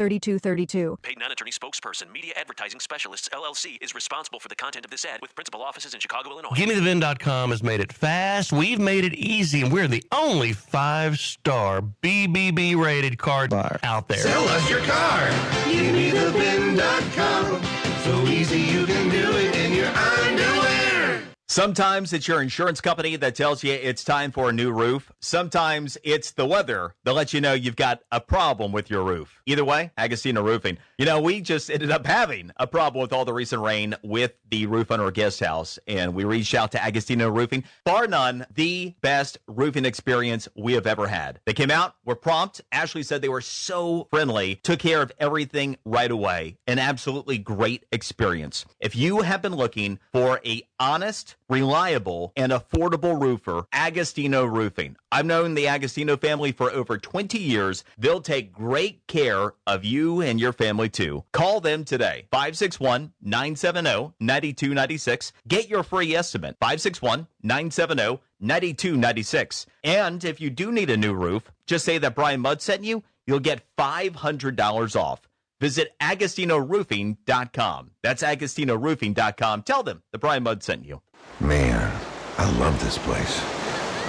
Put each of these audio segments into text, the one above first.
3232. Paid non-attorney spokesperson, Media Advertising Specialists, LLC, is responsible for the content of this ad with principal offices in Chicago, Illinois. GimmeTheVin.com has made it fast. We've made it easy, and we're the only 5-star BBB rated car bar out there. Sell us your car. GimmeTheVin.com. So easy you can do it in your underwear. Sometimes it's your insurance company that tells you it's time for a new roof. Sometimes it's the weather that lets you know you've got a problem with your roof. Either way, Agostino Roofing. You know, we just ended up having a problem with all the recent rain with the roof on our guest house, and we reached out to Agostino Roofing. Bar none, the best roofing experience we have ever had. They came out, were prompt. Ashley said they were so friendly, took care of everything right away. An absolutely great experience. If you have been looking for a honest, reliable, and affordable roofer, Agostino Roofing. I've known the Agostino family for over 20 years. They'll take great care of you and your family too. Call them today, 561-970-9296. Get your free estimate, 561-970-9296. And if you do need a new roof, just say that Brian Mudd sent you. You'll get $500 off. Visit AgostinoRoofing.com. That's AgostinoRoofing.com. Tell them that Brian Mudd sent you. Man, I love this place.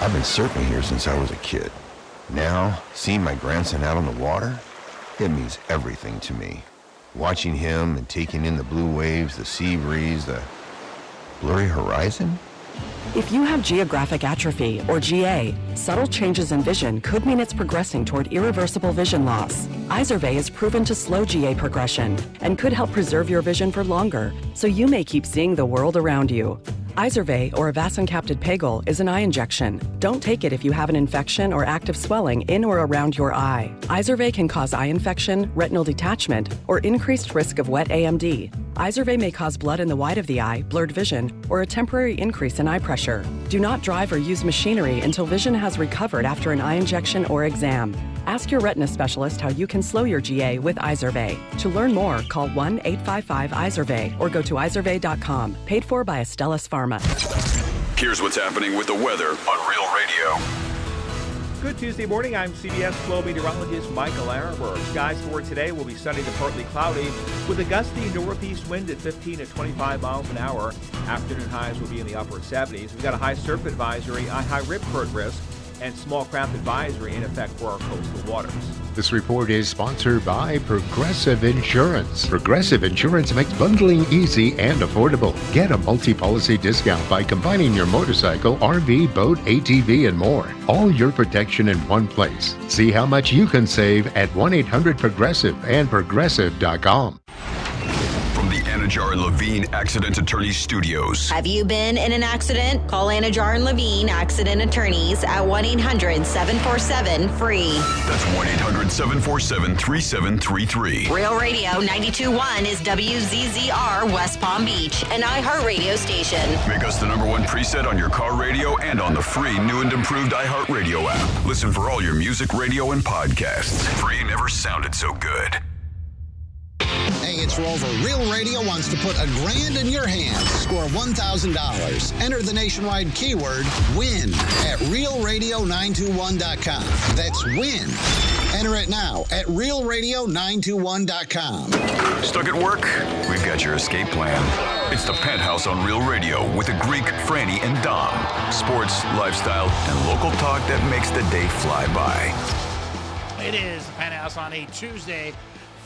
I've been surfing here since I was a kid. Now, seeing my grandson out on the water, it means everything to me. Watching him and taking in the blue waves, the sea breeze, the blurry horizon. If you have geographic atrophy, or GA, subtle changes in vision could mean it's progressing toward irreversible vision loss. Izervay is proven to slow GA progression and could help preserve your vision for longer, so you may keep seeing the world around you. Izervay, or avacincaptad pegol, is an eye injection. Don't take it if you have an infection or active swelling in or around your eye. Izervay can cause eye infection, retinal detachment, or increased risk of wet AMD. Izervay may cause blood in the white of the eye, blurred vision, or a temporary increase in eye pressure. Do not drive or use machinery until vision has recovered after an eye injection or exam. Ask your retina specialist how you can slow your GA with Izervay. To learn more, call 1-855-IZERVAY or go to izervay.com. Paid for by Astellas Pharma. Here's what's happening with the weather on Real Radio. Good Tuesday morning. I'm CBS Flow meteorologist Michael Araber. Skies for today will be sunny to partly cloudy with a gusty northeast wind at 15 to 25 miles an hour. Afternoon highs will be in the upper 70s. We've got a high surf advisory, a high rip current risk, and small craft advisory in effect for our coastal waters. This report is sponsored by Progressive Insurance. Progressive Insurance makes bundling easy and affordable. Get a multi-policy discount by combining your motorcycle, RV, boat, ATV, and more. All your protection in one place. See how much you can save at 1-800-PROGRESSIVE and Progressive.com. From the Anajar and Levine Accident Attorneys Studios. Have you been in an accident? Call Anajar and Levine Accident Attorneys at 1-800-747-FREE. That's 1-800-747-3733. Real Radio 92.1 is WZZR West Palm Beach, an iHeartRadio station. Make us the #1 preset on your car radio and on the free new and improved iHeartRadio app. Listen for all your music, radio, and podcasts. Free never sounded so good. Hey, it's Rover. Real Radio wants to put $1,000 in your hands. Score $1,000. Enter the nationwide keyword WIN at realradio921.com. That's WIN. Enter it now at realradio921.com. Stuck at work? We've got your escape plan. It's the Penthouse on Real Radio with the Greek, Franny, and Dom. Sports, lifestyle, and local talk that makes the day fly by. It is the Penthouse on a Tuesday.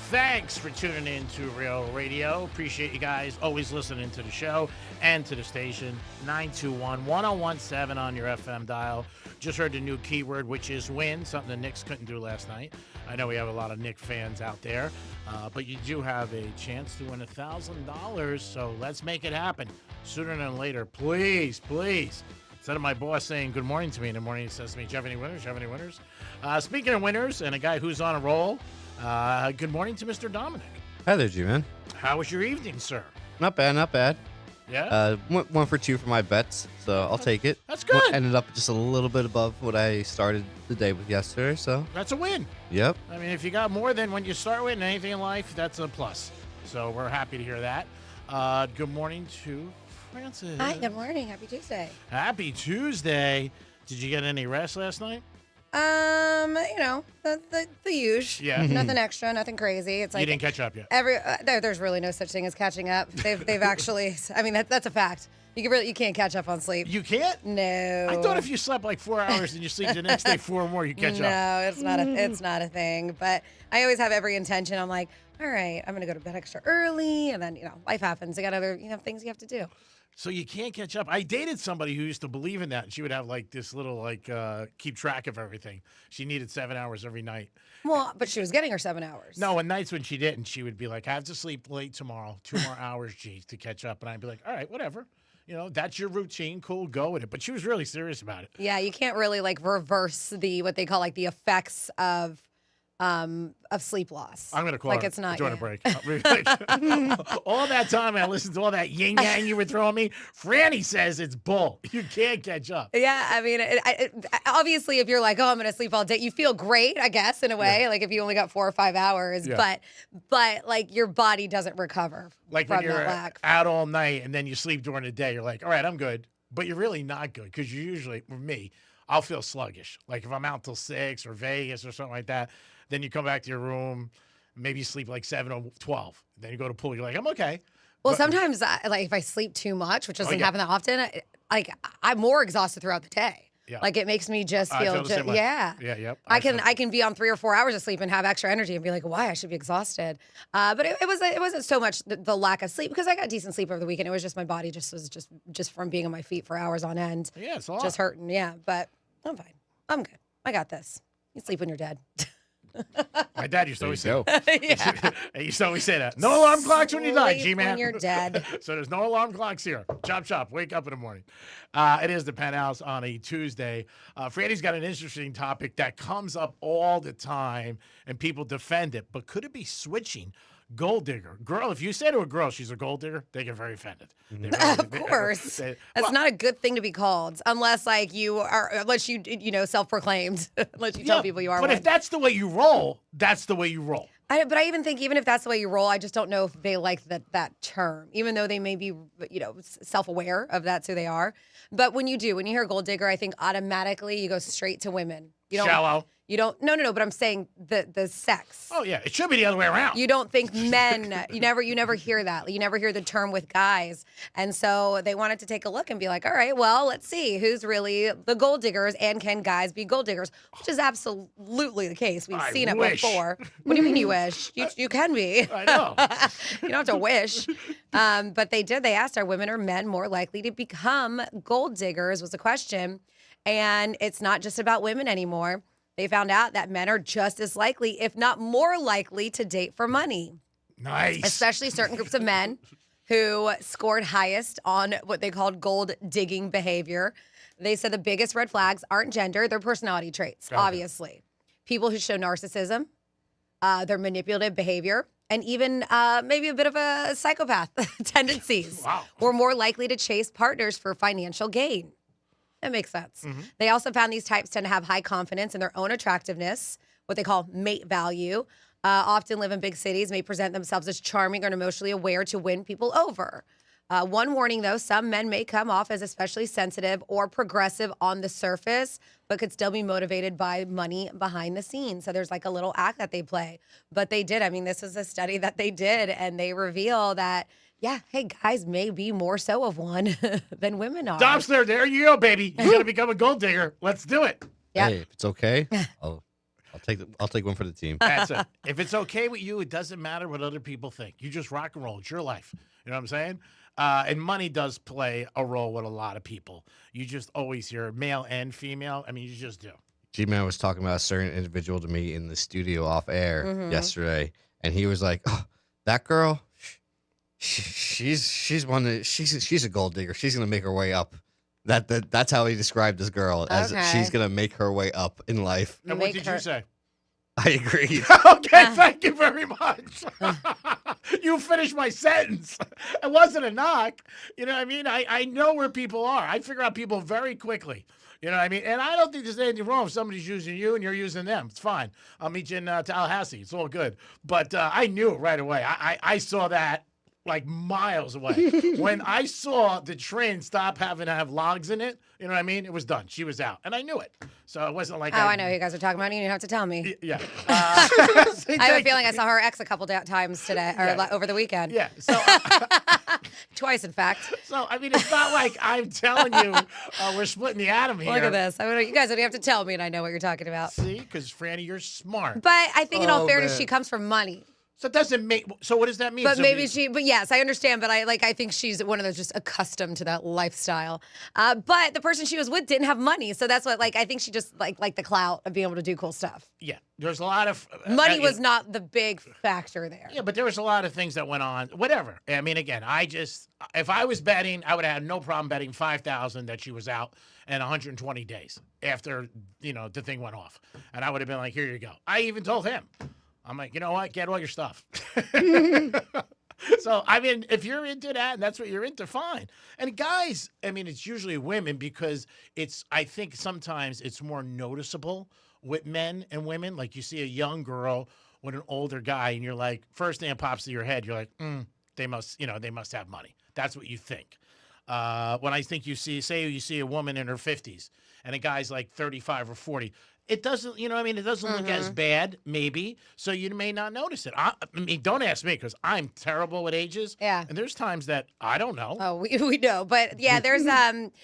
Thanks for tuning in to Real Radio. Appreciate you guys always listening to the show and to the station. 921-1017 on your FM dial. Just heard the new keyword, which is win, something the Knicks couldn't do last night. I know we have a lot of Knicks fans out there, but you do have a chance to win $1,000, so let's make it happen sooner than later. Please, please. Instead of my boss saying good morning to me in the morning, he says to me, do you have any winners? Do you have any winners? Speaking of winners and a guy who's on a roll, good morning to Mr. Dominic. Hi there, G-Man. How was your evening, sir? Not bad, not bad. Yeah? Went 1 for 2 for my bets, so I'll take it. That's good. Ended up just a little bit above what I started the day with yesterday, so. That's a win. Yep. I mean, if you got more than when you start with anything in life, that's a plus. So we're happy to hear that. Good morning to Francis. Hi, good morning. Happy Tuesday. Happy Tuesday. Did you get any rest last night? The usual. Yeah. Nothing extra, nothing crazy. It's like You didn't catch up yet. There's really no such thing as catching up. They've actually. I mean, that's a fact. You can't catch up on sleep. You can't? No. I thought if you slept like 4 hours and you sleep the next day 4 more, you catch up. No, it's not a thing. But I always have every intention. I'm like, all right, I'm gonna go to bed extra early, and then life happens. You got other things you have to do. So you can't catch up. I dated somebody who used to believe in that, and she would have like this little keep track of everything. She needed 7 hours every night. Well, but she was getting her 7 hours. No, on nights when she didn't, she would be like, I have to sleep late tomorrow, 2 more hours, geez, to catch up. And I'd be like, all right, whatever. That's your routine. Cool, go with it. But she was really serious about it. Yeah, you can't really reverse what they call the effects of sleep loss. I'm gonna call her it's not during a break. All that time I listened to all that yin yang you were throwing me. Franny says it's bull. You can't catch up. Yeah, I mean, obviously, if you're like, oh, I'm gonna sleep all day, you feel great, I guess, in a way. Yeah. Like if you only got 4 or 5 hours, Yeah. but like your body doesn't recover Like from when you're that lack. out all night and then you sleep during the day, you're like, all right, I'm good. But you're really not good because you usually, for me, I'll feel sluggish. Like if I'm out till 6 or Vegas or something like that, then you come back to your room, maybe you sleep like 7 or 12. Then you go to pool, you're like, I'm okay. Well, But- sometimes if I sleep too much, which doesn't yeah. happen that often, I'm more exhausted throughout the day. Yeah. Like it makes me just I feel, the same way. yeah. Yeah, yep. I can be on 3 or 4 hours of sleep and have extra energy and be like, why? I should be exhausted. But it wasn't so much the lack of sleep because I got decent sleep over the weekend. It was just my body was just from being on my feet for hours on end. Yeah, it's a lot. Just hurting. Yeah, but I'm fine. I'm good. I got this. You sleep when you're dead. My dad used to always say go. that. He used to always say that. No alarm clocks when you die, Sleep G-man. when you're dead. So there's no alarm clocks here. Chop, chop. Wake up in the morning. It is the Penthouse on a Tuesday. Franny's got an interesting topic that comes up all the time, and people defend it. But could it be switching? Gold digger. Girl, if you say to a girl she's a gold digger, they get very offended. Of course. That's not a good thing to be called unless you self-proclaimed. Unless you tell people you are But one. if that's the way you roll, that's the way you roll. But I even think even if that's the way you roll, I just don't know if they like that term, even though they may be, self-aware of that's who they are. But when you hear gold digger, I think automatically you go straight to women. You don't, Shallow. You don't. No. But I'm saying the sex. Oh yeah, it should be the other way around. You don't think men. You never hear that. You never hear the term with guys. And so they wanted to take a look and be like, all right, well, let's see who's really the gold diggers and can guys be gold diggers, which is absolutely the case. We've seen it wish. before. What do you mean you wish? You can be. I know. You don't have to wish. But they did. They asked, are women or men more likely to become gold diggers was the question. And it's not just about women anymore. They found out that men are just as likely, if not more likely, to date for money. Nice. Especially certain groups of men who scored highest on what they called gold digging behavior. They said the biggest red flags aren't gender, they're personality traits, obviously. People who show narcissism, their manipulative behavior, and even maybe a bit of a psychopath tendencies. Wow. Were more likely to chase partners for financial gain. That makes sense. Mm-hmm. They also found these types tend to have high confidence in their own attractiveness, what they call mate value, often live in big cities, may present themselves as charming or emotionally aware to win people over. One warning, though, some men may come off as especially sensitive or progressive on the surface, but could still be motivated by money behind the scenes. So there's like a little act that they play. But they did. I mean, this is a study that they did, and they reveal that, yeah, hey, guys may be more so of one than women are. Dobster, there you go, baby. You're gonna become a gold digger. Let's do it. Yeah. Hey, if it's okay, I'll take one for the team. That's it. If it's okay with you, it doesn't matter what other people think. You just rock and roll. It's your life. You know what I'm saying? And money does play a role with a lot of people. You just always hear male and female. I mean, you just do. G-Man was talking about a certain individual to me in the studio off air yesterday, and he was like, "Oh, that girl, she's a gold digger. She's gonna make her way up." That's how he described this girl, as she's gonna make her way up in life. And what did you say? I agree. Okay, thank you very much. You finished my sentence. It wasn't a knock. You know what I mean? I know where people are. I figure out people very quickly. You know what I mean? And I don't think there's anything wrong if somebody's using you and you're using them. It's fine. I'll meet you in Tallahassee. It's all good. But I knew it right away. I saw that like miles away. When I saw the train stop having to have logs in it, you know what I mean? It was done. She was out. And I knew it. So it wasn't like I know who you guys are talking about. You didn't have to tell me. Yeah. I have a feeling I saw her ex a couple times today or over the weekend. Yeah. So twice, in fact. So I mean, it's not like I'm telling you we're splitting the atom here. Look at this. You guys don't have to tell me, and I know what you're talking about. See, because Franny, you're smart. But I think, in all fairness, she comes from money. So it doesn't make. So what does that mean? But So maybe but yes, I understand. But I think she's one of those just accustomed to that lifestyle. But the person she was with didn't have money, so that's what. I think she just like the clout of being able to do cool stuff. Yeah, there's a lot of money was not the big factor there. Yeah, but there was a lot of things that went on. Whatever. I mean, again, if I was betting, I would have had no problem betting 5,000 that she was out in 120 days after the thing went off, and I would have been like, here you go. I even told him. I'm like, you know what? Get all your stuff. So, I mean, if you're into that and that's what you're into, fine. And guys, I mean, it's usually women because I think sometimes it's more noticeable with men and women. Like you see a young girl with an older guy and you're like, first thing that pops to your head, you're like, they must have money. That's what you think. When I think you see a woman in her 50s and a guy's like 35 or 40, it doesn't, it doesn't look as bad, maybe, so you may not notice it. I mean, don't ask me because I'm terrible with ages. Yeah. And there's times that I don't know. Oh, we know. But yeah, there's,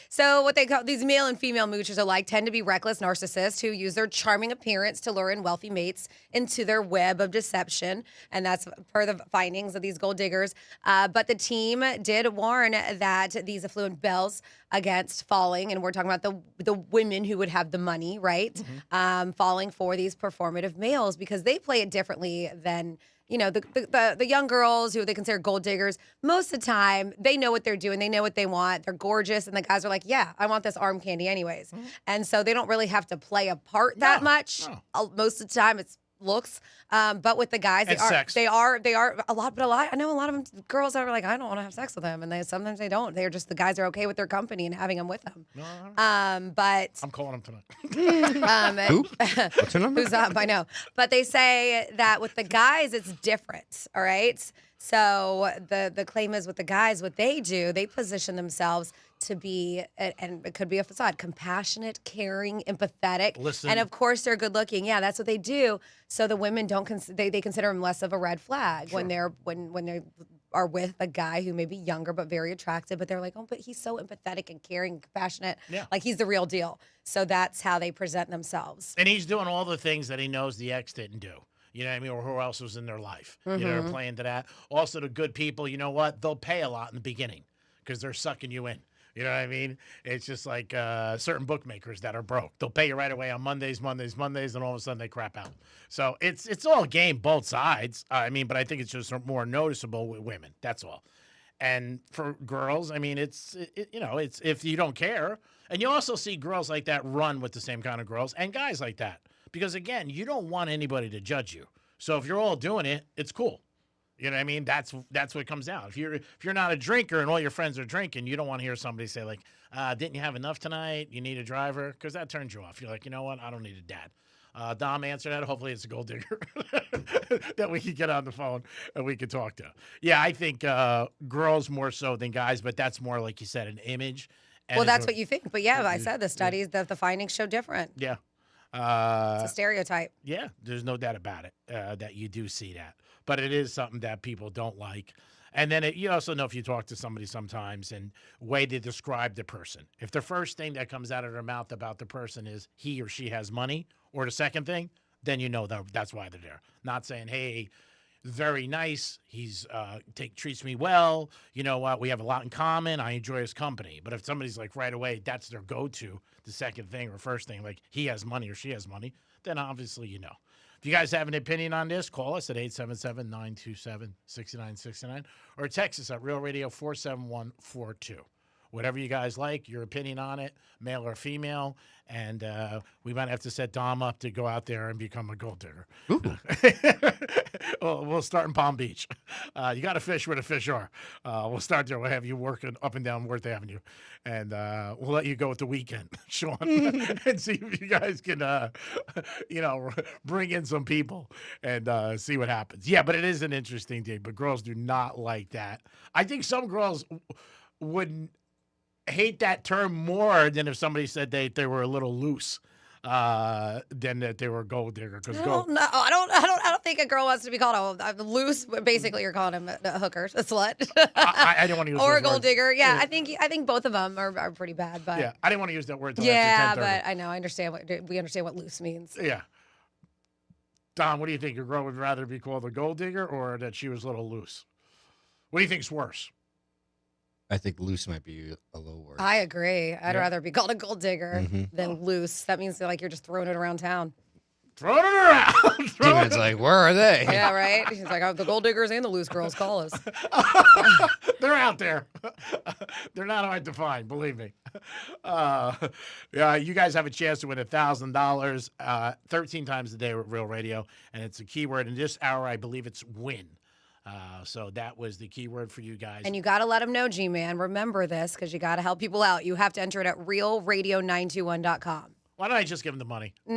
so what they call these male and female moochers alike tend to be reckless narcissists who use their charming appearance to lure in wealthy mates into their web of deception. And that's per the findings of these gold diggers. But the team did warn that these affluent belles against falling, and we're talking about the women who would have the money, right? Falling for these performative males because they play it differently than the young girls who they consider gold diggers. Most of the time, they know what they're doing. They know what they want. They're gorgeous, and the guys are like, "Yeah, I want this arm candy, anyways." And so they don't really have to play a part that much. Most of the time, it's looks. But with the guys, they are a lot. But I know a lot of them, girls that are like, I don't want to have sex with them, and sometimes they don't. They're just the guys are okay with their company and having them with them. But I'm calling them tonight. Who? What's her number? Who's up? I know. But they say that with the guys, it's different. All right. So the claim is with the guys, what they do, they position themselves to be, and it could be a facade, compassionate, caring, empathetic. Listen. And of course they're good looking. Yeah, that's what they do. So the women they consider them less of a red flag when they are with a guy who may be younger but very attractive, but they're like, oh, but he's so empathetic and caring and compassionate. Yeah. Like he's the real deal. So that's how they present themselves. And he's doing all the things that he knows the ex didn't do. You know what I mean? Or who else was in their life? They're playing to that. Also, the good people, you know what? They'll pay a lot in the beginning because they're sucking you in. You know what I mean? It's just like certain bookmakers that are broke. They'll pay you right away on Mondays, and all of a sudden they crap out. So it's all game, both sides. I mean, but I think it's just more noticeable with women. That's all. And for girls, I mean, it's if you don't care. And you also see girls like that run with the same kind of girls and guys like that. Because, again, you don't want anybody to judge you. So if you're all doing it, it's cool. You know what I mean? That's what comes down. If you're not a drinker and all your friends are drinking, you don't want to hear somebody say, like, didn't you have enough tonight? You need a driver? Because that turns you off. You're like, you know what? I don't need a dad. Dom, answer that. Hopefully it's a gold digger that we can get on the phone and we can talk to. Yeah, I think girls more so than guys, but that's more, like you said, an image. Well, that's what you think. But, yeah, I said the studies, the findings show different. Yeah. It's a stereotype. Yeah, there's no doubt about it that you do see that. But it is something that people don't like. And then you also know if you talk to somebody sometimes and way they describe the person. If the first thing that comes out of their mouth about the person is he or she has money, or the second thing, then you know that's why they're there. Not saying, hey, very nice, he's treats me well, you know what, we have a lot in common, I enjoy his company. But if somebody's like right away, that's their go-to, the second thing or first thing, like he has money or she has money, then obviously you know. If you guys have an opinion on this, call us at 877-927-6969 or text us at Real Radio 47142. whatever you guys like, your opinion on it, male or female. And we might have to set Dom up to go out there and become a gold digger. Well, we'll start in Palm Beach. You got to fish where the fish are. We'll start there. We'll have you working up and down Worth Avenue. And we'll let you go with the weekend, Sean, and see if you guys can, bring in some people and see what happens. Yeah, but it is an interesting thing. But girls do not like that. I think some girls would hate that term more than if somebody said they were a little loose than that they were a gold digger. No, I don't think a girl wants to be called a loose. Basically, you're calling him a hooker, a slut, I didn't want to use or those a gold words. digger. Yeah, I think both of them are pretty bad. But Yeah, I didn't want to use that word. Till yeah, after 10:30. but I know I understand what loose means. Yeah. Don, what do you think? Your girl would rather be called a gold digger or that she was a little loose? What do you think's worse? I think loose might be a little worse. I agree. I'd Yeah. rather be called a gold digger than loose. That means like you're just throwing it around town. Throwing it around. Demon's like, where are they? Yeah, right. He's like, oh, the gold diggers and the loose girls call us. They're out there. They're not hard to find, believe me. Yeah, you guys have a chance to win $1,000 13 times a day with Real Radio, and it's a keyword in this hour. I believe it's win. So that was the keyword for you guys. And you got to let them know, G-Man. Remember this because you got to help people out. You have to enter it at realradio921.com. Why don't I just give them the money? You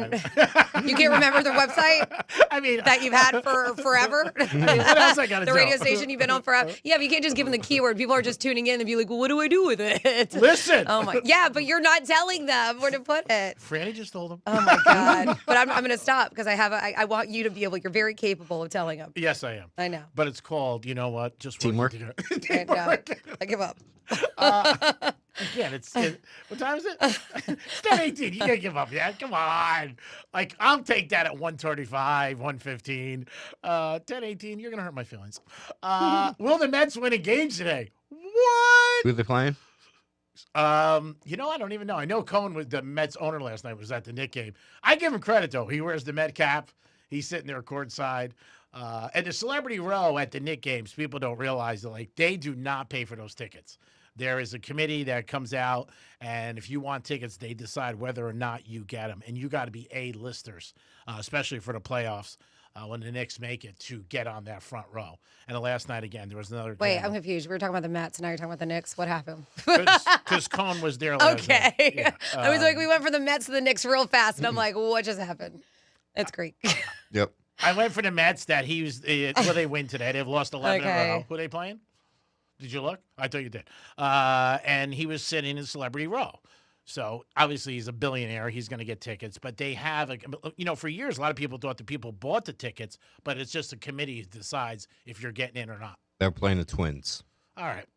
can't remember the website? I mean, that you've had for forever? What else I got to The do? radio station you've been on forever? Yeah, but you can't just give them the keyword. People are just tuning in and be like, well, what do I do with it? Listen. Oh, my. Yeah, but you're not telling them where to put it. Franny just told them. Oh, my God. But I'm going to stop because I want you to be able, you're very capable of telling them. Yes, I am. I know. But it's called, you know what? Just Teamwork. I know. I give up. Again, what time is it? It's 10:18. You can't give up yet. Come on. Like, I'll take that at 135, 115. 10:18, you're going to hurt my feelings. Will the Mets win a game today? What? Who are they playing? I don't even know. I know Cohen was the Mets owner last night, was at the Knicks game. I give him credit, though. He wears the Met cap. He's sitting there courtside. And the celebrity row at the Knicks games, people don't realize that, like, they do not pay for those tickets. There is a committee that comes out, and if you want tickets, they decide whether or not you get them. And you got to be A-listers, especially for the playoffs when the Knicks make it, to get on that front row. And the last night, again, there was another Wait, game. I'm confused. We were talking about the Mets, and now you're talking about the Knicks. What happened? Because Cohen was there last night. Okay. Yeah. I was like, we went from the Mets to the Knicks real fast, and I'm like, what just happened? It's Greek. Yep. I went for the Mets that he was. Will they win today? They've lost 11 in a Okay. row. Who are they playing? Did you look? I thought you did. And he was sitting in celebrity row. So obviously he's a billionaire. He's going to get tickets. But they have, for years, a lot of people thought the people bought the tickets, but it's just a committee that decides if you're getting in or not. They're playing the Twins. All right.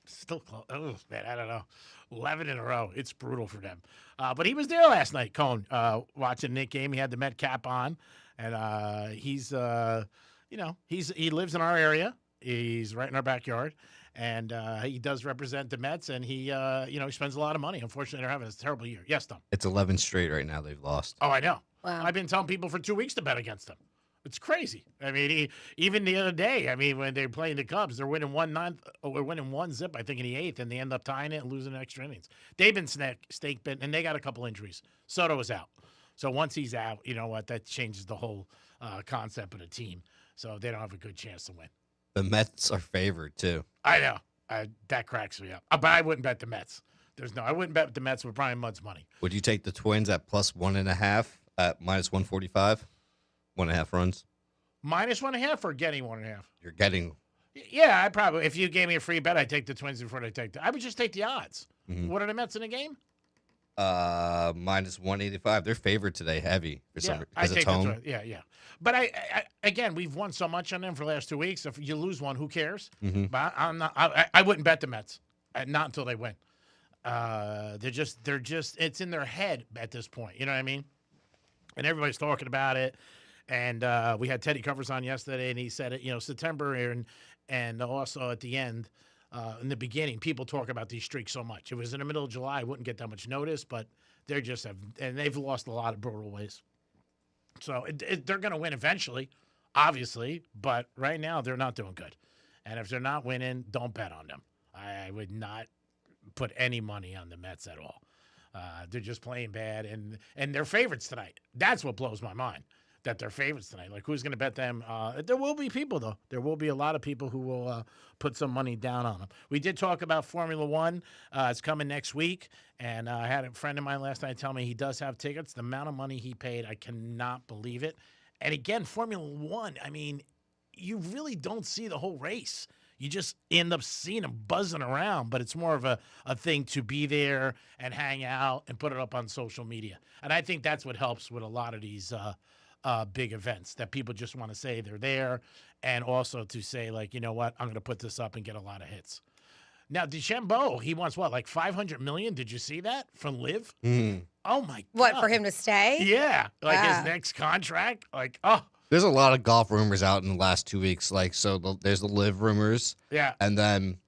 Still close. Oh, man, I don't know. 11 in a row. It's brutal for them. But he was there last night, Cohen, watching the Knicks game. He had the Met cap on. And he lives in our area. He's right in our backyard. And he does represent the Mets, and he spends a lot of money. Unfortunately, they're having a terrible year. Yes, Tom. It's 11 straight right now they've lost. Oh, I know. Wow. I've been telling people for 2 weeks to bet against them. It's crazy. I mean, even the other day, when they're playing the Cubs, they're winning 1-0, I think, in the 8th, and they end up tying it and losing extra innings. They've been stake bitten, and they got a couple injuries. Soto is out. So once he's out, you know what? That changes the whole concept of the team. So they don't have a good chance to win. The Mets are favored, too. I know. That cracks me up. But I wouldn't bet the Mets. I wouldn't bet the Mets with Brian Mudd's money. Would you take the Twins at plus 1.5 at minus 145? 1.5 runs? Minus 1.5 or getting 1.5? You're getting. Yeah, I probably. If you gave me a free bet, I'd take the Twins before I take I would just take the odds. Mhm. What are the Mets in the game? Minus 185. They're favored today, heavy for some I because take it's the home. Twins. Yeah. But I again, we've won so much on them for the last 2 weeks. If you lose one, who cares? Mhm. But I'm not. I wouldn't bet the Mets. Not until they win. They're just. It's in their head at this point. You know what I mean? And everybody's talking about it. And we had Teddy Covers on yesterday, and he said it. September and also at the end. In the beginning, people talk about these streaks so much. If it was in the middle of July, I wouldn't get that much notice, but they've lost a lot of brutal ways. So they're going to win eventually, obviously, but right now they're not doing good. And if they're not winning, don't bet on them. I would not put any money on the Mets at all. They're just playing bad, and they're favorites tonight. That's what blows my mind, that they're favorites tonight. Like, who's going to bet them? There will be people, though. There will be a lot of people who will put some money down on them. We did talk about Formula One. It's coming next week, and I had a friend of mine last night tell me he does have tickets. The amount of money he paid, I cannot believe it. And again, Formula One, I mean, you really don't see the whole race. You just end up seeing them buzzing around, but it's more of a thing to be there and hang out and put it up on social media. And I think that's what helps with a lot of these big events, that people just want to say they're there, and also to say, like, you know what, I'm going to put this up and get a lot of hits. Now, DeChambeau, he wants what, like $500 million? Did you see that from Liv? Oh, my God. What, for him to stay? Yeah. Like his next contract? Like, oh. There's a lot of golf rumors out in the last 2 weeks. Like, there's the Liv rumors. Yeah. And then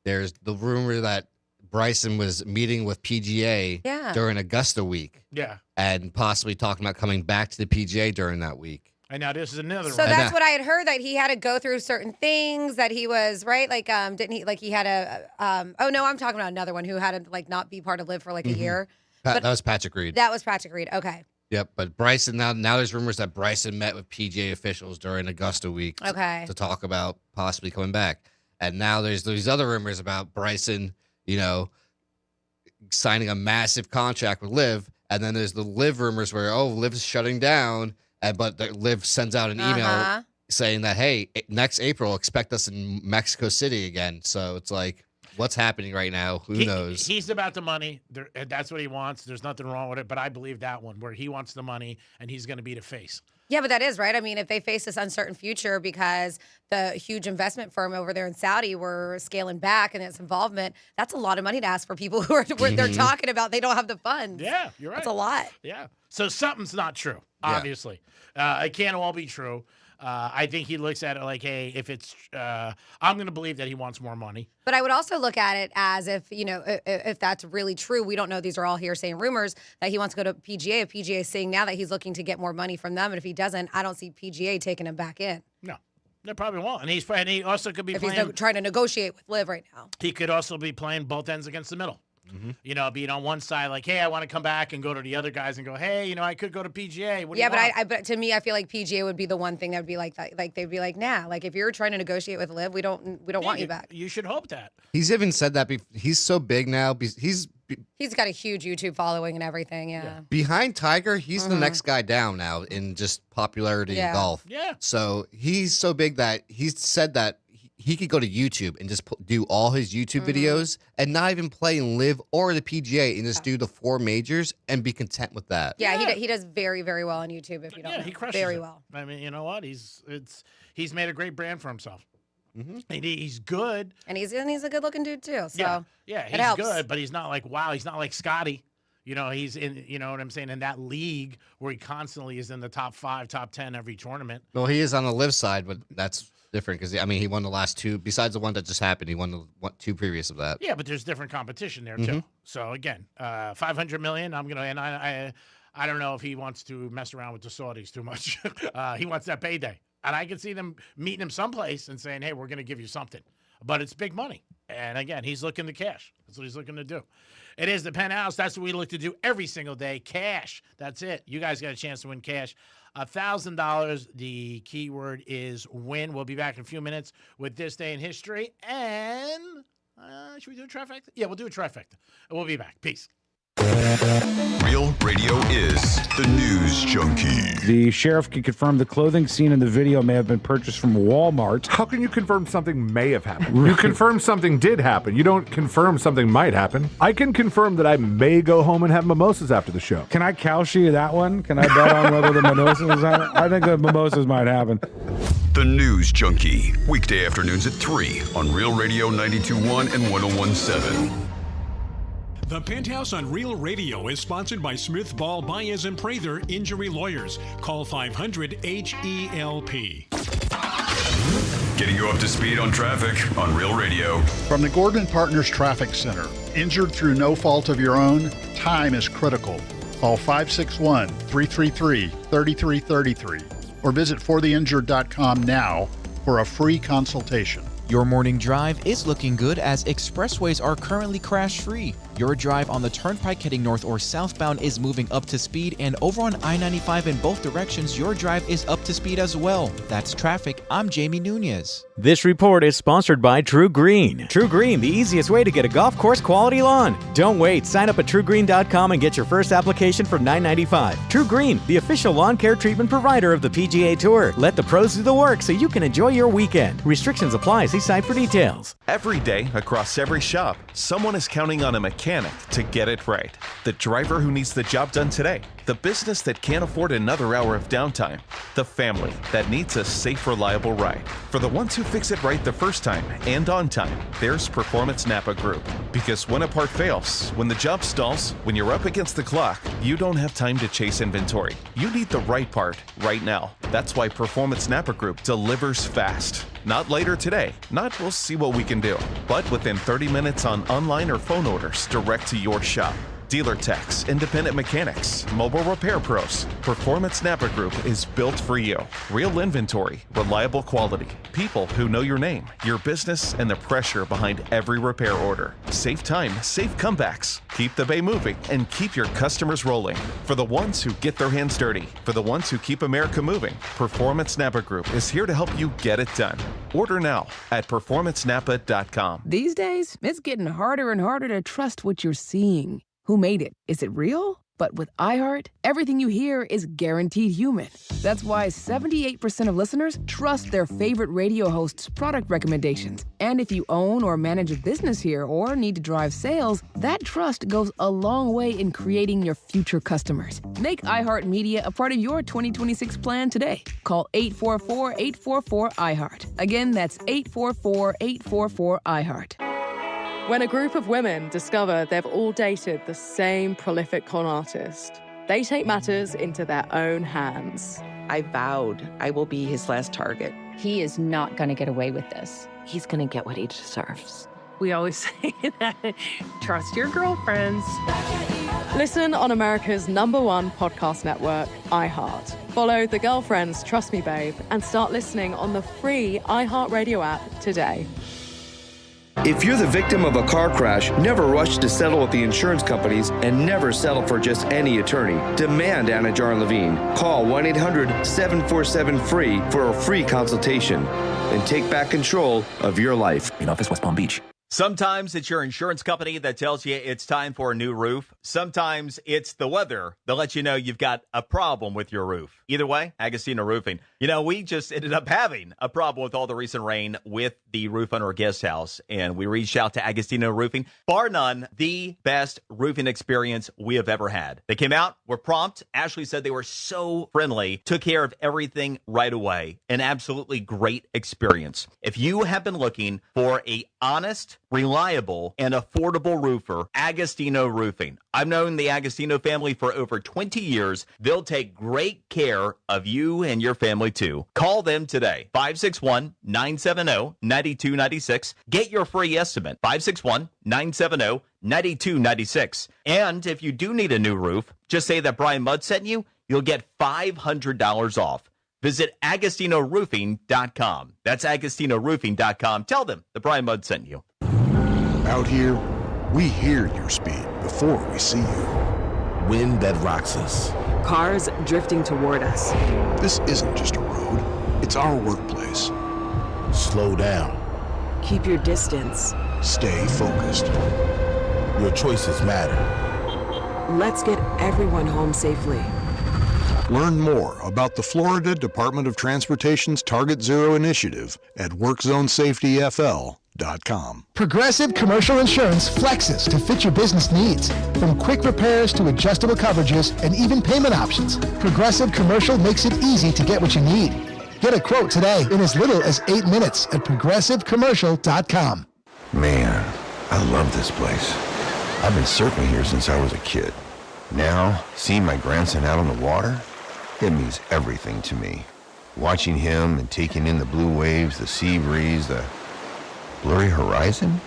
there's the rumor that Bryson was meeting with PGA during Augusta week. Yeah. And possibly talking about coming back to the PGA during that week. And now this is another one. So that's what I had heard, that he had to go through certain things, that he was, right? Like, didn't he, like, he had oh, no, I'm talking about another one who had to, like, not be part of Liv for, like, a year. That was Patrick Reed. That was Patrick Reed. Okay. Yep, but Bryson, now there's rumors that Bryson met with PGA officials during Augusta week to talk about possibly coming back. And now there's these other rumors about Bryson, signing a massive contract with Liv. And then there's the Liv rumors where, Liv's shutting down, but Liv sends out an email saying that, hey, next April, expect us in Mexico City again. So it's like, what's happening right now? Who knows? He's about the money. That's what he wants. There's nothing wrong with it. But I believe that one, where he wants the money and he's going to be the face. Yeah, but that is right. I mean, if they face this uncertain future because the huge investment firm over there in Saudi were scaling back and its involvement, that's a lot of money to ask for people who are they're talking about. They don't have the funds. Yeah, you're right. That's a lot. Yeah. So something's not true, obviously. It can't all be true. I think he looks at it like, hey, if it's, I'm going to believe that he wants more money. But I would also look at it as if that's really true. We don't know. These are all hearsay and rumors that he wants to go to PGA. If PGA is saying now that he's looking to get more money from them, and if he doesn't, I don't see PGA taking him back in. No, they probably won't. And he also could be if playing. He's trying to negotiate with Liv right now. He could also be playing both ends against the middle. Being on one side, like, hey, I want to come back, and go to the other guys and go, hey, I could go to PGA. What do you want? But to me, I feel like PGA would be the one thing that would be like that. Like, they'd be like, nah, like, if you're trying to negotiate with Liv, we don't want you back. You should hope that. He's even said that he's so big now. He's got a huge YouTube following and everything. Yeah. Behind Tiger, he's the next guy down now in just popularity in golf. Yeah. So he's so big that he's said that he could go to YouTube and just do all his YouTube videos and not even play in Liv or the PGA and just do the 4 majors and be content with that. Yeah, he does very, very well on YouTube. If you don't, he crushes very it. well. I mean, you know what? He's made a great brand for himself. And he's good, and he's a good-looking dude too. So yeah, he's good, but he's not like He's not like Scotty. He's in. You know what I'm saying? In that league where he constantly is in the top 5, top 10 every tournament. Well, he is on the Liv side, but that's different because he won the last 2. Besides the one that just happened, he won the 2 previous of that. Yeah, but there's different competition there too. So again, $500 million. I don't know if he wants to mess around with the Saudis too much. He wants that payday, and I can see them meeting him someplace and saying, "Hey, we're going to give you something," but it's big money. And again, he's looking to cash. That's what he's looking to do. It is the Penthouse. That's what we look to do every single day. Cash. That's it. You guys got a chance to win cash. $1,000. The keyword is win. We'll be back in a few minutes with This Day in History. And should we do a trifecta? Yeah, we'll do a trifecta. We'll be back. Peace. Real Radio is the News Junkie. The sheriff can confirm the clothing seen in the video may have been purchased from Walmart. How can you confirm something may have happened? You confirm something did happen. You don't confirm something might happen. I can confirm that I may go home and have mimosas after the show. Can I Kalshi that one? Can I bet on whether the mimosas happen? I think the mimosas might happen. The News Junkie. Weekday afternoons at 3 on Real Radio 92.1 and 101.7. The Penthouse on Real Radio is sponsored by Smith Ball Baez and Prather Injury Lawyers. Call 500-HELP. Getting you up to speed on traffic on Real Radio. From the Gordon Partners Traffic Center. Injured through no fault of your own? Time is critical. Call 561-333-3333 or visit fortheinjured.com now for a free consultation. Your morning drive is looking good as expressways are currently crash-free. Your drive on the turnpike heading north or southbound is moving up to speed, and over on I-95 in both directions, your drive is up to speed as well. That's traffic. I'm Jamie Nunez. This report is sponsored by True Green. True Green, the easiest way to get a golf course quality lawn. Don't wait. Sign up at truegreen.com and get your first application for $9.95. True Green, the official lawn care treatment provider of the PGA Tour. Let the pros do the work so you can enjoy your weekend. Restrictions apply. See site for details. Every day, across every shop, someone is counting on a mechanic to get it right. The driver who needs the job done today. The business that can't afford another hour of downtime. The family that needs a safe, reliable ride. For the ones who fix it right the first time and on time, there's Performance Napa Group. Because when a part fails, when the job stalls, when you're up against the clock, you don't have time to chase inventory. You need the right part right now. That's why Performance Napa Group delivers fast. Not later today, not we'll see what we can do, but within 30 minutes on online or phone orders direct to your shop. Dealer techs, independent mechanics, mobile repair pros. Performance Napa Group is built for you. Real inventory, reliable quality, people who know your name, your business, and the pressure behind every repair order. Save time, save comebacks. Keep the bay moving and keep your customers rolling. For the ones who get their hands dirty, for the ones who keep America moving, Performance Napa Group is here to help you get it done. Order now at performancenapa.com. These days, it's getting harder and harder to trust what you're seeing. Who made it? Is it real? But with iHeart, everything you hear is guaranteed human. That's why 78% of listeners trust their favorite radio hosts' product recommendations. And if you own or manage a business here or need to drive sales, that trust goes a long way in creating your future customers. Make iHeartMedia a part of your 2026 plan today. Call 844-844-iHeart. Again, that's 844-844-iHeart. When a group of women discover they've all dated the same prolific con artist, they take matters into their own hands. I vowed I will be his last target. He is not going to get away with this. He's going to get what he deserves. We always say that. Trust your girlfriends. Listen on America's #1 podcast network, iHeart. Follow the Girlfriends Trust Me Babe and start listening on the free iHeartRadio app today. If you're the victim of a car crash, never rush to settle with the insurance companies and never settle for just any attorney. Demand Anna Jar Levine. Call 1-800-747-FREE for a free consultation and take back control of your life. In office, West Palm Beach. Sometimes it's your insurance company that tells you it's time for a new roof. Sometimes it's the weather that lets you know you've got a problem with your roof. Either way, Agostino Roofing. You know, we just ended up having a problem with all the recent rain with the roof on our guest house, and we reached out to Agostino Roofing. Bar none, the best roofing experience we have ever had. They came out, were prompt. Ashley said they were so friendly, took care of everything right away. An absolutely great experience. If you have been looking for a honest, reliable, and affordable roofer, Agostino Roofing. I've known the Agostino family for over 20 years. They'll take great care of you and your family too. Call them today. 561-970-9296. Get your free estimate. 561-970-9296. And if you do need a new roof, just say that Brian Mudd sent you. You'll get $500 off. Visit AgostinoRoofing.com. That's AgostinoRoofing.com. Tell them that Brian Mudd sent you. Out here, we hear your speed before we see you. Wind that rocks us. Cars drifting toward us. This isn't just a road, it's our workplace. Slow down. Keep your distance. Stay focused. Your choices matter. Let's get everyone home safely. Learn more about the Florida Department of Transportation's Target Zero initiative at WorkZoneSafetyFL.com. Progressive Commercial Insurance flexes to fit your business needs. From quick repairs to adjustable coverages and even payment options, Progressive Commercial makes it easy to get what you need. Get a quote today in as little as 8 minutes at ProgressiveCommercial.com. Man, I love this place. I've been surfing here since I was a kid. Now, seeing my grandson out on the water, it means everything to me. Watching him and taking in the blue waves, the sea breeze, the blurry horizon.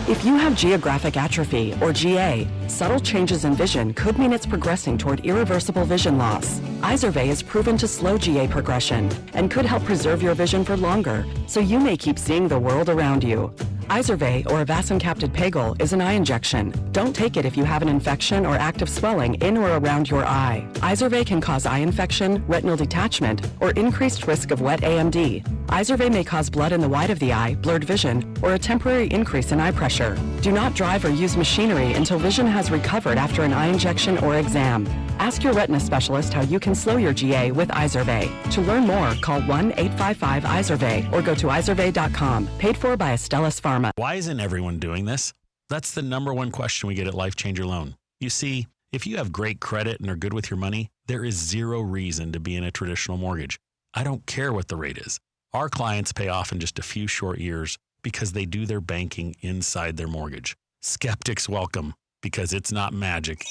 If you have geographic atrophy, or GA, subtle changes in vision could mean it's progressing toward irreversible vision loss. Izervay is proven to slow GA progression and could help preserve your vision for longer, so you may keep seeing the world around you. Izervay, or avacincaptad pegol, is an eye injection. Don't take it if you have an infection or active swelling in or around your eye. Izervay can cause eye infection, retinal detachment, or increased risk of wet AMD. Izervay may cause blood in the white of the eye, blurred vision, or a temporary increase in eye pressure. Do not drive or use machinery until vision has recovered after an eye injection or exam. Ask your retina specialist how you can slow your GA with Izervay. To learn more, call 1-855-IZERVAY or go to izervay.com. Paid for by Astellas Pharma. Why isn't everyone doing this? That's the number one question we get at Life Changer Loan. You see, if you have great credit and are good with your money, there is zero reason to be in a traditional mortgage. I don't care what the rate is. Our clients pay off in just a few short years because they do their banking inside their mortgage. Skeptics welcome, because it's not magic.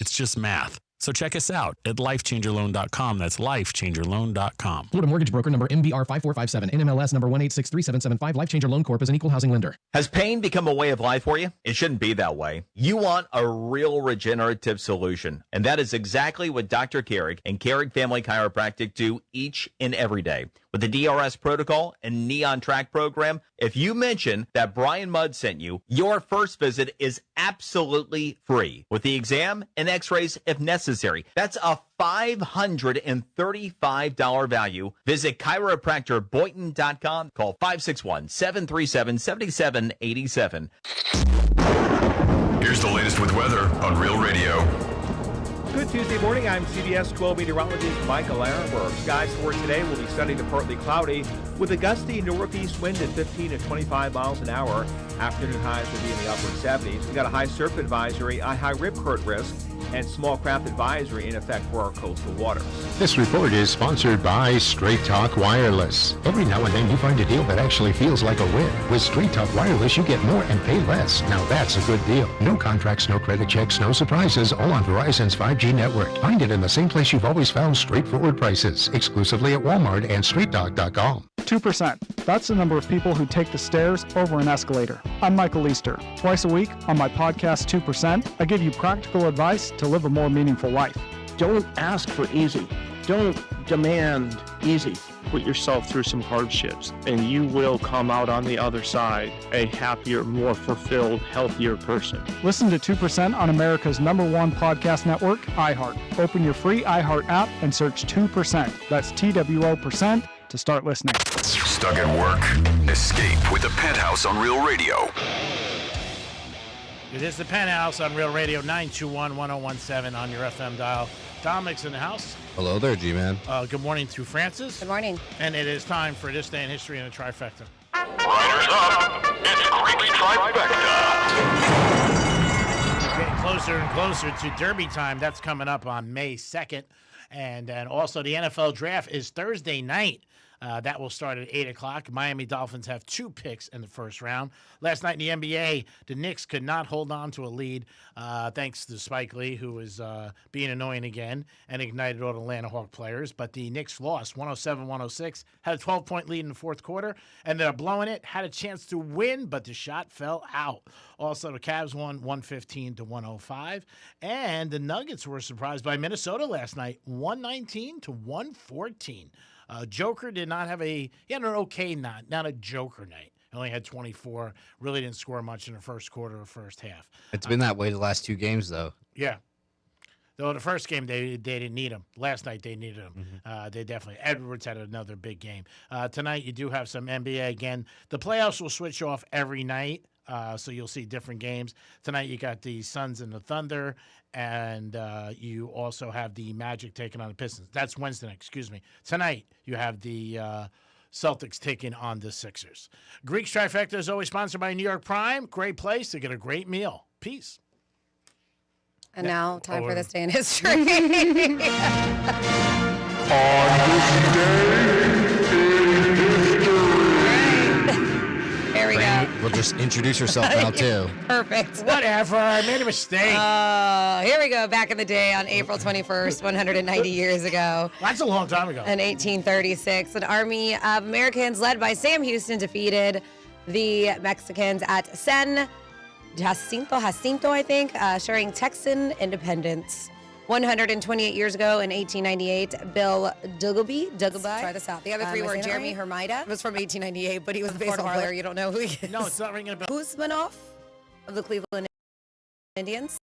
It's just math. So check us out at lifechangerloan.com. That's lifechangerloan.com. Florida Mortgage Broker number MBR 5457, NMLS number 1863775. Life Changer Loan Corp is an equal housing lender. Has pain become a way of life for you? It shouldn't be that way. You want a real regenerative solution. And that is exactly what Dr. Carrick and Carrick Family Chiropractic do each and every day. With the DRS protocol and Neon Track program, if you mention that Brian Mudd sent you, your first visit is absolutely free, with the exam and x-rays if necessary. That's a $535 value. Visit chiropractorboynton.com. Call 561-737-7787. Here's the latest with weather on Real Radio. Good Tuesday morning. I'm CBS 12 meteorologist Michael Arenberg. Skies for today will be sunny to partly cloudy with a gusty northeast wind at 15 to 25 miles an hour. Afternoon highs will be in the upper 70s. We got a high surf advisory, a high rip current risk, and small craft advisory in effect for our coastal waters. This report is sponsored by Straight Talk Wireless. Every now and then you find a deal that actually feels like a win. With Straight Talk Wireless, you get more and pay less. Now that's a good deal. No contracts, no credit checks, no surprises, all on Verizon's 5G network. Find it in the same place you've always found straightforward prices, exclusively at Walmart and StraightTalk.com. 2%. That's the number of people who take the stairs over an escalator. I'm Michael Easter. Twice a week on my podcast 2%, I give you practical advice to live a more meaningful life. Don't ask for easy. Don't demand easy. Put yourself through some hardships, and you will come out on the other side a happier, more fulfilled, healthier person. Listen to 2% on America's #1 podcast network, iHeart. Open your free iHeart app and search 2%. That's TWO% to start listening. Stuck at work? Escape with the Penthouse on Real Radio. It is the Penthouse on Real Radio, 921-1017 on your FM dial. Dominic's in the house. Hello there, G-Man. Good morning to Francis. Good morning. And it is time for This Day in History and a Trifecta. Riders up. It's Greek Trifecta. Getting closer and closer to Derby time. That's coming up on May 2nd. And also the NFL Draft is Thursday night. That will start at 8 o'clock. Miami Dolphins have 2 picks in the first round. Last night in the NBA, the Knicks could not hold on to a lead thanks to Spike Lee, who was being annoying again and ignited all the Atlanta Hawk players. But the Knicks lost 107-106, had a 12-point lead in the fourth quarter, ended up blowing it, had a chance to win, but the shot fell out. Also, the Cavs won 115-105, and the Nuggets were surprised by Minnesota last night, 119-114. Joker did not have he had an okay night, not a Joker night. He only had 24, really didn't score much in the first quarter or first half. It's been that way the last 2 games, though. Yeah. Though the first game, they didn't need him. Last night, they needed him. They definitely. Edwards had another big game. Tonight, you do have some NBA again. The playoffs will switch off every night. So you'll see different games. Tonight you got the Suns and the Thunder, and you also have the Magic taking on the Pistons. That's Wednesday night, excuse me. Tonight you have the Celtics taking on the Sixers. Greek's Trifecta is always sponsored by New York Prime. Great place to get a great meal. Peace. And now, time for This Day in History. On this day in history. There we go. We'll just introduce yourself now, too. Perfect. Whatever. I made a mistake. Here we go. Back in the day on April 21st, 190 years ago. That's a long time ago. In 1836, an army of Americans led by Sam Houston defeated the Mexicans at San Jacinto, I think, assuring Texan independence. 128 years ago in 1898, Bill Duggleby. Try this out. The other three were Jeremy Hermida. It was from 1898, but he was a baseball player. You don't know who he is. No, it's not ringing a bell. Kuzmanoff of the Cleveland Indians.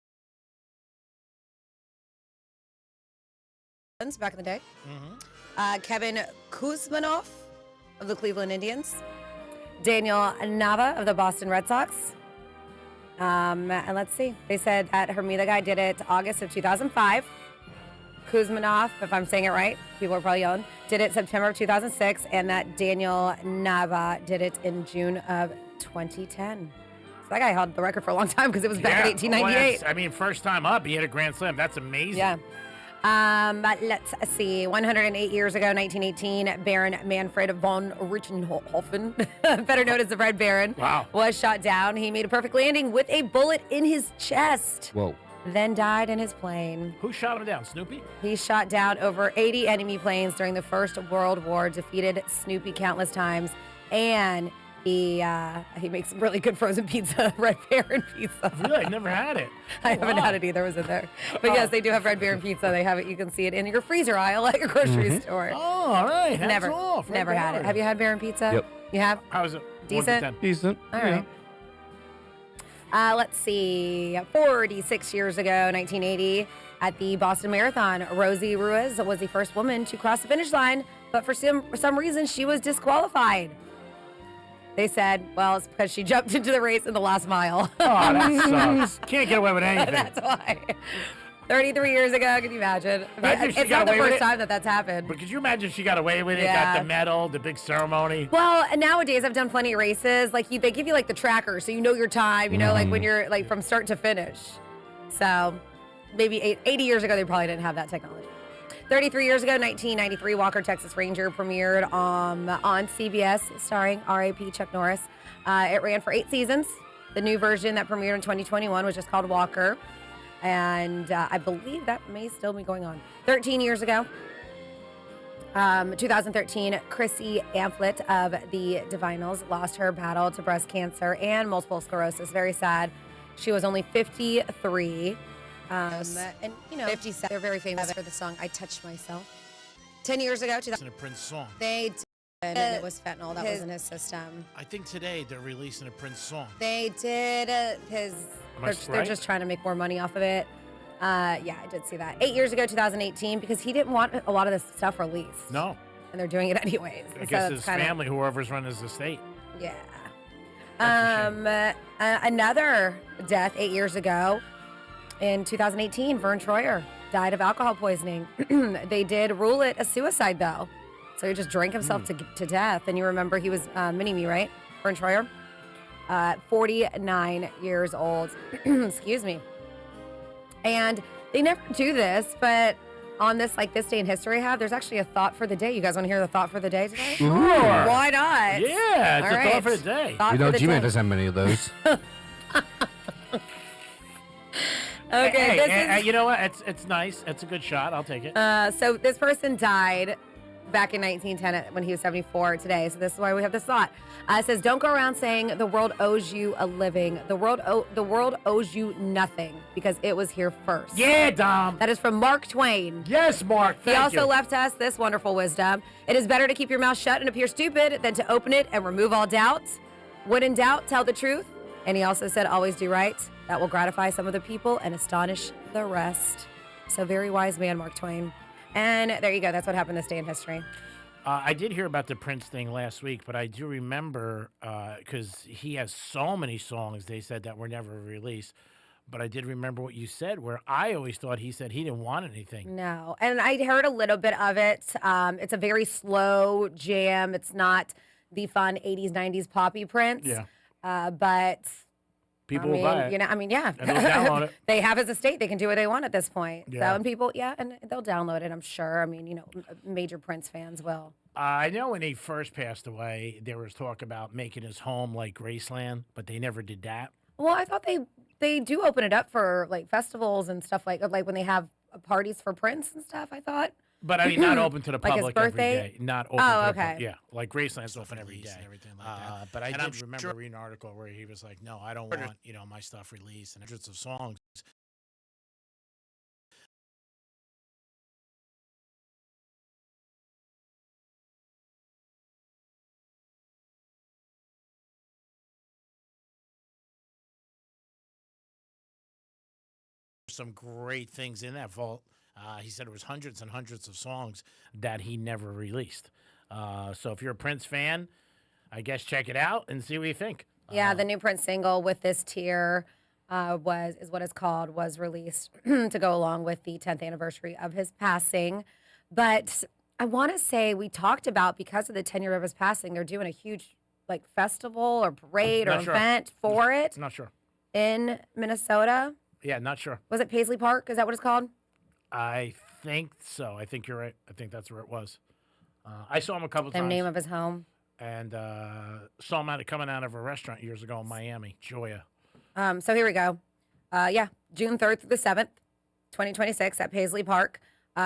Back in the day. Kevin Kuzmanoff of the Cleveland Indians. Daniel Nava of the Boston Red Sox. And let's see. They said that Hermida guy did it August of 2005. Kuzmanoff, if I'm saying it right, people are probably yelling, did it September of 2006. And that Daniel Nava did it in June of 2010. So that guy held the record for a long time because it was back in 1898. Well, I mean, first time up, he hit a grand slam. That's amazing. Yeah. But let's see. 108 years ago, 1918, Baron Manfred von Richthofen, better known as the Red Baron, was shot down. He made a perfect landing with a bullet in his chest. Whoa. Then died in his plane. Who shot him down? Snoopy? He shot down over 80 enemy planes during the First World War, defeated Snoopy countless times, and he makes some really good frozen pizza, Red Baron pizza. Really? I never had it. I haven't had it either. It was in there. But yes, they do have Red Baron pizza. They have it. You can see it in your freezer aisle at your grocery store. Oh, all right. Hats Never off. had it. Have you had Baron pizza? Yep. You have? How is it? Decent? Decent. All right. Let's see. 46 years ago, 1980, at the Boston Marathon, Rosie Ruiz was the first woman to cross the finish line, but for some reason, she was disqualified. They said, well, it's because she jumped into the race in the last mile. Oh, that sucks. Can't get away with anything. That's why. 33 years ago, can you imagine? Imagine if she It's got not the away with first it. time that's happened. But could you imagine if she got away with it, Yeah. got the medal, the big ceremony? Well, nowadays I've done plenty of races. Like they give you like the tracker, so you know your time. You know, like when you're like from start to finish. So maybe 80 years ago they probably didn't have that technology. 33 years ago, 1993, Walker, Texas Ranger premiered on CBS, starring R.A.P. Chuck Norris. It ran for 8 seasons. The new version that premiered in 2021 was just called Walker. And I believe that may still be going on. 13 years ago, 2013, Chrissy Amphlett of the Divinals lost her battle to breast cancer and multiple sclerosis. Very sad. She was only 53. And, you know, 57. They're very famous for the song I Touched Myself. 10 years ago, It's a Prince song. they did, and it was fentanyl that was in his system. I think today they're releasing a Prince song. They did Am I they're right? just trying to make more money off of it. Yeah, I did see that. 8 years ago, 2018, because he didn't want a lot of this stuff released. No. And they're doing it anyways. I And guess so his it's kinda- family, whoever's running his estate. Yeah. That's Another death 8 years ago in 2018, Vern Troyer died of alcohol poisoning. They did rule it a suicide, though. So he just drank himself to death. And you remember he was Mini-Me, right? Vern Troyer? 49 years old. Excuse me. And they never do this, but on this day in history there's actually a thought for the day. You guys want to hear the thought for the day today? Sure. Why not? Yeah, it's All a right. thought for the day. Thought You for know, the G-Man day. doesn't have many of those. Okay, Hey, this is- you know what? It's nice. It's a good shot. I'll take it. So this person died back in 1910 when he was 74 today. So this is why we have this thought. It says, don't go around saying the world owes you a living. The world owes you nothing because it was here first. Yeah, Dom. That is from Mark Twain. Yes, Mark. He Thank also you. left us this wonderful wisdom. It is better to keep your mouth shut and appear stupid than to open it and remove all doubt. When in doubt, tell the truth. And he also said, always do right. That will gratify some of the people and astonish the rest. So very wise man, Mark Twain. And there you go. That's what happened this day in history. I did hear about the Prince thing last week, but I do remember because he has so many songs they said that were never released. But I did remember what you said, where I always thought he said he didn't want anything. No. And I heard a little bit of it. It's a very slow jam. It's not the fun 80s, 90s poppy Prince. Yeah. But People will buy it. You know, I mean, yeah. And they'll download it. They have his estate. They can do what they want at this point. Yeah. So, and people, and they'll download it, I'm sure. I mean, you know, major Prince fans will. I know when he first passed away, there was talk about making his home like Graceland, but they never did that. Well, I thought they do open it up for like festivals and stuff like when they have parties for Prince and stuff, I thought. But I mean, not open to the Like his public every birthday? day. Not open. Oh, to the okay. public. Yeah, like Graceland's open every day. And everything like that. But I And did I'm remember sure- reading an article where he was like, "No, I don't want my stuff released and hundreds of songs." some great things in that vault. He said it was hundreds and hundreds of songs that he never released. So if you're a Prince fan, I guess check it out and see what you think. Yeah, the new Prince single with this tier was released to go along with the 10th anniversary of his passing. But I want to say we talked about, because of the 10-year of his passing, they're doing a huge festival or parade or event for it. Not sure. In Minnesota. Yeah, not sure. Was it Paisley Park? Is that what it's called? I think so. I think you're right. I think that's where it was. I saw him a couple times. The name of his home. And saw him coming out of a restaurant years ago in Miami, Joya. So here we go. June 3rd through the 7th, 2026 at Paisley Park.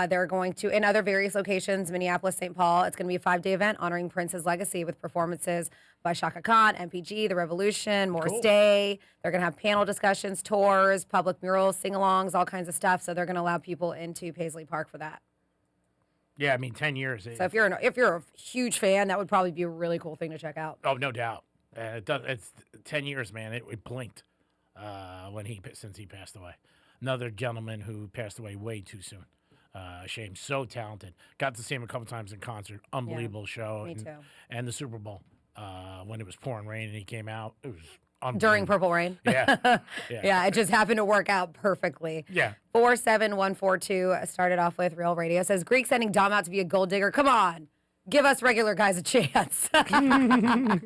They're going to, in other various locations, Minneapolis, St. Paul. It's going to be a 5-day event honoring Prince's legacy with performances by Shaka Khan, MPG, The Revolution, Morris Day. They're going to have panel discussions, tours, public murals, sing-alongs, all kinds of stuff. So they're going to allow people into Paisley Park for that. Yeah, I mean, 10 years. So if you're a huge fan, that would probably be a really cool thing to check out. Oh, no doubt. It's 10 years, man. It blinked since he passed away. Another gentleman who passed away way too soon. Shame. So talented. Got to see him a couple times in concert. Unbelievable show. Me too. And the Super Bowl when it was pouring rain and he came out. It was unbelievable. During Purple Rain. Yeah. Yeah, it just happened to work out perfectly. Yeah. 47142 started off with Real Radio. Says, Greek sending Dom out to be a gold digger. Come on. Give us regular guys a chance. And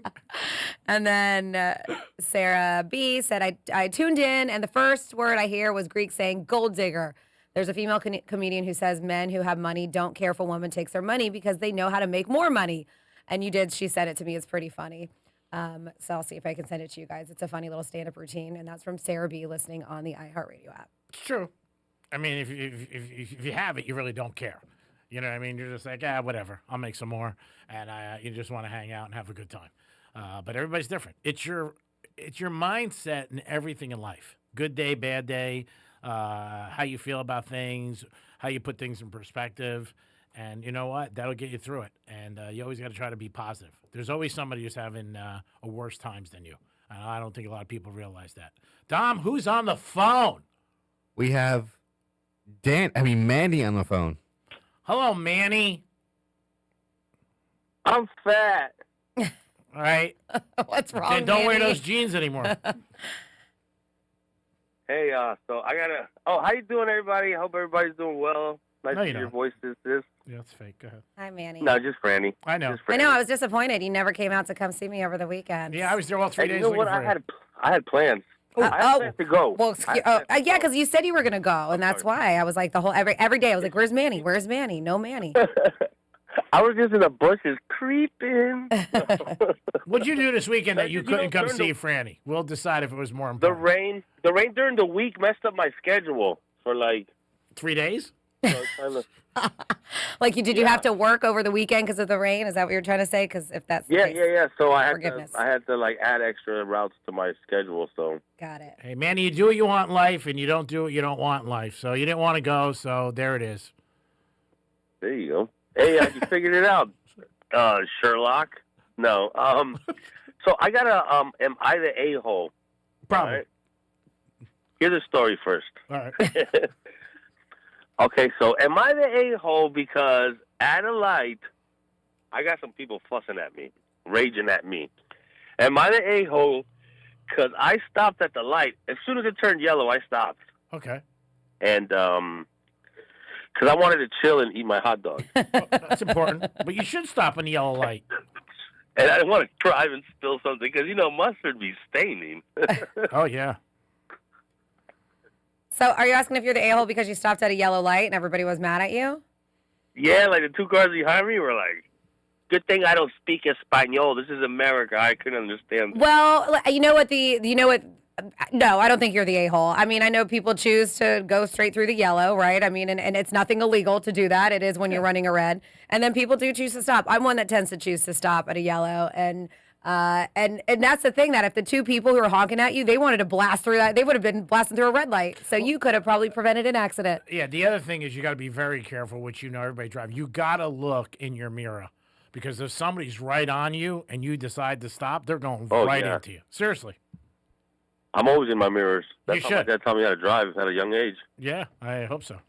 then Sarah B said, I tuned in, and the first word I hear was Greek saying gold digger. There's a female comedian who says men who have money don't care if a woman takes their money because they know how to make more money. And she said it to me. It's pretty funny. So I'll see if I can send it to you guys. It's a funny little stand-up routine, and that's from Sarah B listening on the iHeartRadio app. It's true. I mean, if you have it, you really don't care. You know what I mean? You're just like, whatever. I'll make some more. And you just want to hang out and have a good time. But everybody's different. It's your mindset and everything in life. Good day, bad day, how you feel about things, how you put things in perspective. And you know what? That'll get you through it. And you always got to try to be positive. There's always somebody who's having a worse times than you. And I don't think a lot of people realize that. Dom, who's on the phone? We have Mandy on the phone. Hello, Manny. I'm fat. All right. What's wrong, Then don't wear Manny? those jeans anymore. Hey, so I gotta. Oh, how you doing, everybody? I hope everybody's doing well. Nice to hear your voices. Yeah, that's fake. Go ahead. Hi, Manny. No, just Franny. I know. Just I Franny. know. I was disappointed. You never came out to come see me over the weekend. Yeah, I was there all 3 Hey, days you know looking what? for you. I had plans. I had plans to go. Well, yeah, because you said you were going to go, and that's why I was like every day. I was like, "Where's Manny? Where's Manny? No Manny." I was just in the bushes creeping. What'd you do this weekend that you couldn't come see Franny? We'll decide if it was more The important. rain during the week messed up my schedule for like 3 days. So it's kinda, Did you have to work over the weekend because of the rain? Is that what you're trying to say? Because if that's the case, yeah. So I Forgiveness. had to like add extra routes to my schedule. So got it. Hey, Manny, you do what you want in life, and you don't do what you don't want in life. So you didn't want to go, so there it is. there you go. Hey, you figured it out, Sherlock. No. So I gotta. Am I the a-hole? Probably. All right? Here's the story first. All right. Okay, so am I the a-hole because at a light, I got some people fussing at me, raging at me. Am I the a-hole because I stopped at the light? As soon as it turned yellow, I stopped. Okay. And because I wanted to chill and eat my hot dog. That's important. But you should stop in the yellow light. And I didn't want to drive and spill something because, mustard be staining. Oh, yeah. So, are you asking if you're the a-hole because you stopped at a yellow light and everybody was mad at you? Yeah, like the two cars behind me were like, good thing I don't speak Espanol. This is America. I couldn't understand. Well, you know what? No, I don't think you're the a-hole. I mean, I know people choose to go straight through the yellow, right? I mean, and it's nothing illegal to do that. It is when you're running a red. And then people do choose to stop. I'm one that tends to choose to stop at a yellow. And that's the thing, that if the two people who are honking at you, they wanted to blast through that, they would have been blasting through a red light. So you could have probably prevented an accident. Yeah, the other thing is you got to be very careful, which everybody drives. You got to look in your mirror. Because if somebody's right on you and you decide to stop, they're going right into you. Seriously. I'm always in my mirrors. That's You how my should. dad taught me how to drive at a young age. Yeah, I hope so.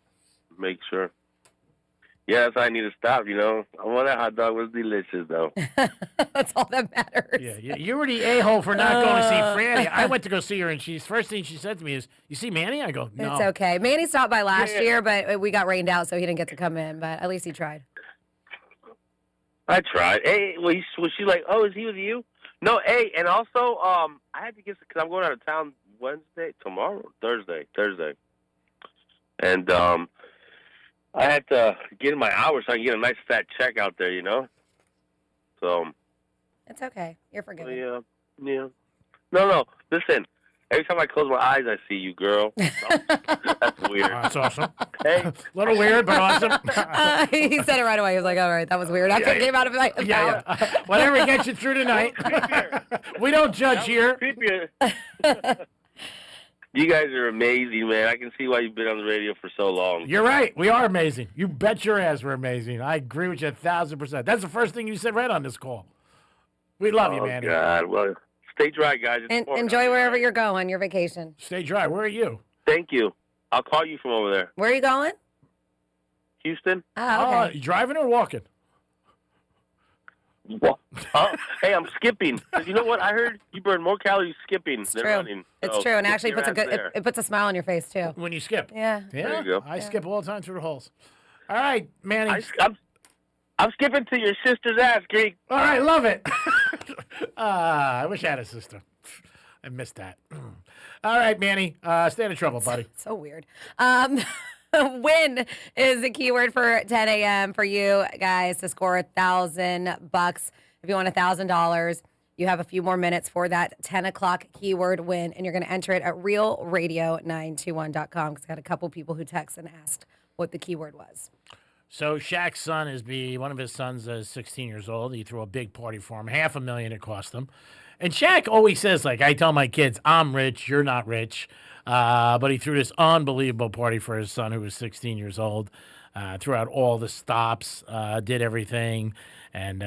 Make sure. Yeah, that's why I need to stop, you know. I want that hot dog was delicious, though. That's all that matters. Yeah, you were the a-hole for not going to see Franny. I went to go see her, and first thing she said to me is, "You see Manny?" I go, "No." It's okay. Manny stopped by last year, but we got rained out, so he didn't get to come in. But at least he tried. I tried. Hey, was she like, oh, is he with you? No, hey, and also, I had to get, because I'm going out of town Thursday. And, I had to get in my hours so I can get a nice fat check out there, you know? So. It's okay. You're forgiven. Yeah. No. Listen, every time I close my eyes, I see you, girl. That's weird. That's awesome. Hey. A little weird, but awesome. He said it right away. He was like, all right, that was weird. After it came out of my mouth. Yeah. Whatever gets you through tonight. We don't judge here. You guys are amazing, man. I can see why you've been on the radio for so long. You're right. We are amazing. You bet your ass we're amazing. I agree with you 1,000%. That's the first thing you said right on this call. We love you, man. Oh, God. Well, stay dry, guys. Enjoy wherever you're going, your vacation. Stay dry. Where are you? Thank you. I'll call you from over there. Where are you going? Houston. Oh, okay. You driving or walking? What? Hey, I'm skipping. 'Cause you know what? I heard you burn more calories skipping than True. running. It's So true, and get actually your puts a ass good. there. It puts a smile on your face too. When you skip. Yeah. Yeah. There you go. I skip all the time through the holes. All right, Manny. I'm skipping to your sister's ass, Greek. All right, love it. I wish I had a sister. I missed that. All right, Manny. Stay out of trouble, buddy. So weird. Win is the keyword for 10 a.m. for you guys to score $1,000. If you want $1,000, you have a few more minutes for that 10 o'clock keyword win, and you're going to enter it at realradio921.com because I got a couple people who texted and asked what the keyword was. So Shaq's son one of his sons is 16 years old. He threw a big party for him, $500,000 it cost him. And Shaq always says, like, I tell my kids, I'm rich, you're not rich. But he threw this unbelievable party for his son who was 16 years old. Threw out all the stops, did everything. And,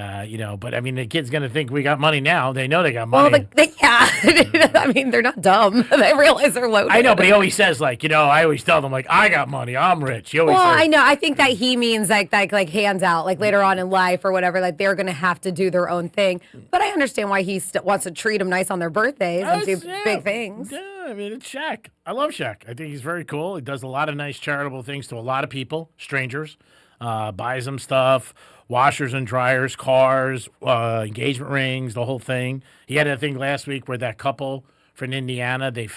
but I mean, the kid's going to think we got money now. They know they got money. Well, I mean, they're not dumb. They realize they're loaded. I know, but he always says, like, I always tell them, like, I got money. I'm rich. He always Well, says, I know. I think that he means like hands out, like later on in life or whatever, like they're going to have to do their own thing. But I understand why he wants to treat them nice on their birthdays and do big things. Yeah, I mean, it's Shaq. I love Shaq. I think he's very cool. He does a lot of nice charitable things to a lot of people, strangers, buys them stuff. Washers and dryers, cars, engagement rings, the whole thing. He had a thing last week where that couple from Indiana, they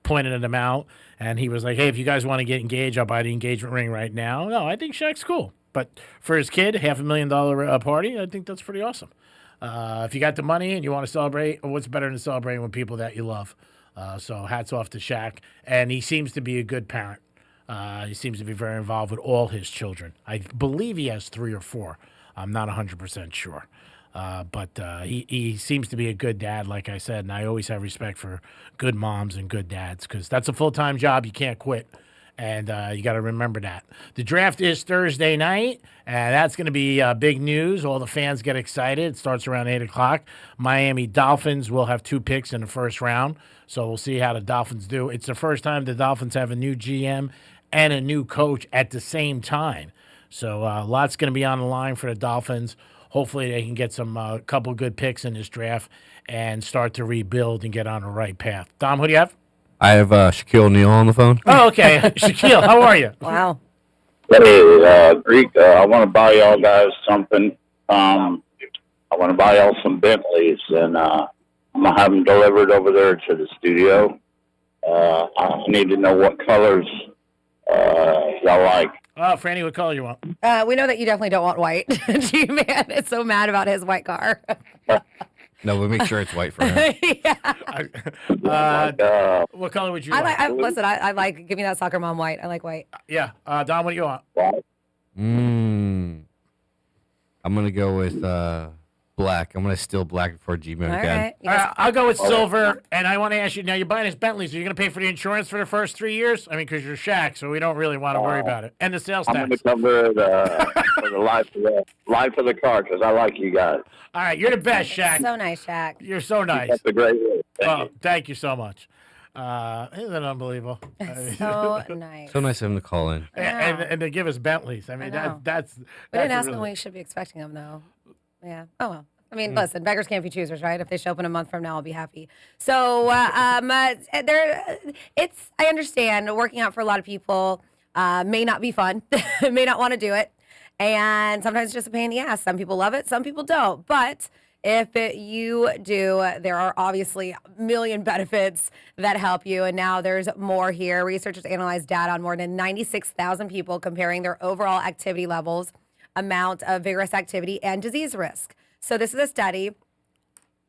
pointed them out, and he was like, "Hey, if you guys want to get engaged, I'll buy the engagement ring right now." No, I think Shaq's cool, but for his kid, $500,000 party, I think that's pretty awesome. If you got the money and you want to celebrate, what's better than celebrating with people that you love? So hats off to Shaq, and he seems to be a good parent. He seems to be very involved with all his children. I believe he has 3 or 4. I'm not 100% sure. But he seems to be a good dad, like I said, and I always have respect for good moms and good dads because that's a full-time job. You can't quit, and you got to remember that. The draft is Thursday night, and that's going to be big news. All the fans get excited. It starts around 8 o'clock. Miami Dolphins will have 2 picks in the first round, so we'll see how the Dolphins do. It's the first time the Dolphins have a new GM and a new coach at the same time. So lots going to be on the line for the Dolphins. Hopefully they can get some couple good picks in this draft and start to rebuild and get on the right path. Dom, who do you have? I have Shaquille O'Neal on the phone. Oh, okay. Shaquille, how are you? Wow. Hey, Greek, I want to buy y'all guys something. I want to buy y'all some Bentleys, and I'm going to have them delivered over there to the studio. I need to know what colors y'all like. Oh, Franny, what color you want? We know that you definitely don't want white. G-Man is so mad about his white car. No, we'll make sure it's white for him. What color would you I like? Listen, I like, give me that soccer mom white. I like white. Yeah. Dom, what do you want? I'm going to go with black. I'm going to steal black before G-Man again. Right. I'll go with silver, and I want to ask you, now you're buying this Bentley, so you're going to pay for the insurance for the first 3 years? I mean, because you're Shaq, so we don't really want to worry about it. And the sales I'm tax. going to cover it for the life of the car because I like you guys. All right, you're the best, Shaq. So nice, Shaq. You're so nice. That's a great way. Thank you so much. Isn't that unbelievable? So nice. So nice of him to call in. And they give us Bentleys. I mean, that's. We didn't ask them really... we should be expecting them, though. Yeah. Oh, well. I mean, listen, beggars can't be choosers, right? If they show up in a month from now, I'll be happy. So, I understand working out for a lot of people may not be fun, may not want to do it. And sometimes it's just a pain in the ass. Some people love it, some people don't. But if you do, there are obviously a million benefits that help you. And now there's more here. Researchers analyzed data on more than 96,000 people comparing their overall activity levels, amount of vigorous activity, and disease risk. So this is a study,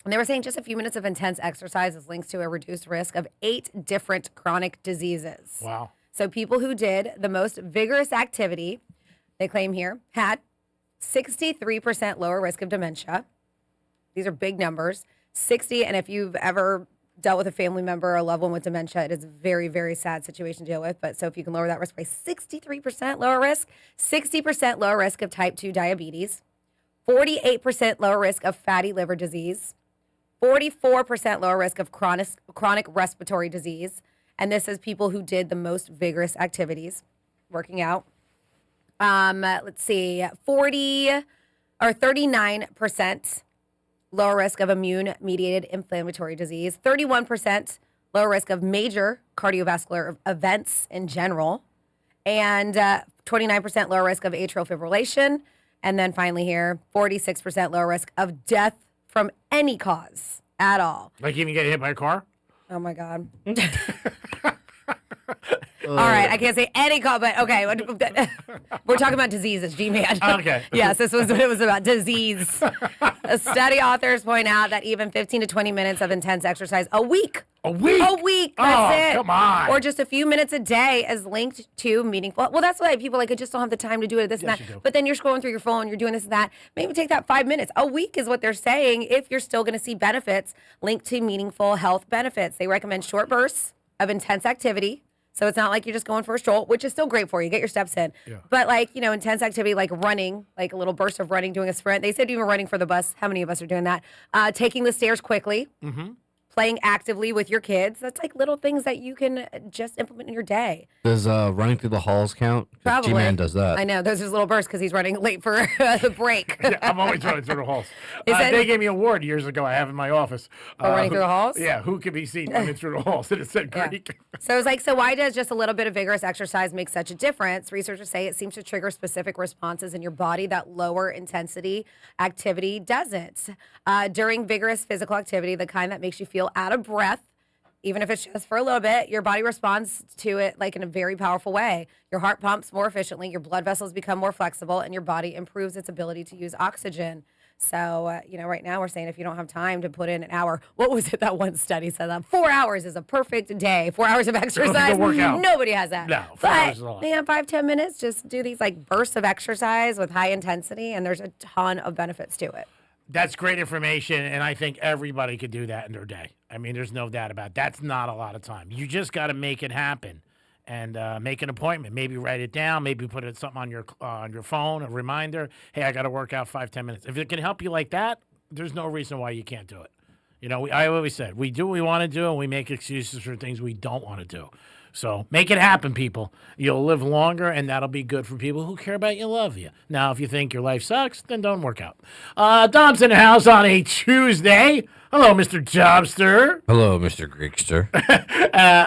and they were saying just a few minutes of intense exercise is linked to a reduced risk of 8 different chronic diseases. Wow. So people who did the most vigorous activity, they claim here, had 63% lower risk of dementia. These are big numbers. 60, and if you've ever dealt with a family member or a loved one with dementia, it is a very, very sad situation to deal with. But so if you can lower that risk by 63% lower risk, 60% lower risk of type 2 diabetes, 48% lower risk of fatty liver disease, 44% lower risk of chronic respiratory disease. And this is people who did the most vigorous activities, working out. Let's see, 39% lower risk of immune-mediated inflammatory disease, 31% lower risk of major cardiovascular events in general, and 29% lower risk of atrial fibrillation. And then finally here, 46% lower risk of death from any cause at all. Like even getting hit by a car? Oh, my God. All right, I can't say any cause, but okay. We're talking about diseases, G-Man. Okay. Yes, this was what it was about, disease. Study authors point out that even 15 to 20 minutes of intense exercise a week. A week? A week, that's it. Come on. Or just a few minutes a day is linked to meaningful. Well, that's why people like, I just don't have the time to do it, this and that. But then you're scrolling through your phone, you're doing this and that. Maybe take that 5 minutes. A week is what they're saying if you're still going to see benefits linked to meaningful health benefits. They recommend short bursts of intense activity. So it's not like you're just going for a stroll, which is still great for you. Get your steps in. Yeah. But like, intense activity like running, like a little burst of running, doing a sprint. They said even running for the bus. How many of us are doing that? Taking the stairs quickly. Mm-hmm. Playing actively with your kids. That's like little things that you can just implement in your day. Does running through the halls count? Probably. G-Man does that. I know. Those are his little bursts because he's running late for the break. Yeah, I'm always running through the halls. They gave me an award years ago I have in my office. Running through the halls? Yeah, who can be seen running through the halls? And it said Greek. Yeah. So it's like, so why does just a little bit of vigorous exercise make such a difference? Researchers say it seems to trigger specific responses in your body that lower intensity activity doesn't. During vigorous physical activity, the kind that makes you feel out of breath, even if it's just for a little bit, your body responds to it like in a very powerful way. Your heart pumps more efficiently, your blood vessels become more flexible, and your body improves its ability to use oxygen. So, right now we're saying if you don't have time to put in an hour, what was it that one study said that 4 hours is a perfect day, 4 hours of exercise? Nobody has that. No, 4 hours is a lot. 5-10 minutes, just do these like bursts of exercise with high intensity, and there's a ton of benefits to it. That's great information, and I think everybody could do that in their day. I mean, there's no doubt about it. That's not a lot of time. You just got to make it happen and make an appointment. Maybe write it down. Maybe put something on your phone, a reminder. Hey, I got to work out 5-10 minutes. If it can help you like that, there's no reason why you can't do it. I always said, we do what we want to do, and we make excuses for things we don't want to do. So make it happen, people. You'll live longer, and that'll be good for people who care about you, love you. Now, if you think your life sucks, then don't work out. Dom's in the house on a Tuesday. Hello, Mr. Jobster. Hello, Mr. Greekster.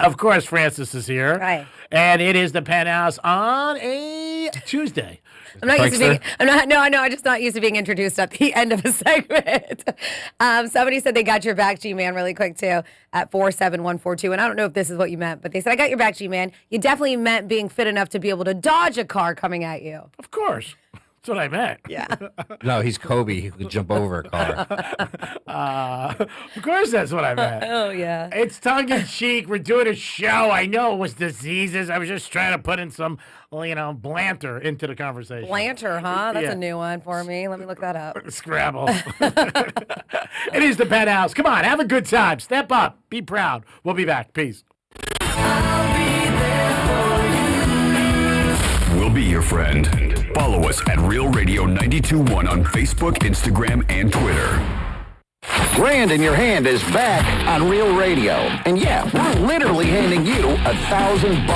Of course, Francis is here. Hi. And it is the Penthouse on a Tuesday. I'm not used to being. I'm just not used to being introduced at the end of a segment. Somebody said they got your back, G-Man, really quick too, at 47142. And I don't know if this is what you meant, but they said I got your back, G-Man. You definitely meant being fit enough to be able to dodge a car coming at you. Of course. That's what I meant. Yeah. No, he's Kobe. He could jump over a car. Of course that's what I meant. Oh, yeah. It's tongue-in-cheek. We're doing a show. I know it was diseases. I was just trying to put in some, blanter into the conversation. Blanter, huh? That's Yeah. a new one for me. Let me look that up. Scrabble. It is the Penthouse. Come on, have a good time. Step up. Be proud. We'll be back. Peace. We'll be your friend. Follow us at Real Radio 92.1 on Facebook, Instagram, and Twitter. Grand in Your Hand is back on Real Radio. And yeah, we're literally handing you $1,000.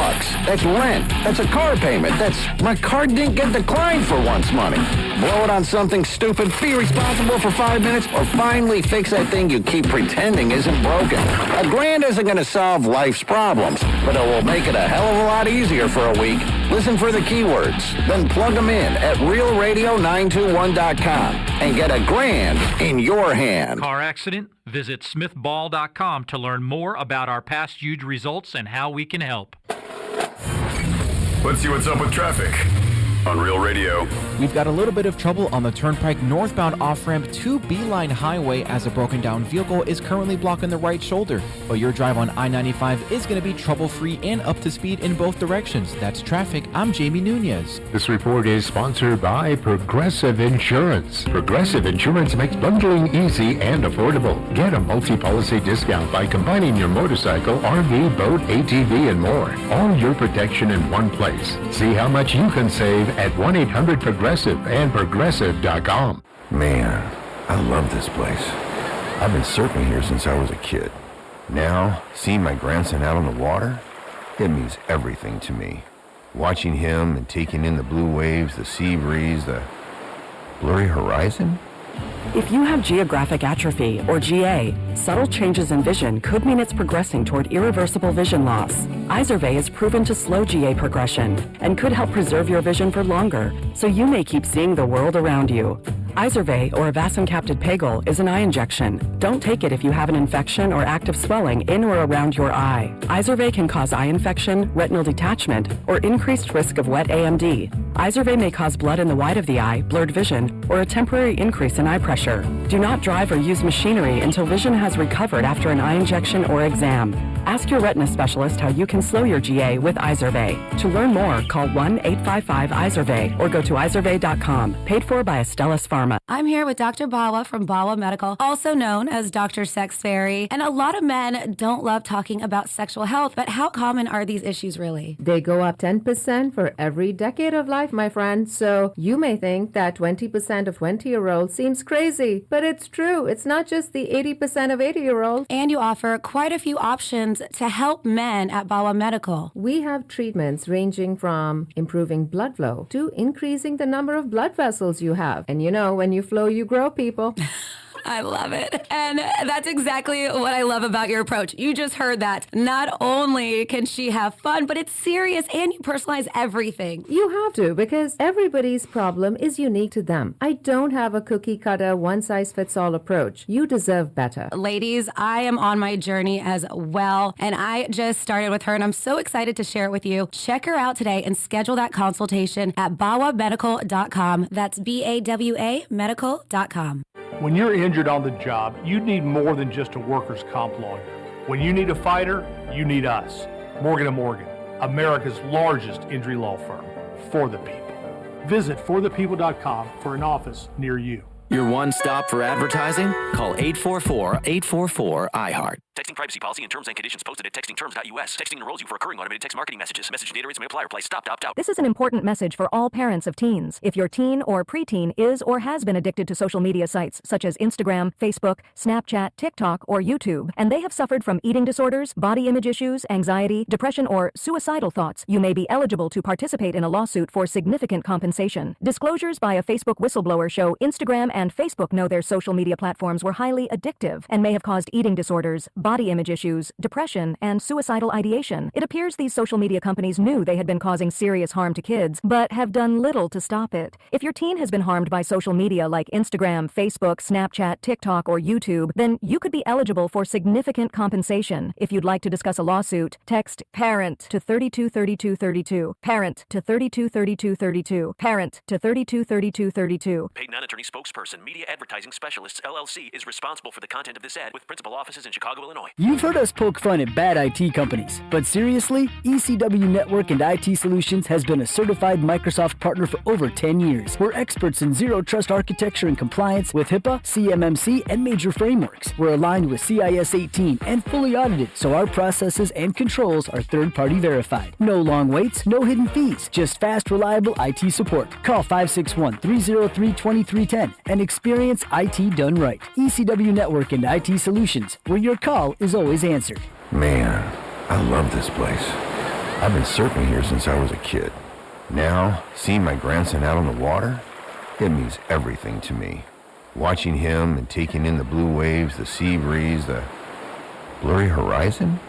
That's rent. That's a car payment. That's my car didn't get declined for once money. Blow it on something stupid, be responsible for 5 minutes, or finally fix that thing you keep pretending isn't broken. $1,000 isn't going to solve life's problems, but it will make it a hell of a lot easier for a week. Listen for the keywords, then plug them in at realradio921.com and get $1,000 in your hand. Car accident? Visit smithball.com to learn more about our past huge results and how we can help. Let's see what's up with traffic on Real Radio. We've got a little bit of trouble on the Turnpike northbound off-ramp to Beeline Highway as a broken down vehicle is currently blocking the right shoulder. But your drive on I-95 is going to be trouble-free and up to speed in both directions. That's traffic. I'm Jamie Nunez. This report is sponsored by Progressive Insurance. Progressive Insurance makes bundling easy and affordable. Get a multi-policy discount by combining your motorcycle, RV, boat, ATV, and more. All your protection in one place. See how much you can save at 1-800-PROGRESSIVE and Progressive.com. Man, I love this place. I've been surfing here since I was a kid. Now, seeing my grandson out on the water, it means everything to me. Watching him and taking in the blue waves, the sea breeze, the blurry horizon. If you have geographic atrophy, or GA, subtle changes in vision could mean it's progressing toward irreversible vision loss. Izervay is proven to slow GA progression and could help preserve your vision for longer, so you may keep seeing the world around you. Izervay, or avacincaptad pegol, is an eye injection. Don't take it if you have an infection or active swelling in or around your eye. Izervay can cause eye infection, retinal detachment, or increased risk of wet AMD. Izervay may cause blood in the white of the eye, blurred vision, or a temporary increase in eye pressure. Do not drive or use machinery until vision has recovered after an eye injection or exam. Ask your retina specialist how you can slow your GA with Izervay. To learn more, call 1-855-IZERVAY or go to izervay.com. Paid for by Astellas Pharma. I'm here with Dr. Bawa from Bawa Medical, also known as Dr. Sex Fairy. And a lot of men don't love talking about sexual health, but how common are these issues really? They go up 10% for every decade of life, my friend. So you may think that 20% of 20-year-olds seems crazy, but it's true. It's not just the 80% of 80-year-olds. And you offer quite a few options to help men at Bawa Medical. We have treatments ranging from improving blood flow to increasing the number of blood vessels you have. And you know, when you flow, you grow, people. I love it. And that's exactly what I love about your approach. You just heard that. Not only can she have fun, but it's serious and you personalize everything. You have to, because everybody's problem is unique to them. I don't have a cookie cutter, one-size-fits-all approach. You deserve better. Ladies, I am on my journey as well, and I just started with her, and I'm so excited to share it with you. Check her out today and schedule that consultation at bawamedical.com. That's BAWA medical.com. When you're injured on the job, you need more than just a workers' comp lawyer. When you need a fighter, you need us. Morgan & Morgan, America's largest injury law firm. For the people. Visit forthepeople.com for an office near you. Your one stop for advertising? Call 844-844-IHEART. Texting privacy policy and terms and conditions posted at textingterms.us. Texting enrolls you for recurring automated text marketing messages. Message data rates may apply. Reply stop, opt out. This is an important message for all parents of teens. If your teen or preteen is or has been addicted to social media sites such as Instagram, Facebook, Snapchat, TikTok, or YouTube, and they have suffered from eating disorders, body image issues, anxiety, depression, or suicidal thoughts, you may be eligible to participate in a lawsuit for significant compensation. Disclosures by a Facebook whistleblower show Instagram and Facebook know their social media platforms were highly addictive and may have caused eating disorders, body image issues, depression, and suicidal ideation. It appears these social media companies knew they had been causing serious harm to kids, but have done little to stop it. If your teen has been harmed by social media like Instagram, Facebook, Snapchat, TikTok, or YouTube, then you could be eligible for significant compensation. If you'd like to discuss a lawsuit, text PARENT to 323232. PARENT to 323232. PARENT to 323232. Paid non-attorney spokesperson, Media Advertising Specialists, LLC, is responsible for the content of this ad with principal offices in Chicago, Illinois. Illinois. You've heard us poke fun at bad IT companies, but seriously, ECW Network and IT Solutions has been a certified Microsoft partner for over 10 years. We're experts in zero trust architecture and compliance with HIPAA, CMMC, and major frameworks. We're aligned with CIS 18 and fully audited, so our processes and controls are third-party verified. No long waits, no hidden fees, just fast, reliable IT support. Call 561-303-2310 and experience IT done right. ECW Network and IT Solutions, where your call is always answered. Man, I love this place. I've been surfing here since I was a kid. Now, seeing my grandson out on the water, it means everything to me. Watching him and taking in the blue waves, the sea breeze, the blurry horizon.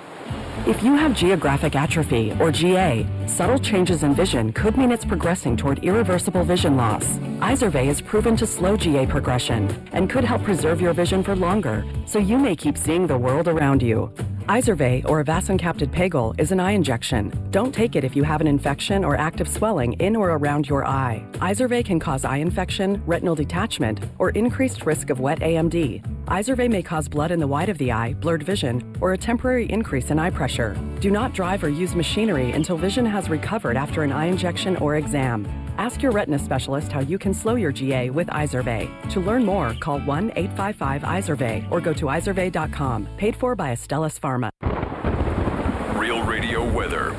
If you have geographic atrophy, or GA, subtle changes in vision could mean it's progressing toward irreversible vision loss. Izervay is proven to slow GA progression and could help preserve your vision for longer, so you may keep seeing the world around you. Izervay, or avacincaptad pegol, is an eye injection. Don't take it if you have an infection or active swelling in or around your eye. Izervay can cause eye infection, retinal detachment, or increased risk of wet AMD. Izervay may cause blood in the white of the eye, blurred vision, or a temporary increase in eye pressure. Do not drive or use machinery until vision has recovered after an eye injection or exam. Ask your retina specialist how you can slow your GA with Izervay. To learn more, call 1-855-IZERVAY or go to izervay.com. Paid for by Astellas Pharma. Real Radio weather.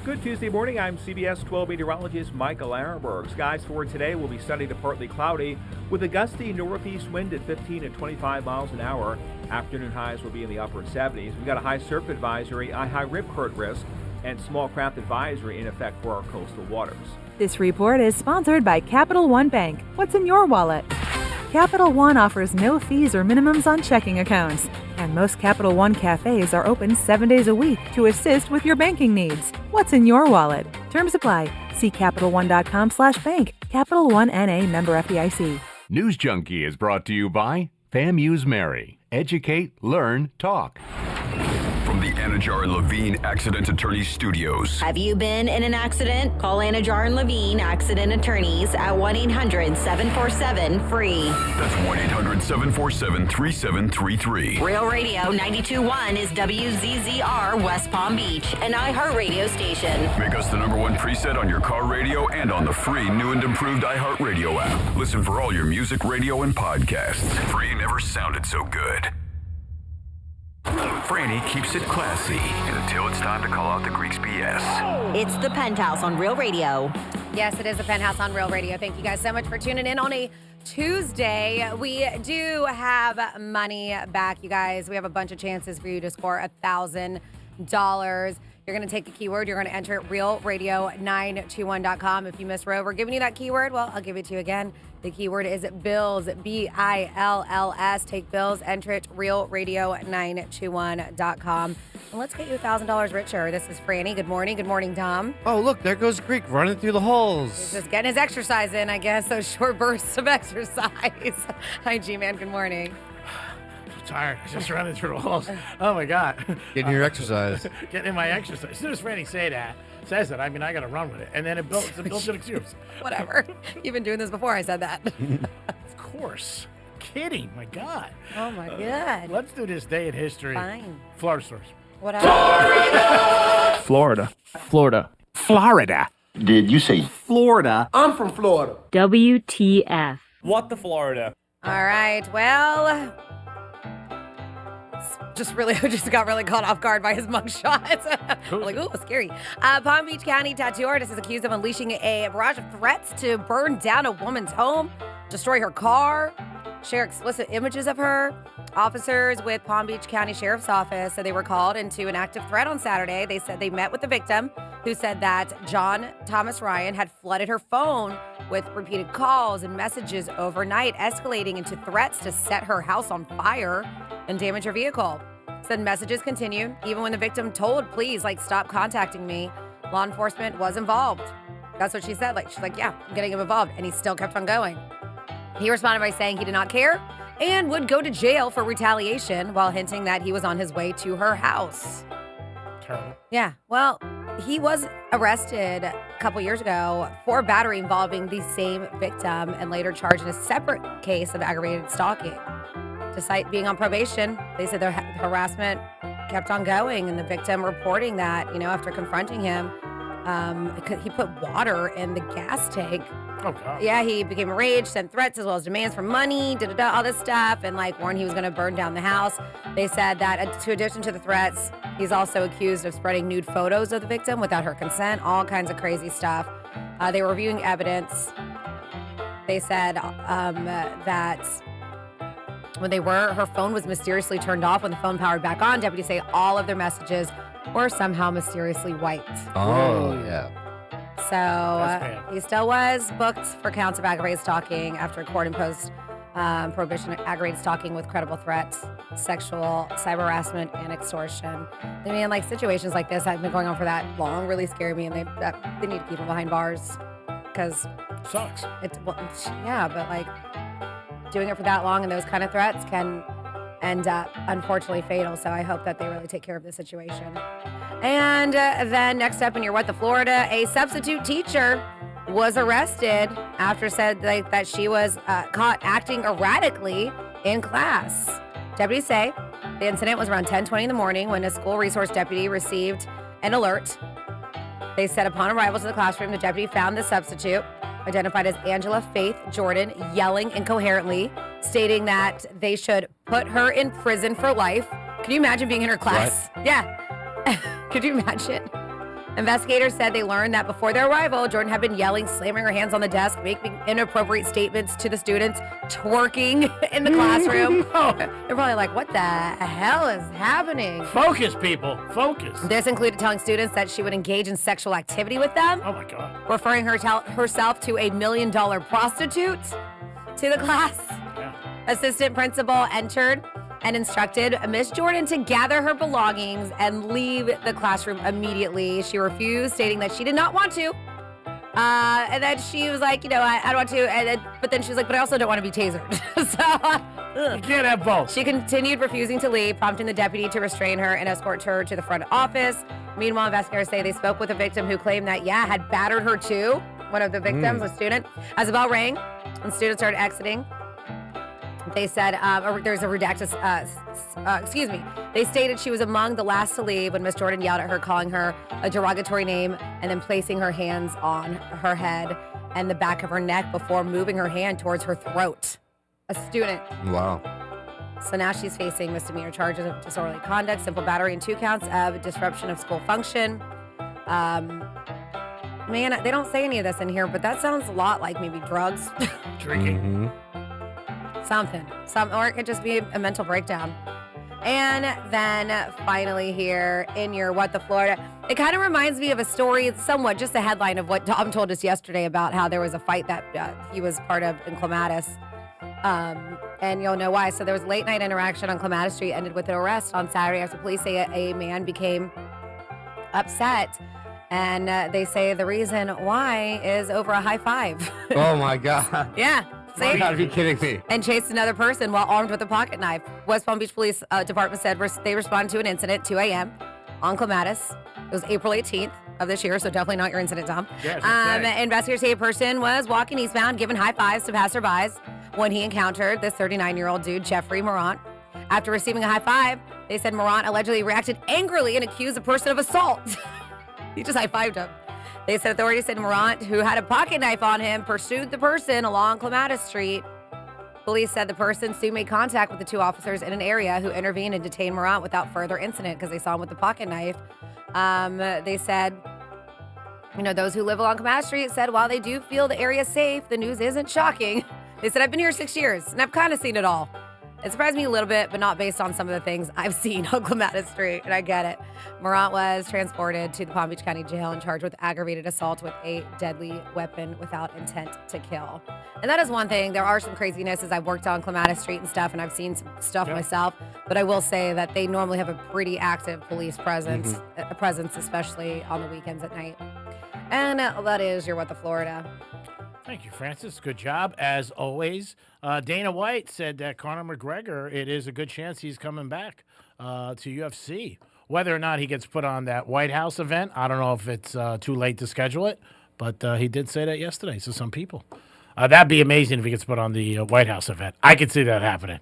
Good Tuesday morning. I'm CBS 12 meteorologist Michael Arenberg. Skies for today will be sunny to partly cloudy with a gusty northeast wind at 15 to 25 miles an hour. Afternoon highs will be in the upper 70s. We've got a high surf advisory, a high rip current risk, and small craft advisory in effect for our coastal waters. This report is sponsored by Capital One Bank. What's in your wallet? Capital One offers no fees or minimums on checking accounts, and most Capital One cafes are open 7 days a week to assist with your banking needs. What's in your wallet? Terms apply. See CapitalOne.com/bank. Capital One N.A. member FDIC. News Junkie is brought to you by FAMU's Mary. Educate, learn, talk. From the Anajar and Levine Accident Attorneys Studios. Have you been in an accident? Call Anajar and Levine Accident Attorneys at 1-800-747-FREE. That's 1-800-747-3733. Real Radio 92.1 is WZZR West Palm Beach, an iHeartRadio station. Make us the #1 preset on your car radio and on the free new and improved iHeartRadio app. Listen for all your music, radio, and podcasts. Free never sounded so good. Franny keeps it classy until it's time to call out the Greeks BS. It's the Penthouse on Real Radio. Yes, it is the Penthouse on Real Radio. Thank you guys so much for tuning in on a Tuesday. We do have money back, you guys. We have a bunch of chances for you to score $1,000. You're going to take the keyword. You're going to enter it realradio921.com. If you miss row, we're giving you that keyword. Well, I'll give it to you again. The keyword is bills, B-I-L-L-S. Take bills, enter it realradio921.com. And let's get you $1,000 richer. This is Franny. Good morning. Good morning, Dom. Oh, look, there goes Greek running through the halls. He's just getting his exercise in, I guess. Those short bursts of exercise. Hi, G-Man. Good morning. Tired. Just running through the halls. Oh my God. Getting your exercise. Getting my exercise. As soon as Franny says that, I mean, I got to run with it. And then it's a built-in excuse. Whatever. You've been doing this before I said that. Of course. Kidding. My God. Oh my God. Let's do this day in history. Fine. Florida stories. What else? Florida. Florida. Did you say Florida? I'm from Florida. WTF. What the Florida? All right. Well, I just got really caught off guard by his mugshot. Like, ooh, scary. Palm Beach County tattoo artist is accused of unleashing a barrage of threats to burn down a woman's home, destroy her car, share explicit images of her. Officers with Palm Beach County Sheriff's Office said they were called into an active threat on Saturday. They said they met with the victim, who said that John Thomas Ryan had flooded her phone with repeated calls and messages overnight, escalating into threats to set her house on fire and damage her vehicle. Said messages continued even when the victim told, please, stop contacting me. Law enforcement was involved. That's what she said. She's like, yeah, I'm getting him involved. And he still kept on going. He responded by saying he did not care and would go to jail for retaliation while hinting that he was on his way to her house. Terrible. Yeah. Well, he was arrested a couple years ago for battery involving the same victim and later charged in a separate case of aggravated stalking. Despite being on probation, they said their harassment kept on going, and the victim reporting that, after confronting him, he put water in the gas tank. Oh, God. Yeah, he became enraged, sent threats as well as demands for money, all this stuff, and warned he was going to burn down the house. They said that in addition to the threats, he's also accused of spreading nude photos of the victim without her consent, all kinds of crazy stuff. They were reviewing evidence. They said that when her phone was mysteriously turned off. When the phone powered back on, deputies say all of their messages were somehow mysteriously wiped. Oh, yeah. So he still was booked for counts of aggravated stalking after court imposed prohibition of aggravated stalking with credible threats, sexual, cyber harassment, and extortion. I mean, situations like this have been going on for that long, really scare me, and they need to keep them behind bars because sucks. Yeah, but doing it for that long and those kind of threats can end up unfortunately fatal. So I hope that they really take care of the situation. And then next up in your What the Florida, a substitute teacher was arrested after said that she was caught acting erratically in class. Deputies say the incident was around 10:20 in the morning when a school resource deputy received an alert. They said upon arrival to the classroom, the deputy found the substitute, identified as Angela Faith Jordan, yelling incoherently, stating that they should put her in prison for life. Can you imagine being in her class? What? Yeah. Could you imagine? Investigators said they learned that before their arrival, Jordan had been yelling, slamming her hands on the desk, making inappropriate statements to the students, twerking in the classroom. They're probably like, what the hell is happening? Focus, people. Focus. This included telling students that she would engage in sexual activity with them. Oh, my God. Referring herself to a $1 million prostitute to the class. Yeah. Assistant principal entered and instructed Miss Jordan to gather her belongings and leave the classroom immediately. She refused, stating that she did not want to. And then she was like, I don't want to. But then she was like, but I also don't want to be tasered. So you can't have both. She continued refusing to leave, prompting the deputy to restrain her and escort her to the front office. Meanwhile, investigators say they spoke with a victim who claimed that, had battered her too. One of the victims, a student. As the bell rang and students started exiting, they said, there's a redacted, They stated she was among the last to leave when Miss Jordan yelled at her, calling her a derogatory name and then placing her hands on her head and the back of her neck before moving her hand towards her throat. A student. Wow. So now she's facing misdemeanor charges of disorderly conduct, simple battery, and 2 counts of disruption of school function. Man, they don't say any of this in here, but that sounds a lot like maybe drugs. Drinking. Something, or it could just be a mental breakdown. And then finally here in your What the Florida, it kind of reminds me of a story, somewhat just a headline of what Tom told us yesterday about how there was a fight that he was part of in Clematis. And you'll know why. So there was late night interaction on Clematis Street, ended with an arrest on Saturday after police say a man became upset. And they say the reason why is over a high five. Oh, my God. Yeah. You gotta be kidding me. And chased another person while armed with a pocket knife. West Palm Beach Police Department said they responded to an incident at 2 a.m. on Clematis. It was April 18th of this year, so definitely not your incident, Tom. Yes, investigators say a person was walking eastbound, giving high fives to passerbys when he encountered this 39-year-old dude, Jeffrey Morant. After receiving a high five, they said Morant allegedly reacted angrily and accused the person of assault. He just high-fived him. They said authorities said Morant, who had a pocket knife on him, pursued the person along Clematis Street. Police said the person soon made contact with the 2 officers in an area who intervened and detained Morant without further incident because they saw him with the pocket knife. They said, those who live along Clematis Street said while they do feel the area safe, the news isn't shocking. They said, I've been here 6 years and I've kind of seen it all. It surprised me a little bit, but not based on some of the things I've seen on Clematis Street, and I get it. Morant was transported to the Palm Beach County Jail and charged with aggravated assault with a deadly weapon without intent to kill. And that is one thing. There are some craziness as I've worked on Clematis Street and stuff, and I've seen some stuff myself, but I will say that they normally have a pretty active police presence, especially on the weekends at night. And that is your What the Florida. Thank you, Francis. Good job, as always. Dana White said that Conor McGregor, it is a good chance he's coming back to UFC. Whether or not he gets put on that White House event, I don't know if it's too late to schedule it, but he did say that yesterday to some people. That'd be amazing if he gets put on the White House event. I could see that happening.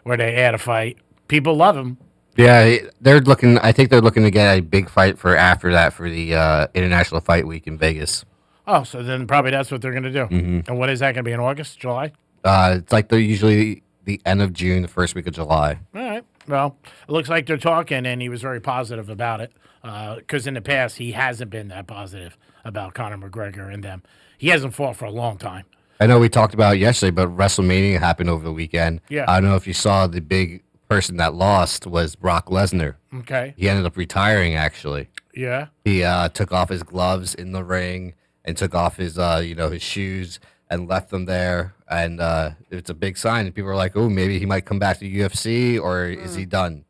where they add a fight. People love him. Yeah, they're looking. I think they're looking to get a big fight for after that for the International Fight Week in Vegas. Oh, so then probably that's what they're going to do. Mhm. And what is that going to be in August, July? It's like they're usually the end of June, the first week of July. All right. Well, it looks like they're talking, and he was very positive about it. Because in the past, he hasn't been that positive about Conor McGregor and them. He hasn't fought for a long time. I know we talked about it yesterday, but WrestleMania happened over the weekend. Yeah. I don't know if you saw the big person that lost was Brock Lesnar. Okay. He ended up retiring, actually. Yeah. He took off his gloves in the ring and took off his, his shoes and left them there. And it's a big sign. And people are like, oh, maybe he might come back to UFC, or is he done?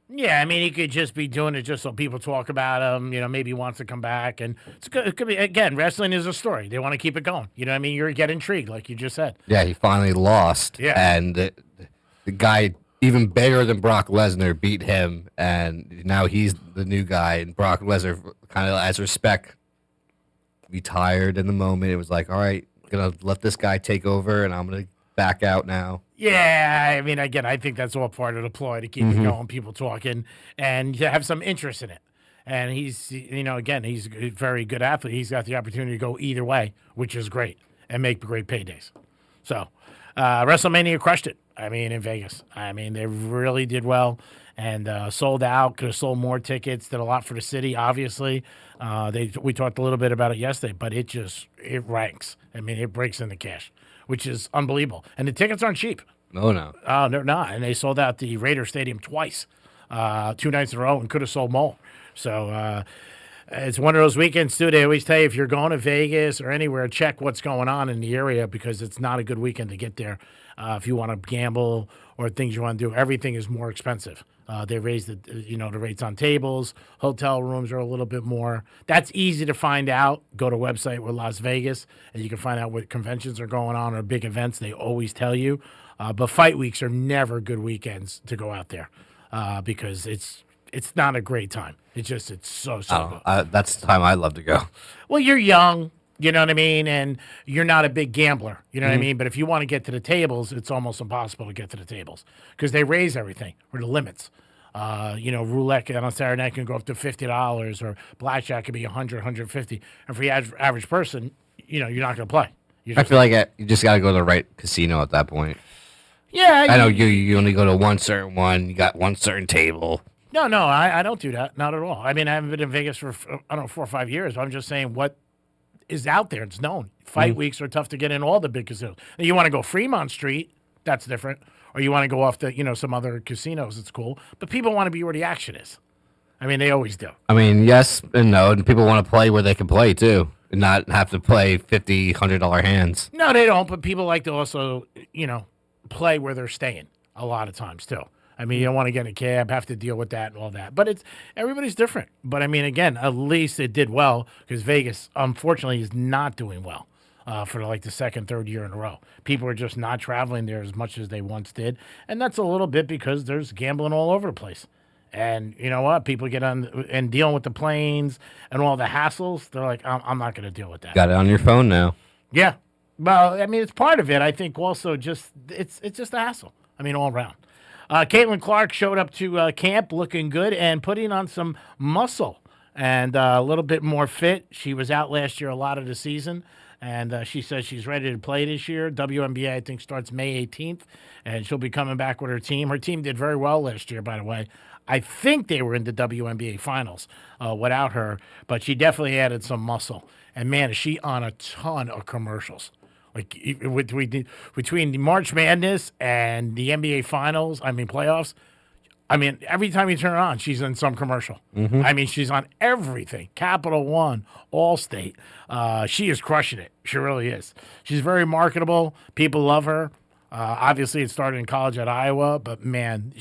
Yeah, I mean, he could just be doing it just so people talk about him. Maybe he wants to come back. And it could be, again, wrestling is a story. They want to keep it going. You know what I mean? You get intrigued, like you just said. Yeah, he finally lost. Yeah. And the guy even bigger than Brock Lesnar beat him, and now he's the new guy. And Brock Lesnar, kind of as respect, retired in the moment. It was like, all right, gonna let this guy take over, and I'm gonna back out now. Yeah, I mean, again, I think that's all part of the ploy to keep it going, people talking, and to have some interest in it. And he's, again, he's a very good athlete. He's got the opportunity to go either way, which is great, and make great paydays. So, WrestleMania crushed it. I mean, in Vegas. I mean, they really did well and sold out. Could have sold more tickets. Did a lot for the city, obviously. We talked a little bit about it yesterday, but it ranks. I mean, it breaks into cash, which is unbelievable. And the tickets aren't cheap. Oh, no. Oh, they're not. And they sold out the Raider Stadium twice, 2 nights in a row, and could have sold more. So it's one of those weekends, too. They always tell you if you're going to Vegas or anywhere, check what's going on in the area because it's not a good weekend to get there. If you want to gamble or things you want to do, everything is more expensive. They raised the rates on tables. Hotel rooms are a little bit more. That's easy to find out. Go to a website with Las Vegas, and you can find out what conventions are going on or big events. They always tell you. But fight weeks are never good weekends to go out there because it's not a great time. It's so good. That's the time I love to go. Well, you're young. You know what I mean? And you're not a big gambler. You know what I mean? But if you want to get to the tables, it's almost impossible to get to the tables because they raise everything or the limits. Roulette on a Saturday night can go up to $50 or blackjack can be $100, $150. And for the average person, you're not going to play. I feel like you just got to go to the right casino at that point. Yeah. I know you only go to one certain one. You got one certain table. No, I don't do that. Not at all. I mean, I haven't been in Vegas for, 4 or 5 years. But I'm just saying what is out there. It's known. Fight weeks are tough to get in all the big casinos. Now, you want to go Fremont Street, that's different. Or you want to go off to, some other casinos, it's cool. But people want to be where the action is. I mean, they always do. I mean, yes and no. And people want to play where they can play, too. And not have to play $50, $100 hands. No, they don't. But people like to also, play where they're staying a lot of times, too. I mean, you don't want to get in a cab, have to deal with that and all that. But everybody's different. But, I mean, again, at least it did well because Vegas, unfortunately, is not doing well for like the second, third year in a row. People are just not traveling there as much as they once did. And that's a little bit because there's gambling all over the place. And you know what? People get on and dealing with the planes and all the hassles. They're like, I'm not going to deal with that. Got it on your phone now. Yeah. Well, I mean, it's part of it. I think also just it's just a hassle. I mean, all around. Caitlin Clark showed up to camp looking good and putting on some muscle and a little bit more fit. She was out last year a lot of the season, and she says she's ready to play this year. WNBA, I think, starts May 18th, and she'll be coming back with her team. Her team did very well last year, by the way. I think they were in the WNBA finals without her, but she definitely added some muscle. And, man, is she on a ton of commercials. Like between the March Madness and the NBA Finals, playoffs, every time you turn it on, she's in some commercial. I mean, she's on everything. Capital One, Allstate. She is crushing it. She really is. She's very marketable. People love her. Obviously, it started in college at Iowa, but, man,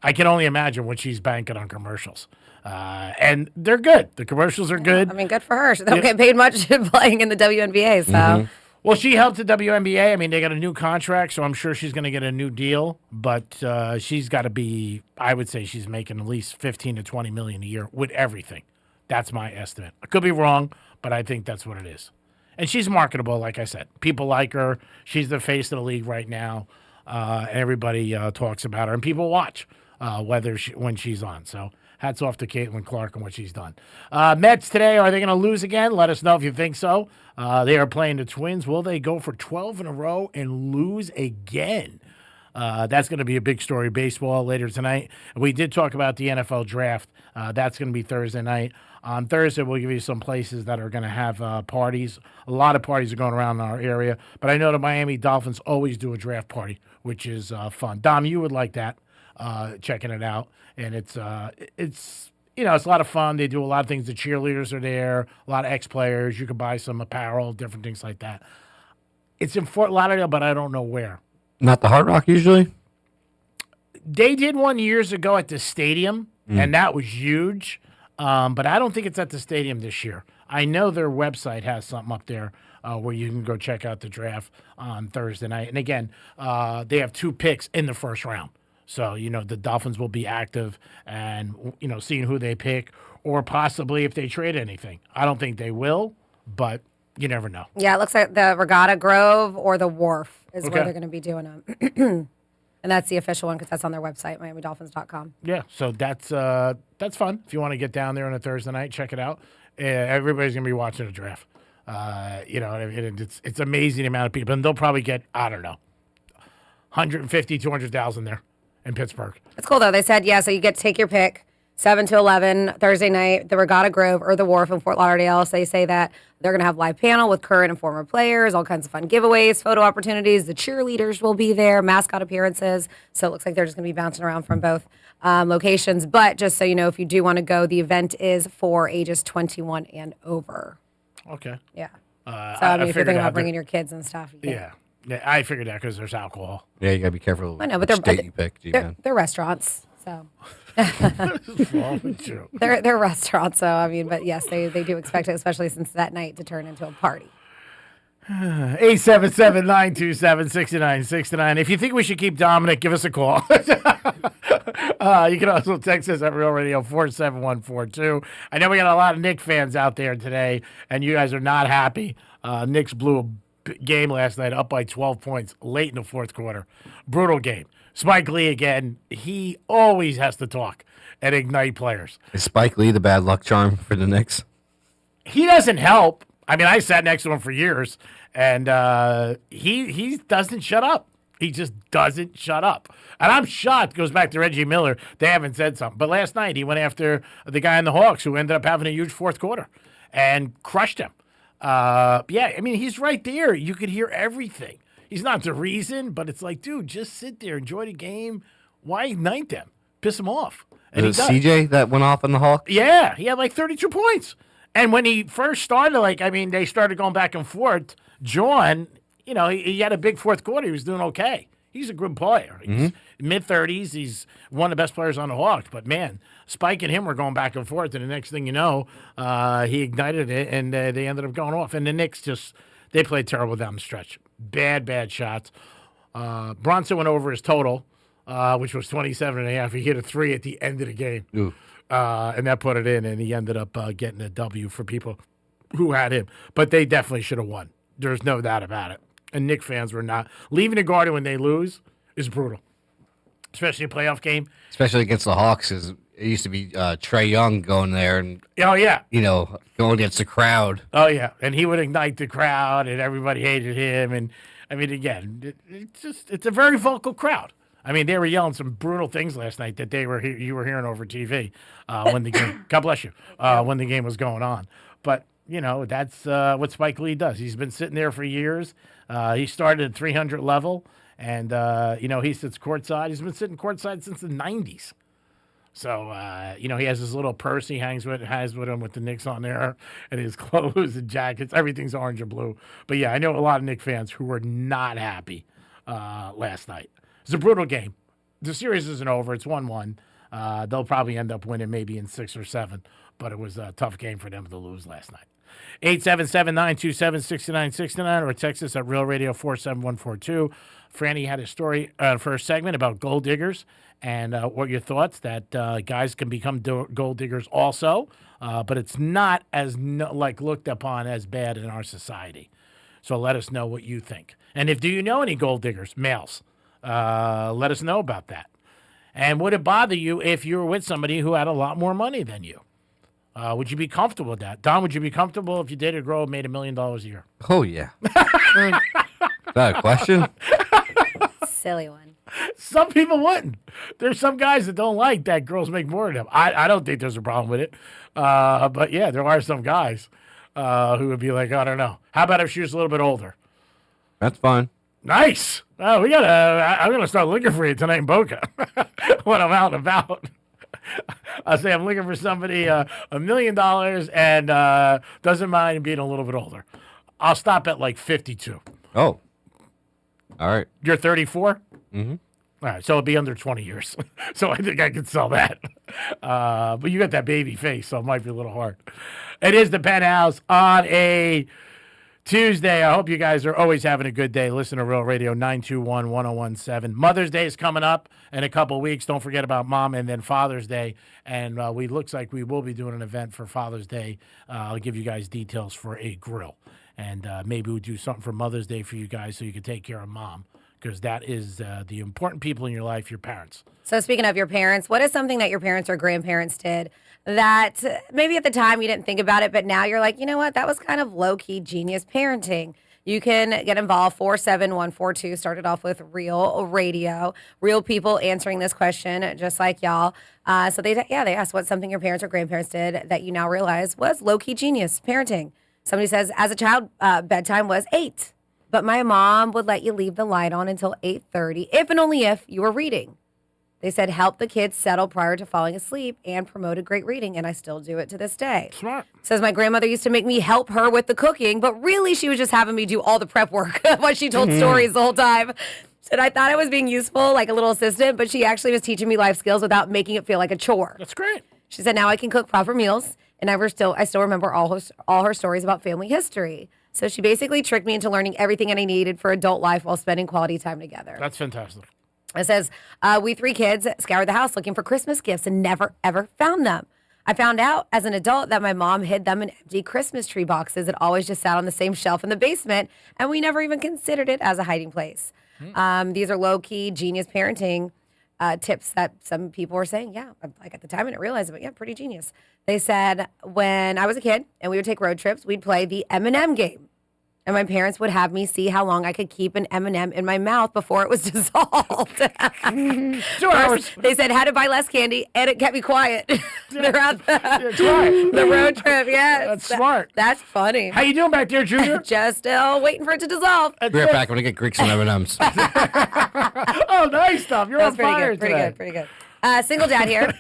I can only imagine what she's banking on commercials. And they're good. The commercials are good. I mean, good for her. She don't get paid much playing in the WNBA, so... Well, she helped the WNBA. I mean, they got a new contract, so I'm sure she's going to get a new deal. But she's got to be, I would say she's making at least 15 to 20 million a year with everything. That's my estimate. I could be wrong, but I think that's what it is. And she's marketable, like I said. People like her. She's the face of the league right now. Everybody talks about her, and people watch when she's on. So hats off to Caitlin Clark and what she's done. Mets today, are they going to lose again? Let us know if you think so. They are playing the Twins. Will they go for 12 in a row and lose again? That's going to be a big story. Baseball later tonight. We did talk about the NFL draft. That's going to be Thursday night. On Thursday, we'll give you some places that are going to have parties. A lot of parties are going around in our area. But I know the Miami Dolphins always do a draft party, which is fun. Dom, you would like that, checking it out. And it's a lot of fun. They do a lot of things. The cheerleaders are there, a lot of ex-players. You can buy some apparel, different things like that. It's in Fort Lauderdale, but I don't know where. Not the Hard Rock usually? They did one years ago at the stadium, and that was huge. But I don't think it's at the stadium this year. I know their website has something up there where you can go check out the draft on Thursday night. And again, they have 2 picks in the first round. So, the Dolphins will be active and, seeing who they pick or possibly if they trade anything. I don't think they will, but you never know. Yeah, it looks like the Regatta Grove or the Wharf is where they're going to be doing them. And that's the official one because that's on their website, MiamiDolphins.com. Yeah, so that's fun. If you want to get down there on a Thursday night, check it out. Everybody's going to be watching the draft. It's amazing amount of people. And they'll probably get, I don't know, 150, 200,000 there in Pittsburgh. It's cool, though. They said, so you get to take your pick, 7 to 11, Thursday night, the Regatta Grove or the Wharf in Fort Lauderdale. So they say that they're going to have live panel with current and former players, all kinds of fun giveaways, photo opportunities. The cheerleaders will be there, mascot appearances. So it looks like they're just going to be bouncing around from both locations. But just so you know, if you do want to go, the event is for ages 21 and over. Okay. Yeah. So, if you're thinking about bringing your kids and stuff. Yeah, I figured that because there's alcohol. Yeah, you got to be careful. I know, but which state you pick. they're restaurants, so. What's wrong with you? They're restaurants, so but yes, they do expect it, especially since that night, to turn into a party. 877-927-6969. If you think we should keep Dominic, give us a call. You can also text us at Real Radio 47142. I know we got a lot of Knicks fans out there today, and you guys are not happy. Knicks blew a game last night up by 12 points late in the fourth quarter. Brutal game. Spike Lee again, he always has to talk and ignite players. Is Spike Lee the bad luck charm for the Knicks? He doesn't help. I mean, I sat next to him for years, and he doesn't shut up. He just doesn't shut up. And I'm shocked, goes back to Reggie Miller, they haven't said something. But last night he went after the guy in the Hawks who ended up having a huge fourth quarter and crushed him. He's right there. You could hear everything. He's not the reason, but it's like, dude, just sit there, enjoy the game. Why ignite them? Piss them off. And Was it CJ that went off in the Hawks? Yeah, he had like 32 points. And when he first started, they started going back and forth. John, he had a big fourth quarter. He was doing okay. He's a good player. He's mid-30s. He's one of the best players on the Hawks. But, man, Spike and him were going back and forth. And the next thing you know, he ignited it, and they ended up going off. And the Knicks they played terrible down the stretch. Bad shots. Bronson went over his total, which was 27.5. He hit a 3 at the end of the game. And that put it in, and he ended up getting a W for people who had him. But they definitely should have won. There's no doubt about it. And Knicks fans were not. Leaving the Garden when they lose is brutal, especially a playoff game. Especially against the Hawks. It used to be Trey Young going there and, going against the crowd. Oh, yeah. And he would ignite the crowd, and everybody hated him. And, again, it's a very vocal crowd. They were yelling some brutal things last night that you were hearing over TV when the game. God bless you. When the game was going on, but that's what Spike Lee does. He's been sitting there for years. He started at 300 level, and he sits courtside. He's been sitting courtside since the 90s. So he has his little purse he has with him with the Knicks on there, and his clothes and jackets. Everything's orange and blue. But yeah, I know a lot of Knicks fans who were not happy last night. It's a brutal game. The series isn't over. It's 1-1. They'll probably end up winning maybe in 6 or 7, but it was a tough game for them to lose last night. 877-927-6969 or text us at Real Radio 47142. Franny had a story first segment about gold diggers and what your thoughts that guys can become gold diggers also, but it's not as looked upon as bad in our society. So let us know what you think. And do you know any gold diggers, males? let us know about that. And would it bother you if you were with somebody who had a lot more money than you? Would you be comfortable with that? Don, would you be comfortable if you dated a girl who made $1 million a year? Oh, yeah. Is that a question? Silly one. Some people wouldn't. There's some guys that don't like that girls make more than them. I don't think there's a problem with it. But, yeah, there are some guys who would be like, I don't know. How about if she was a little bit older? That's fine. Nice. Oh, I'm going to start looking for you tonight in Boca when I'm out and about. I'll say I'm looking for somebody $1 million and doesn't mind being a little bit older. I'll stop at like 52. Oh. All right. You're 34? Mm-hmm. All right, so it'll be under 20 years. So I think I can sell that. But you got that baby face, so it might be a little hard. It is the Penthouse on a Tuesday. I hope you guys are always having a good day. Listen to Real Radio 921-1017. Mother's Day is coming up in a couple of weeks. Don't forget about Mom and then Father's Day. And looks like we will be doing an event for Father's Day. I'll give you guys details for a grill. And maybe we'll do something for Mother's Day for you guys so you can take care of Mom. Because that is the important people in your life, your parents. So speaking of your parents, what is something that your parents or grandparents did that maybe at the time you didn't think about it, but now you're like, you know what, that was kind of low-key genius parenting. You can get involved. 47142 started off with Real Radio. Real people answering this question, just like y'all. So they asked what's something your parents or grandparents did that you now realize was low-key genius parenting. Somebody says, as a child, bedtime was 8. But my mom would let you leave the light on until 8:30, if and only if you were reading. They said help the kids settle prior to falling asleep and promoted great reading, and I still do it to this day. Smart. Says my grandmother used to make me help her with the cooking, but really she was just having me do all the prep work while she told stories the whole time. Said I thought I was being useful, like a little assistant, but she actually was teaching me life skills without making it feel like a chore. That's great. She said now I can cook proper meals, and I still remember all her stories about family history. So she basically tricked me into learning everything that I needed for adult life while spending quality time together. That's fantastic. It says, we 3 kids scoured the house looking for Christmas gifts and never, ever found them. I found out as an adult that my mom hid them in empty Christmas tree boxes that always just sat on the same shelf in the basement, and we never even considered it as a hiding place. These are low-key genius parenting tips that some people were saying, like at the time I didn't realize it, but pretty genius. They said when I was a kid and we would take road trips, we'd play the M&M game. And my parents would have me see how long I could keep an M&M in my mouth before it was dissolved. 2 hours. They said how to buy less candy, and it kept me quiet throughout the road trip. Yes. That's smart. That's funny. How you doing back there, Junior? Just waiting for it to dissolve. Be right back when I get Greek some M&Ms. Oh, nice stuff. You're on fire today. Pretty good. Single dad here.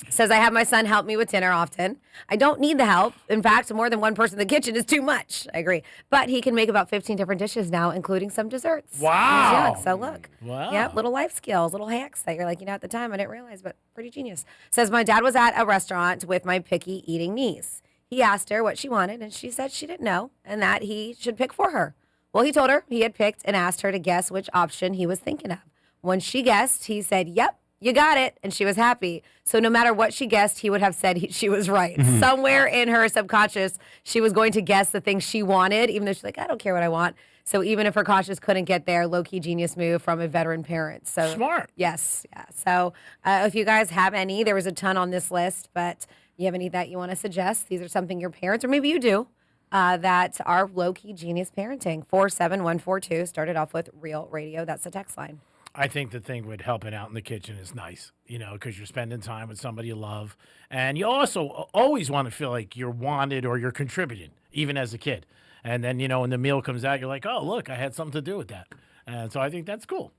Says I have my son help me with dinner often. I don't need the help. In fact, more than one person in the kitchen is too much. I agree. But he can make about 15 different dishes now, including some desserts. Wow. So look. Wow. Yep, little life skills, little hacks that you're like, at the time I didn't realize, but pretty genius. Says my dad was at a restaurant with my picky eating niece. He asked her what she wanted, and she said she didn't know and that he should pick for her. Well, he told her he had picked and asked her to guess which option he was thinking of. When she guessed, he said, yep. You got it. And she was happy. So no matter what she guessed, he would have said she was right. Somewhere in her subconscious, she was going to guess the thing she wanted, even though she's like, I don't care what I want. So even if her conscious couldn't get there, low-key genius move from a veteran parent. So smart. Yes. Yeah. So if you guys have any, there was a ton on this list, but you have any that you want to suggest? These are something your parents, or maybe you do, that are low-key genius parenting. 47142 started off with Real Radio. That's the text line. I think the thing with helping out in the kitchen is nice, because you're spending time with somebody you love. And you also always want to feel like you're wanted or you're contributing, even as a kid. And then, when the meal comes out, you're like, oh, look, I had something to do with that. And so I think that's cool.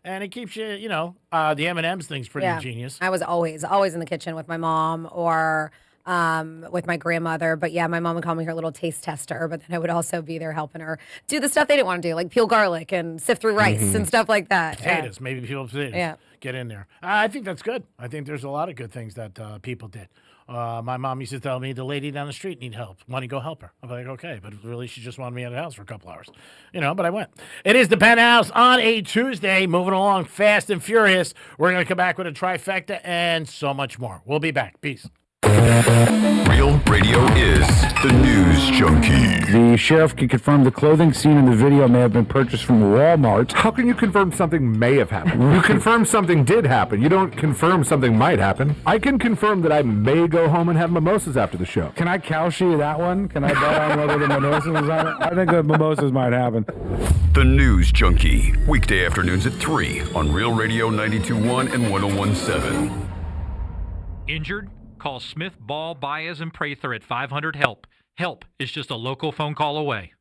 And it keeps you, the M&M's thing's pretty genius. I was always in the kitchen with my mom or with my grandmother. But my mom would call me her little taste tester, but then I would also be there helping her do the stuff they didn't want to do, like peel garlic and sift through rice and stuff like that. Potatoes, maybe peel potatoes. Yeah. Get in there. I think that's good. I think there's a lot of good things that people did. My mom used to tell me the lady down the street need help. Want to go help her? I'm like, okay, but really she just wanted me out of the house for a couple hours. But I went. It is the Penthouse on a Tuesday, moving along fast and furious. We're going to come back with a trifecta and so much more. We'll be back. Peace. Real Real Radio is the News Junkie. The sheriff can confirm the clothing seen in the video may have been purchased from Walmart. How can you confirm something may have happened? You confirm something did happen. You don't confirm something might happen. I can confirm that I may go home and have mimosas after the show. Can I cowshe that one? Can I bet on whether the mimosas is on it? I think the mimosas might happen. The News Junkie. Weekday afternoons at 3 on Real Radio 92.1 and 101.7. Injured? Call Smith, Ball, Baez, and Prather at 500-HELP. Help is just a local phone call away.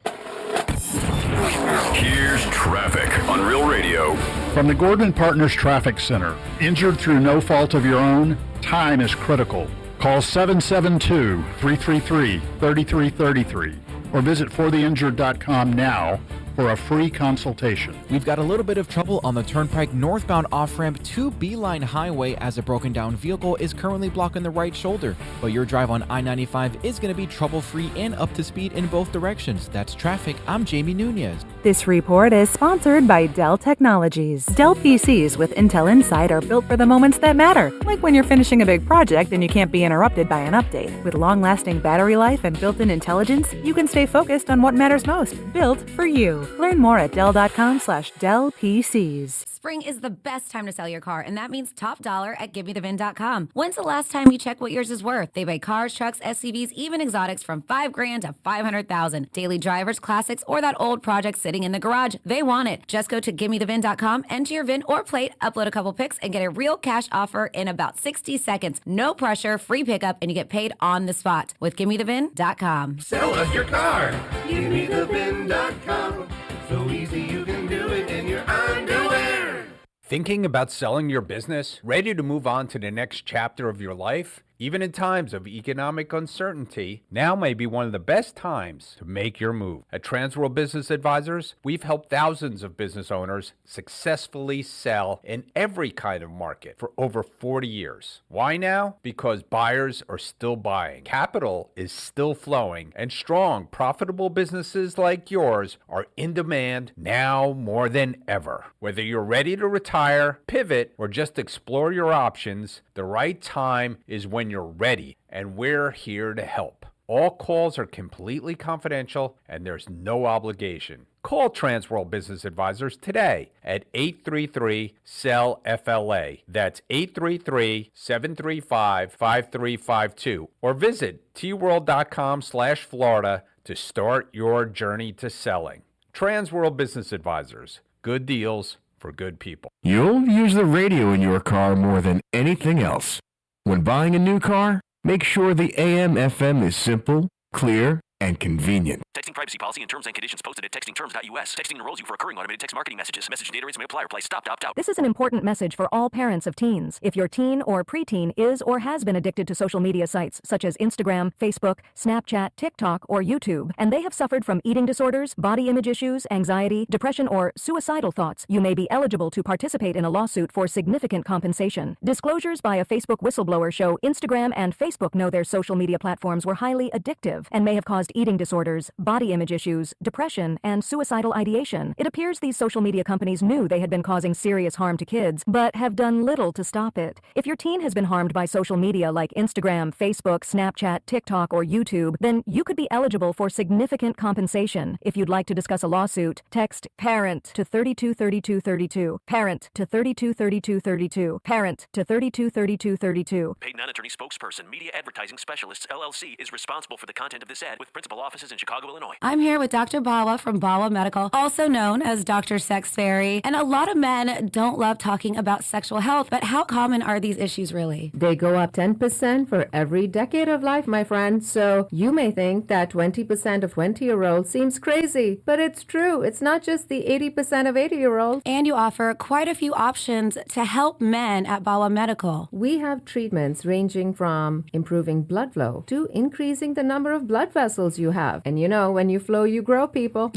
Here's traffic on Real Radio. From the Gordon Partners Traffic Center. Injured through no fault of your own? Time is critical. Call 772-333-3333 or visit fortheinjured.com now for a free consultation. We've got a little bit of trouble on the Turnpike northbound off-ramp to Beeline Highway as a broken down vehicle is currently blocking the right shoulder. But your drive on I-95 is going to be trouble-free and up to speed in both directions. That's traffic. I'm Jamie Nunez. This report is sponsored by Dell Technologies. Dell PCs with Intel Inside are built for the moments that matter, like when you're finishing a big project and you can't be interrupted by an update. With long-lasting battery life and built-in intelligence, you can stay focused on what matters most. Built for you. Learn more at Dell.com/Dell PCs. Spring is the best time to sell your car, and that means top dollar at GiveMeTheVin.com. When's the last time you checked what yours is worth? They buy cars, trucks, SUVs, even exotics from $5,000 to $500,000. Daily drivers, classics, or that old project sitting in the garage. They want it. Just go to GiveMeTheVin.com, enter your VIN or plate, upload a couple pics, and get a real cash offer in about 60 seconds. No pressure, free pickup, and you get paid on the spot with GiveMeTheVin.com. Sell us your car. GiveMeTheVin.com. So easy you can do it in your underwear. Thinking about selling your business? Ready to move on to the next chapter of your life? Even in times of economic uncertainty, now may be one of the best times to make your move. At Transworld Business Advisors, we've helped thousands of business owners successfully sell in every kind of market for over 40 years. Why now? Because buyers are still buying. Capital is still flowing, and strong, profitable businesses like yours are in demand now more than ever. Whether you're ready to retire, pivot, or just explore your options, the right time is when you're ready, and we're here to help. All calls are completely confidential, and there's no obligation. Call Transworld Business Advisors today at 833-SELL-FLA. That's 833-735-5352. Or visit tworld.com/Florida to start your journey to selling. Transworld Business Advisors. Good deals for good people. You'll use the radio in your car more than anything else. When buying a new car, make sure the AM/FM is simple, clear, and convenient. Texting privacy policy and terms and conditions posted at textingterms.us. Texting enrolls you for recurring automated text marketing messages. Message and data rates may apply. Reply stop to opt out. This is an important message for all parents of teens. If your teen or preteen is or has been addicted to social media sites such as Instagram, Facebook, Snapchat, TikTok, or YouTube, and they have suffered from eating disorders, body image issues, anxiety, depression, or suicidal thoughts, you may be eligible to participate in a lawsuit for significant compensation. Disclosures by a Facebook whistleblower show Instagram and Facebook know their social media platforms were highly addictive and may have caused eating disorders, body image issues, depression, and suicidal ideation. It appears these social media companies knew they had been causing serious harm to kids, but have done little to stop it. If your teen has been harmed by social media like Instagram, Facebook, Snapchat, TikTok, or YouTube, then you could be eligible for significant compensation. If you'd like to discuss a lawsuit, text PARENT to 323232. PARENT to 323232. PARENT to 323232. Paid non-attorney spokesperson, Media Advertising Specialists, LLC, is responsible for the content of this ad with principal offices in Chicago, Illinois. I'm here with Dr. Bawa from Bawa Medical, also known as Dr. Sex Fairy. And a lot of men don't love talking about sexual health, but how common are these issues really? They go up 10% for every decade of life, my friend. So you may think that 20% of 20-year-olds seems crazy, but it's true. It's not just the 80% of 80-year-olds. And you offer quite a few options to help men at Bawa Medical. We have treatments ranging from improving blood flow to increasing the number of blood vessels you have. And you know, when you flow, you grow, people.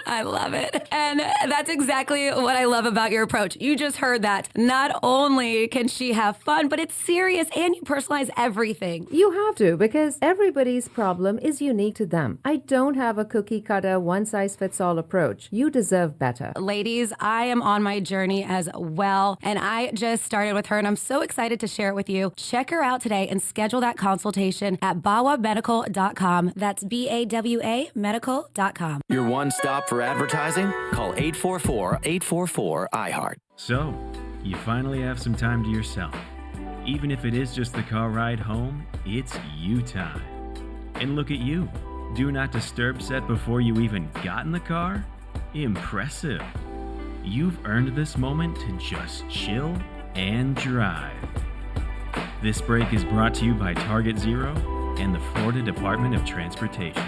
I love it. And that's exactly what I love about your approach. You just heard that. Not only can she have fun, but it's serious and you personalize everything. You have to, because everybody's problem is unique to them. I don't have a cookie cutter, one size fits all approach. You deserve better. Ladies, I am on my journey as well, and I just started with her, and I'm so excited to share it with you. Check her out today and schedule that consultation at bawamedical.com. That's BAWA medical.com. Your one stop for advertising? Call 844-844-iHeart. So, you finally have some time to yourself. Even if it is just the car ride home, it's you time. And look at you. Do not disturb set before you even got in the car? Impressive. You've earned this moment to just chill and drive. This break is brought to you by Target Zero and the Florida Department of Transportation.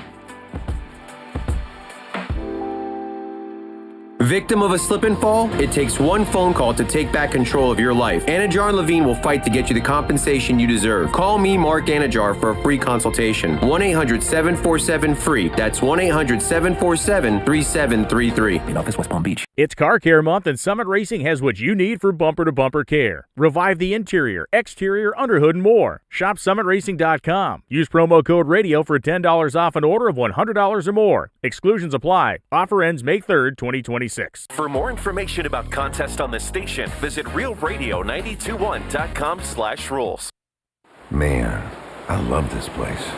Victim of a slip and fall? It takes one phone call to take back control of your life. Anajar and Levine will fight to get you the compensation you deserve. Call me, Mark Anajar, for a free consultation. 1-800-747-FREE. That's 1-800-747-3733. Main office, West Palm Beach. It's Car Care Month, and Summit Racing has what you need for bumper-to-bumper care. Revive the interior, exterior, underhood, and more. Shop SummitRacing.com. Use promo code RADIO for $10 off an order of $100 or more. Exclusions apply. Offer ends May 3rd, 2026. For more information about contests on this station, visit realradio921.com/rules. Man, I love this place.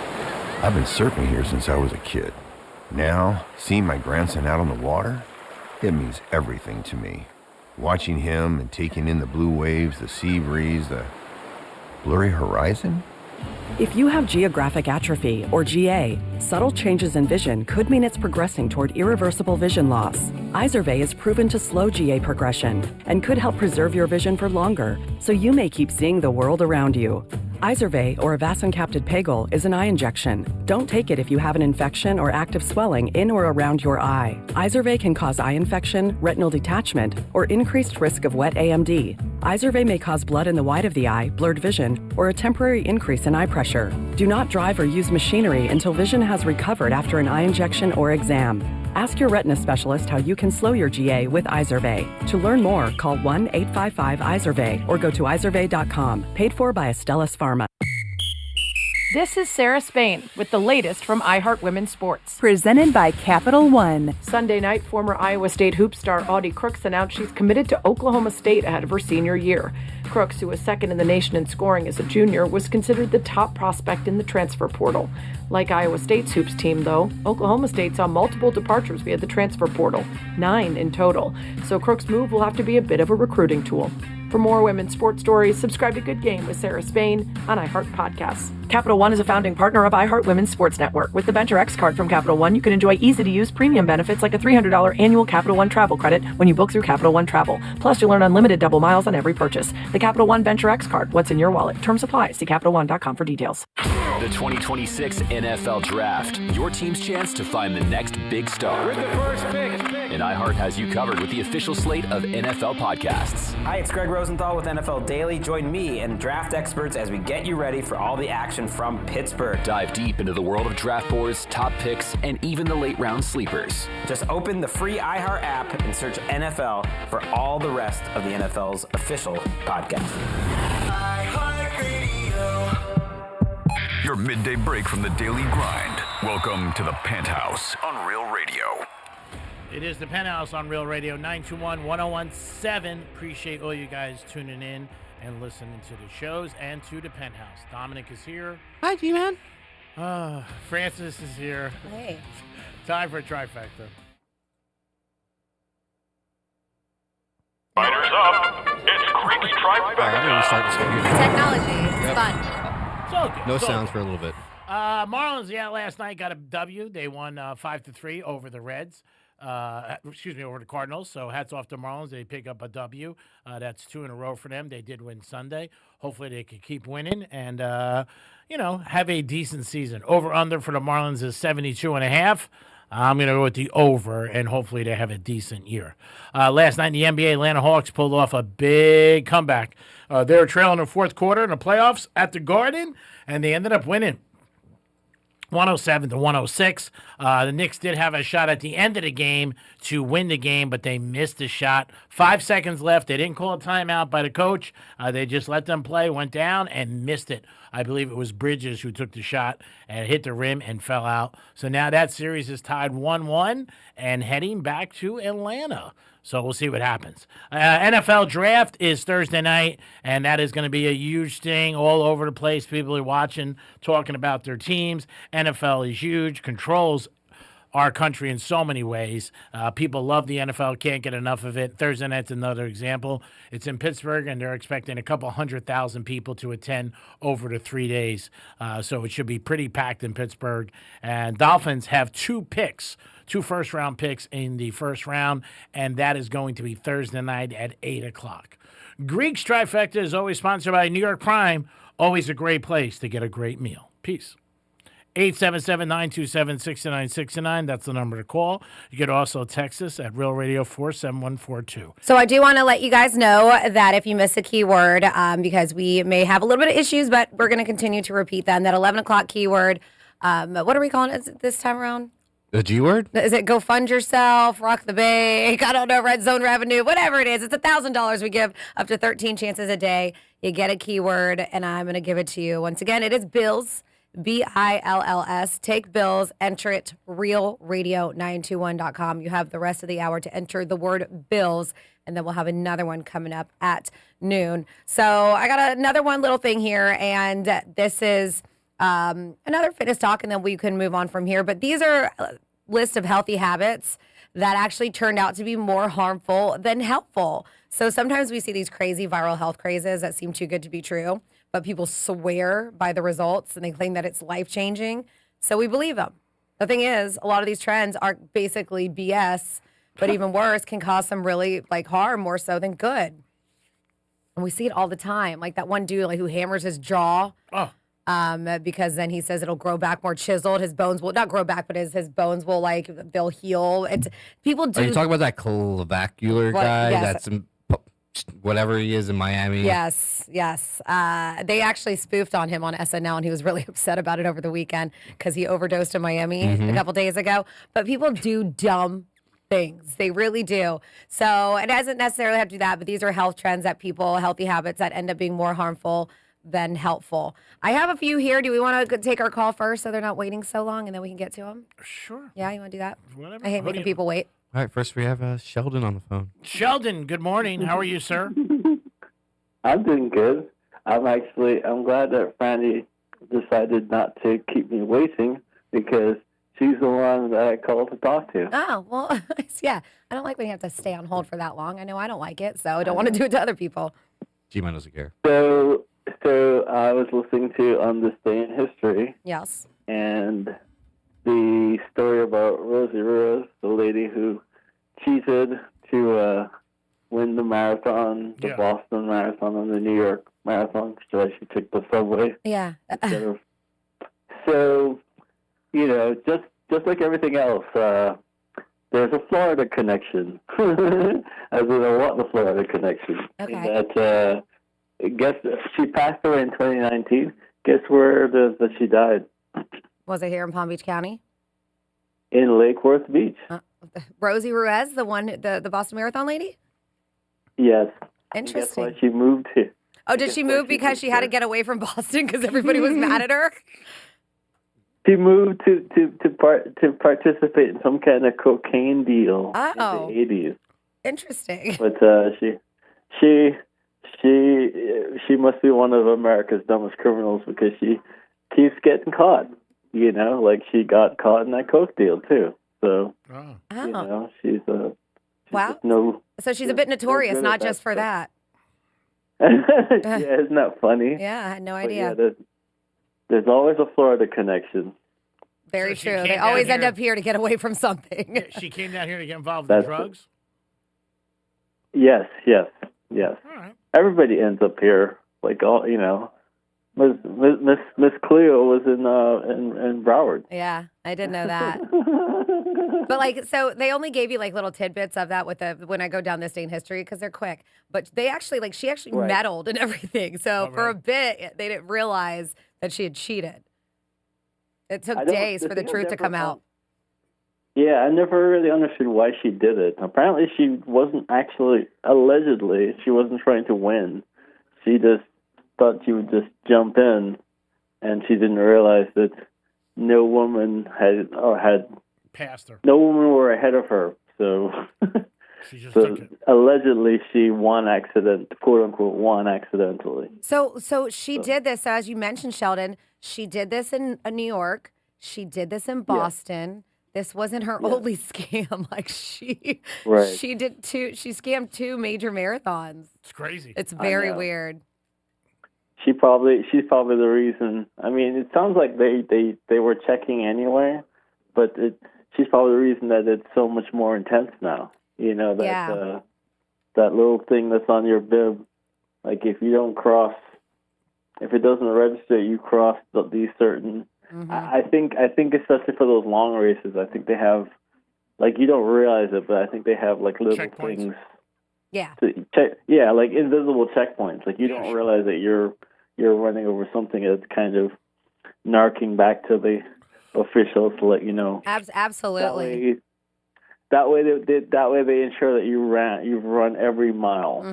I've been surfing here since I was a kid. Now, seeing my grandson out on the water, it means everything to me. Watching him and taking in the blue waves, the sea breeze, the blurry horizon. If you have geographic atrophy, or GA, subtle changes in vision could mean it's progressing toward irreversible vision loss. Izervay is proven to slow GA progression and could help preserve your vision for longer, so you may keep seeing the world around you. Izervay, or avacincaptad pegol, is an eye injection. Don't take it if you have an infection or active swelling in or around your eye. Izervay can cause eye infection, retinal detachment, or increased risk of wet AMD. Izervay may cause blood in the white of the eye, blurred vision, or a temporary increase in eye pressure. Do not drive or use machinery until vision has recovered after an eye injection or exam. Ask your retina specialist how you can slow your GA with Izervay. To learn more, call 1-855-IZERVAY or go to izervay.com. Paid for by Astellas Pharma. This is Sarah Spain with the latest from iHeart Women's Sports. Presented by Capital One. Sunday night, former Iowa State hoop star Audie Crooks announced she's committed to Oklahoma State ahead of her senior year. Crooks, who was second in the nation in scoring as a junior, was considered the top prospect in the transfer portal. Like Iowa State's hoops team, though, Oklahoma State saw multiple departures via the transfer portal, 9 in total. So Crooks' move will have to be a bit of a recruiting tool. For more women's sports stories, subscribe to Good Game with Sarah Spain on iHeart Podcasts. Capital One is a founding partner of iHeart Women's Sports Network. With the Venture X card from Capital One, you can enjoy easy-to-use premium benefits like a $300 annual Capital One travel credit when you book through Capital One Travel. Plus, you'll earn unlimited double miles on every purchase. The Capital One Venture X card. What's in your wallet? Terms apply. See CapitalOne.com for details. The 2026 NFL Draft. Your team's chance to find the next big star. With the first pick. And iHeart has you covered with the official slate of NFL podcasts. Hi, it's Greg Rosenthal with NFL Daily. Join me and draft experts as we get you ready for all the action from Pittsburgh. Dive deep into the world of draft boards, top picks, and even the late round sleepers. Just open the free iHeart app and search NFL for all the rest of the NFL's official podcast. Your midday break from the daily grind. Welcome to the Penthouse on Real Radio. It is the Penthouse on Real Radio 921-1017. Appreciate all you guys tuning in and listening to the shows and to the Penthouse. Dominic is here. Hi, G-Man. Francis is here. Hey. Time for a trifecta. Fighters up. It's Creepy Trifecta. Technology. It's fun. It's all good. No It's all sounds good. for a little bit. Marlins, last night got a W. They won 5-3 over the Reds. Over the Cardinals. So hats off to Marlins. They pick up a W. That's 2 in a row for them. They did win Sunday. Hopefully they can keep winning and, have a decent season. Over-under for the Marlins is 72.5. I'm going to go with the over, and hopefully they have a decent year. Last night in the NBA, Atlanta Hawks pulled off a big comeback. They were trailing in the fourth quarter in the playoffs at the Garden, and they ended up winning 107 to 106. The Knicks did have a shot at the end of the game to win the game, but they missed the shot. 5 seconds left. They didn't call a timeout by the coach. They just let them play, went down, and missed it. I believe it was Bridges who took the shot and hit the rim and fell out. So now that series is tied 1-1 and heading back to Atlanta. So we'll see what happens. NFL draft is Thursday night, and that is going to be a huge thing all over the place. People are watching, talking about their teams. NFL is huge, controls our country in so many ways. People love the NFL, can't get enough of it. Thursday night's another example. It's in Pittsburgh, and they're expecting a couple 100,000 people to attend over the 3 days. So it should be pretty packed in Pittsburgh. And Dolphins have 2 first-round picks in the first round, and that is going to be Thursday night at 8 o'clock. Greek's Trifecta is always sponsored by New York Prime. Always a great place to get a great meal. Peace. 877-927-6969. That's the number to call. You could also text us at Real Radio 47142. So I do want to let you guys know that if you miss a keyword, because we may have a little bit of issues, but we're going to continue to repeat them, that 11 o'clock keyword, what are we calling it this time around? The G word? Is it go fund yourself, rock the bank, I don't know, red zone revenue, whatever it is. It's $1,000 we give up to 13 chances a day. You get a keyword, and I'm going to give it to you. Once again, it is bills, BILLS. Take bills, enter it, realradio921.com. You have the rest of the hour to enter the word bills, and then we'll have another one coming up at noon. So I got another one little thing here, and this is another fitness talk, and then we can move on from here. But these are a list of healthy habits that actually turned out to be more harmful than helpful. So sometimes we see these crazy viral health crazes that seem too good to be true, but people swear by the results and they claim that it's life-changing. So we believe them. The thing is, a lot of these trends are basically BS, but even worse, can cause some really harm more so than good. And we see it all the time. Like that one dude who hammers his jaw. Oh. Because then he says it'll grow back more chiseled. His bones will not grow back, but his bones will they'll heal. People do. Are you talking about that clavicular guy? Yes. That's whatever he is in Miami. Yes. They actually spoofed on him on SNL, and he was really upset about it over the weekend because he overdosed in Miami a couple days ago. But people do dumb things. They really do. So it doesn't necessarily have to do that, but these are health trends that healthy habits that end up being more harmful than helpful. I have a few here. Do we want to take our call first so they're not waiting so long, and then we can get to them? Sure. Yeah, you want to do that? Whatever. I hate making people wait. All right, first we have Sheldon on the phone. Sheldon, good morning. How are you, sir? I'm doing good. I'm glad that Franny decided not to keep me waiting because she's the one that I called to talk to. Oh, well, yeah. I don't like when you have to stay on hold for that long. I know I don't like it, so I don't want to do it to other people. G-Man doesn't care. So I was listening to On This Day in History. Yes. And the story about Rosie Ruiz, the lady who cheated to win the marathon, the Boston Marathon and the New York Marathon. So she took the subway. Yeah. So, just like everything else, there's a Florida connection. As in a what the Florida connection. Okay. That, guess she passed away in 2019. Guess where it is that she died? Was it here in Palm Beach County? In Lake Worth Beach. Rosie Ruiz, the one, the Boston Marathon lady? Yes. Interesting. That's why she moved here. Oh, did she move because she had to get away from Boston because everybody was mad at her? She moved to participate in some kind of cocaine deal in the 80s. Interesting. But she must be one of America's dumbest criminals because she keeps getting caught. Like she got caught in that coke deal too. So she's wow. So she's a bit notorious, not just for that. Yeah, isn't that funny? Yeah, I had no idea. Yeah, there's always a Florida connection. Very true. They always end up here to get away from something. She came down here to get involved in drugs? Yes. All right. Everybody ends up here. Like Miss Cleo was in Broward. Yeah, I did know that. But so they only gave you little tidbits of that when I go down this day in history because they're quick. But they actually she actually meddled and everything. So for a bit they didn't realize that she had cheated. It took I don't- days the for the thing I truth to never come out. Yeah, I never really understood why she did it. Apparently, she wasn't actually, allegedly, she wasn't trying to win. She just thought she would just jump in, and she didn't realize that no woman had Passed her. no woman were ahead of her. So, She just so took it. allegedly, she won quote unquote, won accidentally. So she did this, so as you mentioned, Sheldon, she did this in New York. She did this in Boston. This wasn't her only scam. Like she scammed 2 major marathons. It's crazy. It's I very know. weird. She's probably the reason. I mean, it sounds like they were checking anyway, but she's probably the reason that it's so much more intense now. You know, that that little thing that's on your bib, like if you don't cross, if it doesn't register, you cross these certain. I think especially for those long races, I think they have, like, you don't realize it, but I think they have like little things. Yeah. To check, yeah, like invisible checkpoints. Like you don't realize that you're running over something that's kind of narking back to the officials to let you know. Absolutely. That way they ensure that you've run every mile.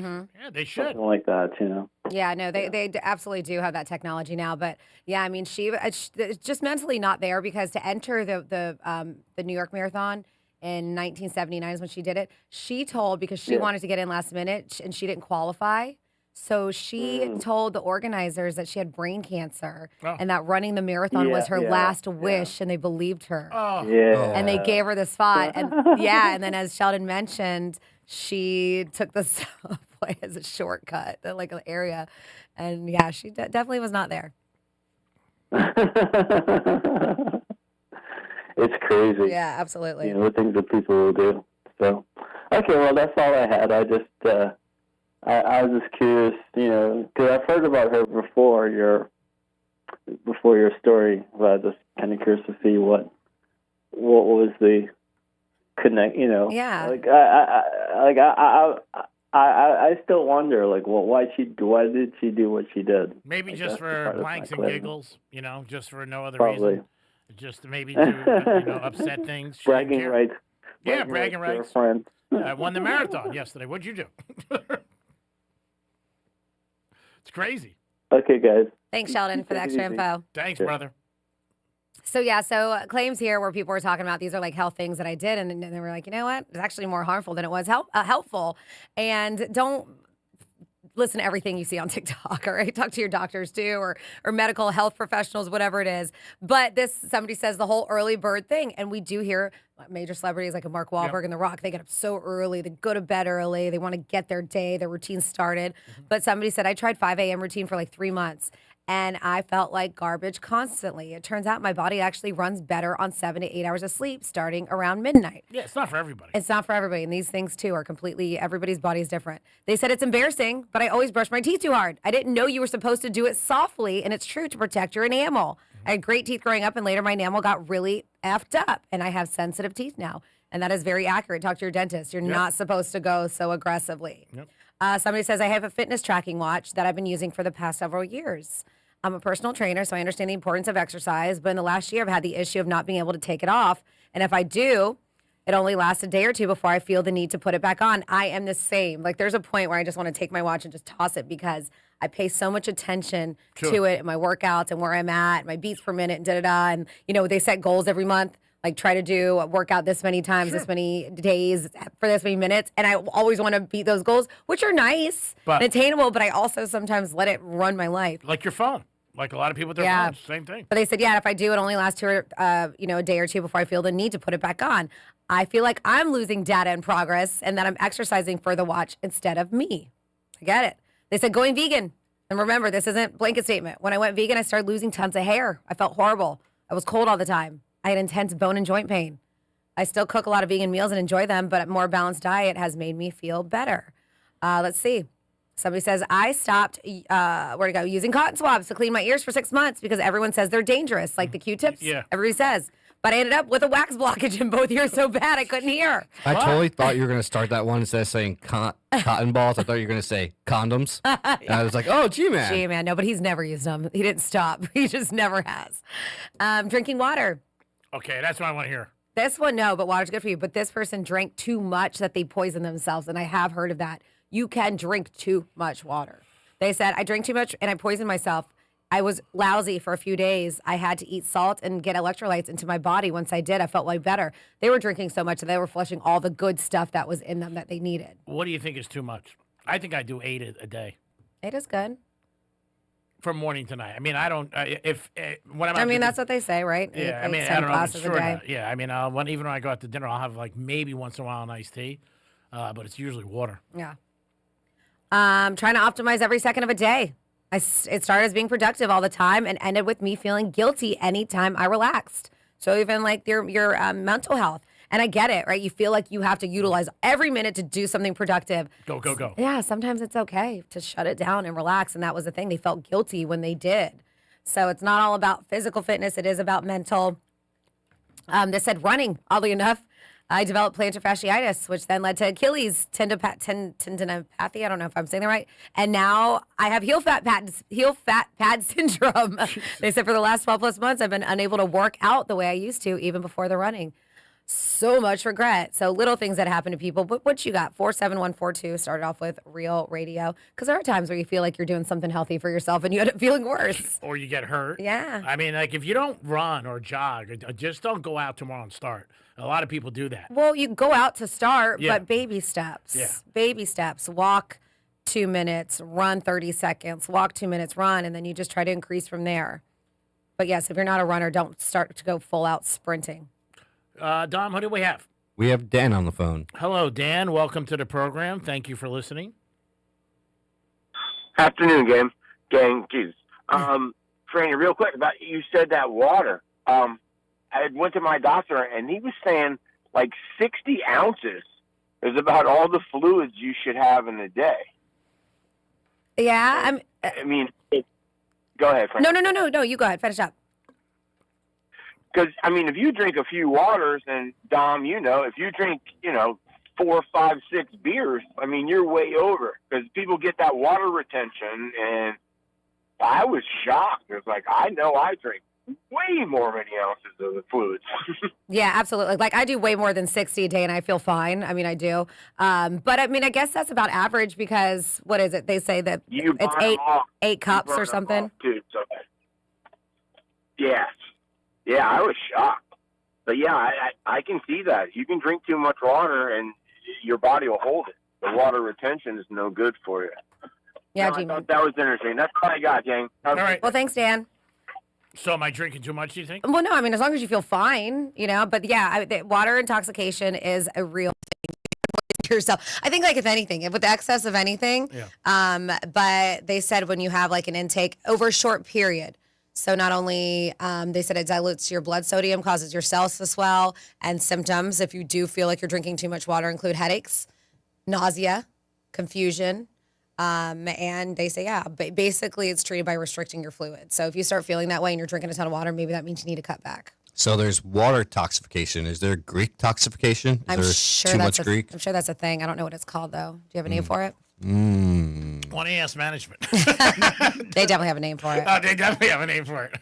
Yeah, they should. Something like that, you know. Yeah, no, they absolutely do have that technology now. But yeah, I mean, it's just mentally not there, because to enter the New York Marathon in 1979 is when she did it. She told, because she wanted to get in last minute and she didn't qualify. So she told the organizers that she had brain cancer and that running the marathon was her last wish, and they believed her. And they gave her the spot. And and then as Sheldon mentioned, she took the subway as a shortcut, like an area. And yeah, she definitely was not there. It's crazy. Yeah, absolutely. You know, the things that people will do. So, okay, well, that's all I had. I just, I was just curious, you know, because I've heard about her before your story, but I was just kind of curious to see what was the connect, you know. Yeah. Like I still wonder, like, well, why did she do what she did? Maybe Like, just that's for part of blanks my and question. giggles, you know, just for no other Probably. reason. Just to maybe to upset things. She didn't Bragging care. rights. Yeah, bragging to her rights. friends. I won the marathon yesterday. What'd you do? It's crazy. Okay, guys. Thanks, Sheldon, for the extra info. Thanks, brother. So claims here where people were talking about these are like health things that I did, and they were like, you know what? It's actually more harmful than it was helpful. And don't listen to everything you see on TikTok, all right? Talk to your doctors too, or medical health professionals, whatever it is. But somebody says the whole early bird thing, and we do hear major celebrities like Mark Wahlberg and The Rock, they get up so early, they go to bed early, they want to get their day, their routine started. But somebody said, I tried 5 a.m. routine for like 3 months, and I felt like garbage constantly. It turns out my body actually runs better on 7 to 8 hours of sleep starting around midnight. Yeah, it's not for everybody. It's not for everybody. And these things, too, are everybody's body is different. They said it's embarrassing, but I always brush my teeth too hard. I didn't know you were supposed to do it softly, and it's true, to protect your enamel. I had great teeth growing up, and later my enamel got really effed up, and I have sensitive teeth now. And that is very accurate. Talk to your dentist. You're not supposed to go so aggressively. Somebody says, I have a fitness tracking watch that I've been using for the past several years. I'm a personal trainer, so I understand the importance of exercise, but in the last year, I've had the issue of not being able to take it off. And if I do, it only lasts a day or two before I feel the need to put it back on. I am the same. Like, there's a point where I just want to take my watch and just toss it, because I pay so much attention to it in my workouts and where I'm at, my beats per minute, and da-da-da. And, you know, they set goals every month. Like, try to do a workout this many times, this many days, for this many minutes. And I always want to beat those goals, which are nice and attainable, but I also sometimes let it run my life. Like your phone. Like a lot of people with their phones. Same thing. But they said, if I do, it only lasts a day or two before I feel the need to put it back on. I feel like I'm losing data and progress, and that I'm exercising for the watch instead of me. I get it. They said going vegan. And remember, this isn't blanket statement. When I went vegan, I started losing tons of hair. I felt horrible. I was cold all the time. I had intense bone and joint pain. I still cook a lot of vegan meals and enjoy them, but a more balanced diet has made me feel better. Let's see. Somebody says, I stopped, using cotton swabs to clean my ears for 6 months because everyone says they're dangerous, like the Q-tips. Yeah. Everybody says. but I ended up with a wax blockage in both ears so bad I couldn't hear. I totally thought you were going to start that one instead of saying cotton balls. I thought you were going to say condoms. And I was like, oh, G-Man. G-Man, no, but he's never used them. He didn't stop. He just never has. Drinking water. Okay, that's what I want to hear. This one, no, but water's good for you. But this person drank too much that they poisoned themselves, and I have heard of that. You can drink too much water. They said, I drank too much and I poisoned myself. I was lousy for a few days. I had to eat salt and get electrolytes into my body. Once I did, I felt way better. They were drinking so much that they were flushing all the good stuff that was in them that they needed. What do you think is too much? I think I do 8 a day. 8 is good. From morning to night. I mean, I don't. That's what they say, right? Yeah, I mean, I don't know. If it's true or not. Yeah, I mean, even when I go out to dinner, I'll have like maybe once in a while an iced tea, but it's usually water. Yeah. Trying to optimize every second of a day. It started as being productive all the time and ended with me feeling guilty anytime I relaxed. So even like your mental health. And I get it, right? You feel like you have to utilize every minute to do something productive. Go. Yeah, sometimes it's okay to shut it down and relax. And that was the thing. They felt guilty when they did. So it's not all about physical fitness. It is about mental. They said running, oddly enough. I developed plantar fasciitis, which then led to Achilles tendinopathy. I don't know if I'm saying that right. And now I have heel fat pad syndrome. They said for the last 12 plus months, I've been unable to work out the way I used to, even before the running. So much regret. So little things that happen to people. But what you got? 47142 started off with Real Radio. Because there are times where you feel like you're doing something healthy for yourself and you end up feeling worse. Or you get hurt. Yeah. I mean, like if you don't run or jog, or just don't go out tomorrow and start. A lot of people do that. Well, you go out to start, Yeah. but baby steps. Yeah. Baby steps. Walk 2 minutes, run 30 seconds, walk 2 minutes, run, and then you just try to increase from there. But yes, if you're not a runner, don't start to go full out sprinting. Dom, who do we have? We have Dan on the phone. Hello, Dan. Welcome to the program. Thank you for listening. Afternoon, gang. Jesus. Franny, real quick about you said that water. I went to my doctor and he was saying like 60 ounces is about all the fluids you should have in a day. Yeah, I mean, go ahead, Franny. No. You go ahead. Finish up. Because, I mean, if you drink a few waters, and Dom, if you drink, 4, 5, 6 beers, I mean, you're way over. Because people get that water retention, and I was shocked. It was like, I know I drink way more many ounces of the fluids. Yeah, absolutely. Like I do way more than 60 a day and I feel fine. I mean, I do. But I mean, I guess that's about average because what is it? They say that it's eight cups or something. Too, so. Yeah, I was shocked. But yeah, I can see that. You can drink too much water and your body will hold it. The water retention is no good for you. Yeah, I thought that was interesting. That's all I got, gang. All right. Well, thanks, Dan. So am I drinking too much, do you think? Well, no, I mean, as long as you feel fine, but yeah, water intoxication is a real thing. Yourself. I think like if anything, with the excess of anything, but they said when you have like an intake over a short period, so not only they said it dilutes your blood sodium, causes your cells to swell, and symptoms, if you do feel like you're drinking too much water, include headaches, nausea, confusion, and they say, basically it's treated by restricting your fluid. So if you start feeling that way and you're drinking a ton of water, maybe that means you need to cut back. So there's water toxification. Is there Greek toxification? Is there too much Greek? I'm sure that's a thing. I don't know what it's called, though. Do you have a name for it? Why don't you ask management? They definitely have a name for it. They definitely have a name for it.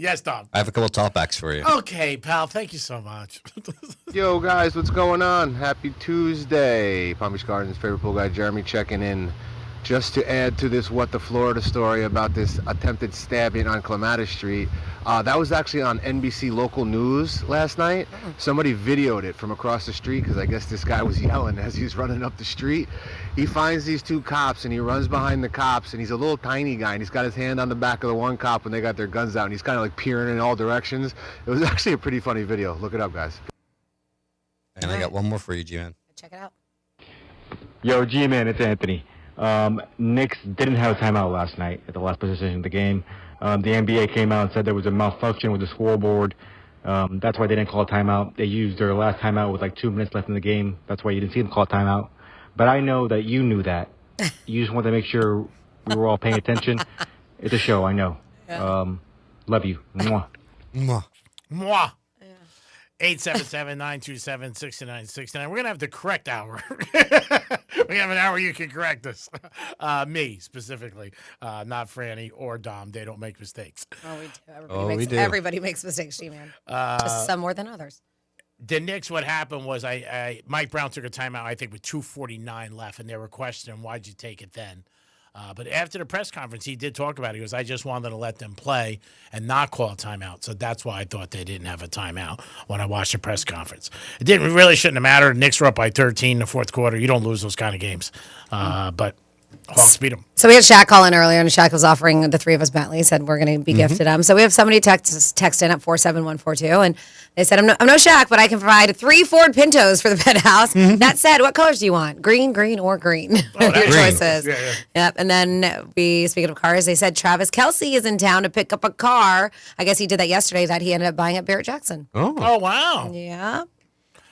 Yes, Dom. I have a couple talkbacks for you. Okay, pal. Thank you so much. Yo, guys, what's going on? Happy Tuesday. Palm Beach Gardens' favorite pool guy, Jeremy, checking in. Just to add to this What the Florida story about this attempted stabbing on Clematis Street, that was actually on NBC local news last night. Somebody videoed it from across the street because I guess this guy was yelling as he's running up the street. He finds these two cops and he runs behind the cops, and he's a little tiny guy and he's got his hand on the back of the one cop when they got their guns out, and he's kind of like peering in all directions. It was actually a pretty funny video. Look it up, guys. And I got one more for you, G-Man. Check it out. Yo, G-Man, it's Anthony. Knicks didn't have a timeout last night at the last position of the game. The NBA came out and said there was a malfunction with the scoreboard. That's why they didn't call a timeout. They used their last timeout with like 2 minutes left in the game. That's why you didn't see them call a timeout. But I know that you knew that. You just wanted to make sure we were all paying attention. It's a show, I know. Yeah. Love you. Mwah. Mwah. Moi. 877-927-6969. We're going to have the correct hour. We have an hour you can correct us. Me, specifically. Not Franny or Dom. They don't make mistakes. Oh, we do. Everybody makes mistakes, G-Man. Just some more than others. The Knicks, what happened was Mike Brown took a timeout, I think, with 2:49 left, and they were questioning, why'd you take it then? But after the press conference, he did talk about it. He goes, I just wanted to let them play and not call a timeout. So that's why I thought they didn't have a timeout when I watched the press conference. It really shouldn't have mattered. The Knicks were up by 13 in the fourth quarter. You don't lose those kind of games. But Hawks beat them. So we had Shaq call in earlier, and Shaq was offering the three of us Bentley. He said we're going to be gifted them. So we have somebody text in at 47142, and they said, I'm no Shaq, but I can provide 3 Ford Pintos for the Penthouse. That said, what colors do you want? Green, or green? Your choices. Yeah. Yep. And then speaking of cars, they said Travis Kelce is in town to pick up a car. I guess he did that yesterday. That he ended up buying at Barrett Jackson. Oh wow. Yeah.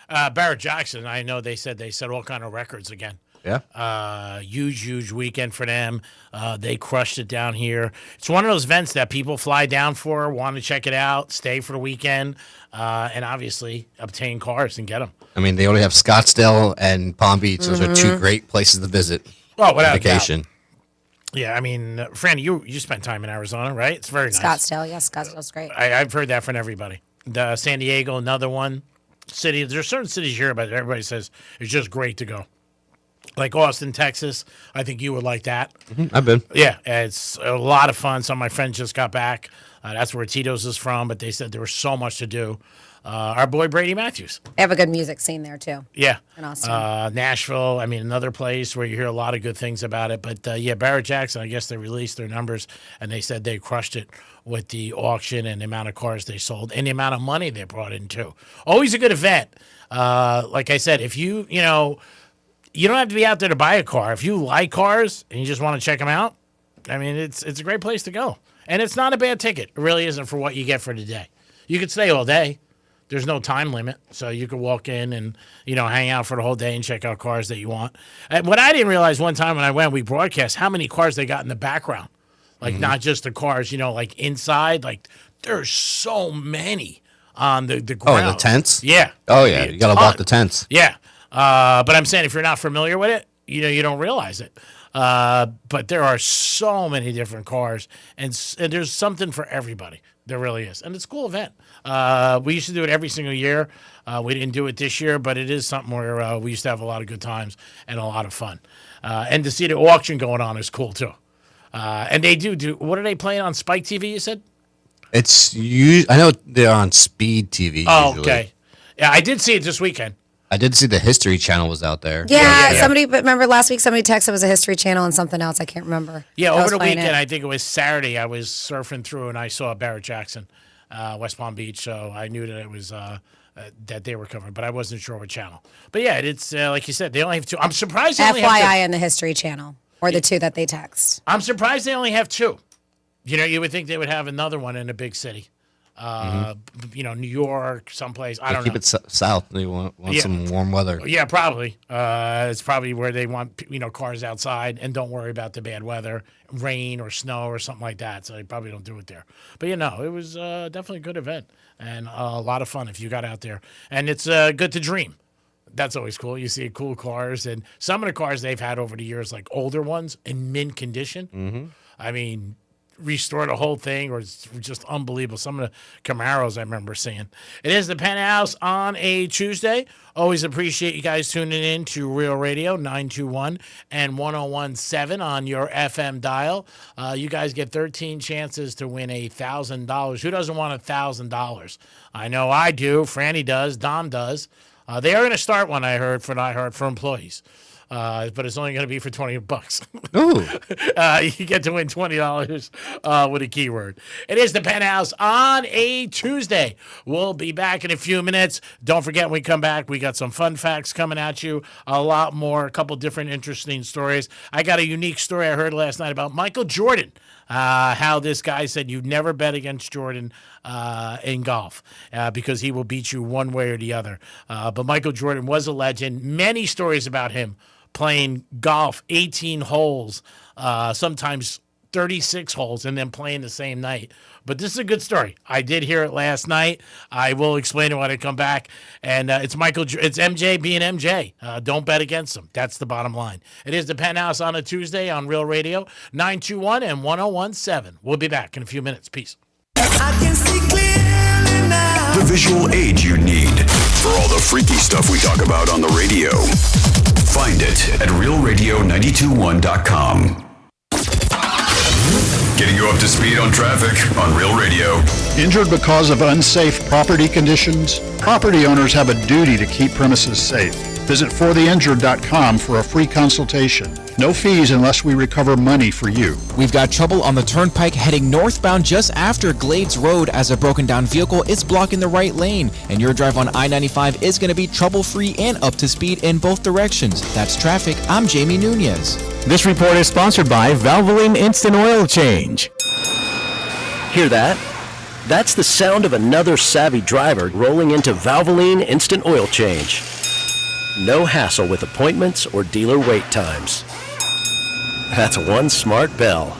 Barrett Jackson. I know they set all kind of records again. Yeah. Huge weekend for them. They crushed it down here. It's one of those events that people fly down for, want to check it out, stay for the weekend, and obviously obtain cars and get them. I mean, they only have Scottsdale and Palm Beach. Those are 2 great places to visit. Oh, without vacation. Doubt. Yeah, I mean, Franny, you spent time in Arizona, right? It's very nice. Scottsdale, yes, Scottsdale's great. I've heard that from everybody. The San Diego, another one. City. There's certain cities here, but everybody says it's just great to go. Like Austin, Texas. I think you would like that. I've been. Yeah, it's a lot of fun. Some of my friends just got back. That's where Tito's is from, but they said there was so much to do. Our boy Brady Matthews. They have a good music scene there, too. Yeah. In Austin. Nashville, I mean, another place where you hear a lot of good things about it. But, Barrett Jackson, I guess they released their numbers, and they said they crushed it with the auction and the amount of cars they sold and the amount of money they brought in, too. Always a good event. Like I said, if you don't have to be out there to buy a car. If you like cars and you just want to check them out, I mean, it's a great place to go. And it's not a bad ticket. It really isn't for what you get for the day. You could stay all day. There's no time limit, so you could walk in and, hang out for the whole day and check out cars that you want. And what I didn't realize one time when I went, we broadcast how many cars they got in the background. Like, not just the cars, like inside. Like, there's so many on the ground. Oh, and the tents? Yeah. Oh, yeah. You got to walk the tents. Yeah. But I'm saying if you're not familiar with it, you don't realize it. But there are so many different cars, and there's something for everybody. There really is. And it's a cool event. We used to do it every single year. We didn't do it this year, but it is something where we used to have a lot of good times and a lot of fun. And to see the auction going on is cool, too. And they do. What are they playing on Spike TV, you said? I know they're on Speed TV. Oh, usually. okay. Yeah, I did see it this weekend. I did see the History Channel was out there. Yeah. Somebody, remember last week somebody texted it was a History Channel and something else. I can't remember. Yeah, over the weekend, I think it was Saturday, I was surfing through and I saw Barrett Jackson, West Palm Beach, so I knew that it was that they were covering, but I wasn't sure what channel. But yeah, it's like you said, they only have 2. I'm surprised they only have 2. FYI in the History Channel, or the 2 that they text. I'm surprised they only have 2. You would think they would have another one in a big city. New York, someplace. I don't know. Keep it south. They want some warm weather. Yeah, probably. It's probably where they want cars outside and don't worry about the bad weather, rain or snow or something like that. So they probably don't do it there. But it was definitely a good event and a lot of fun if you got out there. And it's good to dream. That's always cool. You see cool cars, and some of the cars they've had over the years, like older ones in mint condition. Mm-hmm. I mean, restore the whole thing, or it's just unbelievable. Some of the Camaros I remember seeing. It is the Penthouse on a Tuesday. Always appreciate you guys tuning in to Real Radio 921 and 1017 on your FM dial. You guys get 13 chances to win $1,000. Who doesn't want $1,000? I know I do. Franny does. Dom does. They are going to start one, I heard, for employees. But it's only going to be for $20. Ooh. You get to win $20 with a keyword. It is the Penthouse on a Tuesday. We'll be back in a few minutes. Don't forget, when we come back, we got some fun facts coming at you. A lot more, a couple different interesting stories. I got a unique story I heard last night about Michael Jordan. How this guy said you'd never bet against Jordan in golf because he will beat you one way or the other. But Michael Jordan was a legend. Many stories about him playing golf, 18 holes, sometimes 36 holes and then playing the same night. But this is a good story. I did hear it last night. I will explain it when I come back. And it's MJ being MJ. Don't bet against him. That's the bottom line. It is the Penthouse on a Tuesday on Real Radio, 921 and 1017. We'll be back in a few minutes. Peace. The visual aid you need for all the freaky stuff we talk about on the radio. Find it at realradio921.com. Getting you up to speed on traffic on Real Radio. Injured because of unsafe property conditions? Property owners have a duty to keep premises safe. Visit fortheinjured.com for a free consultation. No fees unless we recover money for you. We've got trouble on the turnpike heading northbound just after Glades Road as a broken down vehicle is blocking the right lane. And your drive on I-95 is going to be trouble-free and up to speed in both directions. That's traffic. I'm Jamie Nunez. This report is sponsored by Valvoline Instant Oil Change. Hear that? That's the sound of another savvy driver rolling into Valvoline Instant Oil Change. No hassle with appointments or dealer wait times. That's one smart bell.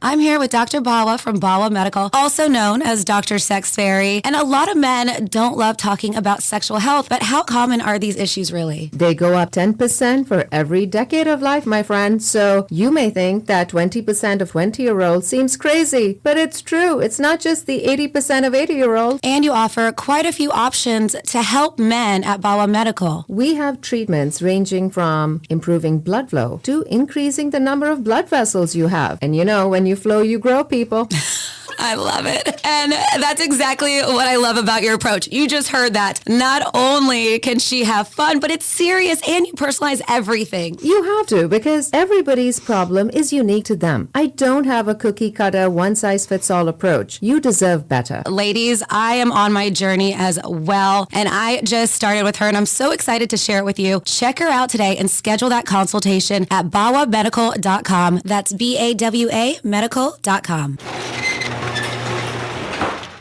I'm here with Dr. Bawa from Bawa Medical, also known as Dr. Sex Fairy. And a lot of men don't love talking about sexual health, but how common are these issues really? They go up 10% for every decade of life, my friend. So you may think that 20% of 20-year-olds seems crazy, but it's true. It's not just the 80% of 80-year-olds. And you offer quite a few options to help men at Bawa Medical. We have treatments ranging from improving blood flow to increasing the number of blood vessels you have. And you know, when you flow, you grow, people. I love it. And that's exactly what I love about your approach. You just heard that. Not only can she have fun, but it's serious and you personalize everything. You have to, because everybody's problem is unique to them. I don't have a cookie cutter, one-size-fits-all approach. You deserve better. Ladies, I am on my journey as well, and I just started with her, and I'm so excited to share it with you. Check her out today and schedule that consultation at bawamedical.com. That's BAWA medical.com.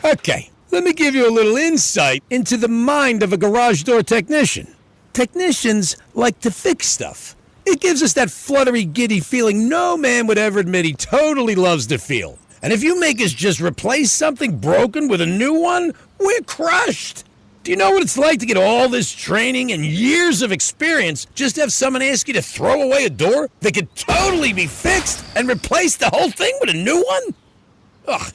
Okay, let me give you a little insight into the mind of a garage door technician. Technicians like to fix stuff. It gives us that fluttery, giddy feeling no man would ever admit he totally loves to feel. And if you make us just replace something broken with a new one, we're crushed. Do you know what it's like to get all this training and years of experience just to have someone ask you to throw away a door that could totally be fixed and replace the whole thing with a new one? Ugh.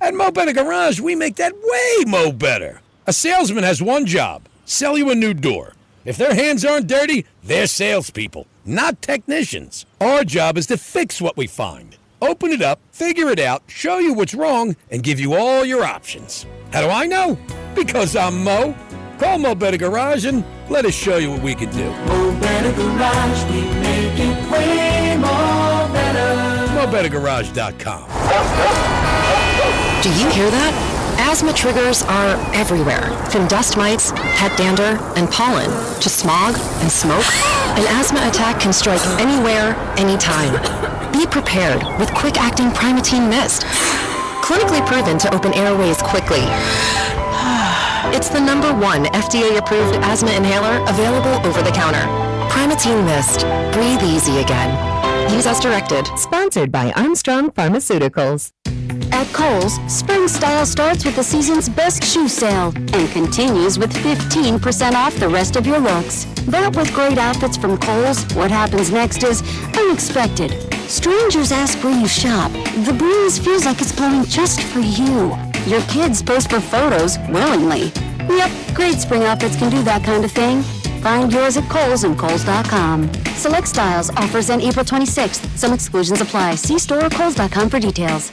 At Mo Better Garage, we make that way mo better. A salesman has one job, sell you a new door. If their hands aren't dirty, they're salespeople, not technicians. Our job is to fix what we find. Open it up, figure it out, show you what's wrong, and give you all your options. How do I know? Because I'm Mo. Call Mo Better Garage and let us show you what we can do. Mo Better Garage, we make it way more better. MoBetterGarage.com. Do you hear that? Asthma triggers are everywhere, from dust mites, pet dander, and pollen, to smog and smoke. An asthma attack can strike anywhere, anytime. Be prepared with quick-acting Primatene Mist. Clinically proven to open airways quickly. It's the #1 FDA-approved asthma inhaler available over the counter. Primatene Mist. Breathe easy again. Use as directed. Sponsored by Armstrong Pharmaceuticals. At Kohl's, spring style starts with the season's best shoe sale and continues with 15% off the rest of your looks. But with great outfits from Kohl's, what happens next is unexpected. Strangers ask where you shop. The breeze feels like it's blowing just for you. Your kids post for photos willingly. Yep, great spring outfits can do that kind of thing. Find yours at Kohl's and Kohl's.com. Select styles, offers end April 26th. Some exclusions apply. See store or Kohl's.com for details.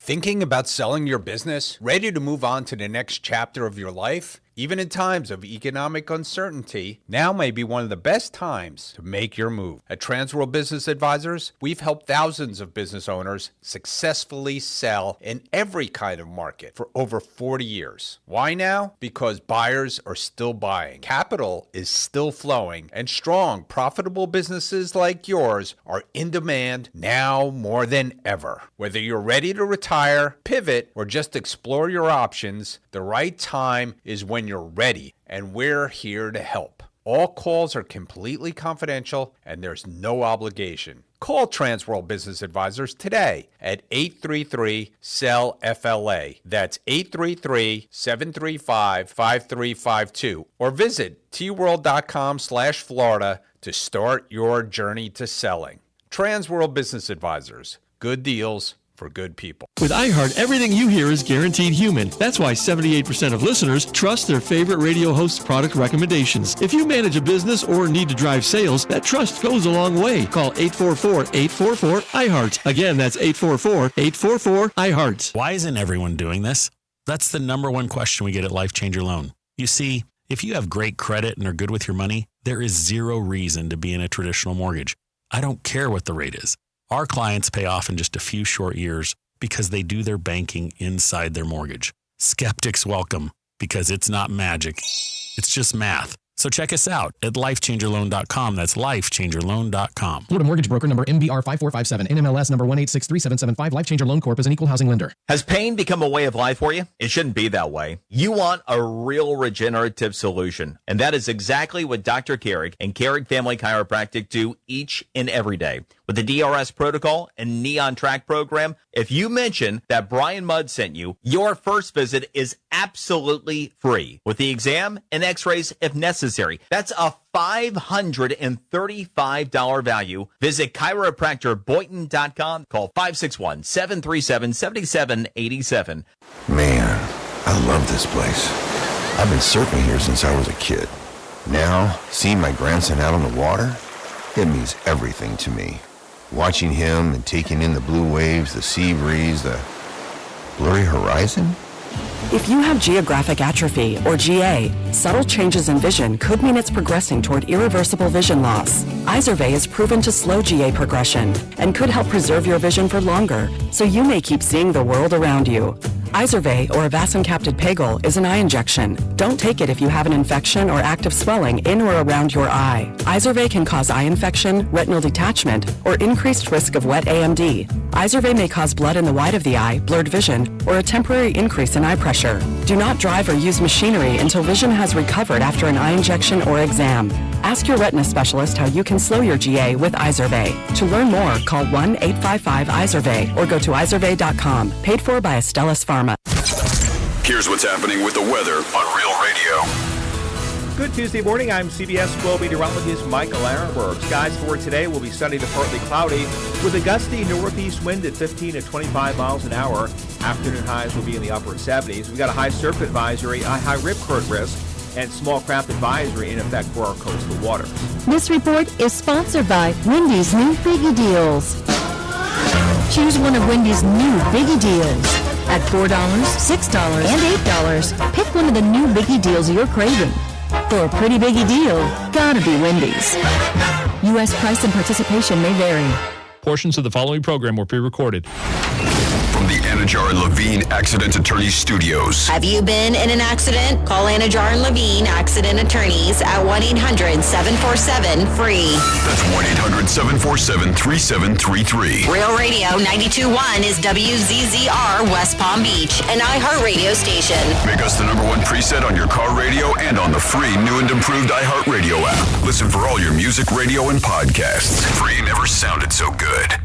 Thinking about selling your business? Ready to move on to the next chapter of your life? Even in times of economic uncertainty, now may be one of the best times to make your move. At Transworld Business Advisors, we've helped thousands of business owners successfully sell in every kind of market for over 40 years. Why now? Because buyers are still buying. Capital is still flowing, and strong, profitable businesses like yours are in demand now more than ever. Whether you're ready to retire, pivot, or just explore your options, the right time is when you're ready, and we're here to help. All calls are completely confidential and there's no obligation. Call Transworld Business Advisors today at 833-SELL-FLA. That's 833-735-5352. Or visit tworld.com/Florida to start your journey to selling. Transworld Business Advisors. Good deals for good people. With iHeart, everything you hear is guaranteed human. That's why 78% of listeners trust their favorite radio host's product recommendations. If you manage a business or need to drive sales, that trust goes a long way. Call 844-844-iHeart. Again, that's 844-844-iHeart. Why isn't everyone doing this? That's the number one question we get at Life Changer Loan. You see, if you have great credit and are good with your money, there is zero reason to be in a traditional mortgage. I don't care what the rate is. Our clients pay off in just a few short years because they do their banking inside their mortgage. Skeptics welcome, because it's not magic. It's just math. So check us out at lifechangerloan.com. That's lifechangerloan.com. Florida Mortgage Broker number MBR 5457, NMLS number 1863775. Life Changer Loan Corp is an equal housing lender. Has pain become a way of life for you? It shouldn't be that way. You want a real regenerative solution. And that is exactly what Dr. Carrick and Carrick Family Chiropractic do each and every day. With the DRS protocol and Neon Track program, if you mention that Brian Mudd sent you, your first visit is absolutely free, with the exam and x-rays if necessary. That's a $535 value. Visit chiropractorboynton.com. Call 561-737-7787. Man, I love this place. I've been surfing here since I was a kid. Now, seeing my grandson out on the water, it means everything to me. Watching him and taking in the blue waves, the sea breeze, the blurry horizon. If you have geographic atrophy, or GA, subtle changes in vision could mean it's progressing toward irreversible vision loss. Izervay is proven to slow GA progression and could help preserve your vision for longer, so you may keep seeing the world around you. Izervay, or avacincaptad pegol, is an eye injection. Don't take it if you have an infection or active swelling in or around your eye. Izervay can cause eye infection, retinal detachment, or increased risk of wet AMD. Izervay may cause blood in the white of the eye, blurred vision, or a temporary increase in eye pressure. Do not drive or use machinery until vision has recovered after an eye injection or exam. Ask your retina specialist how you can slow your GA with Izervay. To learn more, call 1-855-IZERVAY or go to izervay.com. Paid for by Astellas Pharma. Here's what's happening with the weather on Real Radio. Good Tuesday morning. I'm CBS 12 meteorologist Michael Arenberg. Skies for today will be sunny to partly cloudy with a gusty northeast wind at 15 to 25 miles an hour. Afternoon highs will be in the upper 70s. We've got a high surf advisory, a high rip current risk, and small craft advisory in effect for our coastal waters. This report is sponsored by Wendy's new Biggie Deals. Choose one of Wendy's new Biggie Deals at $4, $6, and $8. Pick one of the new Biggie Deals you're craving. For a pretty biggie deal, gotta be Wendy's. U.S. price and participation may vary. Portions of the following program were pre-recorded. From the Anajar and Levine Accident Attorneys Studios. Have you been in an accident? Call Anajar and Levine Accident Attorneys at 1-800-747-FREE. That's 1-800-747-3733. Real Radio 92.1 is WZZR West Palm Beach, an iHeartRadio station. Make us the #1 preset on your car radio and on the free new and improved iHeartRadio app. Listen for all your music, radio, and podcasts. Free never sounded so good.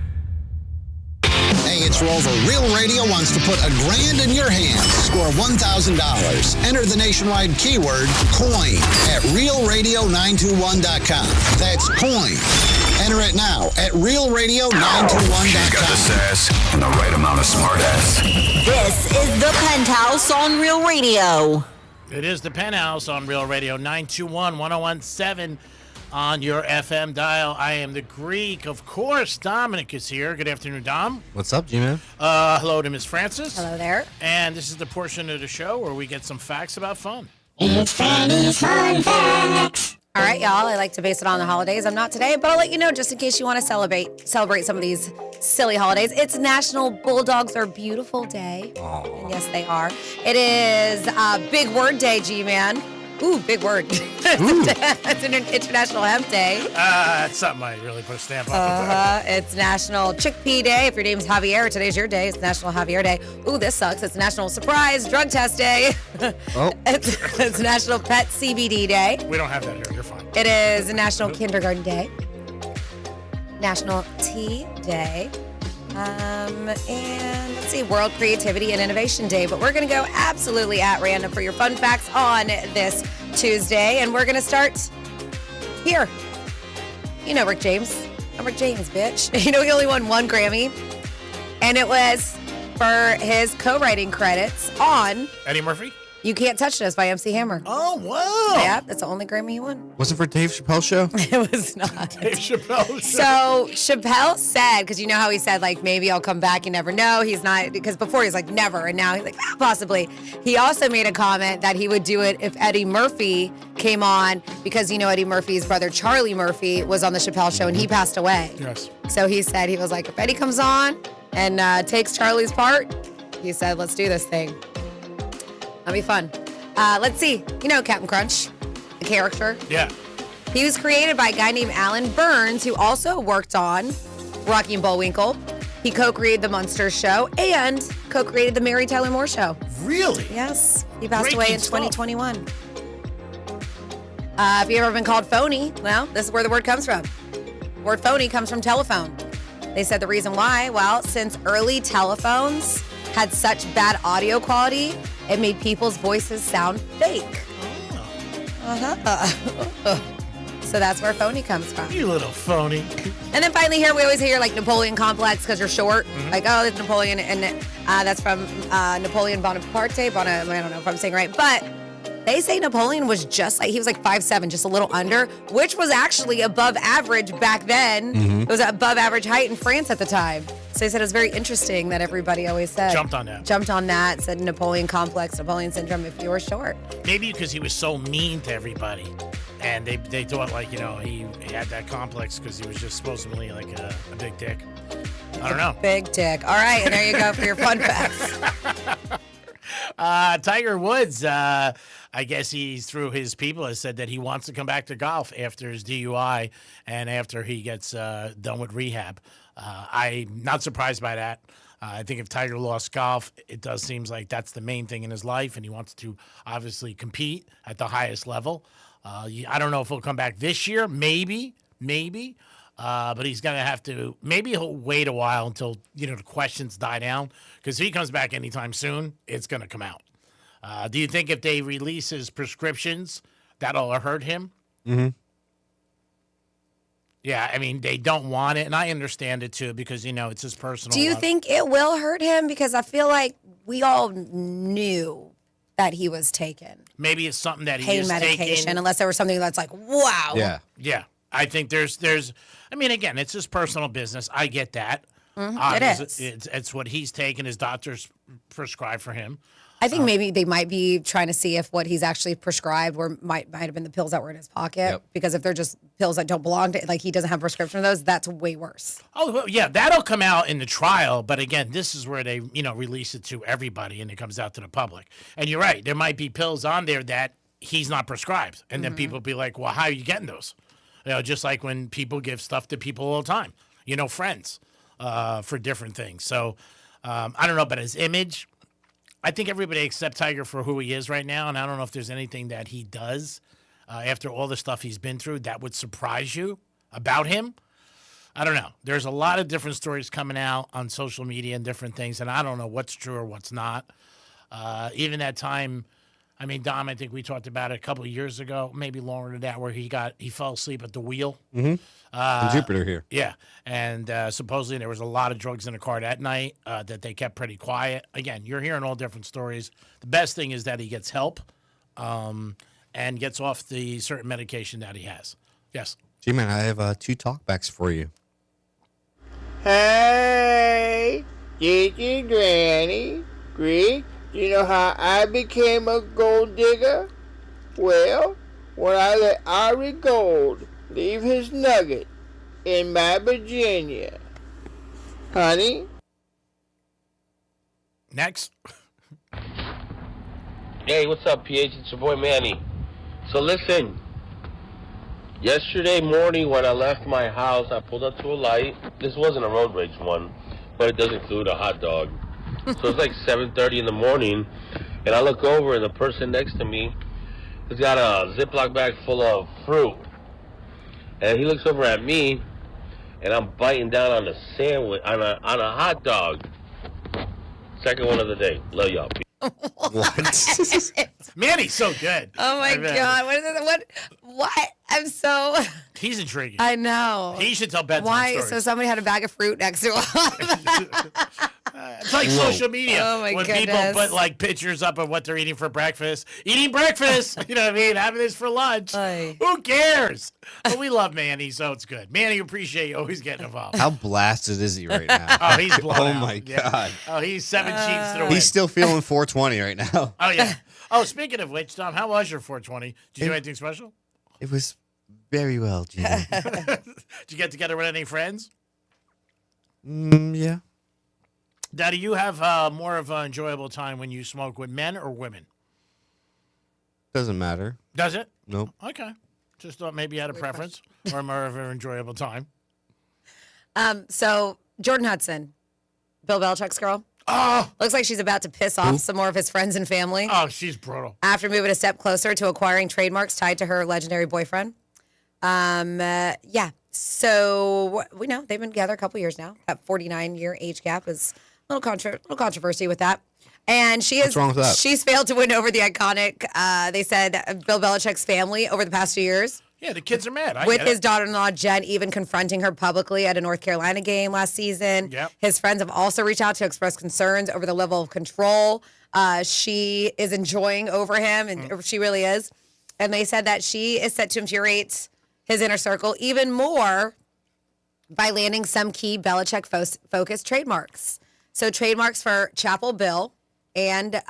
Hey, it's Rover. Real Radio wants to put $1,000 in your hands. Score $1,000. Enter the nationwide keyword COIN at realradio921.com. That's COIN. Enter it now at realradio921.com. She's got the sass and the right amount of smart ass. This is the Penthouse on Real Radio. It is the Penthouse on Real Radio 921-1017 on your FM dial. I am the Greek. Of course, Dominic is here. Good afternoon, Dom. What's up, G-Man? Hello to Miss Francis. Hello there. And this is the portion of the show where we get some facts about fun. It's Fanny's Fun Facts. All right, y'all. I like to base it on the holidays. I'm not today, but I'll let you know just in case you want to celebrate some of these silly holidays. It's National Bulldogs Are Beautiful Day. Aww. And yes, they are. It is Big Word Day, G-Man. Ooh, big word. It's an International Hemp Day. That's something I really put a stamp on. It's National Chickpea Day. If your name's Javier, today's your day. It's National Javier Day. Ooh, this sucks. It's National Surprise Drug Test Day. Oh. It's National Pet CBD Day. We don't have that here. You're fine. It is National Kindergarten Day, National Tea Day, and let's see, World Creativity and Innovation Day. But we're going to go absolutely at random for your fun facts on this Tuesday, and we're going to start here. You know Rick James. I'm Rick James, bitch. You know he only won 1 Grammy, and it was for his co-writing credits on Eddie Murphy? You Can't Touch Us by MC Hammer. Oh, wow. Yeah, that's the only Grammy he won. Was it for Dave Chappelle's show? It was not. Dave Chappelle. So Chappelle said, because you know how he said, like, maybe I'll come back, you never know. He's not, because before he's like, never, and now he's like, possibly. He also made a comment that he would do it if Eddie Murphy came on, because you know Eddie Murphy's brother Charlie Murphy was on the Chappelle show and he passed away. Yes. So he said, he was like, if Eddie comes on and takes Charlie's part, he said, let's do this thing. That'll be fun. Let's see. You know Captain Crunch, the character? Yeah. He was created by a guy named Alan Burns, who also worked on Rocky and Bullwinkle. He co-created The Munsters Show and co-created The Mary Tyler Moore Show. Really? Yes. He passed Breaking away in stuff. 2021. If you've ever been called phony, well, this is where the word comes from. Word phony comes from telephone. They said the reason why, well, since early telephones had such bad audio quality, it made people's voices sound fake. So that's where phony comes from. You little phony. And then finally here, we always hear like Napoleon complex because you're short. Like, oh, there's Napoleon. And that's from Napoleon Bonaparte. I don't know if I'm saying it right. But they say Napoleon was just like, he was like 5'7", just a little under, which was actually above average back then. It was above average height in France at the time. So they said it was very interesting that everybody always said. Jumped on that. Said Napoleon complex, Napoleon syndrome if you were short. Maybe because he was so mean to everybody. And they thought, like, you know, he had that complex because he was just supposedly like a big dick. I don't know. Big dick. All right, and there you go for your fun facts. Tiger Woods, I guess he's through his people, has said that he wants to come back to golf after his DUI and after he gets done with rehab. I'm not surprised by that. I think if Tiger lost golf, it does seem like that's the main thing in his life, and he wants to obviously compete at the highest level. I don't know if he'll come back this year, maybe. But he's going to have to, maybe he'll wait a while until, you know, the questions die down. Because if he comes back anytime soon, it's going to come out. Do you think if they release his prescriptions, that'll hurt him? Mm-hmm. Yeah, I mean, they don't want it. And I understand it, too, because, you know, it's his personal Do you life. think it will hurt him? Because I feel like we all knew that he was taking Maybe it's something that he pain is medication, taking. unless there was something that's like, wow. Yeah. I think there's. I mean, again, it's his personal business. I get that. It is. It's what he's taken. His doctors prescribed for him. I think maybe they might be trying to see if what he's actually prescribed might have been the pills that were in his pocket. Yep. Because if they're just pills that don't belong to, like he doesn't have a prescription for those, that's way worse. Oh, well, yeah, that'll come out in the trial. But again, this is where they, you know, release it to everybody and it comes out to the public. And you're right. There might be pills on there that he's not prescribed. And then people be like, well, how are you getting those? You know, just like when people give stuff to people all the time, you know, friends for different things. So I don't know, but his image, I think everybody accepts Tiger for who he is right now. And I don't know if there's anything that he does after all the stuff he's been through that would surprise you about him. I don't know. There's a lot of different stories coming out on social media and different things. And I don't know what's true or what's not. Even that time, I mean, Dom, I think we talked about it a couple of years ago, maybe longer than that, where he fell asleep at the wheel. Mm-hmm. In Jupiter here. Yeah. And supposedly there was a lot of drugs in the car that night that they kept pretty quiet. Again, you're hearing all different stories. The best thing is that he gets help and gets off the certain medication that he has. Yes. G-Man, I have 2 talkbacks for you. Hey, Gigi, Granny, Greek. You know how I became a gold digger? Well, when I let Ari Gold leave his nugget in my Virginia. Honey? Next. Hey, what's up, PH? It's your boy Manny. So listen, yesterday morning when I left my house, I pulled up to a light. This wasn't a road rage one, but it does include a hot dog. So it's like 7:30 in the morning, and I look over, and the person next to me has got a Ziploc bag full of fruit. And he looks over at me, and I'm biting down on a sandwich, on a hot dog. Second one of the day. Love y'all. What? Manny's so good. Oh my God! What is it? What? I'm so. He's intriguing. I know. He should tell bedtime Why? stories. So somebody had a bag of fruit next to him. It's like social media. Oh my when goodness. people put like pictures up of what they're eating for breakfast. Eating breakfast. You know what I mean? Having this for lunch. Who cares? But we love Manny, so it's good. Manny, appreciate you always getting involved. How blasted is he right now? Oh, he's blown Oh out. my Yeah. God. Oh, he's 7 sheets to the win. He's still feeling 420 right now. Oh, yeah. Oh, speaking of which, Tom, how was your 420? Did you do anything special? It was very well, Gene. Did you get together with any friends? Yeah. Now, do you have more of an enjoyable time when you smoke with men or women? Doesn't matter. Does it? Nope. Okay. Just thought maybe you had a preference or more of an enjoyable time. So Jordan Hudson, Bill Belichick's girl. Oh, looks like she's about to piss off some more of his friends and family. Oh, she's brutal. After moving a step closer to acquiring trademarks tied to her legendary boyfriend. Yeah. So we know they've been together a couple years now. That 49-year age gap is a little controversy with that. And she is. What's wrong with that? She's failed to win over the iconic. They said Bill Belichick's family over the past few years. Yeah, the kids are mad. I With get his it. daughter-in-law, Jen, even confronting her publicly at a North Carolina game last season. Yep. His friends have also reached out to express concerns over the level of control she is enjoying over him, and she really is. And they said that she is set to infuriate his inner circle even more by landing some key Belichick-focused trademarks. So trademarks for Chapel Bill, and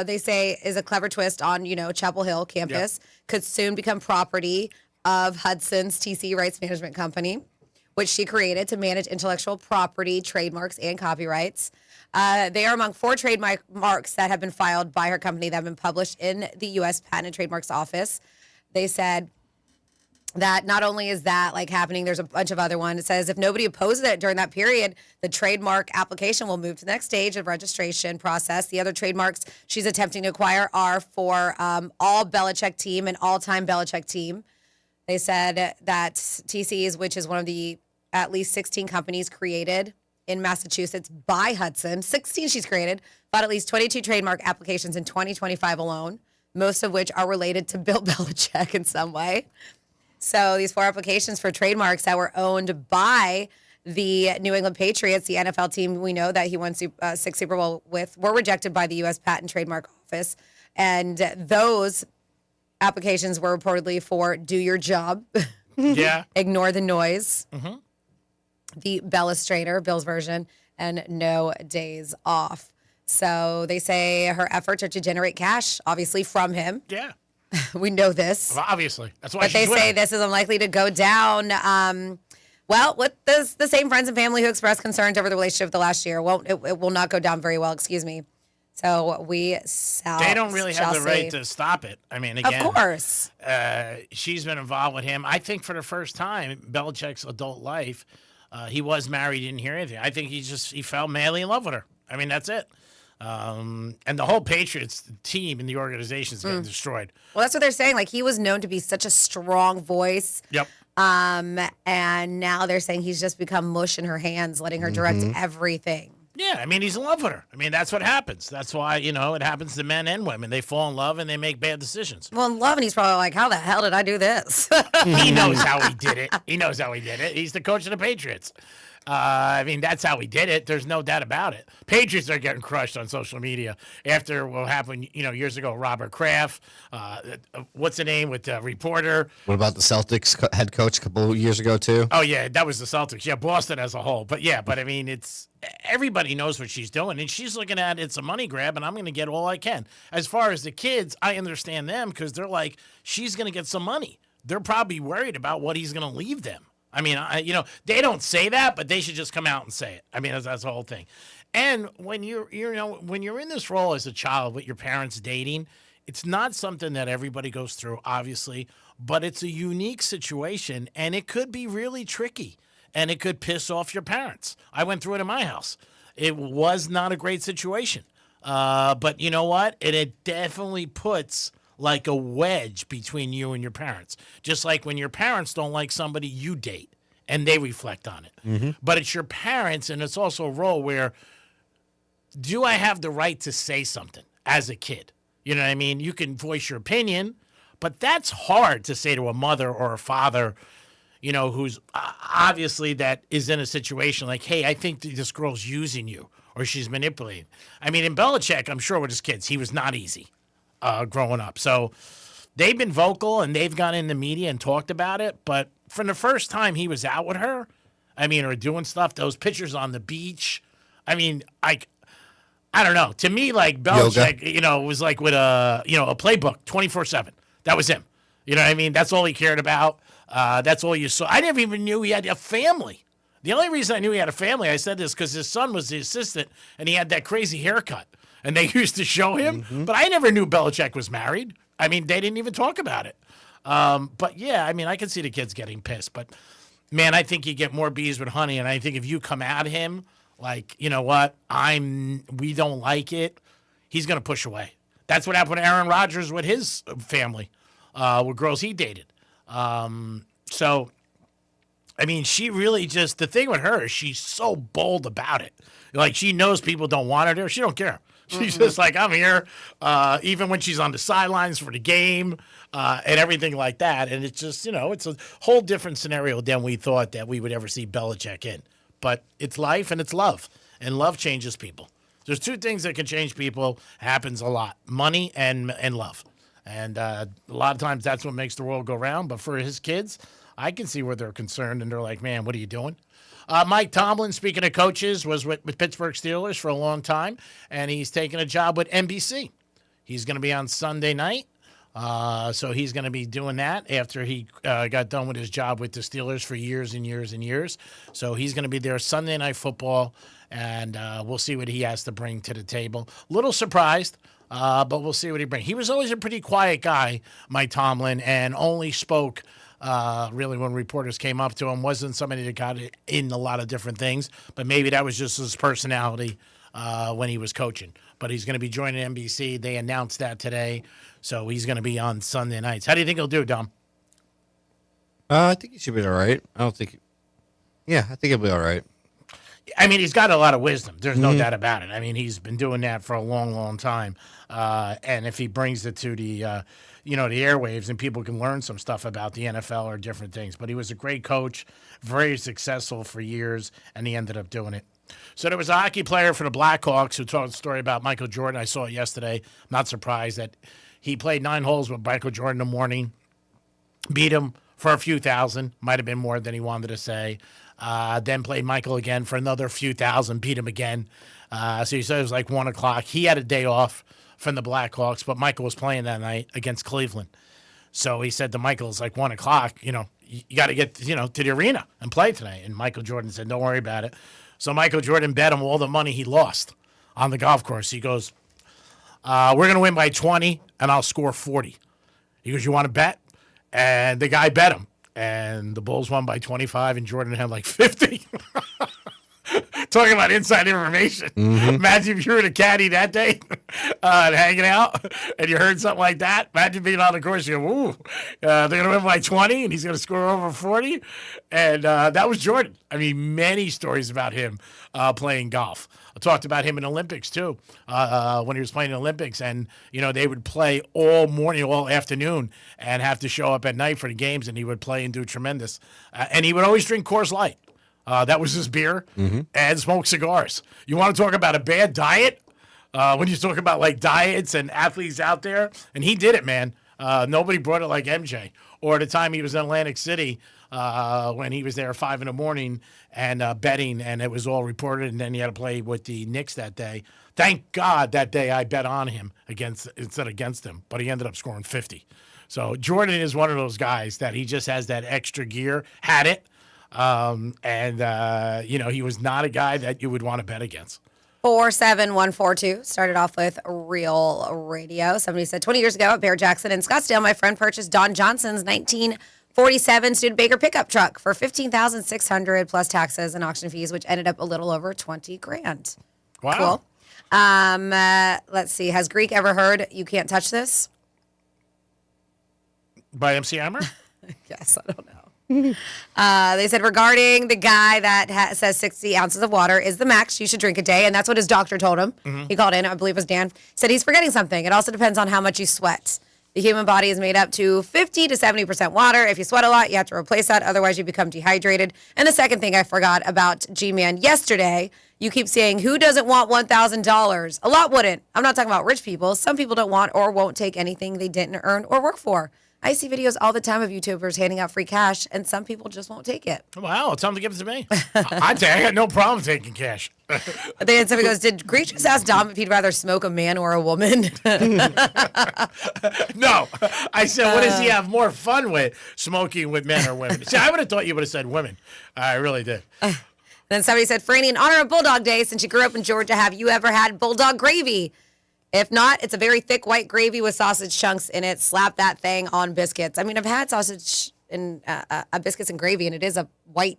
they say is a clever twist on, Chapel Hill campus, could soon become property of Hudson's TC Rights Management Company, which she created to manage intellectual property, trademarks, and copyrights. They are among 4 trademarks that have been filed by her company that have been published in the U.S. Patent and Trademarks Office. They said that not only is that happening, there's a bunch of other ones. It says if nobody opposes it during that period, the trademark application will move to the next stage of registration process. The other trademarks she's attempting to acquire are for all Belichick team and all-time Belichick team. They said that TC's, which is one of the at least 16 companies created in Massachusetts by Hudson, 16 she's created, filed at least 22 trademark applications in 2025 alone, most of which are related to Bill Belichick in some way. So these 4 applications for trademarks that were owned by the New England Patriots, the NFL team we know that he won 6 Super Bowl with, were rejected by the U.S. Patent and Trademark Office. And those applications were reportedly for do your job. Yeah. Ignore the noise. Mm-hmm. The Bellustrator, Bill's version, and no days off. So they say her efforts are to generate cash, obviously, from him. Yeah. We know this. Well, obviously. That's why But they she's say winning. this is unlikely to go down. With the same friends and family who expressed concerns over the relationship the last year, it will not go down very well, excuse me. So we They don't really have the right to stop it. I mean, again. Of course. She's been involved with him. I think for the first time in Belichick's adult life, he was married, didn't hear anything. I think he fell madly in love with her. I mean, that's it. And the whole Patriots team and the organization is getting destroyed. Well, that's what they're saying. He was known to be such a strong voice. Yep. And now they're saying he's just become mush in her hands, letting her direct everything. Yeah, I mean, he's in love with her. I mean, that's what happens. That's why, it happens to men and women. They fall in love and they make bad decisions. Well, in love, and he's probably like, how the hell did I do this? He knows how he did it. He knows how he did it. He's the coach of the Patriots. I mean, that's how he did it. There's no doubt about it. Patriots are getting crushed on social media after what happened, years ago. Robert Kraft, what's the name with the reporter? What about the Celtics head coach a couple of years ago, too? Oh, yeah, that was the Celtics. Yeah, Boston as a whole. But I mean, everybody knows what she's doing, and she's looking at it's a money grab, and I'm going to get all I can. As far as the kids, I understand them because they're like, she's going to get some money. They're probably worried about what he's going to leave them. I mean, they don't say that, but they should just come out and say it. I mean, that's the whole thing. And when you're in this role as a child with your parents dating, it's not something that everybody goes through, obviously, but it's a unique situation, and it could be really tricky, and it could piss off your parents. I went through it in my house. It was not a great situation, but you know what? It definitely puts like a wedge between you and your parents. Just like when your parents don't like somebody, you date, and they reflect on it. But it's your parents, and it's also a role where, do I have the right to say something as a kid? You know what I mean? You can voice your opinion, but that's hard to say to a mother or a father, who's obviously that is in a situation like, hey, I think this girl's using you or she's manipulating. I mean, in Belichick, I'm sure with his kids, he was not easy growing up. So they've been vocal and they've gone in the media and talked about it. But from the first time he was out with her, or doing stuff, those pictures on the beach, I don't know. To me, like Belichick, was like with a playbook 24/7. That was him. You know what I mean? That's all he cared about. That's all you saw. I never even knew he had a family. The only reason I knew he had a family, I said this, because his son was the assistant and he had that crazy haircut. And they used to show him. But I never knew Belichick was married. They didn't even talk about it. But yeah, I can see the kids getting pissed. But man, I think you get more bees with honey. And I think if you come at him, like, you know what, we don't like it, he's going to push away. That's what happened to Aaron Rodgers with his family, with girls he dated. She really just, the thing with her is she's so bold about it. Like, she knows people don't want her there. She don't care. She's just like, I'm here, even when she's on the sidelines for the game and everything like that. And it's just, it's a whole different scenario than we thought that we would ever see Belichick in. But it's life and it's love. And love changes people. There's two things that can change people. Happens a lot. Money and love. And a lot of times that's what makes the world go round. But for his kids, I can see where they're concerned. And they're like, man, what are you doing? Mike Tomlin, speaking of coaches, was with Pittsburgh Steelers for a long time. And he's taking a job with NBC. He's going to be on Sunday night. So he's going to be doing that after he got done with his job with the Steelers for years and years and years. So he's going to be there Sunday Night Football, and we'll see what he has to bring to the table. Little surprised, but we'll see what he brings. He was always a pretty quiet guy, Mike Tomlin, and only spoke really when reporters came up to him. Wasn't somebody that got in a lot of different things, but maybe that was just his personality when he was coaching. But he's going to be joining NBC. They announced that today. So he's going to be on Sunday nights. How do you think he'll do, Dom? I think he should be all right. I think he'll be all right. He's got a lot of wisdom. There's no doubt about it. He's been doing that for a long, long time. And if he brings it to the, the airwaves and people can learn some stuff about the NFL or different things. But he was a great coach, very successful for years, and he ended up doing it. So there was a hockey player for the Blackhawks who told a story about Michael Jordan. I saw it yesterday. I'm not surprised that he played 9 holes with Michael Jordan in the morning, beat him for a few thousand, might have been more than he wanted to say. Then played Michael again for another few thousand, beat him again. So he said it was like 1 o'clock. He had a day off from the Blackhawks, but Michael was playing that night against Cleveland. So he said to Michael, it's like 1 o'clock, you got to get, to the arena and play tonight. And Michael Jordan said, don't worry about it. So Michael Jordan bet him all the money he lost on the golf course. He goes, we're going to win by 20, and I'll score 40. He goes, you want to bet? And the guy bet him. And the Bulls won by 25, and Jordan had like 50. Talking about inside information. Imagine if you were the caddy that day and hanging out, and you heard something like that. Imagine being on the course. You go, ooh, they're going to win by 20, and he's going to score over 40. And that was Jordan. Many stories about him playing golf. I talked about him in Olympics, too, when he was playing in Olympics. And, they would play all morning, all afternoon, and have to show up at night for the games, and he would play and do tremendous. And he would always drink Coors Light. That was his beer, and smoke cigars. You want to talk about a bad diet? When you talk about, like, diets and athletes out there, and he did it, man. Nobody brought it like MJ. Or the time he was in Atlantic City when he was there at 5 in the morning and betting, and it was all reported, and then he had to play with the Knicks that day. Thank God that day I bet on him instead against him, but he ended up scoring 50. So Jordan is one of those guys that he just has that extra gear, had it, he was not a guy that you would want to bet against. 47142 started off with Real Radio. Somebody said 20 years ago at Bear Jackson in Scottsdale, my friend purchased Don Johnson's 1947 Studebaker pickup truck for $15,600 plus taxes and auction fees, which ended up a little over $20,000. Wow. Cool. Let's see. Has Greek ever heard "You Can't Touch This"? By MC Hammer? Yes, I don't know. They said regarding the guy that says 60 ounces of water is the max you should drink a day, and that's what his doctor told him. Mhm. He called in, I believe it was Dan, said he's forgetting something. It also depends on how much you sweat. The human body is made up to 50 to 70% water. If you sweat a lot, you have to replace that. Otherwise, you become dehydrated. And the second thing I forgot about G-Man yesterday, you keep saying, who doesn't want $1,000? A lot wouldn't. I'm not talking about rich people. Some people don't want or won't take anything they didn't earn or work for. I see videos all the time of YouTubers handing out free cash, and some people just won't take it. Wow, tell them to give it to me. I got no problem taking cash. Then somebody goes, did Greek just ask Dom if he'd rather smoke a man or a woman? No. I said, what does he have more fun with, smoking with men or women? See, I would have thought you would have said women. I really did. Then somebody said, Franny, in honor of Bulldog Day, since you grew up in Georgia, have you ever had bulldog gravy? If not, it's a very thick white gravy with sausage chunks in it. Slap that thing on biscuits. I mean, I've had sausage and biscuits and gravy, and it is a white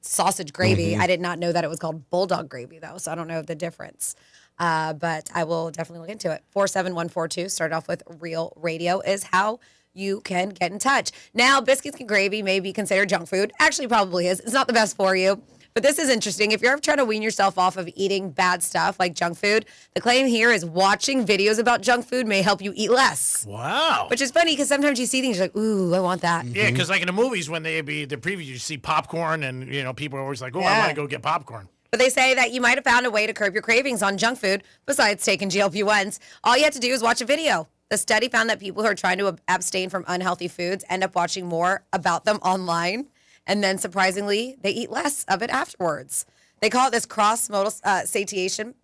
sausage gravy. I did not know that it was called bulldog gravy, though, so I don't know the difference. But I will definitely look into it. 47142, start off with Real Radio, is how you can get in touch. Now, biscuits and gravy may be considered junk food. Actually, probably is. It's not the best for you. But this is interesting. If you're ever trying to wean yourself off of eating bad stuff like junk food, the claim here is watching videos about junk food may help you eat less. Wow. Which is funny because sometimes you see things you're like, ooh, I want that. Yeah, because like in the movies when they be the previews, you see popcorn and, people are always like, I want to go get popcorn. But they say that you might have found a way to curb your cravings on junk food besides taking GLP-1s. All you have to do is watch a video. The study found that people who are trying to abstain from unhealthy foods end up watching more about them online. And then, surprisingly, they eat less of it afterwards. They call it this cross-modal satiation.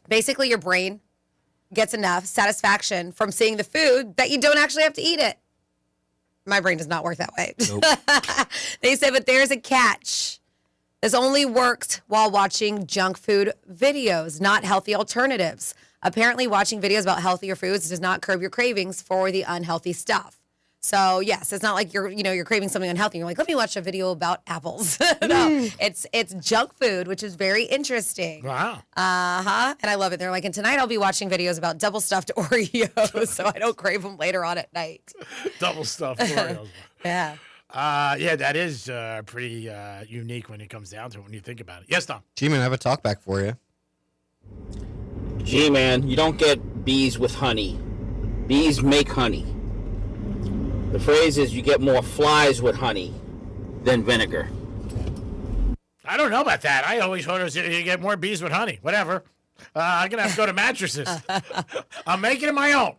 Basically, your brain gets enough satisfaction from seeing the food that you don't actually have to eat it. My brain does not work that way. Nope. They say, but there's a catch. This only works while watching junk food videos, not healthy alternatives. Apparently, watching videos about healthier foods does not curb your cravings for the unhealthy stuff. So yes, it's not like you're craving something unhealthy. You're like, let me watch a video about apples. No, it's junk food, which is very interesting. Wow. And I love it. They're like, and tonight I'll be watching videos about double stuffed Oreos, so I don't crave them later on at night. Double stuffed Oreos. Yeah. Yeah, that is pretty unique when it comes down to it, when you think about it. Yes, Tom. G-Man, I have a talk back for you. G-Man, you don't get bees with honey. Bees make honey. The phrase is you get more flies with honey than vinegar. I don't know about that. I always thought you get more bees with honey. Whatever. I'm going to have to go to mattresses. I'm making it my own.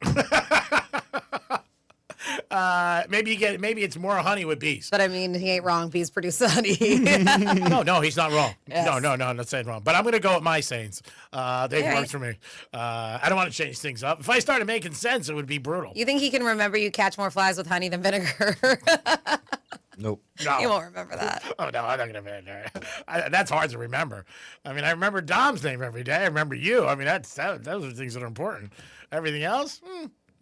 Maybe it's more honey with bees. But I mean, he ain't wrong. Bees produce the honey. No, he's not wrong. Yes. No, I'm not saying wrong. But I'm going to go with my sayings. They've right. worked for me. I don't want to change things up. If I started making sense, it would be brutal. You think he can remember you catch more flies with honey than vinegar? Nope. No. He won't remember that. Oh, no, I'm not going to remember that. That's hard to remember. I mean, I remember Dom's name every day. I remember you. I mean, those are things that are important. Everything else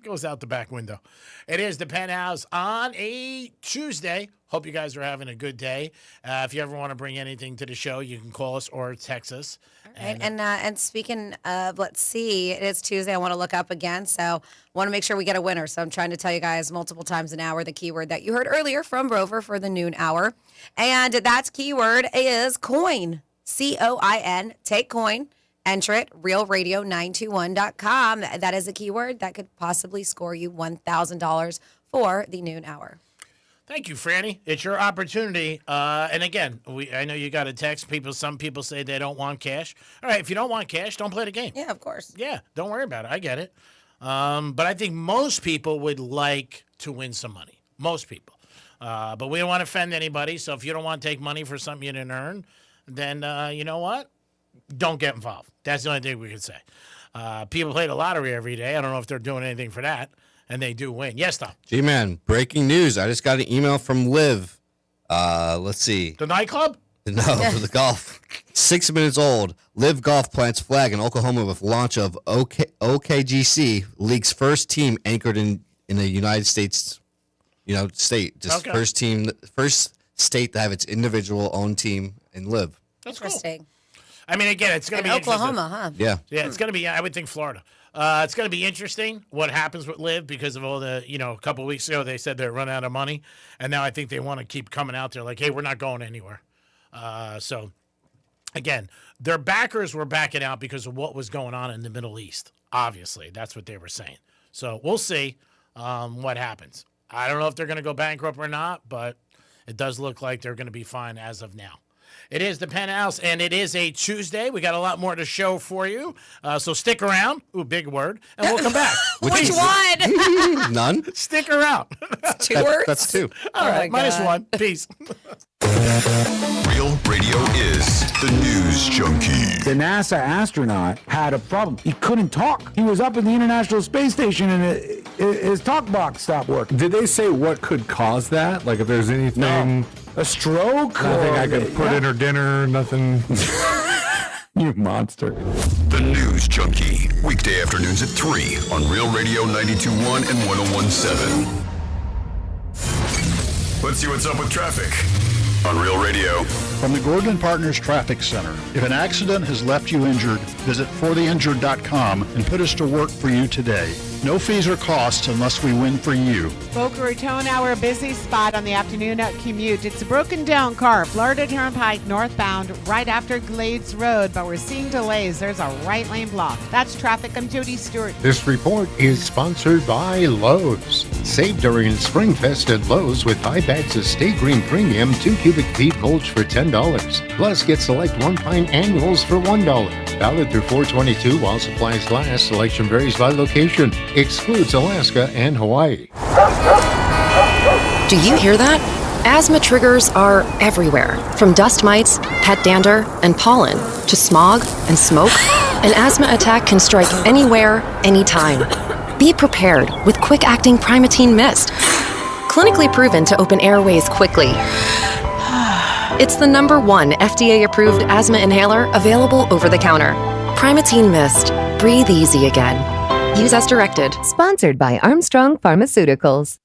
goes out the back window. It is the Penthouse on a Tuesday. Hope you guys are having a good day. If you ever want to bring anything to the show, you can call us or text us. Right. And speaking of, let's see, it is Tuesday. I want to look up again, so I want to make sure we get a winner. So I'm trying to tell you guys multiple times an hour the keyword that you heard earlier from Rover for the noon hour. And that keyword is coin, COIN, take coin. Enter it, realradio921.com. That is a keyword that could possibly score you $1,000 for the noon hour. Thank you, Franny. It's your opportunity. And again, I know you got a text. Some people say they don't want cash. All right, if you don't want cash, don't play the game. Yeah, of course. Yeah, don't worry about it. I get it. But I think most people would like to win some money. Most people. But we don't want to offend anybody. So if you don't want to take money for something you didn't earn, then you know what? Don't get involved. That's the only thing we can say. People play the lottery every day. I don't know if they're doing anything for that. And they do win. Yes, Tom. G-Man, breaking news. I just got an email from Liv. Let's see. The nightclub? No, for the golf. 6 minutes old. Liv Golf plants flag in Oklahoma with launch of OKGC, league's first team anchored in the United States, state. Just Okay. first state to have its individual own team in Liv. That's interesting. Cool. I mean, again, it's going to be Oklahoma, huh? Yeah. Yeah, it's going to be, I would think, Florida. It's going to be interesting what happens with Liv because of all the, a couple of weeks ago they said they're running out of money, and now I think they want to keep coming out there like, hey, we're not going anywhere. So, again, their backers were backing out because of what was going on in the Middle East. Obviously, that's what they were saying. So we'll see what happens. I don't know if they're going to go bankrupt or not, but it does look like they're going to be fine as of now. It is the Penthouse, and it is a Tuesday. We got a lot more to show for you, so stick around. Ooh, big word. And we'll come back. Which one? None. Stick around. Two words? That's two. All right, minus one. Peace. Real Radio is the news junkie. The NASA astronaut had a problem. He couldn't talk. He was up in the International Space Station and his talk box stopped working. Did they say what could cause that? Like if there's anything... No. A stroke? Nothing I could put in her dinner, nothing... You monster. The News Junkie. Weekday afternoons at 3 on Real Radio 92.1 and 101.7. Let's see what's up with traffic on Real Radio. From the Gordon Partners Traffic Center. If an accident has left you injured, visit fortheinjured.com and put us to work for you today. No fees or costs unless we win for you. Boca Raton, our busy spot on the afternoon commute. It's a broken down car, Florida Turnpike northbound, right after Glades Road, but we're seeing delays. There's a right lane block. That's traffic. I'm Jody Stewart. This report is sponsored by Lowe's. Save during Springfest at Lowe's with high bags of Stay Green Premium 2 cubic feet mulch for $10. Plus, get select one pine annuals for $1. Valid through 4/22 while supplies last. Selection varies by location. Excludes Alaska and Hawaii. Do you hear that? Asthma triggers are everywhere, from dust mites, pet dander, and pollen, to smog and smoke. An asthma attack can strike anywhere, anytime. Be prepared with quick-acting Primatene Mist. Clinically proven to open airways quickly. It's the #1 FDA-approved asthma inhaler available over the counter. Primatene Mist. Breathe easy again. Use as directed. Sponsored by Armstrong Pharmaceuticals.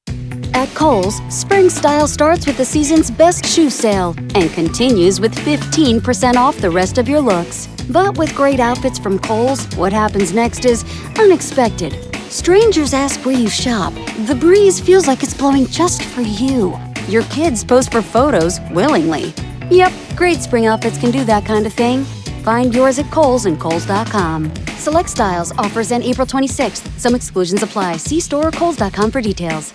At Kohl's, spring style starts with the season's best shoe sale and continues with 15% off the rest of your looks. But with great outfits from Kohl's, what happens next is unexpected. Strangers ask where you shop. The breeze feels like it's blowing just for you. Your kids pose for photos willingly. Yep, great spring outfits can do that kind of thing. Find yours at Kohl's and Kohl's.com. Select styles, offers end April 26th. Some exclusions apply. See store or Kohl's.com for details.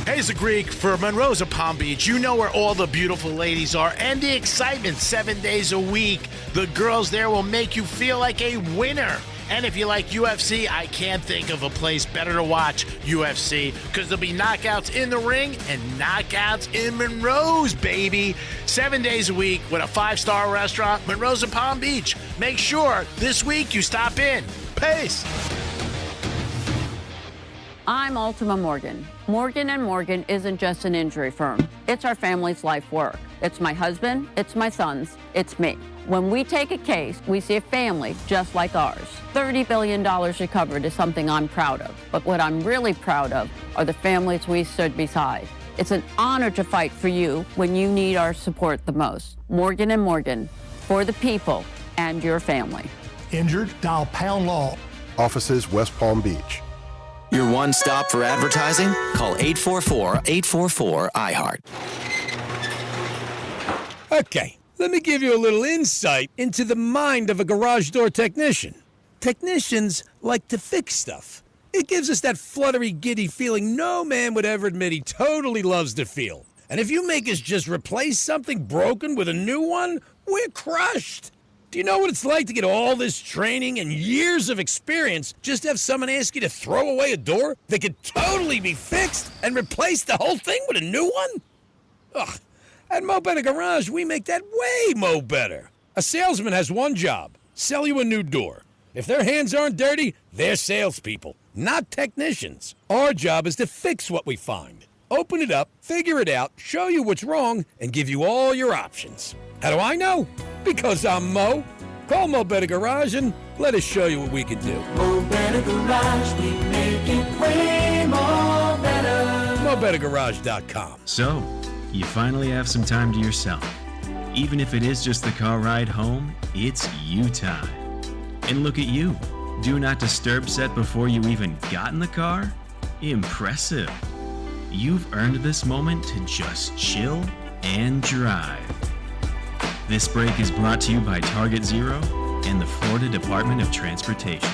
Hey, it's the Greek for Monroe's of Palm Beach. You know where all the beautiful ladies are and the excitement 7 days a week. The girls there will make you feel like a winner. And if you like UFC, I can't think of a place better to watch UFC because there'll be knockouts in the ring and knockouts in Monroe's, baby. 7 days a week with a 5-star restaurant, Monroe's of Palm Beach. Make sure this week you stop in. Peace. I'm Ultima Morgan. Morgan & Morgan isn't just an injury firm. It's our family's life work. It's my husband, it's my sons, it's me. When we take a case, we see a family just like ours. $30 billion recovered is something I'm proud of. But what I'm really proud of are the families we stood beside. It's an honor to fight for you when you need our support the most. Morgan & Morgan, for the people and your family. Injured? Dial Pound Law. Offices West Palm Beach. Your one stop for advertising? Call 844-844-IHEART. Okay, let me give you a little insight into the mind of a garage door technician. Technicians like to fix stuff. It gives us that fluttery, giddy feeling no man would ever admit he totally loves to feel. And if you make us just replace something broken with a new one, we're crushed. Do you know what it's like to get all this training and years of experience just to have someone ask you to throw away a door that could totally be fixed and replace the whole thing with a new one? Ugh. At Mo Better Garage, we make that way mo better. A salesman has one job, sell you a new door. If their hands aren't dirty, they're salespeople, not technicians. Our job is to fix what we find. Open it up, figure it out, show you what's wrong, and give you all your options. How do I know? Because I'm Mo. Call Mo Better Garage and let us show you what we can do. Mo Better Garage, we make it way more better. MoBetterGarage.com. So, you finally have some time to yourself. Even if it is just the car ride home, it's you time. And look at you. Do not disturb set before you even got in the car? Impressive. You've earned this moment to just chill and drive. This break is brought to you by Target Zero and the Florida Department of Transportation.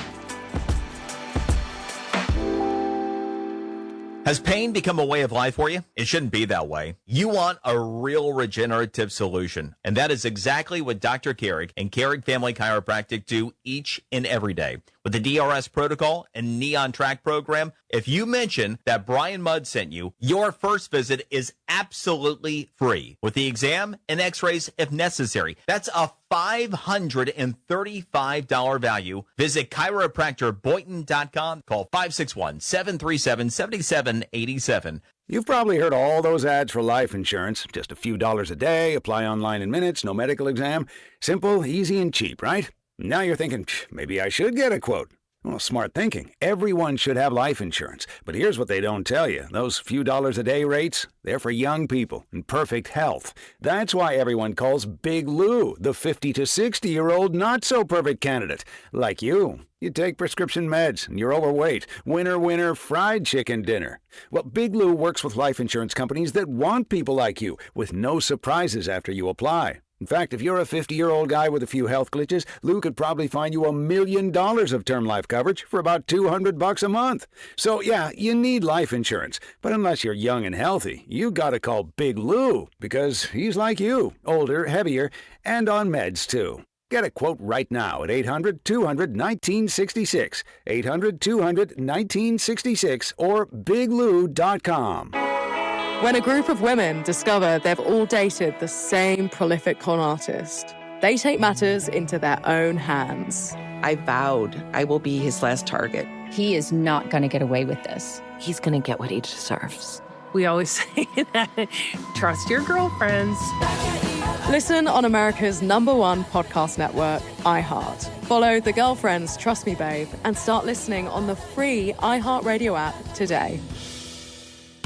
Has pain become a way of life for you? It shouldn't be that way. You want a real regenerative solution, and that is exactly what Dr. Carrick and Carrick Family Chiropractic do each and every day. With the DRS protocol and Neon Track program, if you mention that Brian Mudd sent you, your first visit is absolutely free, with the exam and x-rays if necessary. That's a $535 value. Visit chiropractorboynton.com. Call 561-737-7787. You've probably heard all those ads for life insurance. Just a few dollars a day, apply online in minutes, no medical exam. Simple, easy, and cheap, right? Now you're thinking, maybe I should get a quote. Well, smart thinking. Everyone should have life insurance. But here's what they don't tell you. Those few dollars a day rates, they're for young people in perfect health. That's why everyone calls Big Lou the 50 to 60-year-old not-so-perfect candidate. Like you. You take prescription meds and you're overweight. Winner, winner, fried chicken dinner. Well, Big Lou works with life insurance companies that want people like you, with no surprises after you apply. In fact, if you're a 50-year-old guy with a few health glitches, Lou could probably find you $1 million of term life coverage for about $200 a month. So, yeah, you need life insurance. But unless you're young and healthy, you gotta call Big Lou, because he's like you, older, heavier, and on meds, too. Get a quote right now at 800-200-1966, 800-200-1966, or biglou.com. When a group of women discover they've all dated the same prolific con artist, they take matters into their own hands. I vowed I will be his last target. He is not going to get away with this. He's going to get what he deserves. We always say that. Trust your girlfriends. Listen on America's #1 podcast network, iHeart. Follow the Girlfriends Trust Me Babe and start listening on the free iHeartRadio app today.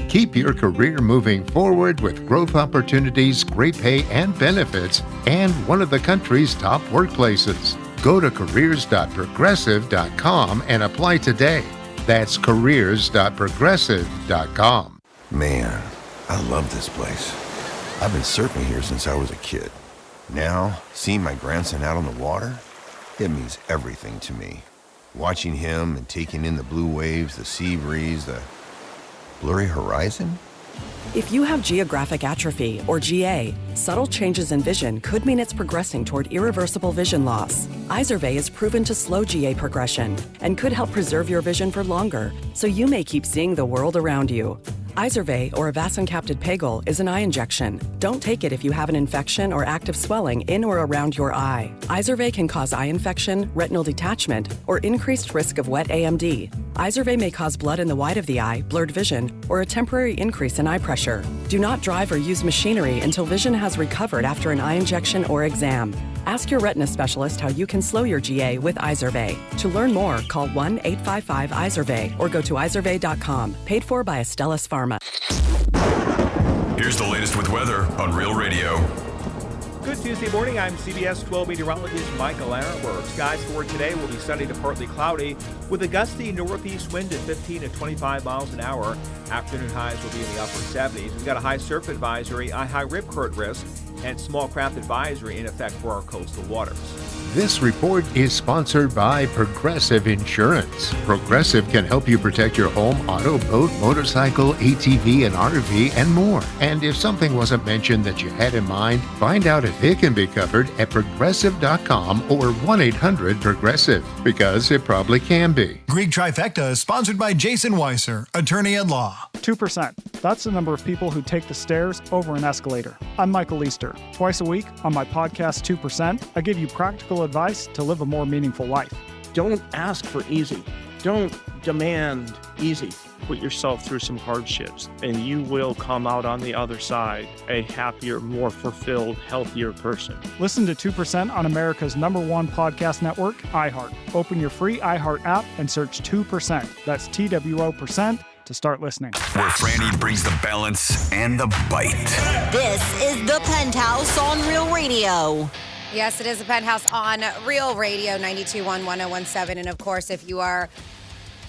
Keep your career moving forward with growth opportunities, great pay and benefits, and one of the country's top workplaces. Go to careers.progressive.com and apply today. That's careers.progressive.com. Man, I love this place. I've been surfing here since I was a kid. Now, seeing my grandson out on the water, it means everything to me. Watching him and taking in the blue waves, the sea breeze, the blurry horizon? If you have geographic atrophy, or GA, subtle changes in vision could mean it's progressing toward irreversible vision loss. Izervay is proven to slow GA progression and could help preserve your vision for longer, so you may keep seeing the world around you. Izervay, or avacincaptad pegol, is an eye injection. Don't take it if you have an infection or active swelling in or around your eye. Izervay can cause eye infection, retinal detachment, or increased risk of wet AMD. Izervay may cause blood in the white of the eye, blurred vision, or a temporary increase in eye pressure. Do not drive or use machinery until vision has recovered after an eye injection or exam. Ask your retina specialist how you can slow your GA with Izervay. To learn more, call 1-855-IZERVAY or go to izervay.com. Paid for by Astellas Pharma. Here's the latest with weather on Real Radio. Good Tuesday morning. I'm CBS 12 meteorologist Michael Arenberg. Skies for today will be sunny to partly cloudy with a gusty northeast wind at 15 to 25 miles an hour. Afternoon highs will be in the upper 70s. We've got a high surf advisory, a high rip current risk, and small craft advisory in effect for our coastal waters. This report is sponsored by Progressive Insurance. Progressive can help you protect your home, auto, boat, motorcycle, ATV, and RV, and more. And if something wasn't mentioned that you had in mind, find out if it can be covered at Progressive.com or 1-800-PROGRESSIVE, because it probably can be. Greek Trifecta is sponsored by Jason Weiser, attorney at law. 2%. That's the number of people who take the stairs over an escalator. I'm Michael Easter. Twice a week on my podcast 2%, I give you practical advice to live a more meaningful life. Don't ask for easy. Don't demand easy. Put yourself through some hardships, and you will come out on the other side a happier, more fulfilled, healthier person. Listen to 2% on America's #1 podcast network, iHeart. Open your free iHeart app and search 2%. That's TWO% to start listening. Where Franny brings the balance and the bite. This is the Penthouse on Real Radio. Yes, it is the Penthouse on Real Radio 92.1 1017. And of course, if you are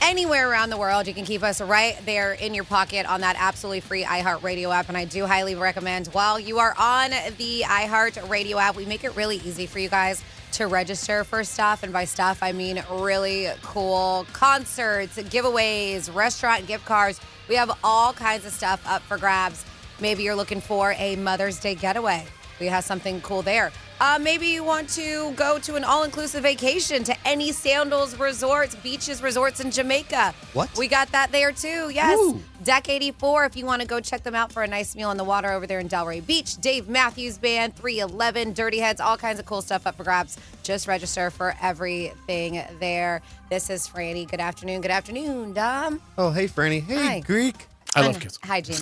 anywhere around the world, you can keep us right there in your pocket on that absolutely free iHeartRadio app. And I do highly recommend while you are on the iHeartRadio app, we make it really easy for you guys to register for stuff. And by stuff, I mean really cool concerts, giveaways, restaurant gift cards. We have all kinds of stuff up for grabs. Maybe you're looking for a Mother's Day getaway. We have something cool there. Maybe you want to go to an all-inclusive vacation to any Sandals resorts, beaches, resorts in Jamaica. What? We got that there too, yes. Ooh. Deck 84, if you want to go check them out for a nice meal on the water over there in Delray Beach. Dave Matthews Band, 311, Dirty Heads, all kinds of cool stuff up for grabs. Just register for everything there. This is Franny. Good afternoon, Dom. Oh, hey, Franny. Hey, Hi. Greek. I love kids. Hi, Jamie.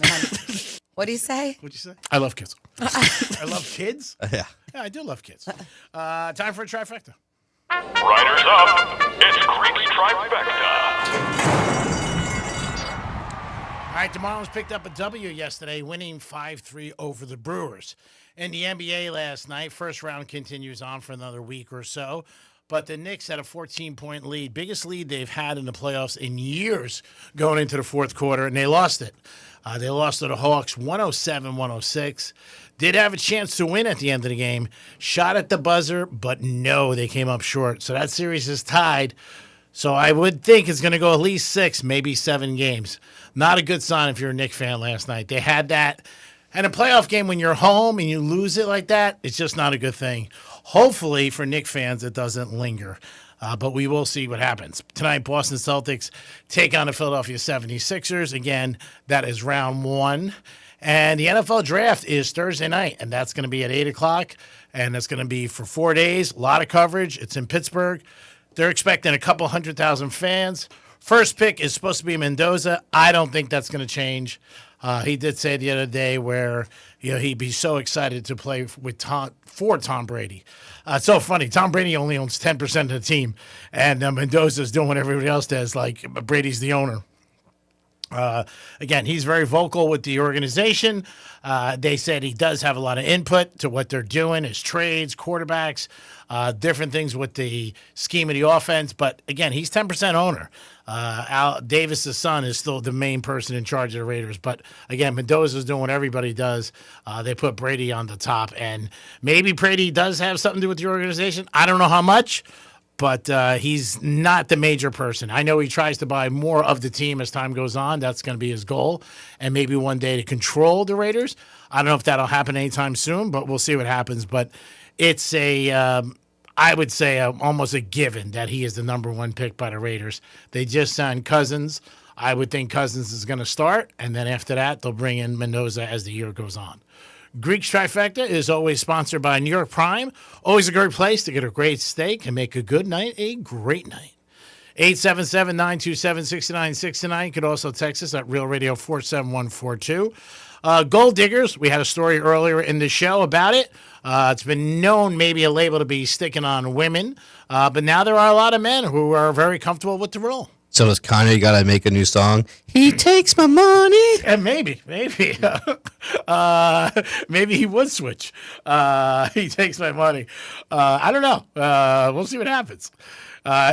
What do you say? What'd you say? I love kids. I love kids? Yeah. Yeah, I do love kids. Time for a trifecta. Riders up. It's Greek's Trifecta. All right, the Marlins picked up a W yesterday, winning 5-3 over the Brewers. In the NBA last night, first round continues on for another week or so. But the Knicks had a 14-point lead, biggest lead they've had in the playoffs in years going into the fourth quarter, and they lost it. They lost to the Hawks 107-106. Did have a chance to win at the end of the game. Shot at the buzzer, but no, they came up short. So that series is tied. So I would think it's going to go at least 6, maybe 7 games. Not a good sign if you're a Knicks fan last night. They had that. And a playoff game when you're home and you lose it like that, it's just not a good thing. Hopefully for Knicks fans, it doesn't linger. But we will see what happens. Tonight, Boston Celtics take on the Philadelphia 76ers. Again, that is round 1. And the NFL draft is Thursday night, and that's going to be at 8 o'clock. And it's going to be for 4 days. A lot of coverage. It's in Pittsburgh. They're expecting a couple 100,000 fans. First pick is supposed to be Mendoza. I don't think that's going to change. He did say the other day where he'd be so excited to play with for Tom Brady. It's so funny. Tom Brady only owns 10% of the team, and Mendoza's doing what everybody else does, like Brady's the owner. Again, he's very vocal with the organization. They said he does have a lot of input to what they're doing, his trades, quarterbacks, different things with the scheme of the offense. But again, he's 10% owner. Al Davis' son is still the main person in charge of the Raiders. But again, Mendoza's doing what everybody does. They put Brady on the top. And maybe Brady does have something to do with the organization. I don't know how much. But he's not the major person. I know he tries to buy more of the team as time goes on. That's going to be his goal. And maybe one day to control the Raiders. I don't know if that'll happen anytime soon, but we'll see what happens. But it's I would say almost a given that he is the number 1 pick by the Raiders. They just signed Cousins. I would think Cousins is going to start. And then after that, they'll bring in Mendoza as the year goes on. Greek's Trifecta is always sponsored by New York Prime. Always a great place to get a great steak and make a good night a great night. 877-927-6969. You could also text us at Real Radio 47142. Gold Diggers, we had a story earlier in the show about it. It's been known maybe a label to be sticking on women, but now there are a lot of men who are very comfortable with the role. So does Kanye got to make a new song? He takes my money. And maybe. Maybe he would switch. He takes my money. I don't know. We'll see what happens.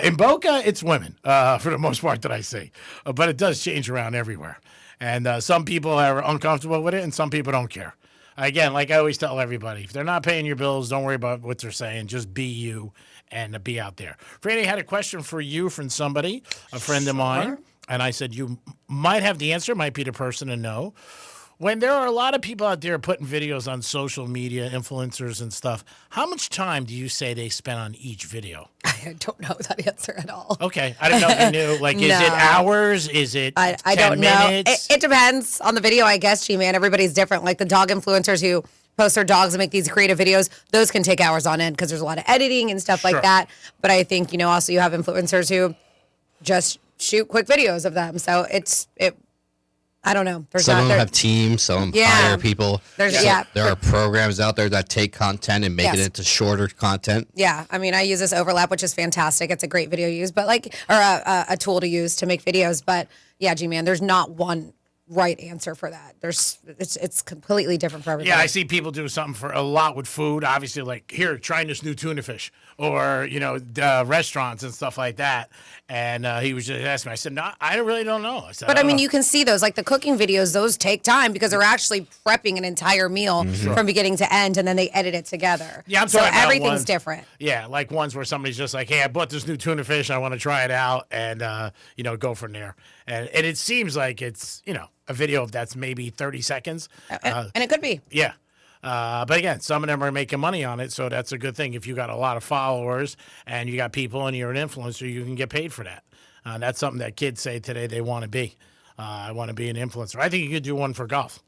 In Boca, it's women for the most part that I see. But it does change around everywhere. And some people are uncomfortable with it, and some people don't care. Again, like I always tell everybody, if they're not paying your bills, don't worry about what they're saying. Just be you and be out there. Franny had a question for you from somebody, a friend of mine. And I said, you might have the answer, might be the person to know. When there are a lot of people out there putting videos on social media, influencers and stuff, how much time do you say they spend on each video? I don't know that answer at all. Okay. I don't know if you knew. Like, is it hours? Is it I 10 don't minutes? know. It depends on the video, I guess, G-Man. Everybody's different. Like the dog influencers who post their dogs and make these creative videos, those can take hours on end because there's a lot of editing and stuff like that. But I think, also you have influencers who just shoot quick videos of them. So I don't know. Some of them have teams, some of them hire people. There are programs out there that take content and make it into shorter content. Yeah, I mean, I use this Overlap, which is fantastic. It's a great video to use, but a tool to use to make videos. But yeah, G-Man, there's not one right answer for that. It's completely different for everybody. Yeah, I see people do something for a lot with food. Obviously, like here, trying this new tuna fish, or restaurants and stuff like that. And he was just asking me. I said, "No, I really don't know." I said, but I mean, you can see those, like the cooking videos. Those take time because they're actually prepping an entire meal from beginning to end, and then they edit it together. Yeah, I'm so talking about everything's ones, different. Yeah, like ones where somebody's just like, "Hey, I bought this new tuna fish. I want to try it out," and go from there. And it seems like it's a video that's maybe 30 seconds, and it could be. Yeah. But again, some of them are making money on it, so that's a good thing. If you got a lot of followers and you got people and you're an influencer, you can get paid for that. That's something that kids say today they want to be. I want to be an influencer. I think you could do one for golf,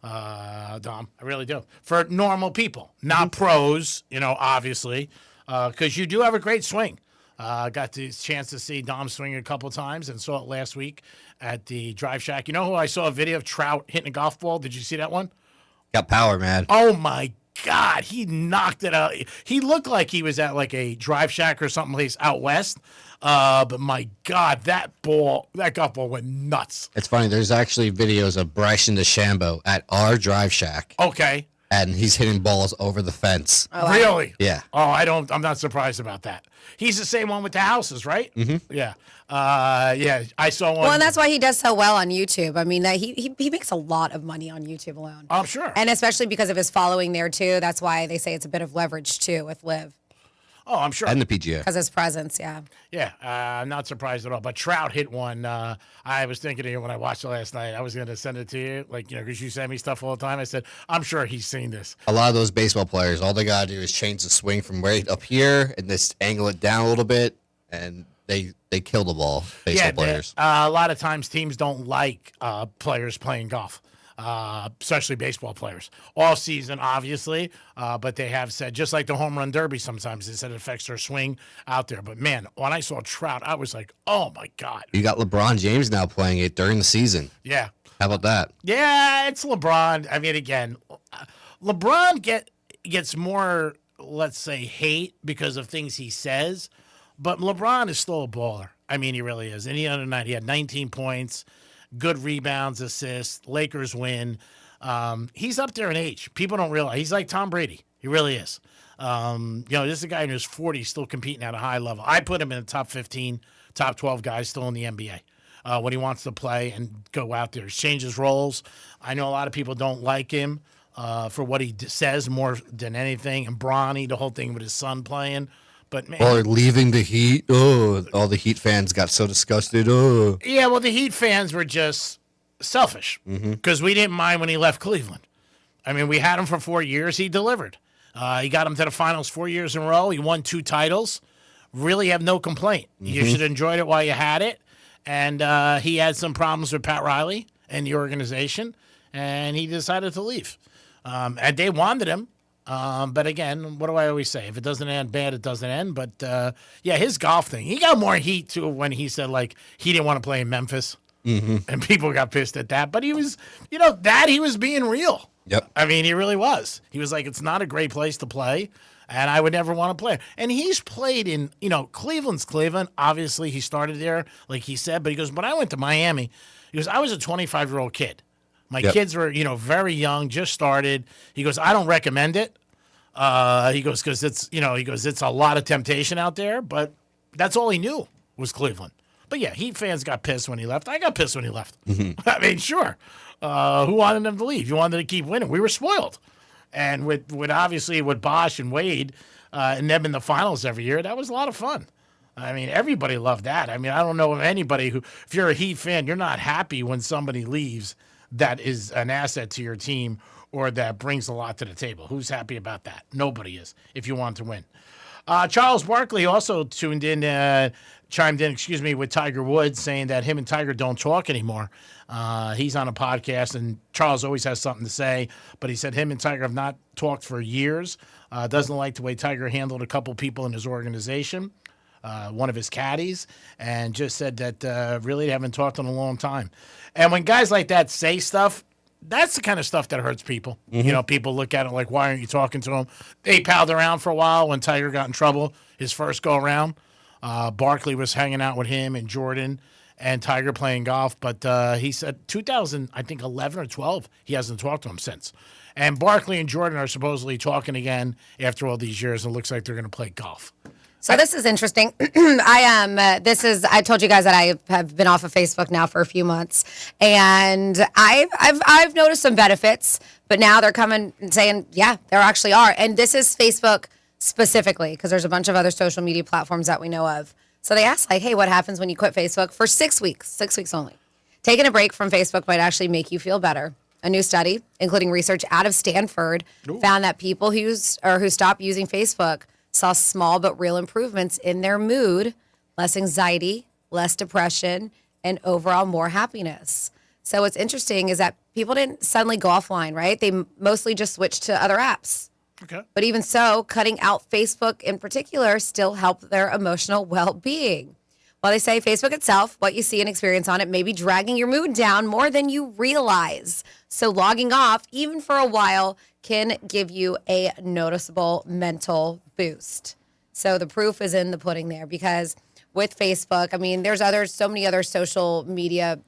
Dom. I really do. For normal people, not pros, obviously, because you do have a great swing. Got the chance to see Dom swing a couple times and saw it last week at the Drive Shack. You know who I saw a video of Trout hitting a golf ball? Did you see that one? Got power, man. Oh, my God. He knocked it out. He looked like he was at like a Drive Shack or someplace out west. But my God, that golf ball went nuts. It's funny. There's actually videos of Bryson DeChambeau at our Drive Shack. Okay. And he's hitting balls over the fence. Oh, really? Yeah. Oh, I'm not surprised about that. He's the same one with the houses, right? Mm-hmm. Yeah. Yeah, I saw one. Well, and that's why he does so well on YouTube. I mean, he makes a lot of money on YouTube alone. I'm sure. And especially because of his following there, too. That's why they say it's a bit of leverage, too, with Liv. Oh, I'm sure. And the PGA. Because his presence, yeah. Yeah, I'm not surprised at all. But Trout hit one. I was thinking of you when I watched it last night. I was going to send it to you, because you send me stuff all the time. I said, I'm sure he's seen this. A lot of those baseball players, all they got to do is change the swing from right up here and just angle it down a little bit, and they kill the ball, baseball players. A lot of times teams don't like players playing golf. Especially baseball players all season, obviously. But they have said, just like the home run derby, sometimes they said it affects their swing out there. But man, when I saw Trout, I was like, oh my God. You got LeBron James now playing it during the season. Yeah. How about that? Yeah, it's LeBron. I mean, again, LeBron gets more, let's say, hate because of things he says. But LeBron is still a baller. I mean, he really is. Any other night, he had 19 points. Good rebounds, assists, Lakers win. He's up there in age. People don't realize. He's like Tom Brady. He really is. This is a guy in his 40s still competing at a high level. I put him in the top 15, top 12 guys still in the NBA when he wants to play and go out there. He changes roles. I know a lot of people don't like him for what he says more than anything. And Bronny, the whole thing with his son playing. But man, or leaving the Heat. Oh, all the Heat fans got so disgusted. Oh. Yeah, well, the Heat fans were just selfish because we didn't mind when he left Cleveland. I mean, we had him for 4 years. He delivered. He got him to the finals 4 years in a row. He won 2 titles. Really have no complaint. You should have enjoyed it while you had it. And he had some problems with Pat Riley and the organization, and he decided to leave. And they wanted him. But again, what do I always say? If it doesn't end bad, it doesn't end. But his golf thing, he got more heat too when he said he didn't want to play in Memphis, and people got pissed at that. But he was, he was being real. Yep. I mean, he really was. He was like, it's not a great place to play, and I would never want to play. And he's played in, Cleveland's Cleveland. Obviously, he started there, like he said. But he goes, when I went to Miami, he goes, I was a 25-year-old kid. My kids were, very young, just started. He goes, I don't recommend it. He goes, because it's, it's a lot of temptation out there. But that's all he knew was Cleveland. But yeah, Heat fans got pissed when he left. I got pissed when he left. I mean, sure. Who wanted him to leave? You wanted to keep winning. We were spoiled. And with obviously with Bosch and Wade and them in the finals every year, that was a lot of fun. I mean, everybody loved that. I mean, I don't know of anybody who, if you're a Heat fan, you're not happy when somebody leaves that is an asset to your team or that brings a lot to the table. Who's happy about that? Nobody is, if you want to win. Charles Barkley also chimed in, with Tiger Woods, saying that him and Tiger don't talk anymore. He's on a podcast, and Charles always has something to say, but he said him and Tiger have not talked for years. Doesn't like the way Tiger handled a couple people in his organization, one of his caddies, and just said that really they haven't talked in a long time. And when guys like that say stuff, that's the kind of stuff that hurts people. People look at it like, why aren't you talking to him? They palled around for a while when Tiger got in trouble his first go around. Barkley was hanging out with him and Jordan, and Tiger playing golf. But he said 2011 or 12, he hasn't talked to him since. And Barkley and Jordan are supposedly talking again after all these years. It looks like they're going to play golf. So this is interesting. I told you guys that I have been off of Facebook now for a few months, and I've noticed some benefits, but now they're coming and saying, yeah, there actually are. And this is Facebook specifically, because there's a bunch of other social media platforms that we know of. So they asked, like, hey, what happens when you quit Facebook for 6 weeks? 6 weeks only. Taking a break from Facebook might actually make you feel better. A new study, including research out of Stanford, found that people who stopped using Facebook saw small but real improvements in their mood, less anxiety, less depression, and overall more happiness. So what's interesting is that people didn't suddenly go offline, right? They mostly just switched to other apps. Okay. But even so, cutting out Facebook in particular still helped their emotional well-being. While they say Facebook itself, what you see and experience on it may be dragging your mood down more than you realize. So logging off, even for a while, can give you a noticeable mental boost. So the proof is in the pudding there, because with Facebook, I mean, there's so many other social media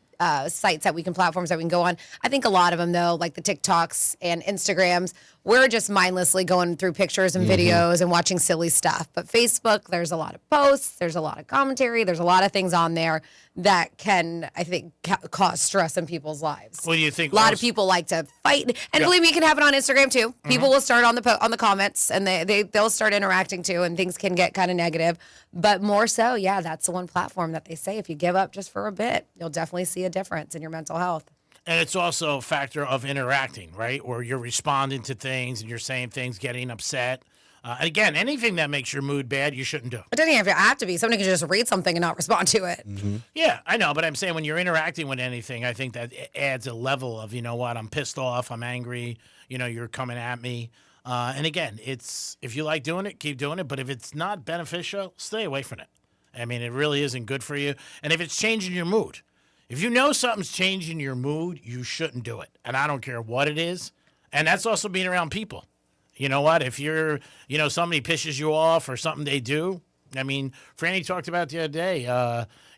sites platforms that we can go on. I think a lot of them, though, like the TikToks and Instagrams, we're just mindlessly going through pictures and videos and watching silly stuff. But Facebook, there's a lot of posts, there's a lot of commentary, there's a lot of things on there that can, I think, cause stress in people's lives. What do you think? A lot of people like to fight, and believe me, you can have it on Instagram too. People will start on the comments, and they'll start interacting too, and things can get kind of negative. But more so, yeah, that's the one platform that they say if you give up just for a bit, you'll definitely see a difference in your mental health. And it's also a factor of interacting, right? Where you're responding to things and you're saying things, getting upset. Again, anything that makes your mood bad, you shouldn't do. It doesn't even have to be. Somebody can just read something and not respond to it. Yeah, I know, but I'm saying when you're interacting with anything, I think that it adds a level of, you know what, I'm pissed off, I'm angry, you're coming at me. And again, if you like doing it, keep doing it. But if it's not beneficial, stay away from it. I mean, it really isn't good for you. And if it's changing your mood, if you know something's changing your mood, you shouldn't do it. And I don't care what it is. And that's also being around people. You know what? If somebody pisses you off or something they do, I mean, Franny talked about the other day,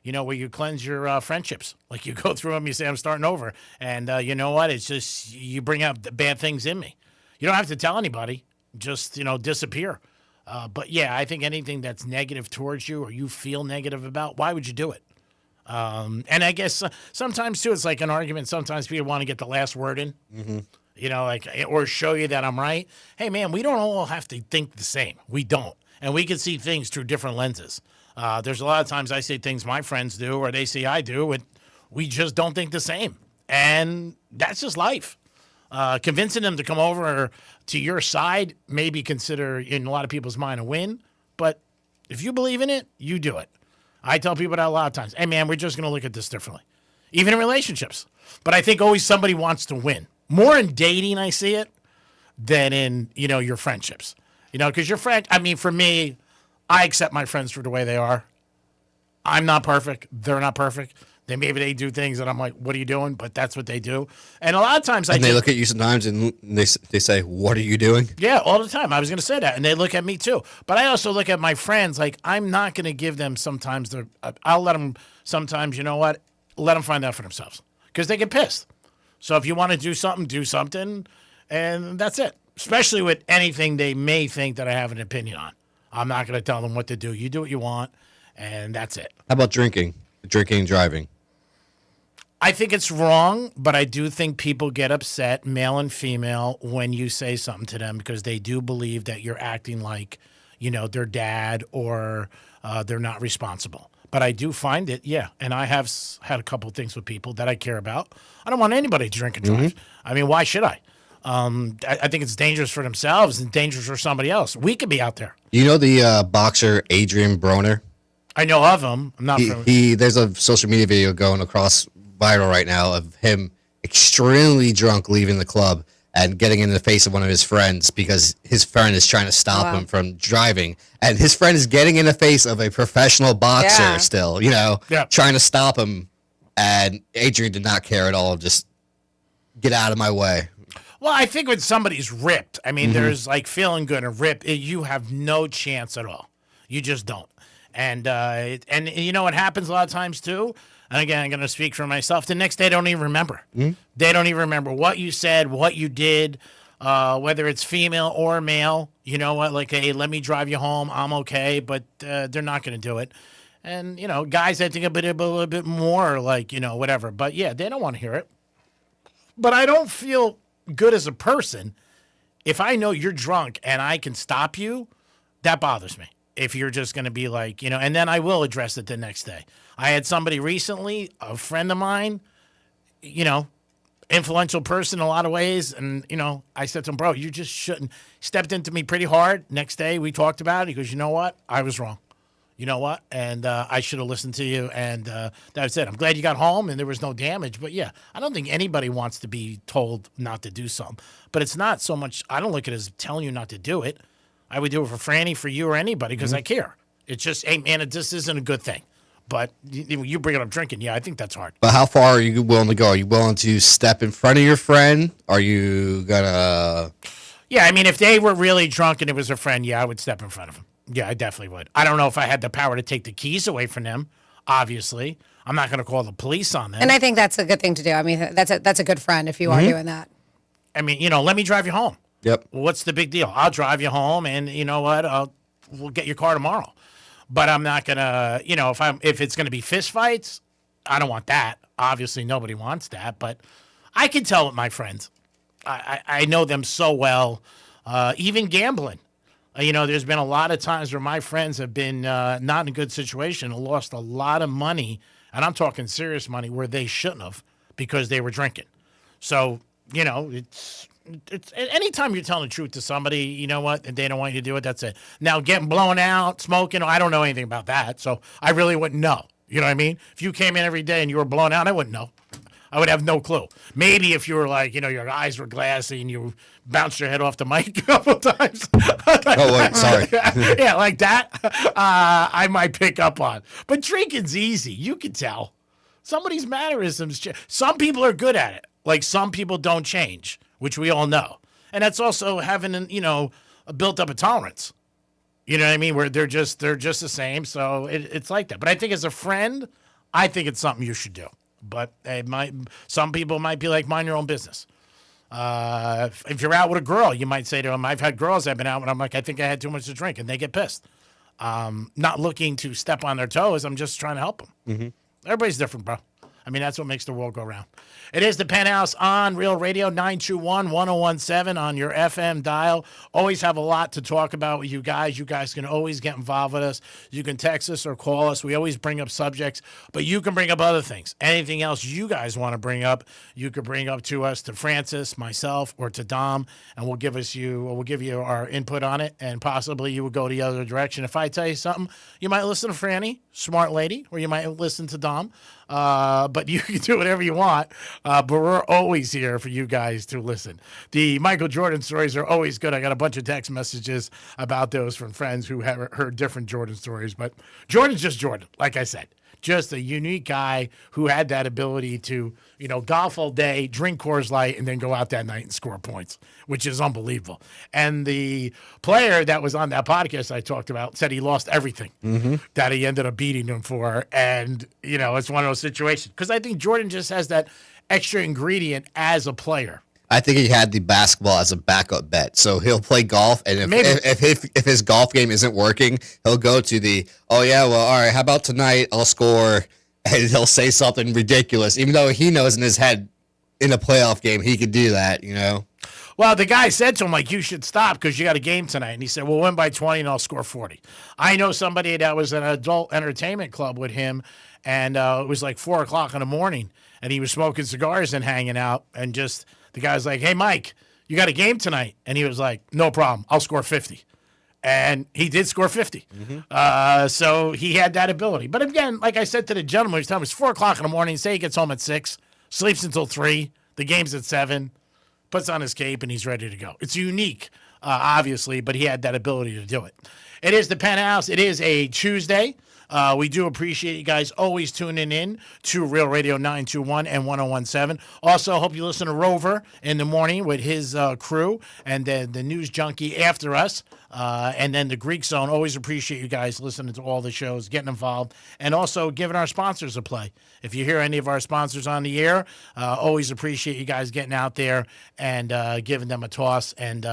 where you cleanse your friendships. Like you go through them, you say, I'm starting over. And you know what? It's just you bring up the bad things in me. You don't have to tell anybody. Just, disappear. But, yeah, I think anything that's negative towards you or you feel negative about, why would you do it? And I guess sometimes, too, it's like an argument. Sometimes people want to get the last word in, or show you that I'm right. Hey, man, we don't all have to think the same. We don't. And we can see things through different lenses. There's a lot of times I say things my friends do or they say I do, and we just don't think the same. And that's just life. Convincing them to come over to your side may be considered, in a lot of people's mind, a win. But if you believe in it, you do it. I tell people that a lot of times. Hey, man, we're just going to look at this differently. Even in relationships. But I think always somebody wants to win. More in dating, I see it, than in, your friendships. Because your friend, for me, I accept my friends for the way they are. I'm not perfect. They're not perfect. Maybe they do things that I'm like, what are you doing? But that's what they do. And a lot of times they look at you sometimes and they say, what are you doing? Yeah, all the time. I was going to say that. And they look at me too. But I also look at my friends. Like, I'm not going to give them sometimes. I'll let them sometimes, let them find out for themselves. Because they get pissed. So if you want to do something. And that's it. Especially with anything they may think that I have an opinion on. I'm not going to tell them what to do. You do what you want. And that's it. How about drinking and driving? I think it's wrong, but I do think people get upset, male and female, when you say something to them because they do believe that you're acting like, their dad or they're not responsible. But I do find it, yeah, and I have had a couple of things with people that I care about. I don't want anybody to drink and drive. I mean, why should I? I think it's dangerous for themselves and dangerous for somebody else. We could be out there. You know the boxer Adrian Broner? I know of him. I'm not familiar. There's a social media video going across viral right now of him extremely drunk leaving the club and getting in the face of one of his friends because his friend is trying to stop him from driving. And his friend is getting in the face of a professional boxer still, trying to stop him. And Adrian did not care at all. Just get out of my way. Well, I think when somebody's ripped, there's like feeling good and ripped, you have no chance at all. You just don't. And you know what happens a lot of times too? and again, I'm going to speak for myself, the next day they don't even remember. Mm-hmm. They don't even remember what you said, what you did, whether it's female or male. You know what? Like, hey, let me drive you home. I'm okay, but they're not going to do it. And, guys, I think a little bit more like, whatever. But, yeah, they don't want to hear it. But I don't feel good as a person if I know you're drunk and I can stop you. That bothers me. If you're just going to be like, and then I will address it the next day. I had somebody recently, a friend of mine, influential person in a lot of ways. And, I said to him, bro, you just shouldn't. Stepped into me pretty hard. Next day we talked about it. He goes, you know what? I was wrong. You know what? And I should have listened to you. And that's it. I'm glad you got home and there was no damage. But, yeah, I don't think anybody wants to be told not to do something. But it's not so much – I don't look at it as telling you not to do it. I would do it for Franny, for you, or anybody because I care. It's just, hey, man, it just isn't a good thing. But you bring it up drinking. Yeah, I think that's hard. But how far are you willing to go? Are you willing to step in front of your friend? Are you going to – Yeah, I mean, if they were really drunk and it was a friend, yeah, I would step in front of them. Yeah, I definitely would. I don't know if I had the power to take the keys away from them, obviously. I'm not going to call the police on them. And I think that's a good thing to do. I mean, that's a good friend if you are doing that. I mean, let me drive you home. Yep. Well, what's the big deal? I'll drive you home, and you know what? We'll get your car tomorrow. But I'm not going to, if it's going to be fist fights, I don't want that. Obviously, nobody wants that. But I can tell with my friends. I know them so well. Even gambling. There's been a lot of times where my friends have been not in a good situation and lost a lot of money, and I'm talking serious money, where they shouldn't have because they were drinking. So, it's anytime you're telling the truth to somebody, you know what, and they don't want you to do it, that's it. Now, getting blown out, smoking, I don't know anything about that, so I really wouldn't know. You know what I mean? If you came in every day and you were blown out, I wouldn't know. I would have no clue. Maybe if you were like, your eyes were glassy and you bounced your head off the mic a couple times. Oh, wait, sorry. Yeah, like that, I might pick up on. But drinking's easy. You can tell. Somebody's mannerisms change. Some people are good at it. Like some people don't change, which we all know. And that's also having, a built up a tolerance. You know what I mean? Where they're just the same. So it's like that. But I think as a friend, I think it's something you should do. But some people might be like, mind your own business. If you're out with a girl, you might say to them, I've had girls I've been out with, I'm like, I think I had too much to drink, and they get pissed. Not looking to step on their toes. I'm just trying to help them. Mm-hmm. Everybody's different, bro. I mean, that's what makes the world go round. It is the Penthouse on Real Radio, 921-1017 on your FM dial. Always have a lot to talk about with you guys. You guys can always get involved with us. You can text us or call us. We always bring up subjects, but you can bring up other things. Anything else you guys want to bring up, you could bring up to us, to Francis, myself, or to Dom, and we'll give you our input on it, and possibly you will go the other direction. If I tell you something, you might listen to Franny, smart lady, or you might listen to Dom. But you can do whatever you want. But we're always here for you guys to listen. The Michael Jordan stories are always good. I got a bunch of text messages about those from friends who have heard different Jordan stories. But Jordan's just Jordan, like I said. Just a unique guy who had that ability to, golf all day, drink Coors Light, and then go out that night and score points, which is unbelievable. And the player that was on that podcast I talked about said he lost everything that he ended up beating him for. And, it's one of those situations. Because I think Jordan just has that extra ingredient as a player. I think he had the basketball as a backup bet. So he'll play golf, and if his golf game isn't working, he'll go to all right, how about tonight I'll score, and he'll say something ridiculous, even though he knows in his head in a playoff game he could do that, Well, the guy said to him, you should stop because you got a game tonight. And he said, we'll win by 20 and I'll score 40. I know somebody that was in an adult entertainment club with him, and it was like 4 o'clock in the morning, and he was smoking cigars and hanging out, and just the guy's like, hey, Mike, you got a game tonight? And he was like, no problem. I'll score 50. And he did score 50. So he had that ability. But again, like I said to the gentleman, he was 4 o'clock in the morning. Say he gets home at 6, sleeps until 3. The game's at 7. Puts on his cape, and he's ready to go. It's unique, obviously, but he had that ability to do it. It is the Penthouse. It is a Tuesday. We do appreciate you guys always tuning in to Real Radio 921 and 1017. Also, hope you listen to Rover in the morning with his crew, and then the News Junkie after us, and then the Greek Zone. Always appreciate you guys listening to all the shows, getting involved, and also giving our sponsors a play. If you hear any of our sponsors on the air, always appreciate you guys getting out there and giving them a toss and,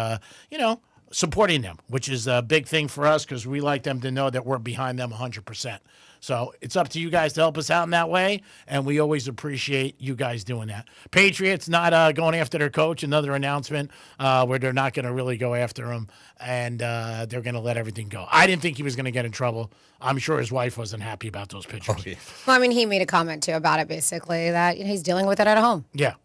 supporting them, which is a big thing for us because we like them to know that we're behind them 100%. So it's up to you guys to help us out in that way, and we always appreciate you guys doing that. Patriots not going after their coach, another announcement where they're not going to really go after him, and they're going to let everything go. I didn't think he was going to get in trouble. I'm sure his wife wasn't happy about those pictures. Oh, yeah. Well, I mean, he made a comment, too, about it, basically, that he's dealing with it at home. Yeah.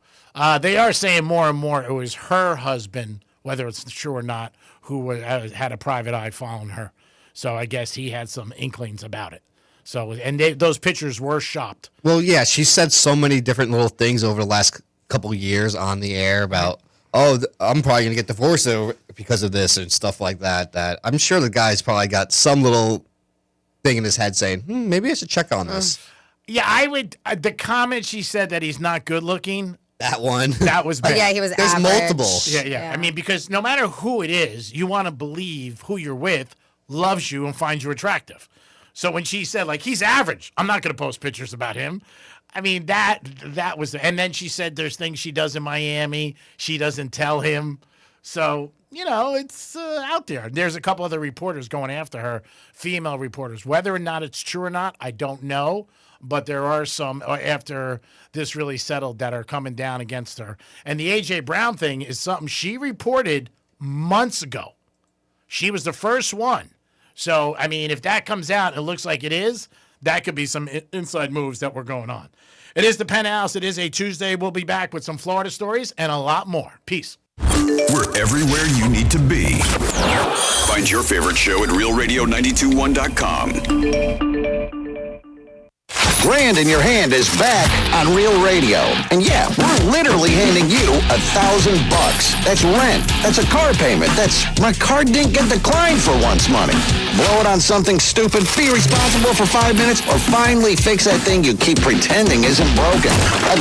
They are saying more and more it was her husband, whether it's true or not, who had a private eye following her. So I guess he had some inklings about it. So, and those pictures were shopped. Well, yeah, she said so many different little things over the last couple of years on the air about, I'm probably going to get divorced because of this and stuff like that, that I'm sure the guy's probably got some little thing in his head saying, maybe I should check on this. Yeah, I would. The comment she said that he's not good looking. That one. That was bad. Yeah, he was There's average. multiple. Yeah. I mean, because no matter who it is, you want to believe who you're with loves you and finds you attractive. So when she said, like, he's average, I'm not going to post pictures about him. I mean, that was, and then she said there's things she does in Miami she doesn't tell him. So, it's out there. There's a couple other reporters going after her, female reporters. Whether or not it's true or not, I don't know. But there are some, after this really settled, that are coming down against her. And the A.J. Brown thing is something she reported months ago. She was the first one. So, I mean, if that comes out, it looks like it is, that could be some inside moves that were going on. It is the Penthouse. It is a Tuesday. We'll be back with some Florida stories and a lot more. Peace. We're everywhere you need to be. Find your favorite show at realradio921.com. Grand in Your Hand is back on Real Radio. And yeah, we're literally handing you $1,000. That's rent. That's a car payment. That's my car didn't get declined for once money. Blow it on something stupid, be responsible for 5 minutes, or finally fix that thing you keep pretending isn't broken.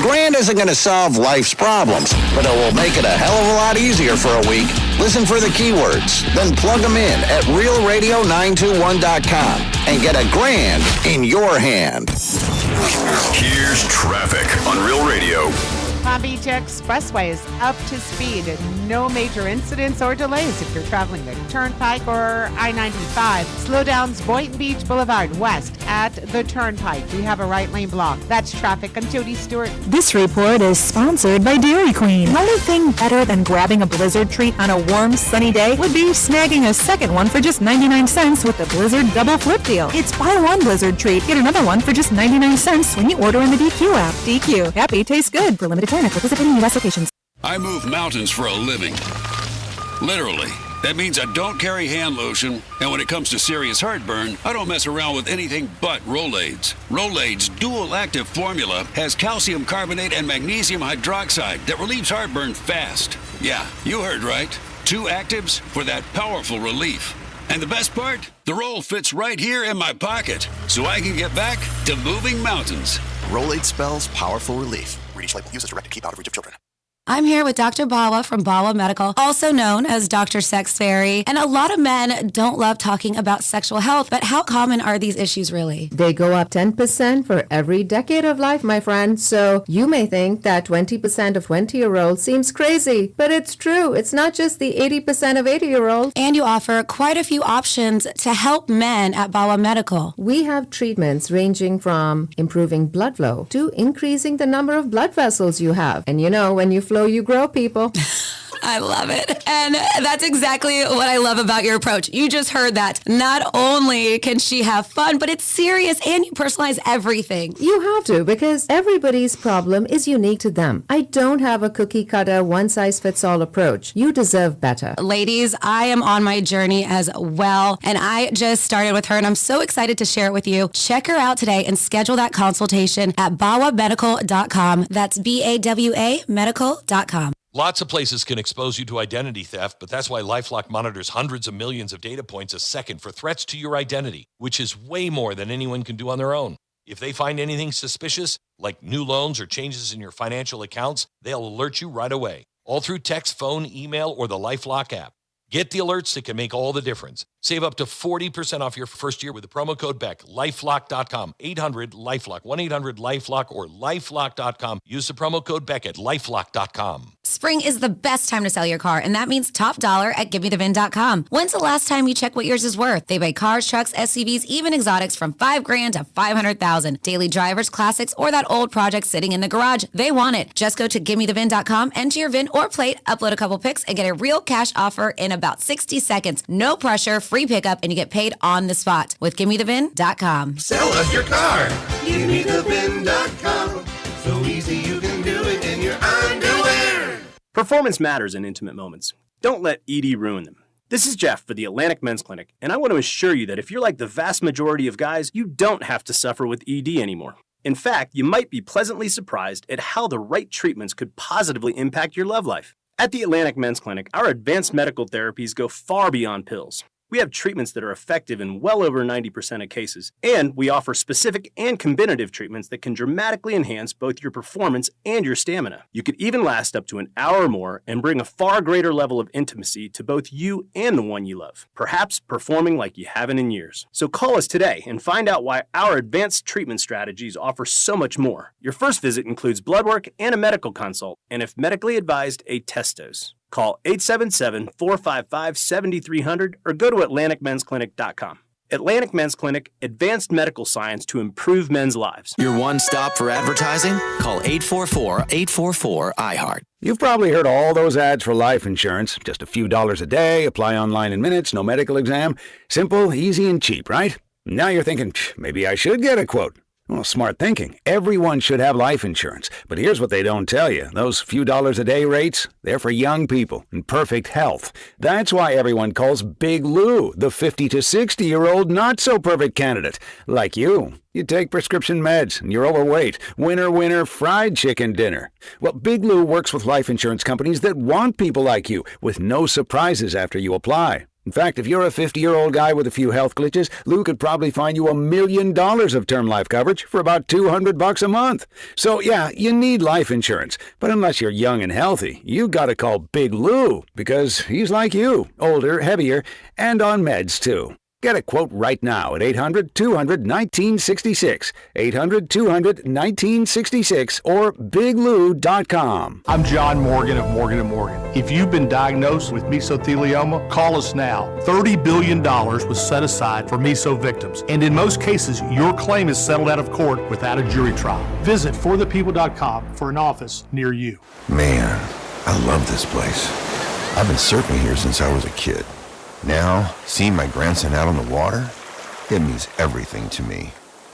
$1,000 isn't going to solve life's problems, but it will make it a hell of a lot easier for a week. Listen for the keywords, then plug them in at realradio921.com and get $1,000 in your hand. Here's traffic on Real Radio. Palm Beach Expressway is up to speed. No major incidents or delays if you're traveling the Turnpike or I-95. Slowdowns Boynton Beach Boulevard west at the Turnpike. We have a right lane block. That's traffic. I'm Jody Stewart. This report is sponsored by Dairy Queen. The only thing better than grabbing a Blizzard treat on a warm, sunny day would be snagging a second one for just 99 cents with the Blizzard Double Flip Deal. It's buy one Blizzard treat, get another one for just 99 cents when you order in the DQ app. DQ. Happy tastes good. For limited time at participating U.S. locations. I move mountains for a living. Literally. That means I don't carry hand lotion, and when it comes to serious heartburn, I don't mess around with anything but Rolaids. Rolaids' dual-active formula has calcium carbonate and magnesium hydroxide that relieves heartburn fast. Yeah, you heard right. 2 actives for that powerful relief. And the best part? The roll fits right here in my pocket, so I can get back to moving mountains. Rolade spells powerful relief. Read each label. Use as directed. Keep out of reach of children. I'm here with Dr. Bawa from Bawa Medical, also known as Dr. Sex Fairy. And a lot of men don't love talking about sexual health, but how common are these issues really? They go up 10% for every decade of life, my friend. So you may think that 20% of 20-year-olds seems crazy, but it's true. It's not just the 80% of 80-year-olds. And you offer quite a few options to help men at Bawa Medical. We have treatments ranging from improving blood flow to increasing the number of blood vessels you have. And you know, when you flow, you grow, people. I love it. And that's exactly what I love about your approach. You just heard that. Not only can she have fun, but it's serious and you personalize everything. You have to, because everybody's problem is unique to them. I don't have a cookie cutter, one-size-fits-all approach. You deserve better. Ladies, I am on my journey as well, and I just started with her, and I'm so excited to share it with you. Check her out today and schedule that consultation at bawamedical.com. That's BAWA medical.com. Lots of places can expose you to identity theft, but that's why LifeLock monitors hundreds of millions of data points a second for threats to your identity, which is way more than anyone can do on their own. If they find anything suspicious, like new loans or changes in your financial accounts, they'll alert you right away, all through text, phone, email, or the LifeLock app. Get the alerts that can make all the difference. Save up to 40% off your first year with the promo code BECK. LifeLock.com, 800-LIFELOCK, 1-800-LIFELOCK, or LifeLock.com. Use the promo code BECK at LifeLock.com. Spring is the best time to sell your car, and that means top dollar at GiveMeTheVin.com. When's the last time you checked what yours is worth? They buy cars, trucks, SUVs, even exotics from $5,000 to $500,000. Daily drivers, classics, or that old project sitting in the garage. They want it. Just go to GiveMeTheVin.com, enter your VIN or plate, upload a couple pics, and get a real cash offer in about 60 seconds. No pressure, free pickup, and you get paid on the spot with GiveMeTheVin.com. Sell us your car. GiveMeTheVin.com. So easy you can do it in your underwear. Performance matters in intimate moments. Don't let ED ruin them. This is Jeff for the Atlantic Men's Clinic, and I want to assure you that if you're like the vast majority of guys, you don't have to suffer with ED anymore. In fact, you might be pleasantly surprised at how the right treatments could positively impact your love life. At the Atlantic Men's Clinic, our advanced medical therapies go far beyond pills. We have treatments that are effective in well over 90% of cases, and we offer specific and combinative treatments that can dramatically enhance both your performance and your stamina. You could even last up to an hour or more and bring a far greater level of intimacy to both you and the one you love, perhaps performing like you haven't in years. So call us today and find out why our advanced treatment strategies offer so much more. Your first visit includes blood work and a medical consult, and if medically advised, a test dose. Call 877-455-7300 or go to AtlanticMen'sClinic.com. Atlantic Men's Clinic, advanced medical science to improve men's lives. Your one stop for advertising? Call 844-844-iHeart. You've probably heard all those ads for life insurance. Just a few dollars a day, apply online in minutes, no medical exam. Simple, easy, and cheap, right? Now you're thinking, maybe I should get a quote. Well, smart thinking. Everyone should have life insurance. But here's what they don't tell you. Those few dollars a day rates, they're for young people in perfect health. That's why everyone calls Big Lou the 50 to 60-year-old not-so-perfect candidate. Like you. You take prescription meds and you're overweight. Winner, winner, fried chicken dinner. Well, Big Lou works with life insurance companies that want people like you with no surprises after you apply. In fact, if you're a 50-year-old guy with a few health glitches, Lou could probably find you $1 million of term life coverage for about $200 a month. So yeah, you need life insurance. But unless you're young and healthy, you gotta call Big Lou because he's like you, older, heavier, and on meds too. Get a quote right now at 800-200-1966, 800-200-1966, or biglou.com. I'm John Morgan of Morgan & Morgan. If you've been diagnosed with mesothelioma, call us now. $30 billion was set aside for meso victims, and in most cases, your claim is settled out of court without a jury trial. Visit forthepeople.com for an office near you. Man, I love this place. I've been surfing here since I was a kid. Now, seeing my grandson out on the water, it means everything to me.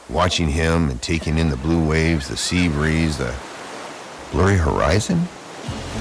Watching him and taking in the blue waves, the sea breeze, the blurry horizon.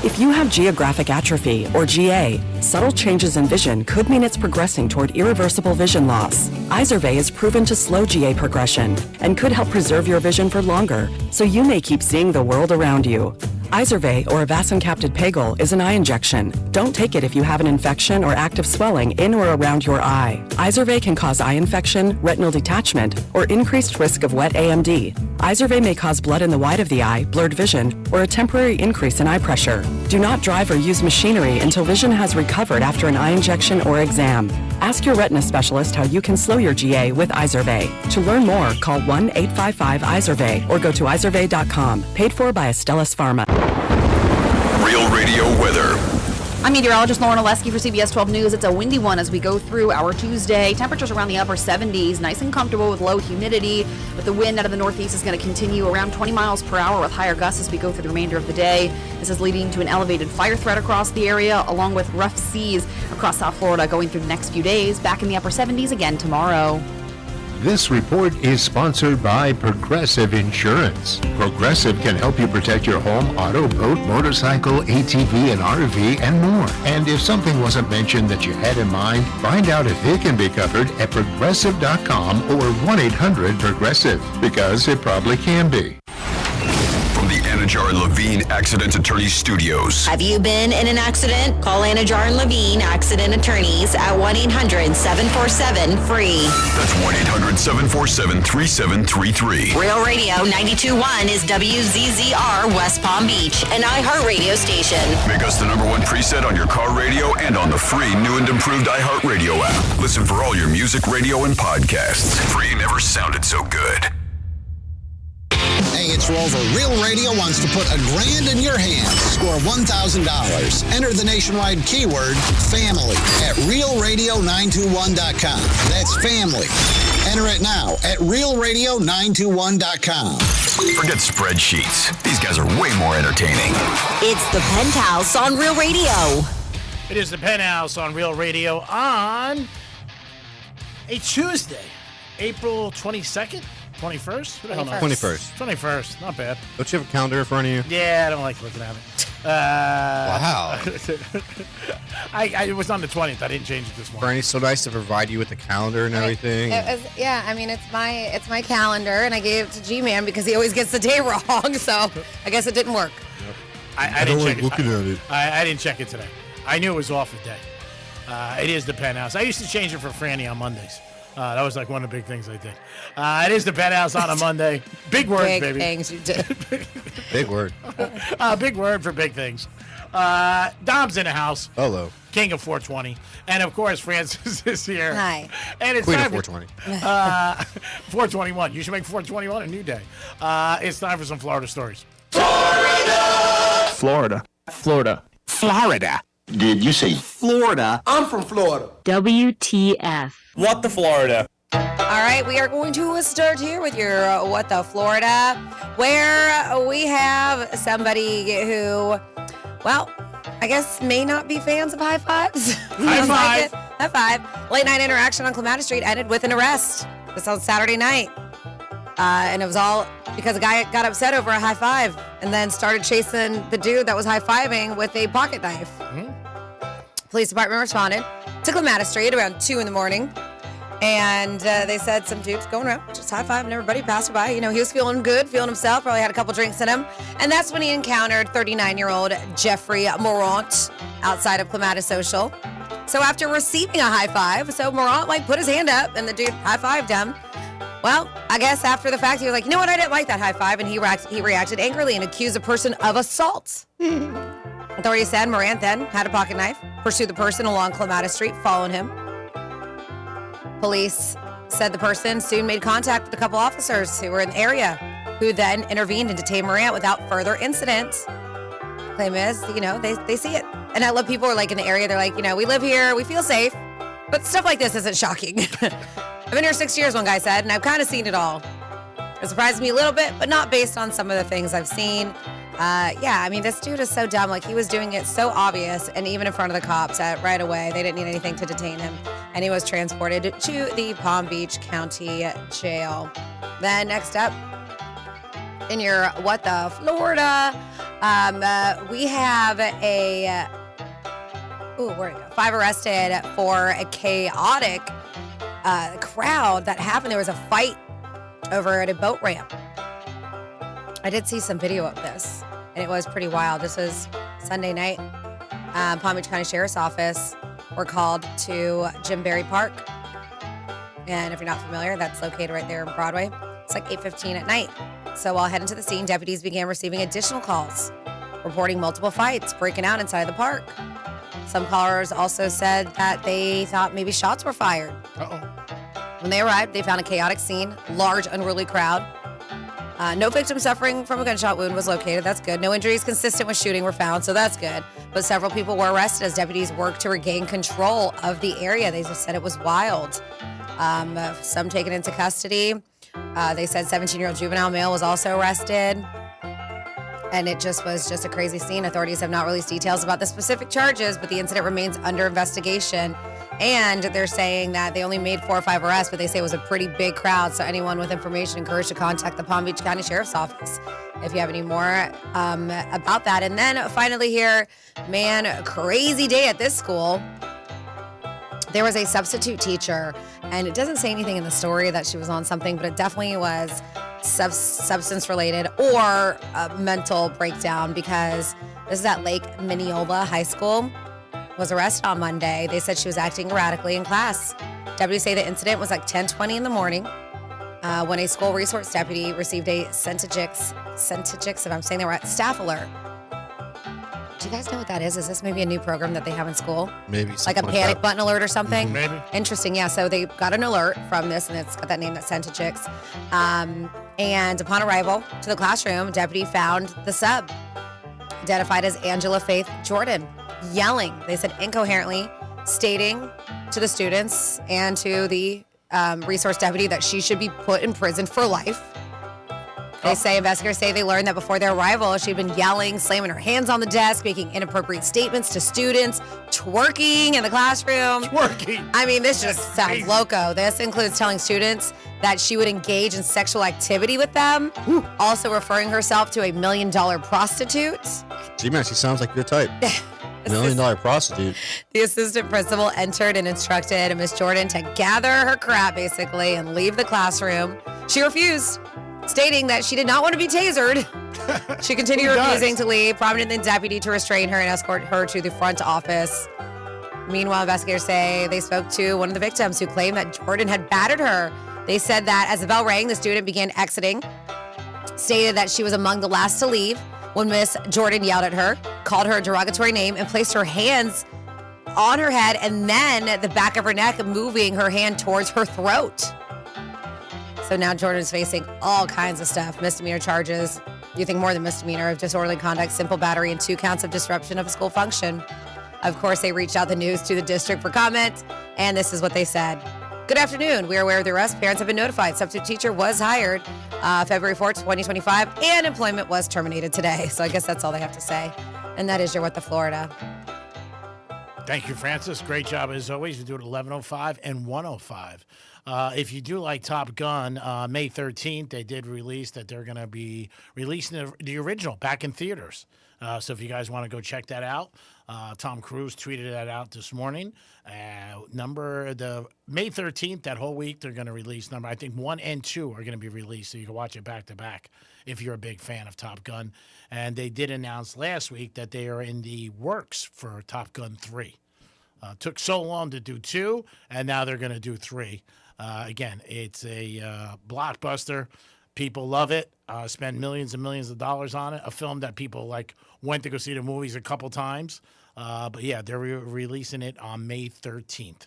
If you have geographic atrophy, or GA, subtle changes in vision could mean it's progressing toward irreversible vision loss. Izervay is proven to slow GA progression and could help preserve your vision for longer, so you may keep seeing the world around you. Izervay, or avacincaptad pegol, is an eye injection. Don't take it if you have an infection or active swelling in or around your eye. Izervay can cause eye infection, retinal detachment, or increased risk of wet AMD. Izervay may cause blood in the white of the eye, blurred vision, or a temporary increase in eye pressure. Do not drive or use machinery until vision has recovered after an eye injection or exam. Ask your retina specialist how you can slow your GA with Izervay. To learn more, call 1-855-IZERVAY or go to izervay.com. Paid for by Astellas Pharma. Real Radio weather. I'm meteorologist Lauren Oleski for CBS 12 News. It's a windy one as we go through our Tuesday. Temperatures around the upper 70s, nice and comfortable with low humidity. But the wind out of the northeast is going to continue around 20 miles per hour with higher gusts as we go through the remainder of the day. This is leading to an elevated fire threat across the area, along with rough seas across South Florida going through the next few days. Back in the upper 70s again tomorrow. This report is sponsored by Progressive Insurance. Progressive can help you protect your home, auto, boat, motorcycle, ATV, and RV, and more. And if something wasn't mentioned that you had in mind, find out if it can be covered at Progressive.com or 1-800-PROGRESSIVE, because it probably can be. From the Anajar and Levine Accident Attorneys Studios. Have you been in an accident? Call Anajar and Levine Accident Attorneys at 1-800-747-FREE. That's 1-800-747-3733. Real Radio 92.1 is WZZR West Palm Beach, an iHeartRadio station. Make us the #1 preset on your car radio and on the free new and improved iHeartRadio app. Listen for all your music, radio, and podcasts. Free never sounded so good. Hey, it's Rover. Real Radio wants to put $1,000 in your hands. Score $1,000. Enter the nationwide keyword family at realradio921.com. That's family. Enter it now at realradio921.com. Forget spreadsheets. These guys are way more entertaining. It's the Penthouse on Real Radio. It is the Penthouse on Real Radio on a Tuesday, April 22nd? 21st? Who the hell knows? 21st. 21st. Not bad. Don't you have a calendar in front of you? Yeah, I don't like looking at it. Wow. It was on the 20th. I didn't change it this morning. Bernie's so nice to provide you with the calendar and everything. It's my calendar, and I gave it to G-Man because he always gets the day wrong, so I guess it didn't work. I didn't check it. Looking at it. I didn't check it today. I knew it was off a day. It is the Penthouse. I used to change it for Franny on Mondays. That was like one of the big things I did. It is the Penthouse on a Monday. Big word, big baby. Big things you did. Big word. Big word for big things. Dom's in the house. Hello. King of 420. And, of course, Francis is here. Hi. And it's Queen of time 420. 421. You should make 421 a new day. It's time for some Florida stories. Florida. Did you say Florida? I'm from Florida. WTF. What the Florida? All right, we are going to start here with your What the Florida, where we have somebody who, well, I guess may not be fans of high fives. High five. High five. Late night interaction on Clematis Street ended with an arrest. This on Saturday night. And it was all because a guy got upset over a high five and then started chasing the dude that was high-fiving with a pocket knife. Mm-hmm. Police department responded to Clematis Street around 2 in the morning. And they said some dude's going around just high-fiving everybody, passed by. You know, he was feeling good, feeling himself, probably had a couple drinks in him. And that's when he encountered 39-year-old Jeffrey Morant outside of Clematis Social. So after receiving a high five, Morant put his hand up and the dude high-fived him. Well, I guess after the fact, he was like, you know what, I didn't like that high five, and he reacted angrily and accused the person of assault. Authorities said Morant then had a pocket knife, pursued the person along Clematis Street, following him. Police said the person soon made contact with a couple officers who were in the area, who then intervened and detained Morant without further incident. Claim is, they see it. And I love people who are in the area, they're like, we live here, we feel safe, but stuff like this isn't shocking. I've been here 6 years, one guy said, and I've kind of seen it all. It surprised me a little bit, but not based on some of the things I've seen. This dude is so dumb. He was doing it so obvious, and even in front of the cops right away. They didn't need anything to detain him, and he was transported to the Palm Beach County Jail. Then next up, in your What the Florida, we have where'd it go? 5 arrested for a chaotic crowd that happened. There was a fight over at a boat ramp. I did see some video of this, and it was pretty wild. This was Sunday night. Palm Beach County Sheriff's Office were called to Jim Berry Park. And if you're not familiar, that's located right there in Broadway. It's 8:15 at night. So while heading to the scene, deputies began receiving additional calls, reporting multiple fights breaking out inside the park. Some callers also said that they thought maybe shots were fired. When they arrived, they found a chaotic scene, large, unruly crowd. No victim suffering from a gunshot wound was located. That's good. No injuries consistent with shooting were found, so that's good. But several people were arrested as deputies worked to regain control of the area. They just said it was wild. Some taken into custody. They said 17-year-old juvenile male was also arrested. And it was just a crazy scene. Authorities have not released details about the specific charges, but the incident remains under investigation. And they're saying that they only made 4 or 5 arrests, but they say it was a pretty big crowd. So anyone with information encouraged to contact the Palm Beach County Sheriff's Office if you have any more about that. And then finally here, crazy day at this school. There was a substitute teacher, and it doesn't say anything in the story that she was on something, but it definitely was substance related or a mental breakdown, because this is at Lake Mineola High School. Was arrested on Monday. They said she was acting erratically in class. Deputies say the incident was like 10:20 in the morning when a school resource deputy received a Centigix, if I'm saying that right, staff alert. Do you guys know what that is? Is this maybe a new program that they have in school? Maybe. Like a panic button alert or something? Mhm. Maybe. Interesting, yeah. So they got an alert from this, and it's got that name, that Centigix. And upon arrival to the classroom, deputy found the sub, identified as Angela Faith Jordan, yelling, they said incoherently, stating to the students and to the resource deputy that she should be put in prison for life. They say, investigators say they learned that before their arrival, she'd been yelling, slamming her hands on the desk, making inappropriate statements to students, twerking in the classroom. Twerking. I mean, this just sounds loco. This includes telling students that she would engage in sexual activity with them, also referring herself to a $1 million prostitute. G-Man, she sounds like your type. $1 million prostitute. The assistant principal entered and instructed Miss Jordan to gather her crap, basically, and leave the classroom. She refused, stating that she did not want to be tasered. She continued refusing to leave, prompting the deputy to restrain her and escort her to the front office. Meanwhile, investigators say they spoke to one of the victims who claimed that Jordan had battered her. They said that as the bell rang, the student began exiting, stated that she was among the last to leave when Miss Jordan yelled at her, called her a derogatory name, and placed her hands on her head and then the back of her neck, moving her hand towards her throat. So now Jordan's facing all kinds of stuff, misdemeanor charges. You think more than misdemeanor of disorderly conduct, simple battery, and 2 counts of disruption of a school function. Of course, they reached out the news to the district for comment, and this is what they said. Good afternoon. We are aware of the arrest. Parents have been notified. Substitute teacher was hired February 4th, 2025, and employment was terminated today. So I guess that's all they have to say. And that is your What the Florida. Thank you, Francis. Great job as always. You do it at 11:05 and 1:05. If you do like Top Gun, May 13th, they did release that they're going to be releasing the original back in theaters. So if you guys want to go check that out, Tom Cruise tweeted that out this morning. The May 13th, that whole week, they're going to release I think 1 and 2 are going to be released, so you can watch it back to back if you're a big fan of Top Gun. And they did announce last week that they are in the works for Top Gun 3. Took so long to do 2, and now they're going to do 3. Again, it's a blockbuster. People love it. Spend millions and millions of dollars on it. A film that people went to go see the movies a couple times. But yeah, they're releasing it on May 13th.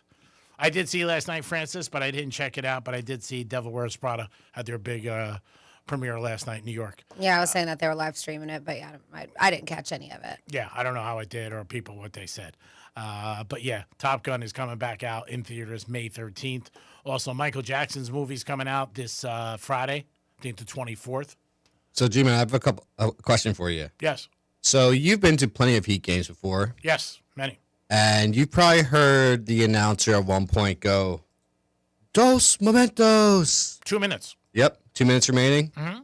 I did see last night, Francis, but I didn't check it out. But I did see Devil Wears Prada had their big premiere last night in New York. Yeah, I was saying that they were live streaming it, but yeah, I didn't catch any of it. Yeah, I don't know how it did or people what they said. But yeah, Top Gun is coming back out in theaters May 13th. Also, Michael Jackson's movie's coming out this Friday, I think the 24th. So, G-Man, I have a question for you. Yes. So, you've been to plenty of Heat games before. Yes, many. And you probably heard the announcer at one point go, Dos Momentos. 2 minutes. Yep, 2 minutes remaining. Mm-hmm.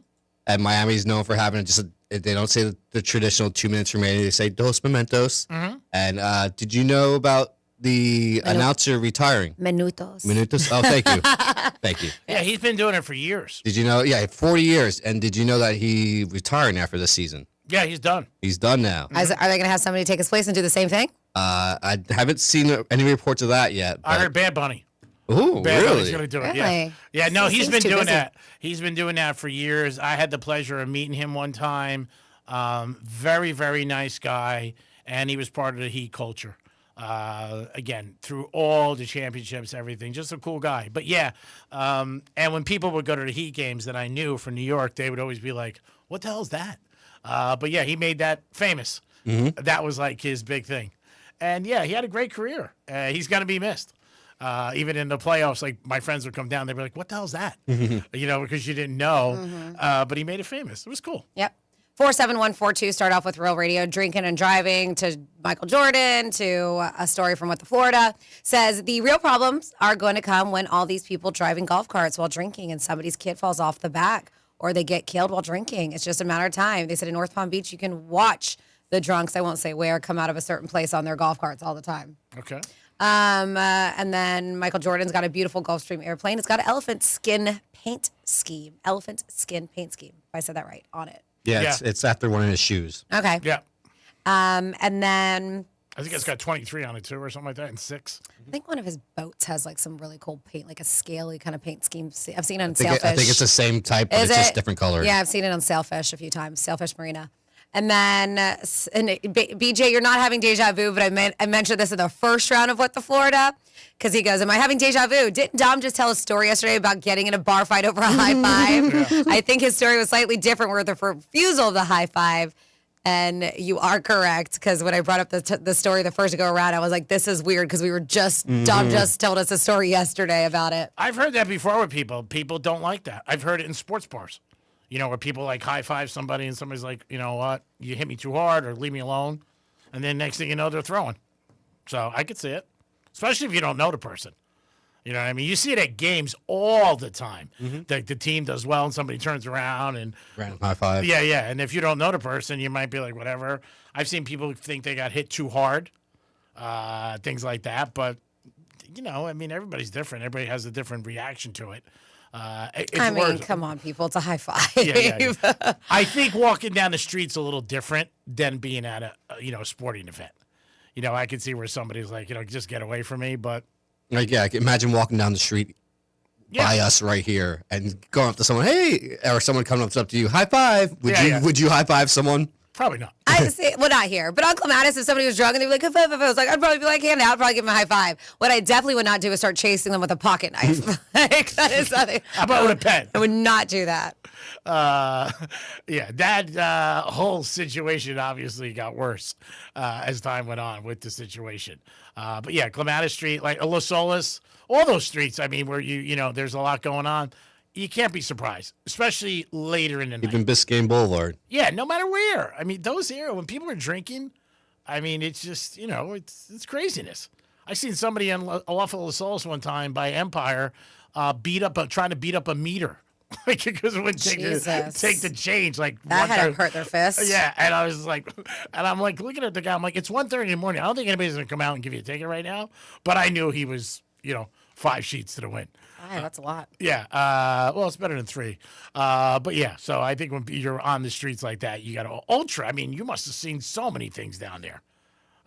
And Miami's known for having they don't say the traditional 2 minutes remaining. They say Dos Momentos. Mm-hmm. And did you know about the announcer retiring? Minutos. Oh, thank you. Thank you. Yeah, he's been doing it for years. Did you know? Yeah, 40 years. And did you know that he retiring after this season? Yeah, he's done. He's done now. Are they going to have somebody take his place and do the same thing? I haven't seen any reports of that yet. I heard Bad Bunny. Ooh, Bad really? Bunny's going to do it. Yeah. Really? Yeah, no, he's been Seems too doing busy. that. He's been doing that for years. I had the pleasure of meeting him one time. Very, very nice guy. And he was part of the Heat culture. Again, through all the championships, everything, just a cool guy. But yeah, and when people would go to the Heat games that I knew from New York, they would always be like, what the hell is that? But yeah, he made that famous. Mm-hmm. That was like his big thing. And yeah, he had a great career. He's going to be missed. Even in the playoffs, like my friends would come down, they'd be like, what the hell is that? Because you didn't know. Mm-hmm. But he made it famous. It was cool. Yep. 47142, start off with Real Radio, drinking and driving, to Michael Jordan, to a story from What the Florida, says the real problems are going to come when all these people driving golf carts while drinking and somebody's kid falls off the back or they get killed while drinking. It's just a matter of time. They said in North Palm Beach, you can watch the drunks, I won't say where, come out of a certain place on their golf carts all the time. Okay. And then Michael Jordan's got a beautiful Gulfstream airplane. It's got an elephant skin paint scheme. Elephant skin paint scheme. If I said that right on it. Yeah, it's after one of his shoes. Okay. Yeah. And then I think it's got 23 on it too, or something like that, and 6. I think one of his boats has like some really cool paint, like a scaly kind of paint scheme. I've seen it on I Sailfish. think it's the same type, but Is it's just it? different color. Yeah, I've seen it on Sailfish a few times, Sailfish Marina. And then, BJ, you're not having deja vu, but I mentioned this in the first round of What the Florida, because he goes, am I having deja vu? Didn't Dom just tell a story yesterday about getting in a bar fight over a high five? Yeah. I think his story was slightly different with the refusal of the high five. And you are correct, because when I brought up the story the first go around, I was like, this is weird, because we were just, Dom just told us a story yesterday about it. I've heard that before with people. People don't like that. I've heard it in sports bars. You know, where people like high five somebody and somebody's like, you know what, you hit me too hard or leave me alone. And then next thing you know, they're throwing. So I could see it, especially if you don't know the person. You know what I mean? You see it at games all the time. The team does well and somebody turns around and random high five. Yeah, yeah. And if you don't know the person, you might be like, whatever. I've seen people think they got hit too hard, things like that. But, you know, I mean, everybody's different. Everybody has a different reaction to it. Come on, people. It's a high five. Yeah. I think walking down the street's a little different than being at a sporting event. You know, I can see where somebody's like, you know, just get away from me. But like, yeah, imagine walking down the street by us right here and going up to someone, hey, or someone coming up to you, high five. Would you high five someone? Probably not. I see. Well, not here. But on Clematis, if somebody was drunk and they'd be like, high five, I was like, I'd probably be like, hand out, probably give them a high five. What I definitely would not do is start chasing them with a pocket knife. Like, that is nothing. How about with a pen? I would not do that. That whole situation obviously got worse as time went on with the situation. But yeah, Clematis Street, like Los Olas, all those streets, I mean, where you know, there's a lot going on. You can't be surprised, especially later in the night. Even Biscayne Boulevard. Yeah, no matter where. I mean, those here, when people are drinking, I mean, it's just, you know, it's craziness. I seen somebody off of Los Olas one time by Empire trying to beat up a meter. Like, because it wouldn't take the change. Like, that had to hurt their fists. Yeah, and I was like, and I'm like looking at the guy. I'm like, it's 1:30 in the morning. I don't think anybody's gonna come out and give you a ticket right now. But I knew he was, you know, 5 sheets to the wind. That's a lot. Yeah. Well, it's better than 3. But yeah, so I think when you're on the streets like that, you got to ultra. I mean, you must have seen so many things down there.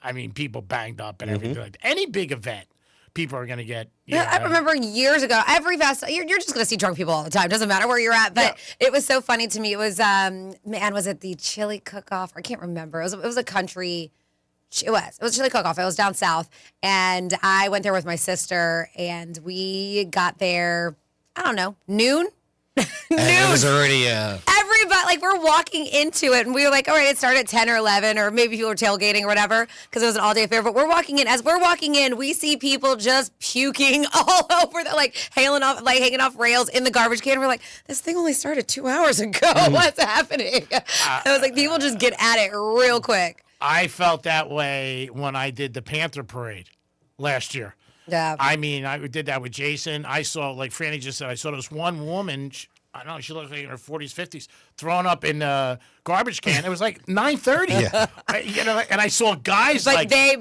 I mean, people banged up and everything. Like any big event, people are going to get. I remember years ago, every festival, you're just going to see drunk people all the time. Doesn't matter where you're at. But it was so funny to me. It was, was it the chili cook-off? I can't remember. It was a country. It was chili cook-off. It was down south. And I went there with my sister. And we got there, I don't know, noon? And it was already Everybody, like, we're walking into it, and we were like, all right, it started at 10 or 11, or maybe people were tailgating or whatever, because it was an all-day affair, but we're walking in. As we're walking in, we see people just puking all over, like, hanging off rails in the garbage can. We're like, this thing only started 2 hours ago. What's happening? I was like, people just get at it real quick. I felt that way when I did the Panther Parade last year. Yeah. I mean, I did that with Jason. I saw, like Franny just said, I saw this one woman, I don't know, she looks like in her 40s, 50s, thrown up in a garbage can. It was like 9:30. Yeah. And I saw guys and like that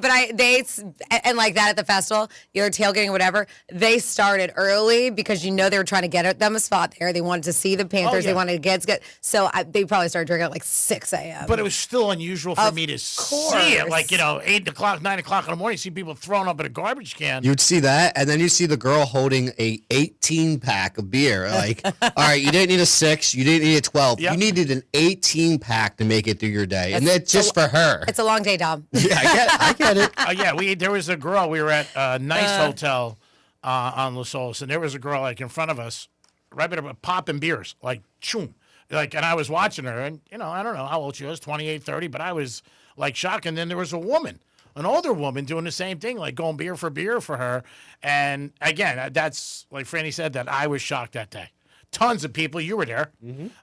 at the festival, you're tailgating or whatever, they started early because they were trying to get them a spot there. They wanted to see the Panthers. They wanted to get so they probably started drinking at like 6 a.m. But it was still unusual for me to see it. Like, 8 o'clock, 9 o'clock in the morning, see people thrown up in a garbage can. You'd see that, and then you see the girl holding a 18-pack of beer. Like, all right, you didn't need a 6, you didn't need a 12. Yep. You needed an 18-pack to make it through your day, and that's just for her. It's a long day, Dom. Yeah, I get it. There was a girl. We were at a nice hotel on Los Olas, and there was a girl like in front of us, right about popping beers, like choom. Like, and I was watching her, and I don't know how old she was, 28, 30, but I was like shocked. And then there was a woman, an older woman, doing the same thing, like going beer for her. And again, that's like Franny said, that I was shocked that day. Tons of people. You were there.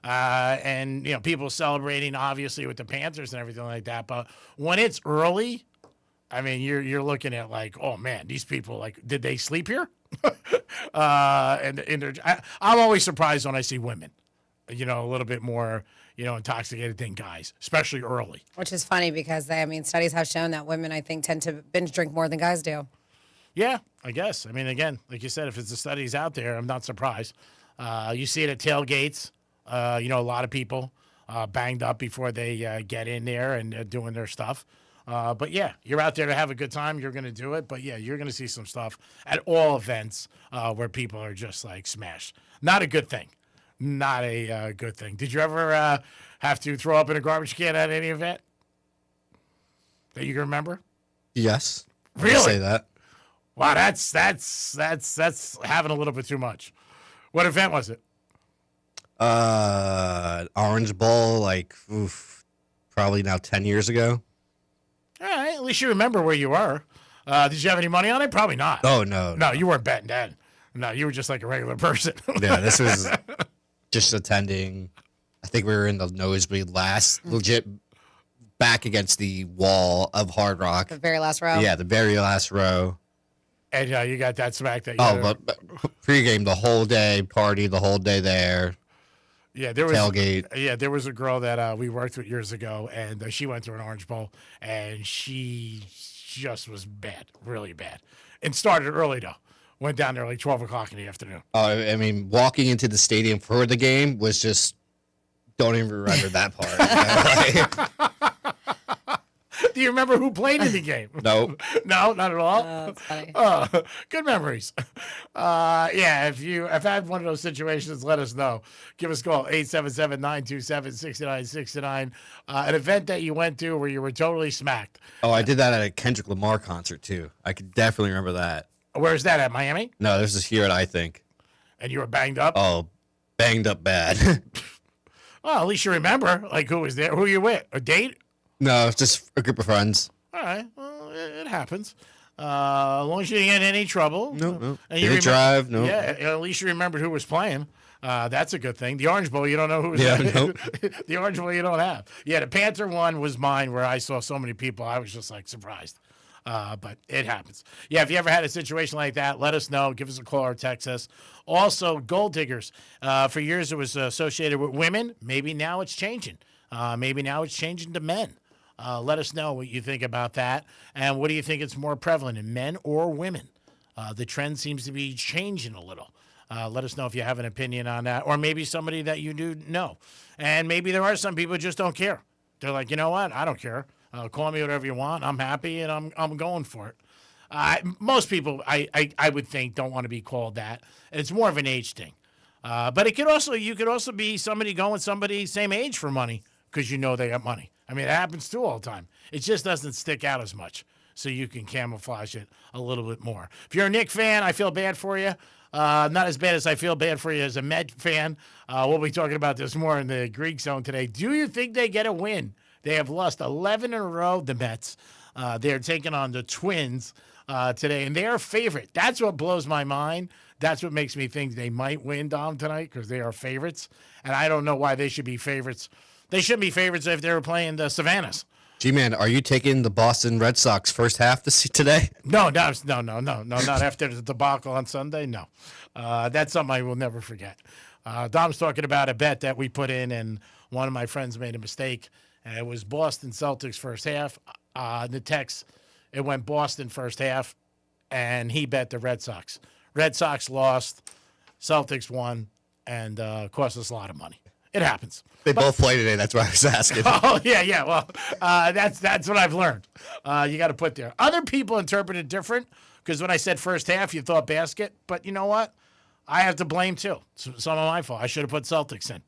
And, people celebrating, obviously, with the Panthers and everything like that. But when it's early, I mean, you're looking at like, oh, man, these people, like, did they sleep here? I'm always surprised when I see women, a little bit more, intoxicated than guys, especially early. Which is funny because, studies have shown that women, I think, tend to binge drink more than guys do. Yeah, I guess. I mean, again, like you said, if it's the studies out there, I'm not surprised. You see it at tailgates. A lot of people banged up before they get in there and doing their stuff. But yeah, you're out there to have a good time. You're going to do it. But yeah, you're going to see some stuff at all events where people are just like smashed. Not a good thing. Not a good thing. Did you ever have to throw up in a garbage can at any event that you can remember? Yes. Really? I'll say that. Wow, that's having a little bit too much. What event was it? Orange Bowl, probably now 10 years ago. All right, at least you remember where you were. Did you have any money on it? Probably not. Oh, no. No, you weren't betting then. No, you were just like a regular person. Yeah, this was just attending. I think we were in the nosebleed last, legit back against the wall of Hard Rock. The very last row. Yeah, the very last row. And you got that smack that you but pregame the whole day, party the whole day there. Yeah, there was tailgate. Yeah, there was a girl that we worked with years ago, and she went to an Orange Bowl, and she just was bad, really bad. And started early, though. Went down there like 12 o'clock in the afternoon. Oh, I mean, walking into the stadium for the game was just, don't even remember that part. Do you remember who played in the game? No. No, not at all? That's funny. Good memories. Yeah, if I've had one of those situations, let us know. Give us a call, 877-927-6969. An event that you went to where you were totally smacked. Oh, I did that at a Kendrick Lamar concert, too. I could definitely remember that. Where's that, at Miami? No, this is here I think. And you were banged up? Oh, banged up bad. Well, at least you remember, like, who was there, who you with, a date? No, it's just a group of friends. All right, well, it happens. As long as you didn't get in any trouble. No. And Didn't drive, no. Yeah, at least you remembered who was playing. That's a good thing. The Orange Bowl, you don't know who was nope. The Orange Bowl, you don't have. Yeah, the Panther one was mine where I saw so many people. I was just, like, surprised. But it happens. Yeah, if you ever had a situation like that, let us know. Give us a call or text us. Also, gold diggers. For years, it was associated with women. Maybe now it's changing. Maybe now it's changing to men. Let us know what you think about that. And what do you think it's more prevalent in men or women? The trend seems to be changing a little. Let us know if you have an opinion on that. Or maybe somebody that you do know. And maybe there are some people who just don't care. They're like, you know what? I don't care. Call me whatever you want. I'm happy, and I'm going for it. Most people, I would think, don't want to be called that. And it's more of an age thing. But you could also be somebody going with somebody same age for money because you know they got money. I mean, it happens too all the time. It just doesn't stick out as much, so you can camouflage it a little bit more. If you're a Knick fan, I feel bad for you. Not as bad as I feel bad for you as a Met fan. We'll be talking about this more in the Greek Zone today. Do you think they get a win? They have lost 11 in a row, the Mets. They're taking on the Twins today, and they are favorite. That's what blows my mind. That's what makes me think they might win, Dom, tonight, because they are favorites. And I don't know why they should be favorites. They shouldn't be favorites if they were playing the Savannahs. G-Man, are you taking the Boston Red Sox first half today? No, not after the debacle on Sunday. No, that's something I will never forget. Dom's talking about a bet that we put in, and one of my friends made a mistake. And it was Boston Celtics first half. The text, it went Boston first half, and he bet the Red Sox. Red Sox lost, Celtics won, and cost us a lot of money. It happens. They both play today. That's why I was asking. Oh, yeah. Well, that's what I've learned. You got to put there. Other people interpret it different because when I said first half, you thought basket. But you know what? I have to blame, too. Some of my fault. I should have put Celtics in.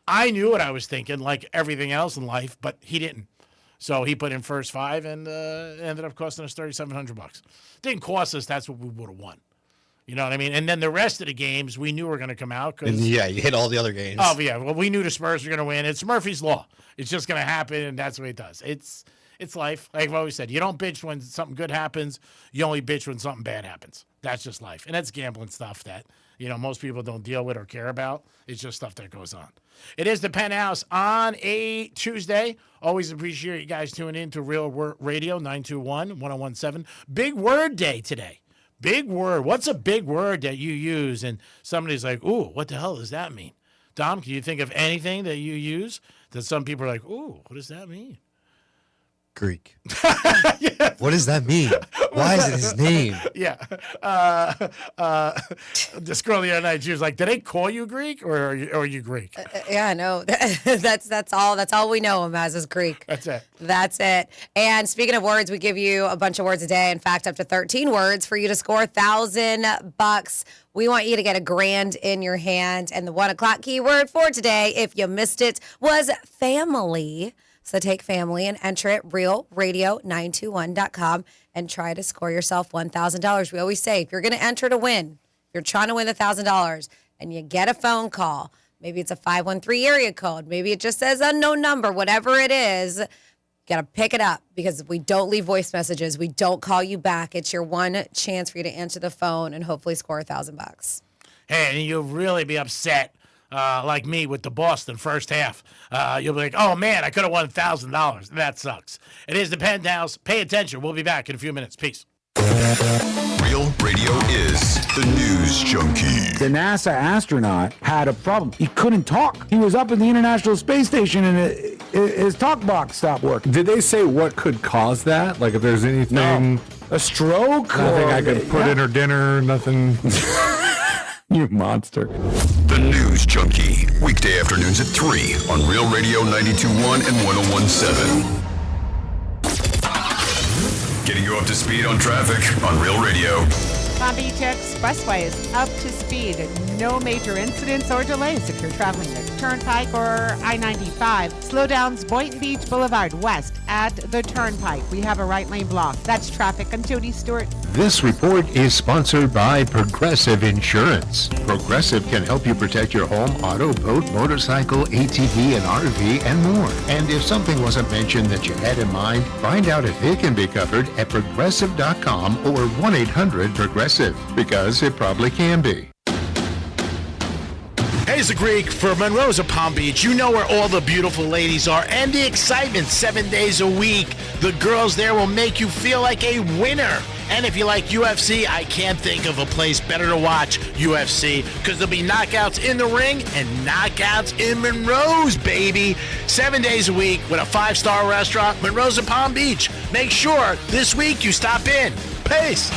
I knew what I was thinking, like everything else in life, but he didn't. So he put in first five and ended up costing us $3,700. Didn't cost us. That's what we would have won. You know what I mean? And then the rest of the games, we knew were going to come out. And yeah, you hit all the other games. Oh, yeah. Well, we knew the Spurs were going to win. It's Murphy's Law. It's just going to happen, and that's what it does. It's life. Like I've always said, you don't bitch when something good happens. You only bitch when something bad happens. That's just life. And that's gambling stuff that, most people don't deal with or care about. It's just stuff that goes on. It is the Penthouse on a Tuesday. Always appreciate you guys tuning in to Real Radio 921-1017. Big word day today. Big word. What's a big word that you use? And somebody's like, ooh, what the hell does that mean? Dom, can you think of anything that you use that some people are like, ooh, what does that mean? Greek. What does that mean? Why is it his name? Yeah. This girl the other night, she was like, "Did they call you Greek, or are you Greek?" Yeah, no, that's all we know him as is Greek. That's it. And speaking of words, we give you a bunch of words a day. In fact, up to 13 words for you to score $1,000. We want you to get $1,000 in your hand. And the 1 o'clock keyword for today, if you missed it, was family. So take family and enter it, realradio921.com, and try to score yourself $1,000. We always say, if you're going to enter to win, if you're trying to win $1,000 and you get a phone call, maybe it's a 513 area code, maybe it just says unknown number, whatever it is, got to pick it up, because we don't leave voice messages. We don't call you back. It's your one chance for you to answer the phone and hopefully score $1,000. Hey, and you'll really be upset. Like me with the Boston first half. You'll be like, oh, man, I could have won $1,000. That sucks. It is the Penthouse. Pay attention. We'll be back in a few minutes. Peace. Real Radio is the news junkie. The NASA astronaut had a problem. He couldn't talk. He was up at the International Space Station and his talk box stopped working. Did they say what could cause that? Like if there's anything... No. A stroke? Nothing I could put in her dinner, nothing... You monster. The News Junkie. Weekday afternoons at 3 on Real Radio 92.1 and 101.7. Getting you up to speed on traffic on Real Radio. Palm Beach Expressway is up to speed. No major incidents or delays if you're traveling the Turnpike or I-95. Slowdowns Boynton Beach Boulevard west at the Turnpike. We have a right lane block. That's traffic. I'm Jody Stewart. This report is sponsored by Progressive Insurance. Progressive can help you protect your home, auto, boat, motorcycle, ATV, and RV, and more. And if something wasn't mentioned that you had in mind, find out if it can be covered at Progressive.com or 1-800-PROGRESSIVE, because it probably can be. Hey, it's the Greek for Monroe's of Palm Beach. You know where all the beautiful ladies are and the excitement 7 days a week. The girls there will make you feel like a winner. And if you like UFC, I can't think of a place better to watch UFC, because there'll be knockouts in the ring and knockouts in Monroe's, baby. 7 days a week with a 5-star restaurant, Monroe's of Palm Beach. Make sure this week you stop in. Peace.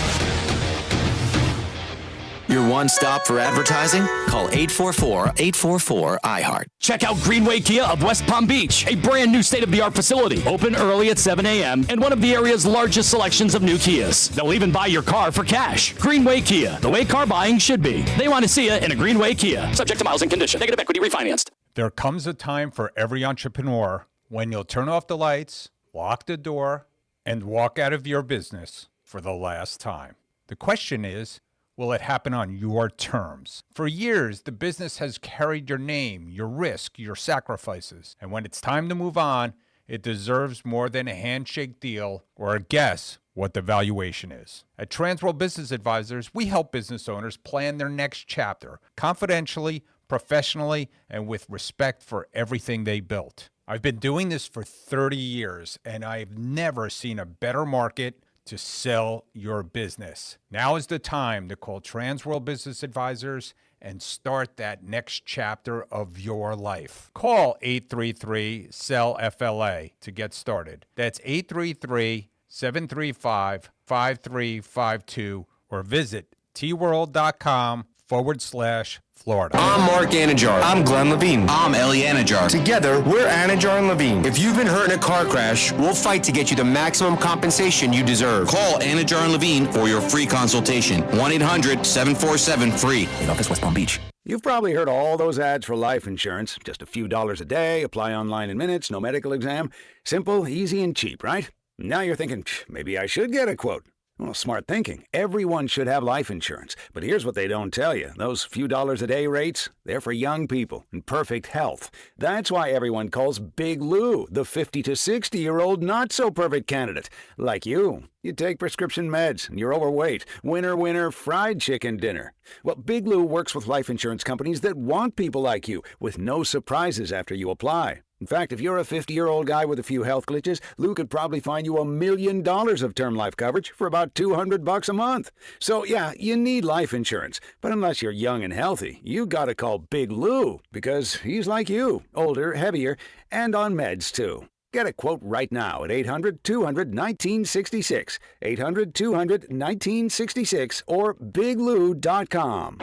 Your one stop for advertising? Call 844-844-IHEART. Check out Greenway Kia of West Palm Beach, a brand new state-of-the-art facility. Open early at 7 a.m. and one of the area's largest selections of new Kias. They'll even buy your car for cash. Greenway Kia, the way car buying should be. They want to see you in a Greenway Kia. Subject to miles and condition. Negative equity refinanced. There comes a time for every entrepreneur when you'll turn off the lights, lock the door, and walk out of your business for the last time. The question is, will it happen on your terms? For years, the business has carried your name, your risk, your sacrifices. And when it's time to move on, it deserves more than a handshake deal or a guess what the valuation is. At Transworld Business Advisors, we help business owners plan their next chapter confidentially, professionally, and with respect for everything they built. I've been doing this for 30 years, and I've never seen a better market to sell your business. Now is the time to call Transworld Business Advisors and start that next chapter of your life. Call 833-SELL-FLA to get started. That's 833-735-5352 or visit tworld.com/Florida. I'm Mark Anajar. I'm Glenn Levine. I'm Ellie Anajar. Together, we're Anajar and Levine. If you've been hurt in a car crash, we'll fight to get you the maximum compensation you deserve. Call Anajar and Levine for your free consultation. 1-800-747-FREE. In office, West Palm Beach. You've probably heard all those ads for life insurance. Just a few dollars a day, apply online in minutes, no medical exam. Simple, easy, and cheap, right? Now you're thinking, maybe I should get a quote. Well, smart thinking. Everyone should have life insurance. But here's what they don't tell you. Those few dollars a day rates, they're for young people in perfect health. That's why everyone calls Big Lou the 50 to 60-year-old not-so-perfect candidate. Like you. You take prescription meds, and you're overweight. Winner, fried chicken dinner. Well, Big Lou works with life insurance companies that want people like you, with no surprises after you apply. In fact, if you're a 50-year-old guy with a few health glitches, Lou could probably find you $1 million of term life coverage for about $200 a month. So, yeah, you need life insurance. But unless you're young and healthy, you gotta call Big Lou, because he's like you, older, heavier, and on meds, too. Get a quote right now at 800-200-1966, 800-200-1966, or biglou.com.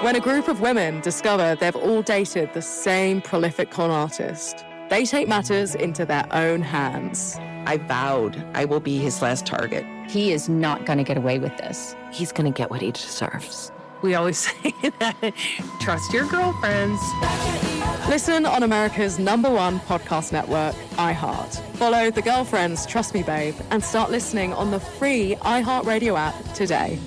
When a group of women discover they've all dated the same prolific con artist, they take matters into their own hands. I vowed I will be his last target. He is not going to get away with this. He's going to get what he deserves. We always say that. Trust your girlfriends. Listen on America's #1 podcast network, iHeart. Follow the Girlfriends Trust Me Babe and start listening on the free iHeartRadio app today.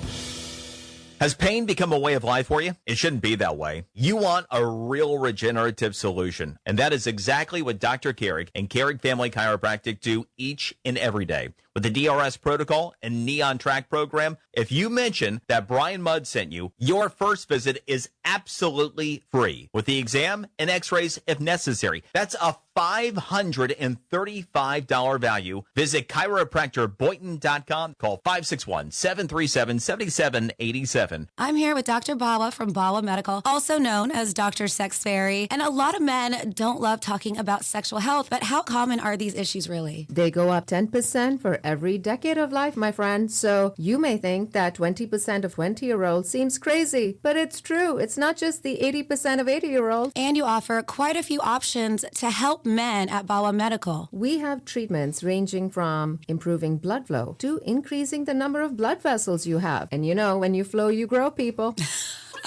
Has pain become a way of life for you? It shouldn't be that way. You want a real regenerative solution, and that is exactly what Dr. Carrick and Carrick Family Chiropractic do each and every day. With the DRS protocol and Neon Track program, if you mention that Brian Mudd sent you, your first visit is absolutely free, with the exam and x-rays if necessary. That's a $535 value. Visit chiropractorboynton.com. Call 561-737-7787. I'm here with Dr. Bawa from Bawa Medical, also known as Dr. Sex Fairy. And a lot of men don't love talking about sexual health, but how common are these issues really? They go up 10% for every decade of life, my friend. So you may think that 20% of 20-year-olds seems crazy, but it's true. It's not just the 80% of 80-year-olds. And you offer quite a few options to help men at Bawa Medical. We have treatments ranging from improving blood flow to increasing the number of blood vessels you have. And you know, when you flow, you grow, people.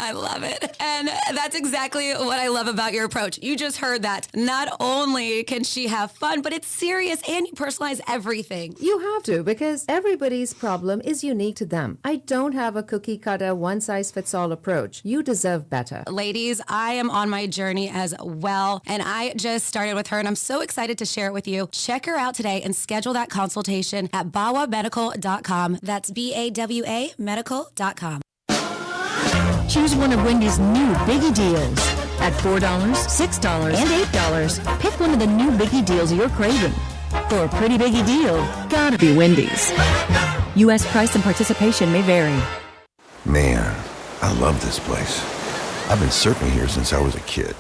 I love it. And that's exactly what I love about your approach. You just heard that. Not only can she have fun, but it's serious and you personalize everything. You have to, because everybody's problem is unique to them. I don't have a cookie cutter, one-size-fits-all approach. You deserve better. Ladies, I am on my journey as well, and I just started with her, and I'm so excited to share it with you. Check her out today and schedule that consultation at bawamedical.com. That's BAWA medical.com. Choose one of Wendy's new Biggie Deals. At $4, $6, and $8, pick one of the new Biggie Deals you're craving. For a pretty Biggie deal, gotta be Wendy's. U.S. price and participation may vary. Man, I love this place. I've been surfing here since I was a kid.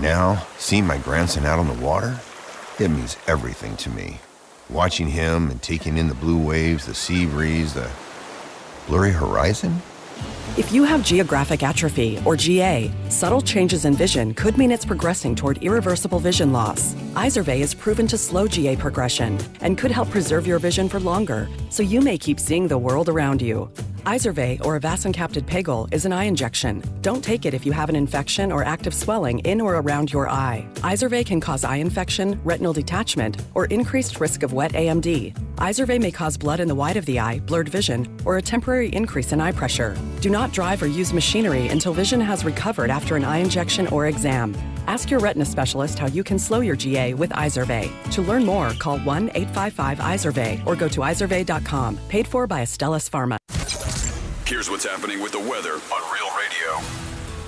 Now, seeing my grandson out on the water, it means everything to me. Watching him and taking in the blue waves, the sea breeze, the blurry horizon. If you have geographic atrophy, or GA, subtle changes in vision could mean it's progressing toward irreversible vision loss. Izervay is proven to slow GA progression and could help preserve your vision for longer, so you may keep seeing the world around you. Izervay, or avacincaptad pegol, is an eye injection. Don't take it if you have an infection or active swelling in or around your eye. Izervay can cause eye infection, retinal detachment, or increased risk of wet AMD. Izervay may cause blood in the white of the eye, blurred vision, or a temporary increase in eye pressure. Do not drive or use machinery until vision has recovered after an eye injection or exam. Ask your retina specialist how you can slow your GA with Izervay. To learn more, call 1-855-IZERVAY or go to izervay.com. Paid for by Astellas Pharma. Here's what's happening with the weather on Real Radio.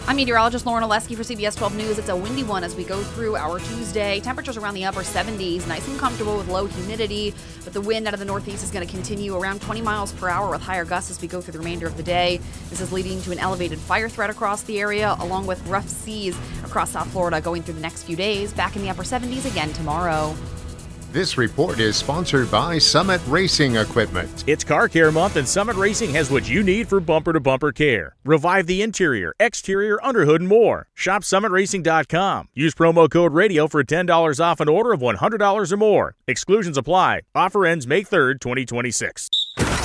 I'm meteorologist Lauren Oleski for CBS 12 News. It's a windy one as we go through our Tuesday. Temperatures around the upper 70s, nice and comfortable with low humidity. But the wind out of the northeast is going to continue around 20 miles per hour with higher gusts as we go through the remainder of the day. This is leading to an elevated fire threat across the area, along with rough seas across South Florida going through the next few days. Back in the upper 70s again tomorrow. This report is sponsored by Summit Racing Equipment. It's Car Care Month, and Summit Racing has what you need for bumper-to-bumper care. Revive the interior, exterior, underhood, and more. Shop summitracing.com. Use promo code RADIO for $10 off an order of $100 or more. Exclusions apply. Offer ends May 3rd, 2026.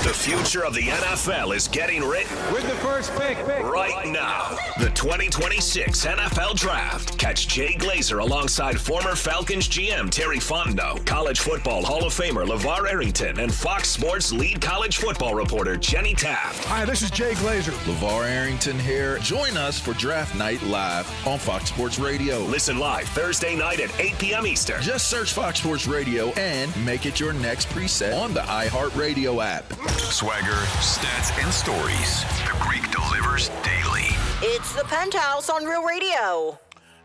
The future of the NFL is getting written with the first pick right now. The 2026 NFL Draft. Catch Jay Glazer alongside former Falcons GM Terry Fontenot, College Football Hall of Famer LeVar Arrington, and Fox Sports lead college football reporter Jenny Taft. Hi, this is Jay Glazer. LeVar Arrington here. Join us for Draft Night Live on Fox Sports Radio. Listen live Thursday night at 8 p.m. Eastern. Just search Fox Sports Radio and make it your next preset on the iHeartRadio app. Swagger, stats, and stories. The Greek delivers daily. It's the Penthouse on Real Radio.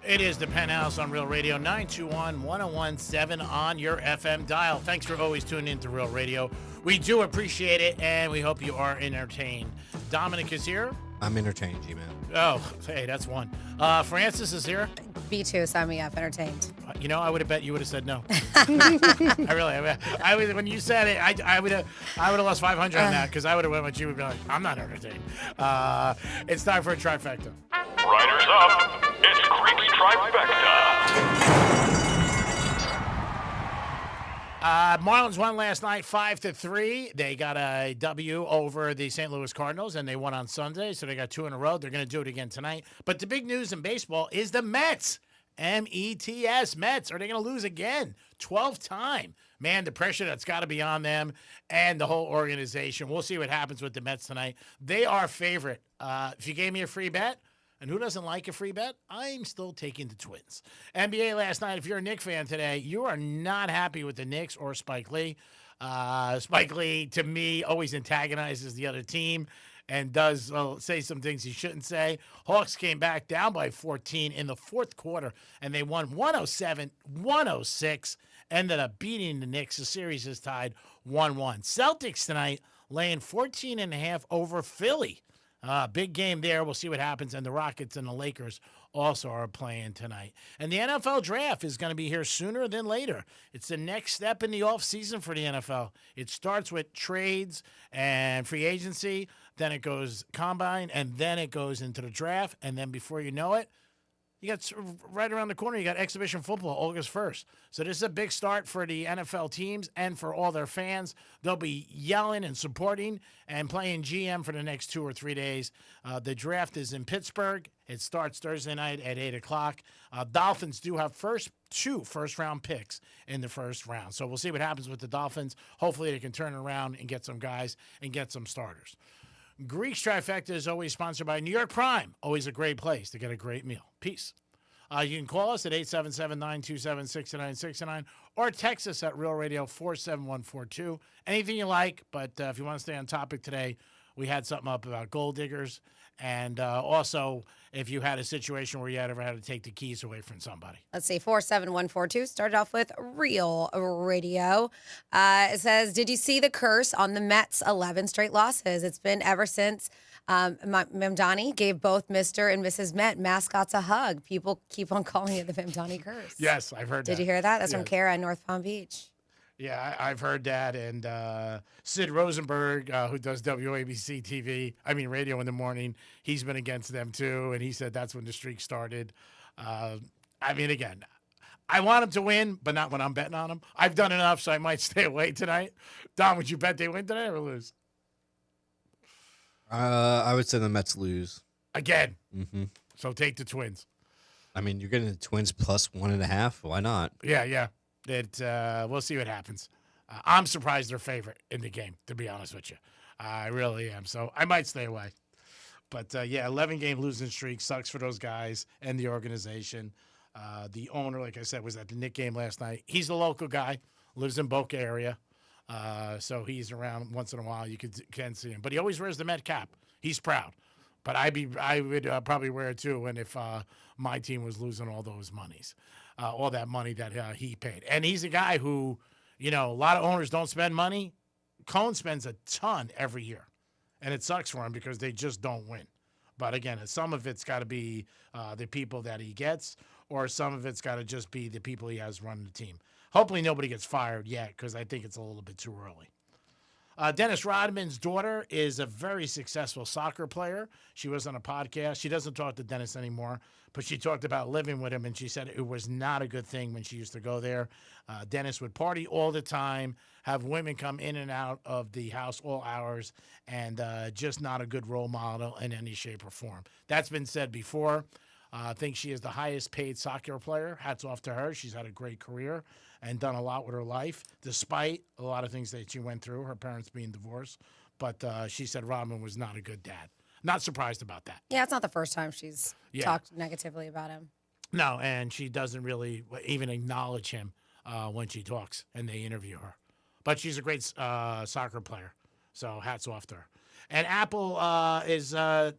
It is the Penthouse on Real Radio, 921-1017 on your FM dial. Thanks for always tuning in to Real Radio. We do appreciate it, and we hope you are entertained. Dominic is here. I'm entertained, G-Man. Oh, hey, that's one. Francis is here. B2, sign me up, entertained. You know, I would have bet you would have said no. I would when you said it, I would have lost 500 on that because I would have went with you and be like, I'm not entertained. It's time for a trifecta. Riders up. It's Greek Trifecta. Marlins won last night 5-3. They got a W over the St. Louis Cardinals, and they won on Sunday, so they got 2 in a row. They're going to do it again tonight. But the big news in baseball is the Mets. M-E-T-S, Mets. Are they going to lose again? 12th time. Man, the pressure that's got to be on them and the whole organization. We'll see what happens with the Mets tonight. They are favorite. If you gave me a free bet, and who doesn't like a free bet? I'm still taking the Twins. NBA last night, if you're a Knicks fan today, you are not happy with the Knicks or Spike Lee. Spike Lee, to me, always antagonizes the other team and does say some things he shouldn't say. Hawks came back down by 14 in the fourth quarter, and they won 107-106, ended up beating the Knicks. The series is tied 1-1. Celtics tonight laying 14.5 over Philly. Big game there. We'll see what happens. And the Rockets and the Lakers also are playing tonight. And the NFL draft is going to be here sooner than later. It's the next step in the offseason for the NFL. It starts with trades and free agency. Then it goes combine. And then it goes into the draft. And then before you know it, you got right around the corner, you got exhibition football August 1st. So this is a big start for the NFL teams and for all their fans. They'll be yelling and supporting and playing GM for the next 2 or 3 days. The draft is in Pittsburgh. It starts Thursday night at 8 o'clock. Dolphins do have two first-round picks in the first round. So we'll see what happens with the Dolphins. Hopefully they can turn it around and get some guys and get some starters. Greek's Trifecta is always sponsored by New York Prime. Always a great place to get a great meal. Peace. You can call us at 877-927-6969 or text us at Real Radio 47142. Anything you like, but if you want to stay on topic today, we had something up about gold diggers. And also, if you had a situation where you had ever had to take the keys away from somebody. Let's see, 47142 started off with Real Radio. It says, did you see the curse on the Mets' 11 straight losses? It's been ever since Mamdani gave both Mr. and Mrs. Met mascots a hug. People keep on calling it the Mamdani curse. Yes, I've heard that. Did you hear that? That's from Kara in North Palm Beach. Yeah, I've heard that. And Sid Rosenberg, who does WABC TV, radio in the morning, he's been against them too. And he said that's when the streak started. Again, I want him to win, but not when I'm betting on him. I've done enough, so I might stay away tonight. Don, would you bet they win today or lose? I would say the Mets lose. Again? Mm-hmm. So take the Twins. You're getting the Twins plus 1.5. Why not? Yeah. We'll see what happens. I'm surprised they're favorite in the game, to be honest with you. I really am. So I might stay away. But, 11-game losing streak sucks for those guys and the organization. The owner, like I said, was at the Knick game last night. He's a local guy, lives in Boca area. So he's around once in a while. You can see him. But he always wears the Met cap. He's proud. But I would probably wear it too if my team was losing all those monies. All that money that he paid. And he's a guy who, a lot of owners don't spend money. Cohn spends a ton every year. And it sucks for him because they just don't win. But again, some of it's got to be the people that he gets, or some of it's got to just be the people he has running the team. Hopefully nobody gets fired yet because I think it's a little bit too early. Dennis Rodman's daughter is a very successful soccer player. She was on a podcast. She doesn't talk to Dennis anymore, but she talked about living with him, and she said it was not a good thing when she used to go there. Dennis would party all the time, have women come in and out of the house all hours, and just not a good role model in any shape or form. That's been said before. I think she is the highest paid soccer player. Hats off to her. She's had a great career and done a lot with her life, despite a lot of things that she went through, her parents being divorced. But she said Rodman was not a good dad. Not surprised about that. Yeah, it's not the first time she's talked negatively about him. No, and she doesn't really even acknowledge him when she talks and they interview her. But she's a great soccer player, so hats off to her. And Apple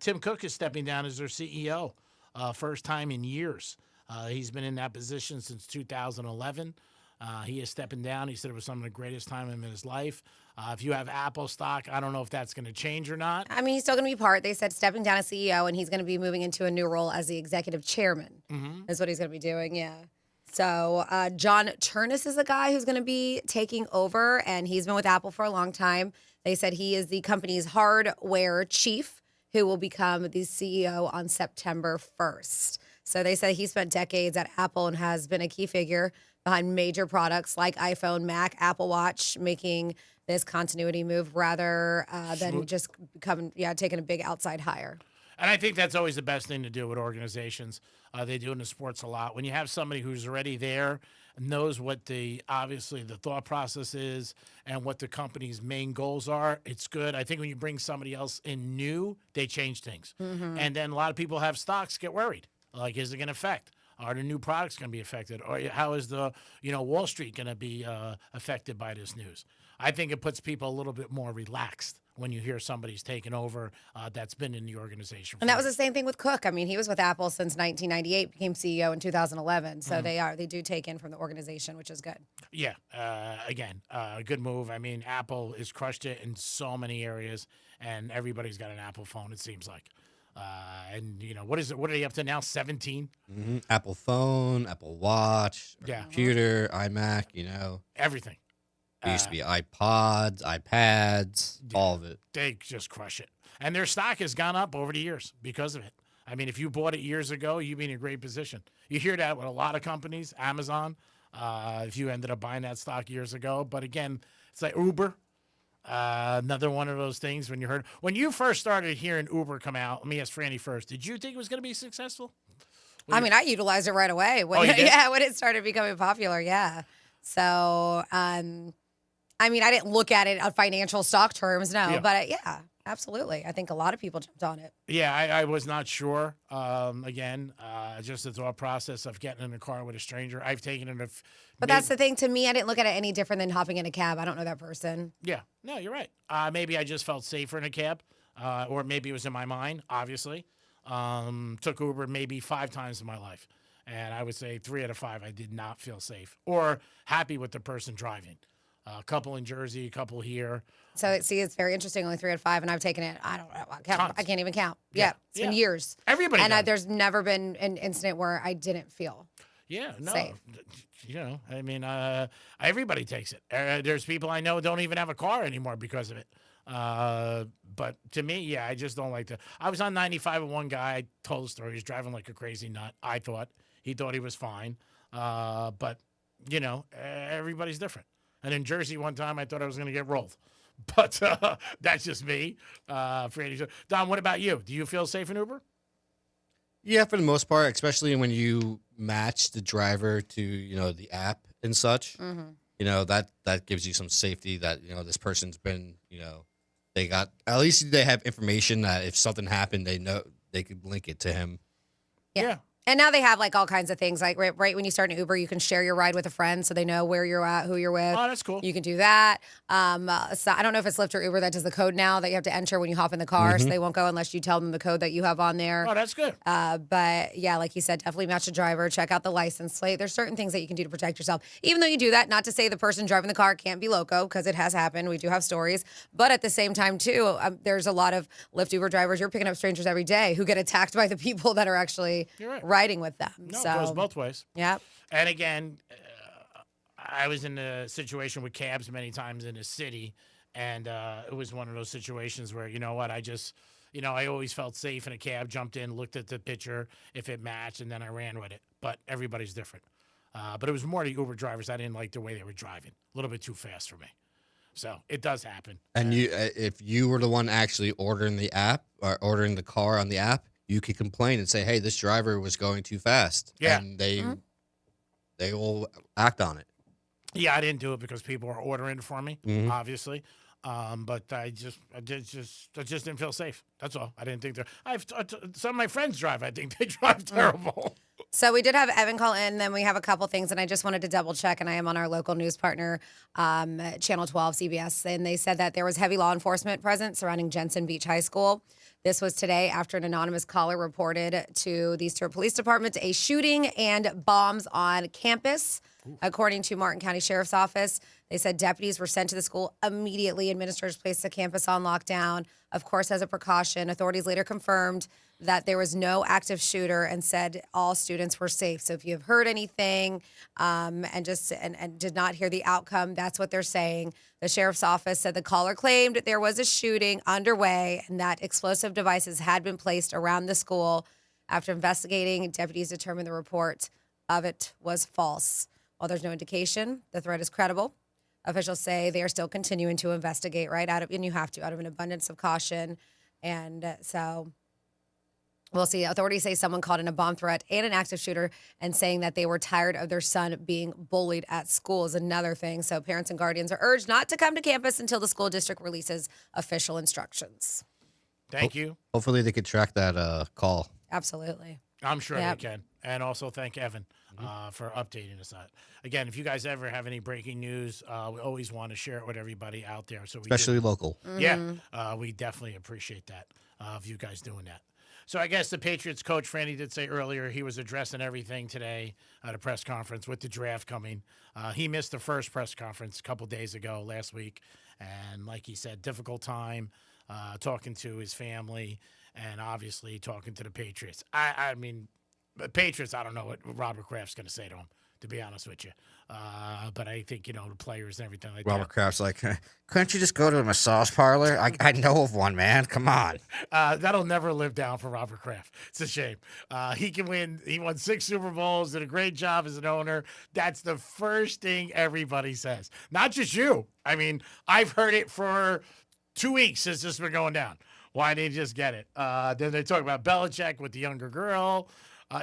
Tim Cook is stepping down as their CEO. First time in years. He's been in that position since 2011. He is stepping down. He said it was some of the greatest time in his life. If you have Apple stock, I don't know if that's going to change or not. He's still going to be part. They said stepping down as CEO, and he's going to be moving into a new role as the executive chairman. Mm-hmm. Is what he's going to be doing, yeah. So John Turnus is a guy who's going to be taking over, and he's been with Apple for a long time. They said he is the company's hardware chief, who will become the CEO on September 1st. So they said he spent decades at Apple and has been a key figure behind major products like iPhone, Mac, Apple Watch, making this continuity move rather than just taking a big outside hire. And I think that's always the best thing to do with organizations. They do in the sports a lot. When you have somebody who's already there, knows what obviously the thought process is and what the company's main goals are, it's good. I think when you bring somebody else in new, they change things. Mm-hmm. And then a lot of people have stocks get worried. Like, is it going to affect? Are the new products going to be affected? Or how is the Wall Street going to be affected by this news? I think it puts people a little bit more relaxed when you hear somebody's taken over that's been in the organization. And that was the same thing with Cook. I mean, he was with Apple since 1998, became CEO in 2011. So they do take in from the organization, which is good. Yeah. Again, a good move. I mean, Apple has crushed it in so many areas, and everybody's got an Apple phone, it seems like. And what is it? What are they up to now? 17? Mm-hmm. Apple phone, Apple Watch, computer, iMac. Everything. It used to be iPods, iPads, all of it. They just crush it, and their stock has gone up over the years because of it. I mean, if you bought it years ago, you'd be in a great position. You hear that with a lot of companies, Amazon. If you ended up buying that stock years ago, but again, it's like Uber. Another one of those things when you first started hearing Uber come out, let me ask Franny first, did you think it was going to be successful? I mean, I utilized it right away when when it started becoming popular. Yeah. So, I mean, I didn't look at it on financial stock terms, but absolutely. I think a lot of people jumped on it. Yeah, I was not sure. Just the thought process of getting in a car with a stranger. I've taken it. But that's the thing. To me, I didn't look at it any different than hopping in a cab. I don't know that person. Yeah, no, you're right. Maybe I just felt safer in a cab, or maybe it was in my mind, obviously. Took Uber maybe 5 times in my life. And I would say 3 out of 5, I did not feel safe or happy with the person driving. A couple in Jersey, a couple here. So it's very interesting. Only 3 out of 5, and I've taken it. I don't know. I can't even count. Yeah, it's been years. Everybody. And there's never been an incident where I didn't feel. Yeah, no. Safe. I mean, everybody takes it. There's people I know don't even have a car anymore because of it. But to me, I just don't like to. I was on 95 with one guy. I told the story. He was driving like a crazy nut. I thought he thought he was fine. But everybody's different. And in Jersey one time, I thought I was going to get rolled. But that's just me. Don, what about you? Do you feel safe in Uber? Yeah, for the most part, especially when you match the driver to, the app and such. Mm-hmm. That gives you some safety that, this person's been, they got, at least they have information that if something happened, they know they could link it to him. Yeah. And now they have like all kinds of things. Like right when you start an Uber, you can share your ride with a friend so they know where you're at, who you're with. Oh, that's cool. You can do that. So I don't know if it's Lyft or Uber that does the code now that you have to enter when you hop in the car. So they won't go unless you tell them the code that you have on there. Oh, that's good. But yeah, like you said, definitely match the driver. Check out the license plate. There's certain things that you can do to protect yourself. Even though you do that, not to say the person driving the car can't be loco, because it has happened. We do have stories. But at the same time, too, there's a lot of Lyft Uber drivers. You're picking up strangers every day who get attacked by the people that are actually riding with them. No, it goes both ways. Yeah. And again, I was in a situation with cabs many times in the city, and it was one of those situations where, I always felt safe in a cab, jumped in, looked at the picture, if it matched, and then I ran with it. But everybody's different. But it was more the Uber drivers. I didn't like the way they were driving. A little bit too fast for me. So it does happen. And if you were the one actually ordering the app or ordering the car on the app, you could complain and say, "Hey, this driver was going too fast." Yeah. And they will act on it. Yeah, I didn't do it because people were ordering for me, obviously. But I just didn't feel safe. That's all. I didn't think some of my friends drive. I think they drive terrible. So we did have Evan call in, then we have a couple things, and I just wanted to double check, and I am on our local news partner, Channel 12, CBS, and they said that there was heavy law enforcement presence surrounding Jensen Beach High School. This was today after an anonymous caller reported to the Stewart Police Department a shooting and bombs on campus. According to Martin County Sheriff's Office, they said deputies were sent to the school immediately. Administrators placed the campus on lockdown. Of course, as a precaution, authorities later confirmed that there was no active shooter and said all students were safe. So if you have heard anything and did not hear the outcome, that's what they're saying. The sheriff's office said the caller claimed there was a shooting underway and that explosive devices had been placed around the school. After investigating, deputies determined the report of it was false. While there's no indication the threat is credible, officials say they are still continuing to investigate, right? And you have to, out of an abundance of caution. And so we'll see. Authorities say someone called in a bomb threat and an active shooter and saying that they were tired of their son being bullied at school is another thing. So parents and guardians are urged not to come to campus until the school district releases official instructions. Thank you. Hopefully they could track that call. Absolutely. I'm sure they can. And also thank Evan for updating us on it. Again, if you guys ever have any breaking news, we always want to share it with everybody out there. So Especially local. Yeah, we definitely appreciate that, of you guys doing that. So I guess the Patriots coach, Franny, did say earlier he was addressing everything today at a press conference with the draft coming. He missed the first press conference a couple days ago last week. And like he said, difficult time talking to his family and obviously talking to the Patriots. I mean, the Patriots, I don't know what Robert Kraft's going to say to him, to be honest with you. But I think, the players and everything like Robert Kraft's like, couldn't you just go to a massage parlor? I know of one, man. Come on. That'll never live down for Robert Kraft. It's a shame. He can win. He won 6 Super Bowls, did a great job as an owner. That's the first thing everybody says. Not just you. I mean, I've heard it for 2 weeks since this has been going down. Why didn't he just get it? Then they talk about Belichick with the younger girl.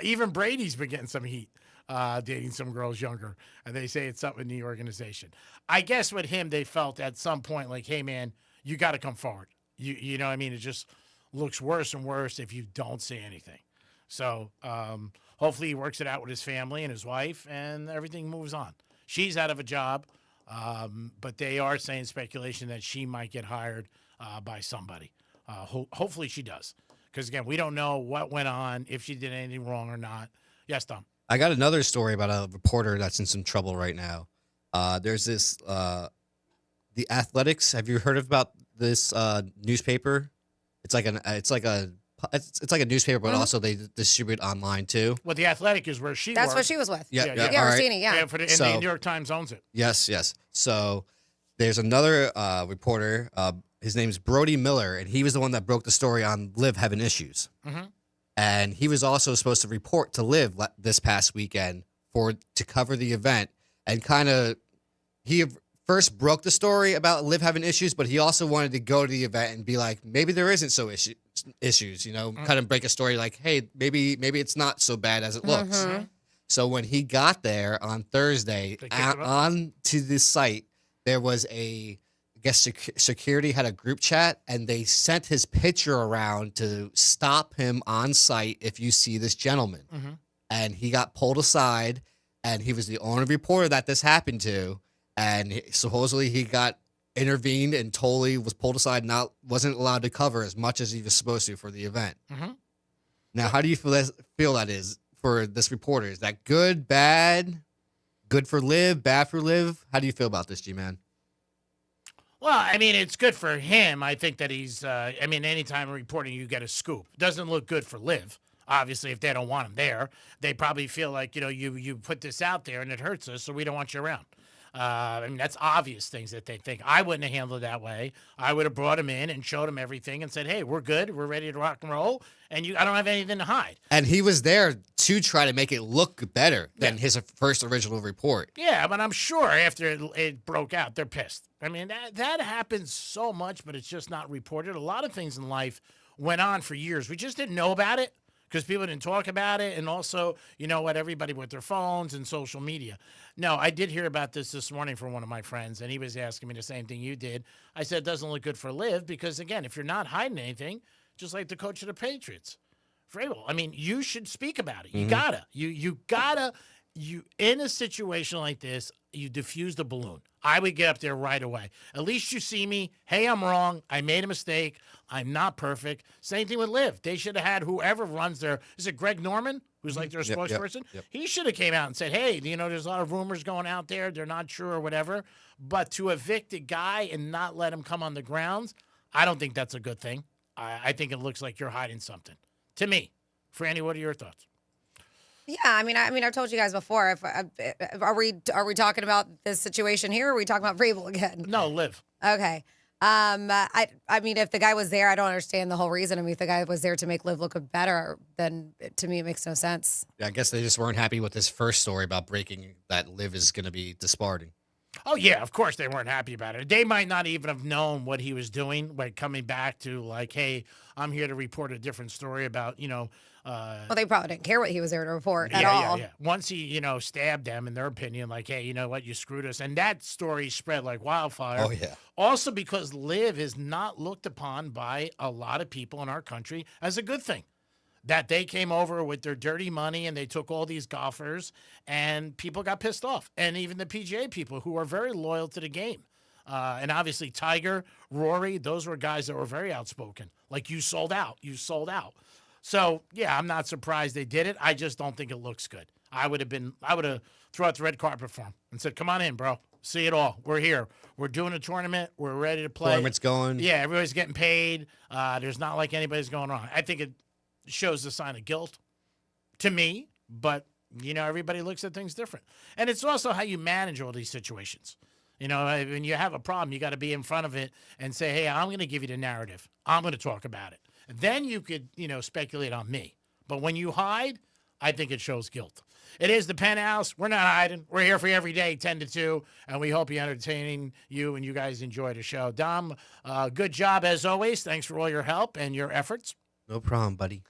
Even Brady's been getting some heat, dating some girls younger. And they say it's something in the organization. I guess with him, they felt at some point like, hey, man, you got to come forward. You know what I mean? It just looks worse and worse if you don't say anything. So hopefully he works it out with his family and his wife and everything moves on. She's out of a job, but they are saying speculation that she might get hired by somebody. Hopefully she does. Because, again, we don't know what went on, if she did anything wrong or not. Yes, Tom. I got another story about a reporter that's in some trouble right now. There's this, The Athletics. Have you heard about this newspaper? It's like a newspaper, but also they distribute online too. Well, The Athletic is where she. That's what she was with. Yeah, Rosini, yeah. The New York Times owns it. Yes. So there's another reporter. His name's Brody Miller, and he was the one that broke the story on Liv having issues. Mm-hmm. And he was also supposed to report to Liv this past weekend to cover the event. And he first broke the story about Liv having issues, but he also wanted to go to the event and be like, maybe there isn't issues, kind of break a story like, hey, maybe it's not so bad as it looks. Mm-hmm. So when he got there on Thursday, on to the site, there was I guess security had a group chat, and they sent his picture around to stop him on site if you see this gentleman. Mm-hmm. And he got pulled aside, and he was the only reporter that this happened to. And supposedly he got intervened and totally was pulled aside, wasn't allowed to cover as much as he was supposed to for the event. Mm-hmm. Now, how do you feel that is for this reporter? Is that good, bad, good for Liv, bad for Liv? How do you feel about this, G-Man? Well, I mean, it's good for him. I think that he's, anytime reporting, you get a scoop. Doesn't look good for Liv. Obviously, if they don't want him there, they probably feel like, you put this out there and it hurts us, so we don't want you around. That's obvious things that they think. I wouldn't have handled it that way. I would have brought him in and showed him everything and said, hey, we're good. We're ready to rock and roll. And I don't have anything to hide. And he was there to try to make it look better than his first original report. Yeah, but I'm sure after it broke out, they're pissed. I mean, that happens so much, but it's just not reported. A lot of things in life went on for years. We just didn't know about it because people didn't talk about it. And also, everybody with their phones and social media. No, I did hear about this morning from one of my friends, and he was asking me the same thing you did. I said it doesn't look good for Liv because, again, if you're not hiding anything, just like the coach of the Patriots, Vrabel, you should speak about it. You gotta. You gotta you in a situation like this, you diffuse the balloon. I would get up there right away. At least you see me. Hey, I'm wrong. I made a mistake. I'm not perfect. Same thing with Liv. They should have had whoever runs their, is it Greg Norman, who's like their spokesperson? Yep. He should have came out and said, hey, there's a lot of rumors going out there. They're not true or whatever. But to evict a guy and not let him come on the grounds, I don't think that's a good thing. I think it looks like you're hiding something. To me. Franny, what are your thoughts? Yeah, I mean, I've told you guys before. Are we talking about this situation here, or are we talking about Vrabel again? No, Liv. Okay. I mean, if the guy was there, I don't understand the whole reason. I mean, if the guy was there to make Liv look better, then to me it makes no sense. Yeah, I guess they just weren't happy with this first story about breaking that Liv is going to be disbarred. Oh, yeah, of course they weren't happy about it. They might not even have known what he was doing, like coming back to like, hey, I'm here to report a different story about, well, they probably didn't care what he was there to report at all. Yeah. Once he, stabbed them, in their opinion, like, hey, you know what, you screwed us. And that story spread like wildfire. Oh, yeah. Also because Liv is not looked upon by a lot of people in our country as a good thing. That they came over with their dirty money and they took all these golfers and people got pissed off. And even the PGA people who are very loyal to the game. And obviously Tiger, Rory, those were guys that were very outspoken. Like, you sold out. So, yeah, I'm not surprised they did it. I just don't think it looks good. I would have thrown out the red carpet for him and said, come on in, bro. See it all. We're here. We're doing a tournament. We're ready to play. Tournament's going. Yeah, everybody's getting paid. There's not like anybody's going wrong. I think it shows the sign of guilt to me, but, everybody looks at things different. And it's also how you manage all these situations. When you have a problem, you got to be in front of it and say, hey, I'm going to give you the narrative. I'm going to talk about it. Then you could, speculate on me. But when you hide, I think it shows guilt. It is the Penthouse. We're not hiding. We're here for you every day, 10 to 2, and we hope you're entertaining you and you guys enjoy the show. Dom, good job as always. Thanks for all your help and your efforts. No problem, buddy.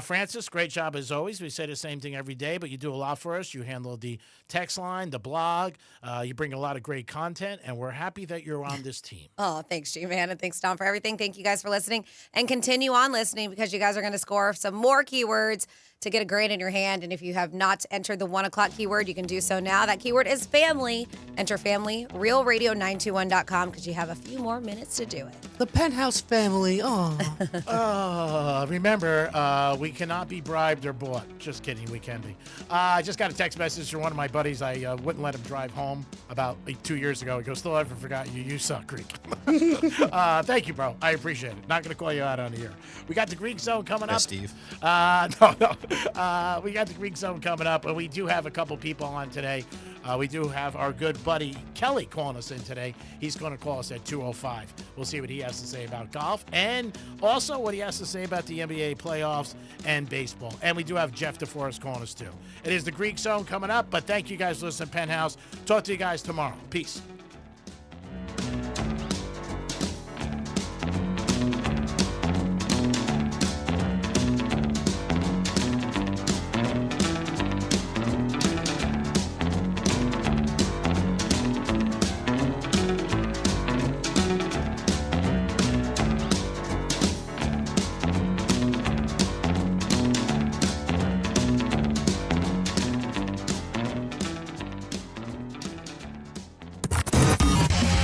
Francis, great job as always. We say the same thing every day, but you do a lot for us. You handle the text line, the blog. You bring a lot of great content, and we're happy that you're on this team. Oh, thanks, G-Man, and thanks, Tom, for everything. Thank you guys for listening, and continue on listening because you guys are going to score some more keywords to get a grade in your hand. And if you have not entered the 1 o'clock keyword, you can do so now. That keyword is family. Enter family, realradio921.com, because you have a few more minutes to do it. The Penthouse family. Oh. Remember, we cannot be bribed or bought. Just kidding, we can be. I just got a text message from one of my buddies. I wouldn't let him drive home about 2 years ago. He goes, still haven't forgotten you. You suck, Greek. Thank you, bro. I appreciate it. Not going to call you out on the air. We got the Greek Zone coming up. Steve. No. We got the Greek Zone coming up, and we do have a couple people on today. We do have our good buddy Kelly calling us in today. He's going to call us at 2:05. We'll see what he has to say about golf and also what he has to say about the NBA playoffs and baseball. And we do have Jeff DeForest calling us too. It is the Greek Zone coming up, but thank you guys for listening to Penthouse. Talk to you guys tomorrow. Peace.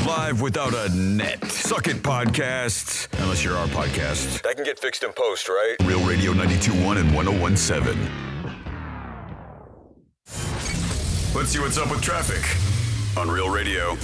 Live without a net. Suck it, podcasts. Unless you're our podcast. That can get fixed in post, right? Real Radio 92.1 and 101.7. Let's see what's up with traffic on Real Radio.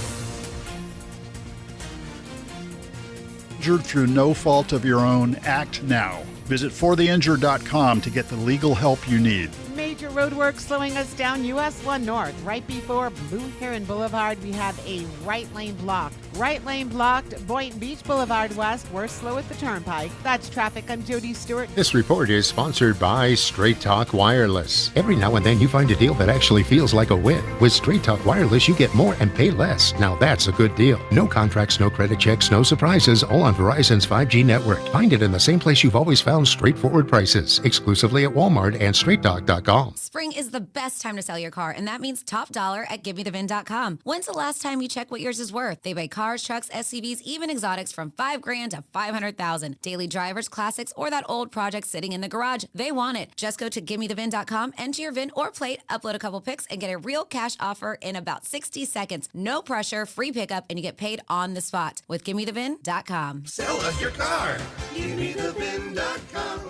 Injured through no fault of your own, act now. Visit fortheinjured.com to get the legal help you need. Major roadwork slowing us down US 1 North. Right before Blue Heron Boulevard, we have a right lane blocked. Right lane blocked. Boynton Beach Boulevard West, we're slow at the turnpike. That's traffic. I'm Jody Stewart. This report is sponsored by Straight Talk Wireless. Every now and then you find a deal that actually feels like a win. With Straight Talk Wireless, you get more and pay less. Now that's a good deal. No contracts, no credit checks, no surprises, all on Verizon's 5G network. Find it in the same place you've always found straightforward prices. Exclusively at Walmart and StraightTalk.com. Spring is the best time to sell your car, and that means top dollar at GiveMeTheVin.com. When's the last time you checked what yours is worth? They buy cars cars, trucks, SUVs, even exotics from $5,000 to $500,000. Daily drivers, classics, or that old project sitting in the garage. They want it. Just go to GimmeTheVin.com, enter your VIN or plate, upload a couple pics, and get a real cash offer in about 60 seconds. No pressure, free pickup, and you get paid on the spot with GimmeTheVin.com. Sell us your car. GimmeTheVin.com.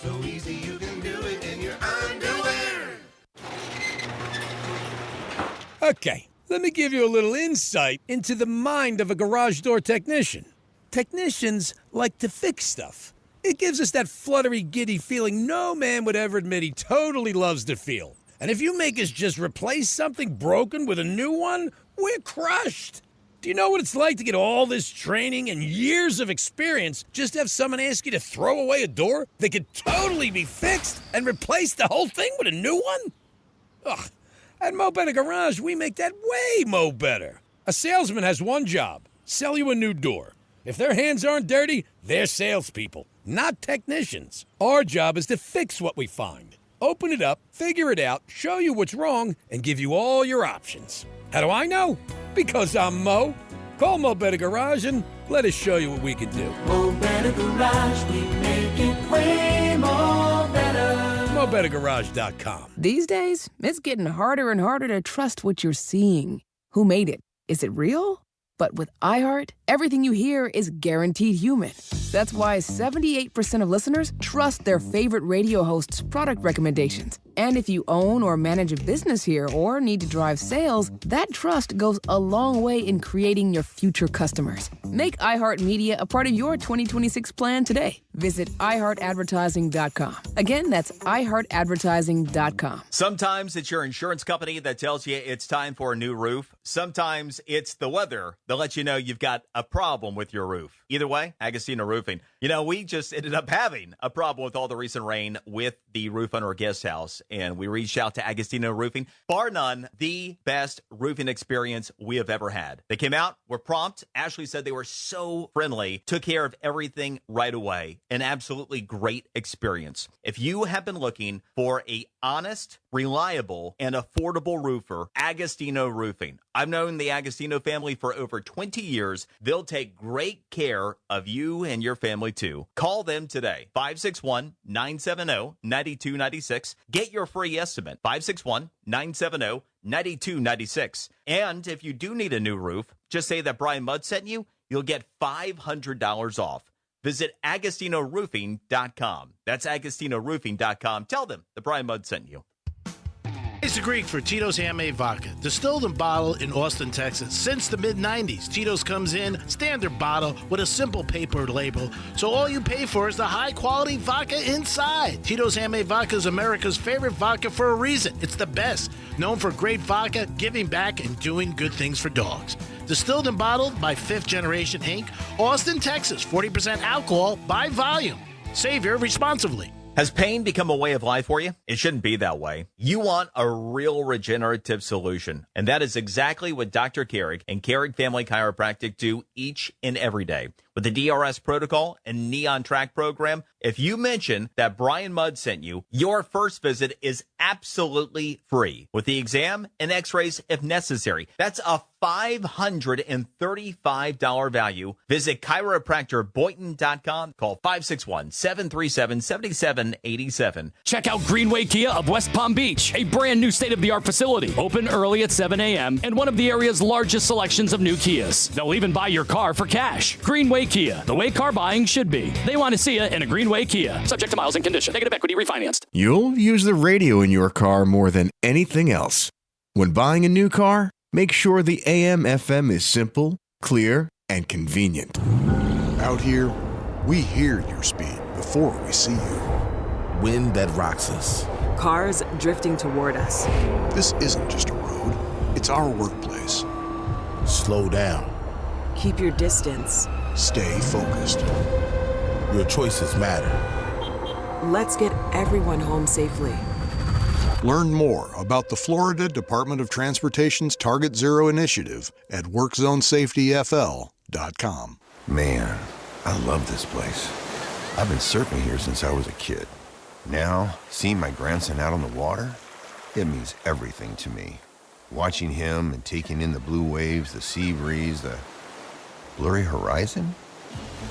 So easy you can do it in your underwear. Okay, let me give you a little insight into the mind of a garage door technician. Technicians like to fix stuff. It gives us that fluttery, giddy feeling no man would ever admit he totally loves to feel. And if you make us just replace something broken with a new one, we're crushed. Do you know what it's like to get all this training and years of experience just to have someone ask you to throw away a door that could totally be fixed and replace the whole thing with a new one? Ugh. At Mo Better Garage, we make that way mo better. A salesman has one job, sell you a new door. If their hands aren't dirty, they're salespeople, not technicians. Our job is to fix what we find. Open it up, figure it out, show you what's wrong, and give you all your options. How do I know? Because I'm Mo. Call Mo Better Garage and let us show you what we can do. Mo Better Garage, we make it way more better. MoBetterGarage.com. These days, it's getting harder and harder to trust what you're seeing. Who made it? Is it real? But with iHeart, everything you hear is guaranteed human. That's why 78% of listeners trust their favorite radio host's product recommendations. And if you own or manage a business here or need to drive sales, that trust goes a long way in creating your future customers. Make iHeartMedia a part of your 2026 plan today. Visit iHeartAdvertising.com. Again, that's iHeartAdvertising.com. Sometimes it's your insurance company that tells you it's time for a new roof. Sometimes it's the weather that lets you know you've got a problem with your roof. Either way, Agostino Roofing. You know, we just ended up having a problem with all the recent rain with the roof on our guest house, and we reached out to Agostino Roofing. Bar none, the best roofing experience we have ever had. They came out, were prompt. Ashley said they were so friendly, took care of everything right away. An absolutely great experience. If you have been looking for a honest, reliable, and affordable roofer, Agostino Roofing. I've known the Agostino family for over 20 years. They'll take great care of you and your family too. Call them today, 561-970-9296. Get your free estimate, 561-970-9296. And if you do need a new roof, just say that Brian Mudd sent you, you'll get $500 off. Visit AgostinoRoofing.com. That's AgostinoRoofing.com. Tell them that Brian Mudd sent you. It's the Greek for Tito's Handmade Vodka, distilled and bottled in Austin, Texas. Since the mid-90s, Tito's comes in standard bottle with a simple paper label, so all you pay for is the high-quality vodka inside. Tito's Handmade Vodka is America's favorite vodka for a reason. It's the best, known for great vodka, giving back, and doing good things for dogs. Distilled and bottled by Fifth Generation Inc., Austin, Texas, 40% alcohol by volume. Savor responsibly. Has pain become a way of life for you? It shouldn't be that way. You want a real regenerative solution, and that is exactly what Dr. Carrick and Carrick Family Chiropractic do each and every day. With the DRS protocol and Neon Track program, if you mention that Brian Mudd sent you, your first visit is absolutely free, with the exam and x-rays if necessary. That's a $535 value. Visit chiropractorboynton.com. Call 561-737-7787. Check out Greenway Kia of West Palm Beach, a brand new state-of-the-art facility. Open early at 7 a.m. and one of the area's largest selections of new Kias. They'll even buy your car for cash. Greenway Kia, the way car buying should be. They want to see you in a Greenway Kia. Subject to miles and condition. Negative equity refinanced. You'll use the radio in your car more than anything else. When buying a new car, make sure the AM/FM is simple, clear, and convenient. Out here, we hear your speed before we see you. Wind that rocks us. Cars drifting toward us. This isn't just a road, it's our workplace. Slow down. Keep your distance. Stay focused. Your choices matter. Let's get everyone home safely. Learn more about the Florida Department of Transportation's Target Zero initiative at WorkZoneSafetyFL.com. Man, I love this place. I've been surfing here since I was a kid. Now, seeing my grandson out on the water, it means everything to me. Watching him and taking in the blue waves, the sea breeze, Blurry horizon?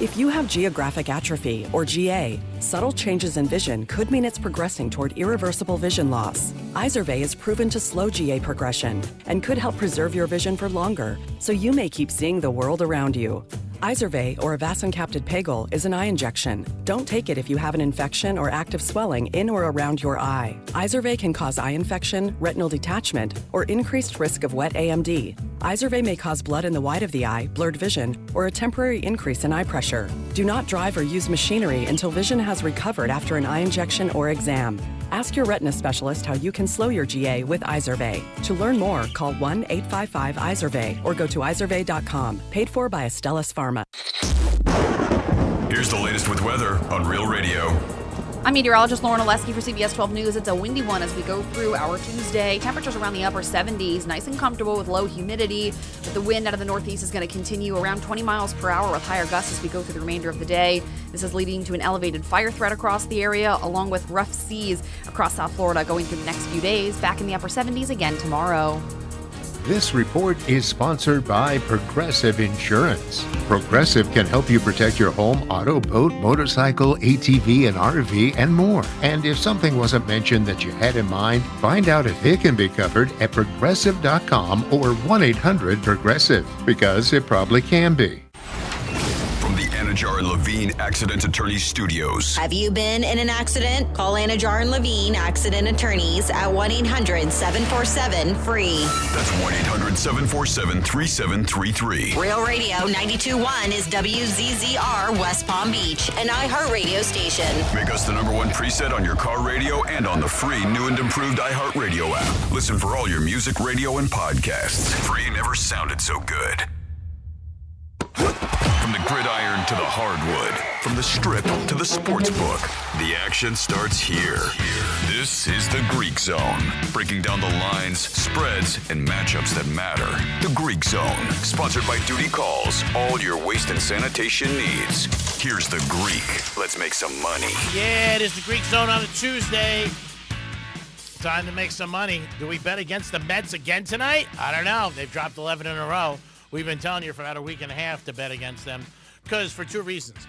If you have geographic atrophy, or GA, subtle changes in vision could mean it's progressing toward irreversible vision loss. Izervay is proven to slow GA progression and could help preserve your vision for longer, so you may keep seeing the world around you. Izervay, or avacincaptad pegol, is an eye injection. Don't take it if you have an infection or active swelling in or around your eye. Izervay can cause eye infection, retinal detachment, or increased risk of wet AMD. Izervay may cause blood in the white of the eye, blurred vision, or a temporary increase in eye pressure. Do not drive or use machinery until vision has recovered after an eye injection or exam. Ask your retina specialist how you can slow your GA with Izervay. To learn more, call 1-855-IZERVAY or go to izervay.com. Paid for by Astellas Pharma. Here's the latest with weather on Real Radio. I'm meteorologist Lauren Oleski for CBS 12 News. It's a windy one as we go through our Tuesday. Temperatures around the upper 70s, nice and comfortable with low humidity. But the wind out of the northeast is going to continue around 20 miles per hour with higher gusts as we go through the remainder of the day. This is leading to an elevated fire threat across the area, along with rough seas across South Florida going through the next few days. Back in the upper 70s again tomorrow. This report is sponsored by Progressive Insurance. Progressive can help you protect your home, auto, boat, motorcycle, ATV, and RV, and more. And if something wasn't mentioned that you had in mind, find out if it can be covered at Progressive.com or 1-800-PROGRESSIVE, because it probably can be. From the Anajar and Levine Accident Attorneys Studios. Have you been in an accident? Call Anajar and Levine Accident Attorneys at 1-800-747-FREE. That's 1-800-747-3733. Real Radio 92.1 is WZZR West Palm Beach, an iHeartRadio station. Make us the #1 preset on your car radio and on the free new and improved iHeartRadio app. Listen for all your music, radio, and podcasts. Free never sounded so good. From the gridiron to the hardwood, from the strip to the sports book, the action starts here. This is the Greek Zone, breaking down the lines, spreads, and matchups that matter. The Greek Zone, sponsored by Duty Calls, all your waste and sanitation needs. Here's the Greek. Let's make some money. Yeah, it is the Greek Zone on a Tuesday. Time to make some money. Do we bet against the Mets again tonight? I don't know. They've dropped 11 in a row. We've been telling you for about a week and a half to bet against them because for two reasons.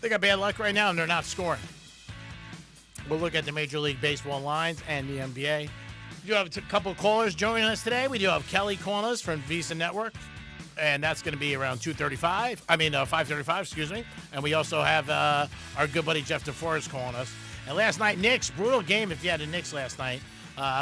They got bad luck right now and they're not scoring. We'll look at the Major League Baseball lines and the NBA. We do have a couple of callers joining us today. We do have Kelly calling us from Visa Network, and that's going to be around 5:35, excuse me. And we also have our good buddy Jeff DeForest calling us. And last night, Knicks, brutal game if you had the Knicks last night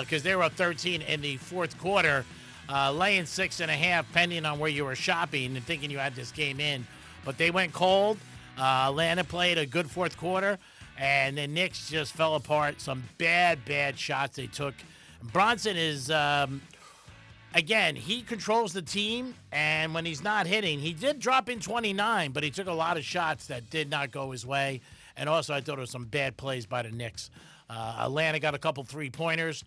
because they were up 13 in the fourth quarter. Laying 6.5, pending on where you were shopping and thinking you had this game in. But they went cold. Atlanta played a good fourth quarter, and the Knicks just fell apart. Some bad shots they took. Bronson is, again, he controls the team, and when he's not hitting, he did drop in 29, but he took a lot of shots that did not go his way. And also, I thought there were some bad plays by the Knicks. Atlanta got a couple three-pointers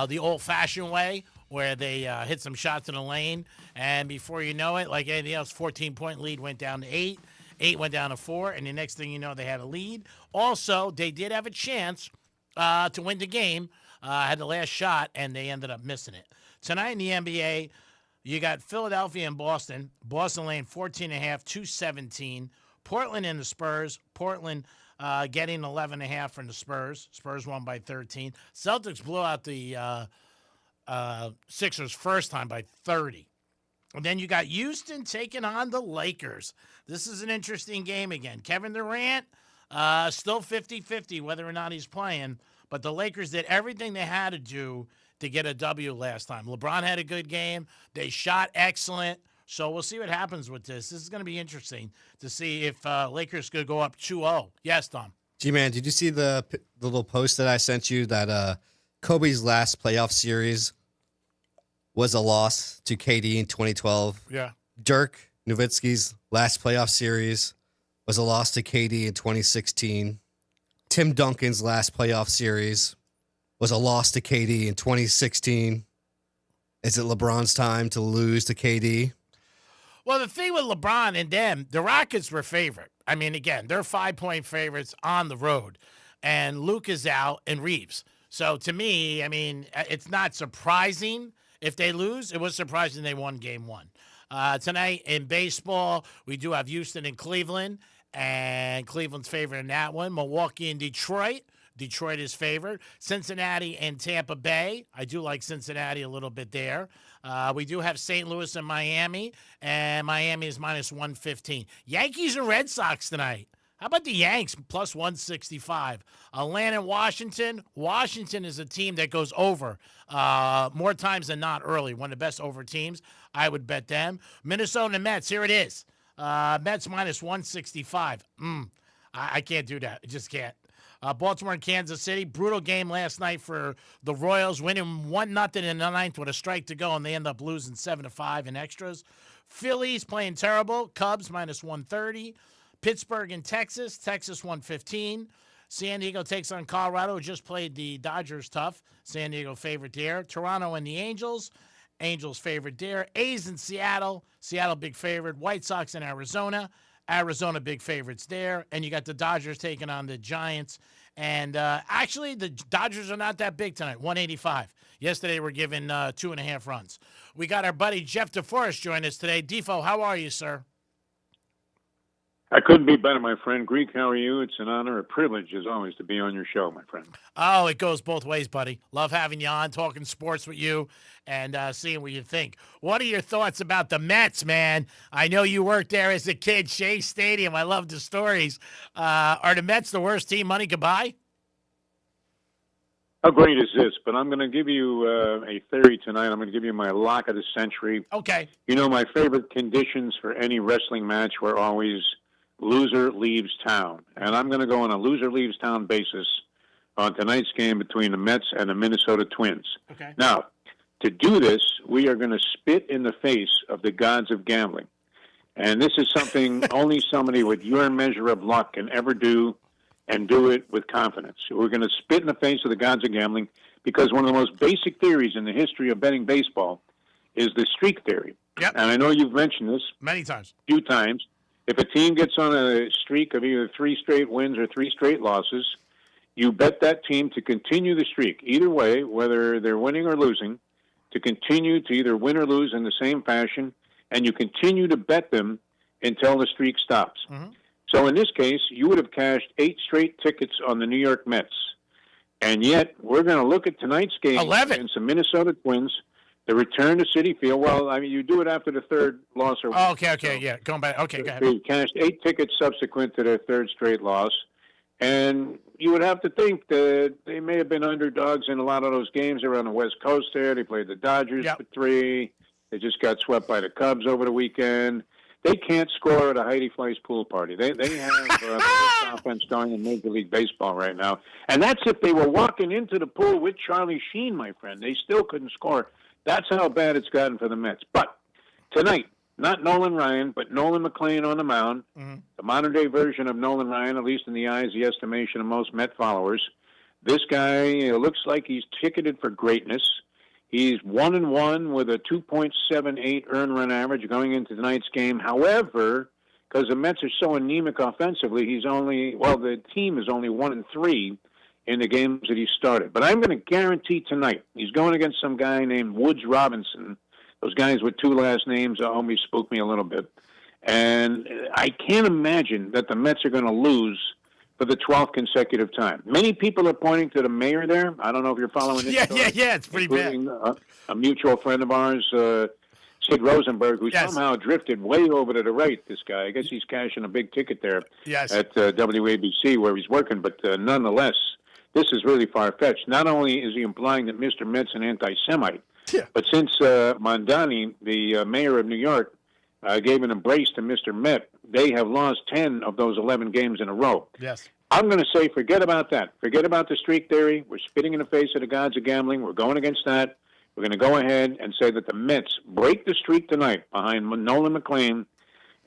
the old-fashioned way, where they hit some shots in the lane, and before you know it, like anything else, 14-point lead went down to 8. 8 went down to 4, and the next thing you know, they had a lead. Also, they did have a chance to win the game, had the last shot, and they ended up missing it. Tonight in the NBA, you got Philadelphia and Boston. Boston laying 14.5, 217. Portland and the Spurs. Portland getting 11.5 from the Spurs. Spurs won by 13. Celtics blew out the Sixers first time by 30. And then you got Houston taking on the Lakers. This is an interesting game again. Kevin Durant, still 50-50 whether or not he's playing. But the Lakers did everything they had to do to get a W last time. LeBron had a good game. They shot excellent. So we'll see what happens with this. This is going to be interesting to see if Lakers could go up 2-0. Yes, Tom. G-Man, did you see the little post that I sent you that Kobe's last playoff series was a loss to KD in 2012? Yeah. Dirk Nowitzki's last playoff series was a loss to KD in 2016. Tim Duncan's last playoff series was a loss to KD in 2016. Is it LeBron's time to lose to KD? Well, the thing with LeBron and them, the Rockets were favorite. I mean, again, they're 5-point favorites on the road. And Luke is out and Reeves. So to me, I mean, it's not surprising if they lose. It was surprising they won game one. Tonight in baseball, we do have Houston and Cleveland, and Cleveland's favored in that one. Milwaukee and Detroit. Detroit is favored. Cincinnati and Tampa Bay. I do like Cincinnati a little bit there. We do have St. Louis and Miami, and Miami is minus 115. Yankees and Red Sox tonight. How about the Yanks, plus 165? Atlanta and Washington. Washington is a team that goes over more times than not early. One of the best over teams. I would bet them. Minnesota and Mets. Here it is. Mets minus 165. I can't do that. I just can't. Baltimore and Kansas City. Brutal game last night for the Royals, winning 1-0 in the ninth with a strike to go, and they end up losing 7-5 in extras. Phillies playing terrible. Cubs minus 130. Pittsburgh and Texas. Texas 115. San Diego takes on Colorado, who just played the Dodgers tough. San Diego favorite there. Toronto and the Angels. Angels favorite there. A's in Seattle. Seattle big favorite. White Sox in Arizona. Arizona big favorites there. And you got the Dodgers taking on the Giants. And actually, the Dodgers are not that big tonight, 185. Yesterday, we're given 2.5 runs. We got our buddy Jeff DeForest join us today. Defo, how are you, sir? I couldn't be better, my friend. Greek, how are you? It's an honor, a privilege, as always, to be on your show, my friend. Oh, it goes both ways, buddy. Love having you on, talking sports with you, and seeing what you think. What are your thoughts about the Mets, man? I know you worked there as a kid, Shea Stadium. I love the stories. Are the Mets the worst team money could buy? How great is this? But I'm going to give you a theory tonight. I'm going to give you my lock of the century. Okay. You know, my favorite conditions for any wrestling match were always loser leaves town. And I'm going to go on a loser leaves town basis on tonight's game between the Mets and the Minnesota Twins. Okay. Now, to do this, we are going to spit in the face of the gods of gambling. And this is something only somebody with your measure of luck can ever do, and do it with confidence. We're going to spit in the face of the gods of gambling because one of the most basic theories in the history of betting baseball is the streak theory. Yep. And I know you've mentioned this many times. A few times. If a team gets on a streak of either 3 straight wins or 3 straight losses, you bet that team to continue the streak. Either way, whether they're winning or losing, to continue to either win or lose in the same fashion, and you continue to bet them until the streak stops. Mm-hmm. So in this case, you would have cashed 8 straight tickets on the New York Mets. And yet, we're going to look at tonight's game 11 against the Minnesota Twins, the return to Citi Field. Well, I mean, you do it after the third loss or win. Oh, okay, yeah. Going back. Okay, go ahead. They cashed 8 tickets subsequent to their third straight loss. And you would have to think that they may have been underdogs in a lot of those games around the West Coast there. They played the Dodgers for 3. They just got swept by the Cubs over the weekend. They can't score at a Heidi Fleiss pool party. They have the best offense going in Major League Baseball right now. And that's if they were walking into the pool with Charlie Sheen, my friend. They still couldn't score. That's how bad it's gotten for the Mets. But tonight, not Nolan Ryan, but Nolan McLean on the mound, the modern-day version of Nolan Ryan, at least in the eyes, the estimation of most Met followers. This guy looks like he's ticketed for greatness. He's 1-1 with a 2.78 earned run average going into tonight's game. However, because the Mets are so anemic offensively, the team is only 1-3 in the games that he started. But I'm going to guarantee tonight he's going against some guy named Woods Robinson. Those guys with 2 last names always spook me a little bit. And I can't imagine that the Mets are going to lose for the 12th consecutive time. Many people are pointing to the mayor there. I don't know if you're following this story. Yeah, it's pretty bad. A mutual friend of ours, Sid Rosenberg, who somehow drifted way over to the right, this guy. I guess he's cashing a big ticket there at WABC where he's working. But nonetheless, this is really far-fetched. Not only is he implying that Mr. Met's an anti-Semite, but since Mondani, the mayor of New York, gave an embrace to Mr. Met, they have lost 10 of those 11 games in a row. Yes. I'm going to say forget about that. Forget about the streak theory. We're spitting in the face of the gods of gambling. We're going against that. We're going to go ahead and say that the Mets break the streak tonight behind Nolan McLean.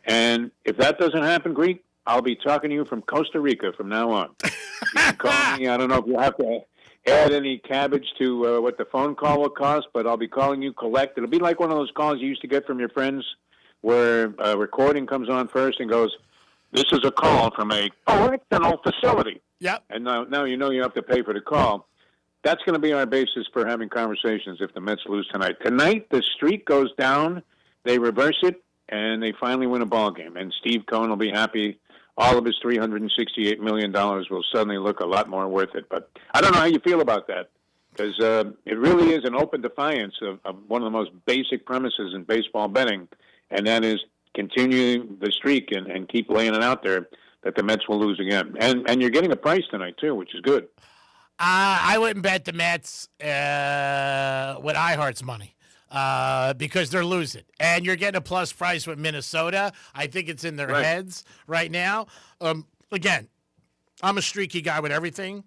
And if that doesn't happen, Greek, I'll be talking to you from Costa Rica from now on. You can call me. I don't know if you have to add any cabbage to what the phone call will cost, but I'll be calling you collect. It'll be like one of those calls you used to get from your friends where a recording comes on first and goes, "This is a call from a correctional facility." Yep. And now you have to pay for the call. That's going to be our basis for having conversations if the Mets lose tonight. Tonight, the streak goes down they reverse it, and they finally win a ball game. And Steve Cohen will be happy. All of his $368 million will suddenly look a lot more worth it. But I don't know how you feel about that, because it really is an open defiance of one of the most basic premises in baseball betting, and that is continuing the streak and keep laying it out there that the Mets will lose again. And you're getting a price tonight, too, which is good. I wouldn't bet the Mets with iHeart's money. Because they're losing. And you're getting a plus price with Minnesota. I think it's in their heads right now. Again, I'm a streaky guy with everything,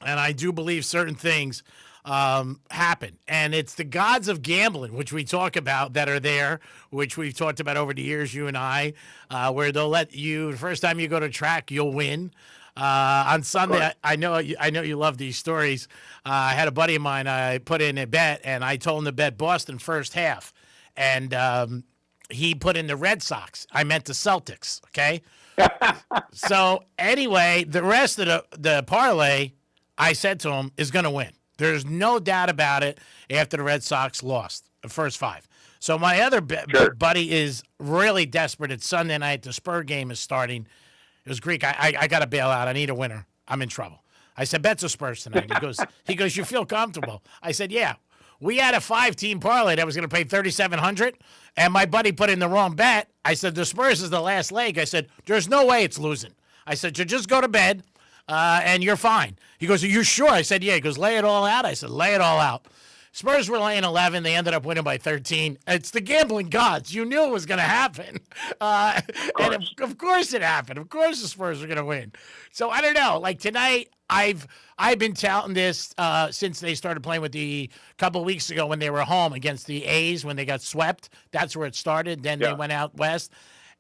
and I do believe certain things happen. And it's the gods of gambling, which we talk about, that are there, which we've talked about over the years, you and I, where they'll let you, the first time you go to track, you'll win. On Sunday, I know you love these stories. I had a buddy of mine. I put in a bet, and I told him to bet Boston first half, and he put in the Red Sox. I meant the Celtics. Okay. So anyway, the rest of the parlay, I said to him, is going to win. There's no doubt about it. After the Red Sox lost the first 5. So my other buddy is really desperate. It's Sunday night. The Spur game is starting. It was Greek. I got to bail out. I need a winner. I'm in trouble. I said, bet the Spurs tonight. He goes, you feel comfortable? I said, yeah. We had a 5-team parlay that was going to pay $3,700, and my buddy put in the wrong bet. I said, the Spurs is the last leg. I said, there's no way it's losing. I said, you just go to bed, and you're fine. He goes, are you sure? I said, yeah. He goes, lay it all out. I said, lay it all out. Spurs were laying 11. They ended up winning by 13. It's the gambling gods. You knew it was going to happen. And of course it happened. Of course the Spurs were going to win. So I don't know. Like tonight, I've been touting this since they started playing with the couple of weeks ago when they were home against the A's when they got swept. That's where it started. Then they went out west.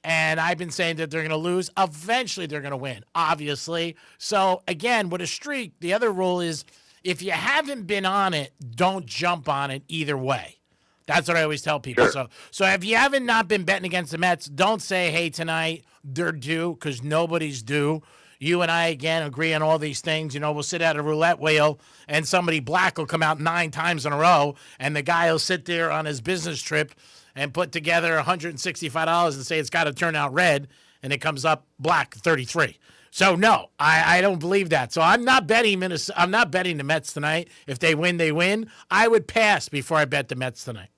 And I've been saying that they're going to lose. Eventually, they're going to win, obviously. So, again, with a streak, the other rule is if you haven't been on it, don't jump on it either way. That's what I always tell people. Sure. So if you haven't not been betting against the Mets, don't say, hey, tonight they're due, because nobody's due. You and I, again, agree on all these things. You know, we'll sit at a roulette wheel, and somebody black will come out 9 times in a row, and the guy will sit there on his business trip and put together $165 and say it's got to turn out red, and it comes up black 33. So no, I don't believe that. So I'm not betting I'm not betting the Mets tonight. If they win, they win. I would pass before I bet the Mets tonight.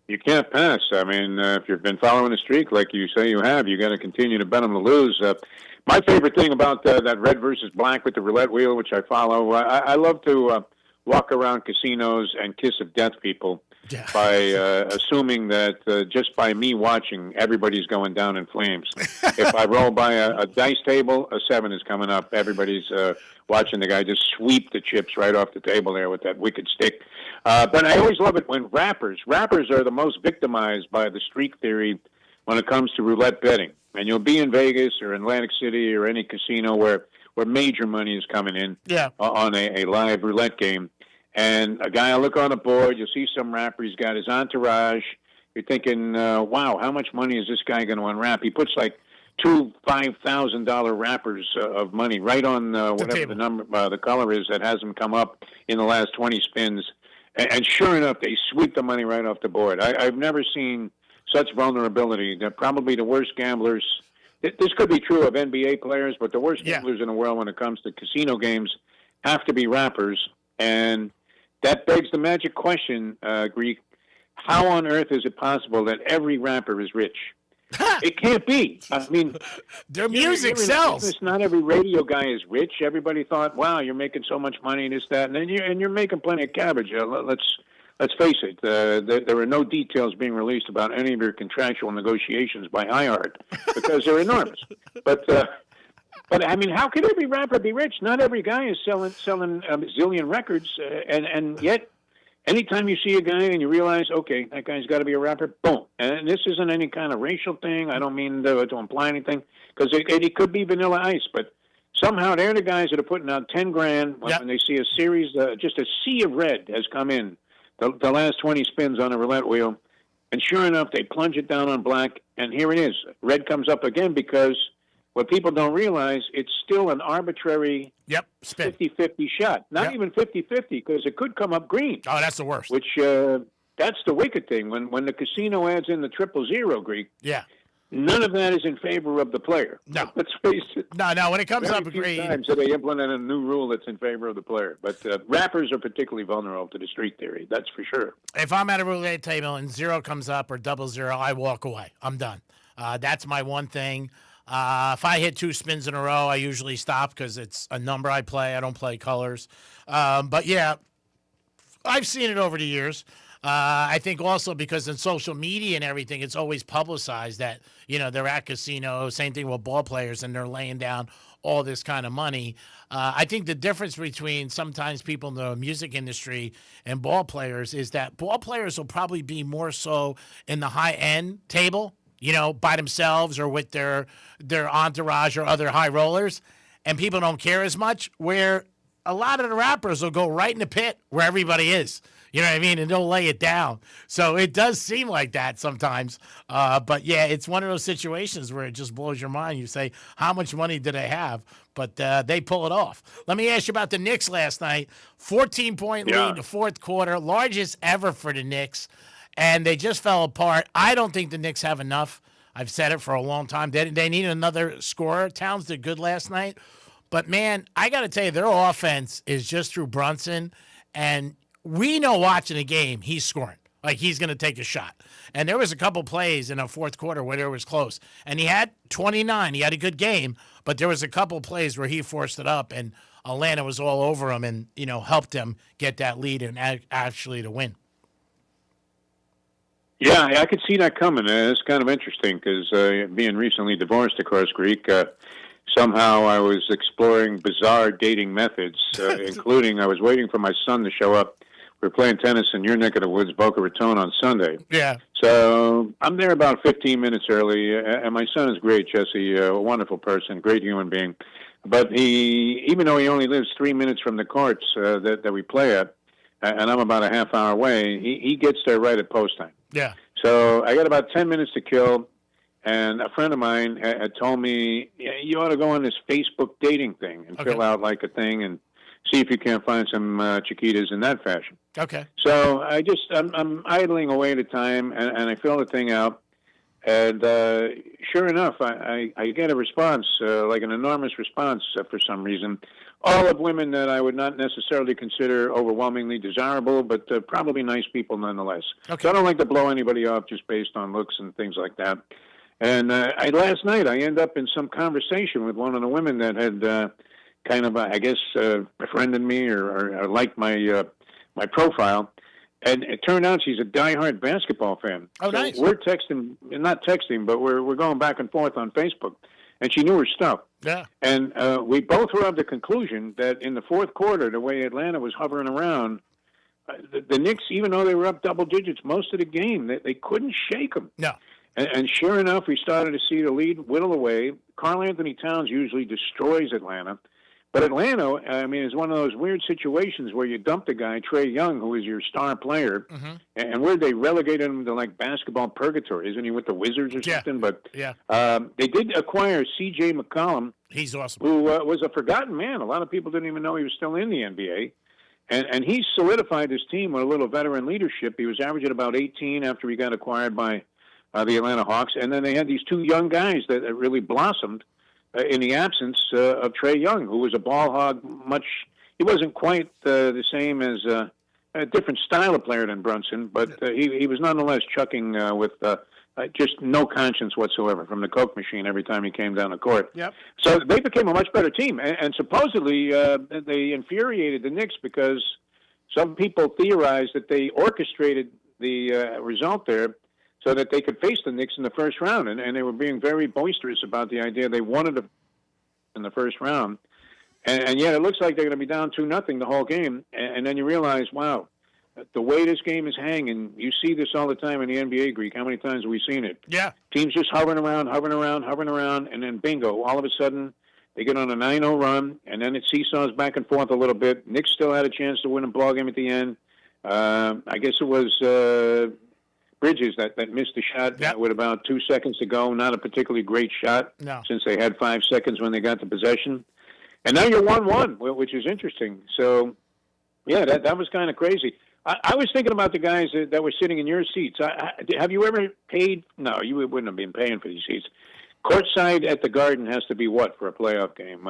You can't pass. I mean, if you've been following the streak like you say you have, you got to continue to bet them to lose. My favorite thing about that red versus black with the roulette wheel, which I follow, I love to walk around casinos and kiss of death people by assuming that just by me watching, everybody's going down in flames. If I roll by a dice table, a 7 is coming up. Everybody's watching the guy just sweep the chips right off the table there with that wicked stick. But I always love it when rappers are the most victimized by the streak theory when it comes to roulette betting. And you'll be in Vegas or Atlantic City or any casino where major money is coming in on a live roulette game. And a guy will look on the board, you'll see some rapper, he's got his entourage. You're thinking, wow, how much money is this guy going to unwrap? He puts like 2 $5,000 wrappers of money right on whatever the number, the color is that has him come up in the last 20 spins. And sure enough, they sweep the money right off the board. I've never seen such vulnerability. They're probably the worst gamblers. This could be true of NBA players, but the worst gamblers in the world when it comes to casino games have to be rappers. And that begs the magic question, Greek. How on earth is it possible that every rapper is rich? It can't be. I mean, their music sells. Not every radio guy is rich. Everybody thought, "Wow, you're making so much money, this, that," and then you're making plenty of cabbage. Let's face it. There are no details being released about any of your contractual negotiations by iHeart because they're enormous. But I mean, how could every rapper be rich? Not every guy is selling a zillion records, and yet. Anytime you see a guy and you realize, okay, that guy's got to be a rapper, boom. And this isn't any kind of racial thing. I don't mean to imply anything, because it could be Vanilla Ice, but somehow they're the guys that are putting out $10,000 when they see a series, just a sea of red has come in, the last 20 spins on a roulette wheel, and sure enough, they plunge it down on black, and here it is. Red comes up again because what people don't realize, it's still an arbitrary 50-50 shot. Not even 50-50, because it could come up green. Oh, that's the worst. Which that's the wicked thing. When the casino adds in the 000, Greek, yeah, none of that is in favor of the player. No. Let's face it. No, when it comes Very up, few agreed. times that they implement a new rule that's in favor of the player. But rappers are particularly vulnerable to the street theory. That's for sure. If I'm at a roulette table and 0 comes up or 00, I walk away. I'm done. That's my one thing. If I hit 2 spins in a row, I usually stop because it's a number I play. I don't play colors. But yeah, I've seen it over the years. I think also because in social media and everything, it's always publicized that, they're at casinos, same thing with ball players, and they're laying down all this kind of money. I think the difference between sometimes people in the music industry and ball players is that ball players will probably be more so in the high-end table, by themselves or with their entourage or other high rollers, and people don't care as much, where a lot of the rappers will go right in the pit where everybody is. You know what I mean? And they'll lay it down. So it does seem like that sometimes. But, yeah, it's one of those situations where it just blows your mind. You say, how much money do they have? But they pull it off. Let me ask you about the Knicks last night. 14-point lead in the fourth quarter, largest ever for the Knicks. And they just fell apart. I don't think the Knicks have enough. I've said it for a long time. They need another scorer. Towns did good last night. But, man, I got to tell you, their offense is just through Brunson. And we know watching a game, he's scoring. Like, he's going to take a shot. And there was a couple plays in the fourth quarter where it was close. And he had 29. He had a good game. But there was a couple plays where he forced it up, and Atlanta was all over him and, helped him get that lead and actually to win. Yeah, I could see that coming. It's kind of interesting because being recently divorced, of course, Greek, somehow I was exploring bizarre dating methods, including I was waiting for my son to show up. We were playing tennis in your neck of the woods, Boca Raton, on Sunday. Yeah. So I'm there about 15 minutes early, and my son is great, Jesse, a wonderful person, great human being. But even though he only lives 3 minutes from the courts that we play at, and I'm about a half hour away, he gets there right at post time. Yeah. So I got about 10 minutes to kill, and a friend of mine had told me, you ought to go on this Facebook dating thing and fill out like a thing and see if you can't find some chiquitas in that fashion. Okay. So I'm idling away the time, and I fill the thing out, and sure enough, I get a response, like an enormous response for some reason. All of women that I would not necessarily consider overwhelmingly desirable, but probably nice people nonetheless. Okay. So I don't like to blow anybody off just based on looks and things like that. And last night I end up in some conversation with one of the women that had kind of, befriended me or liked my my profile. And it turned out she's a diehard basketball fan. Oh, so nice. We're not texting, but we're going back and forth on Facebook. And she knew her stuff. Yeah. And we both were of the conclusion that in the fourth quarter, the way Atlanta was hovering around, the Knicks, even though they were up double digits most of the game, they couldn't shake them. No. And sure enough, we started to see the lead whittle away. Karl Anthony Towns usually destroys Atlanta. But Atlanta, is one of those weird situations where you dump the guy, Trae Young, who is your star player, and where they relegated him to like basketball purgatory. Isn't he with the Wizards or something? But they did acquire C.J. McCollum. He's awesome. Who was a forgotten man. A lot of people didn't even know he was still in the NBA. And he solidified his team with a little veteran leadership. He was averaging about 18 after he got acquired by the Atlanta Hawks. And then they had these two young guys that really blossomed in the absence of Trae Young, who was a ball hog. He wasn't quite the same as a different style of player than Brunson, but he was nonetheless chucking with just no conscience whatsoever from the Coke machine every time he came down the court. Yep. So they became a much better team, and supposedly they infuriated the Knicks because some people theorized that they orchestrated the result there so that they could face the Knicks in the first round, and they were being very boisterous about the idea they wanted to in the first round. And yet it looks like they're going to be down 2-0 the whole game, and then you realize, wow, the way this game is hanging, you see this all the time in the NBA, Greek. How many times have we seen it? Yeah. Teams just hovering around, and then bingo, all of a sudden they get on a 9-0 run, and then it seesaws back and forth a little bit. Knicks still had a chance to win a ball game at the end. I guess it was Bridges that missed the shot with about 2 seconds to go. Not a particularly great shot since they had 5 seconds when they got the possession. And now you're 1-1, which is interesting. So, Yeah, that was kind of crazy. I was thinking about the guys that were sitting in your seats. Have you ever paid? No, you wouldn't have been paying for these seats. Courtside at the Garden has to be what for a playoff game?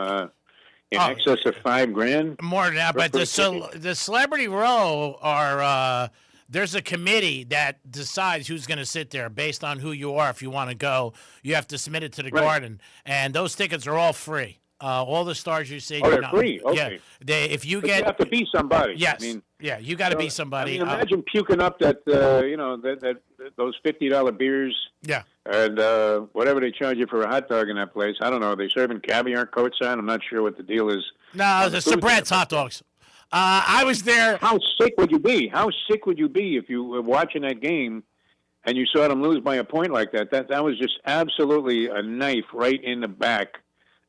In excess of $5,000. More than that, but the celebrity row are. There's a committee that decides who's going to sit there based on who you are. If you want to go, you have to submit it to the Garden, and those tickets are all free. All the stars you see. Oh, they're free. Okay. Yeah, if you But get, you have to be somebody. Yes. I mean, you got to be somebody. I mean, imagine puking up that those $50 beers. Yeah. And whatever they charge you for a hot dog in that place. I don't know. Are they serving caviar courtside? I'm not sure what the deal is. No, the Sabrett's hot dogs. I was there. How sick would you be? How sick would you be if you were watching that game and you saw them lose by a point like that? That was just absolutely a knife right in the back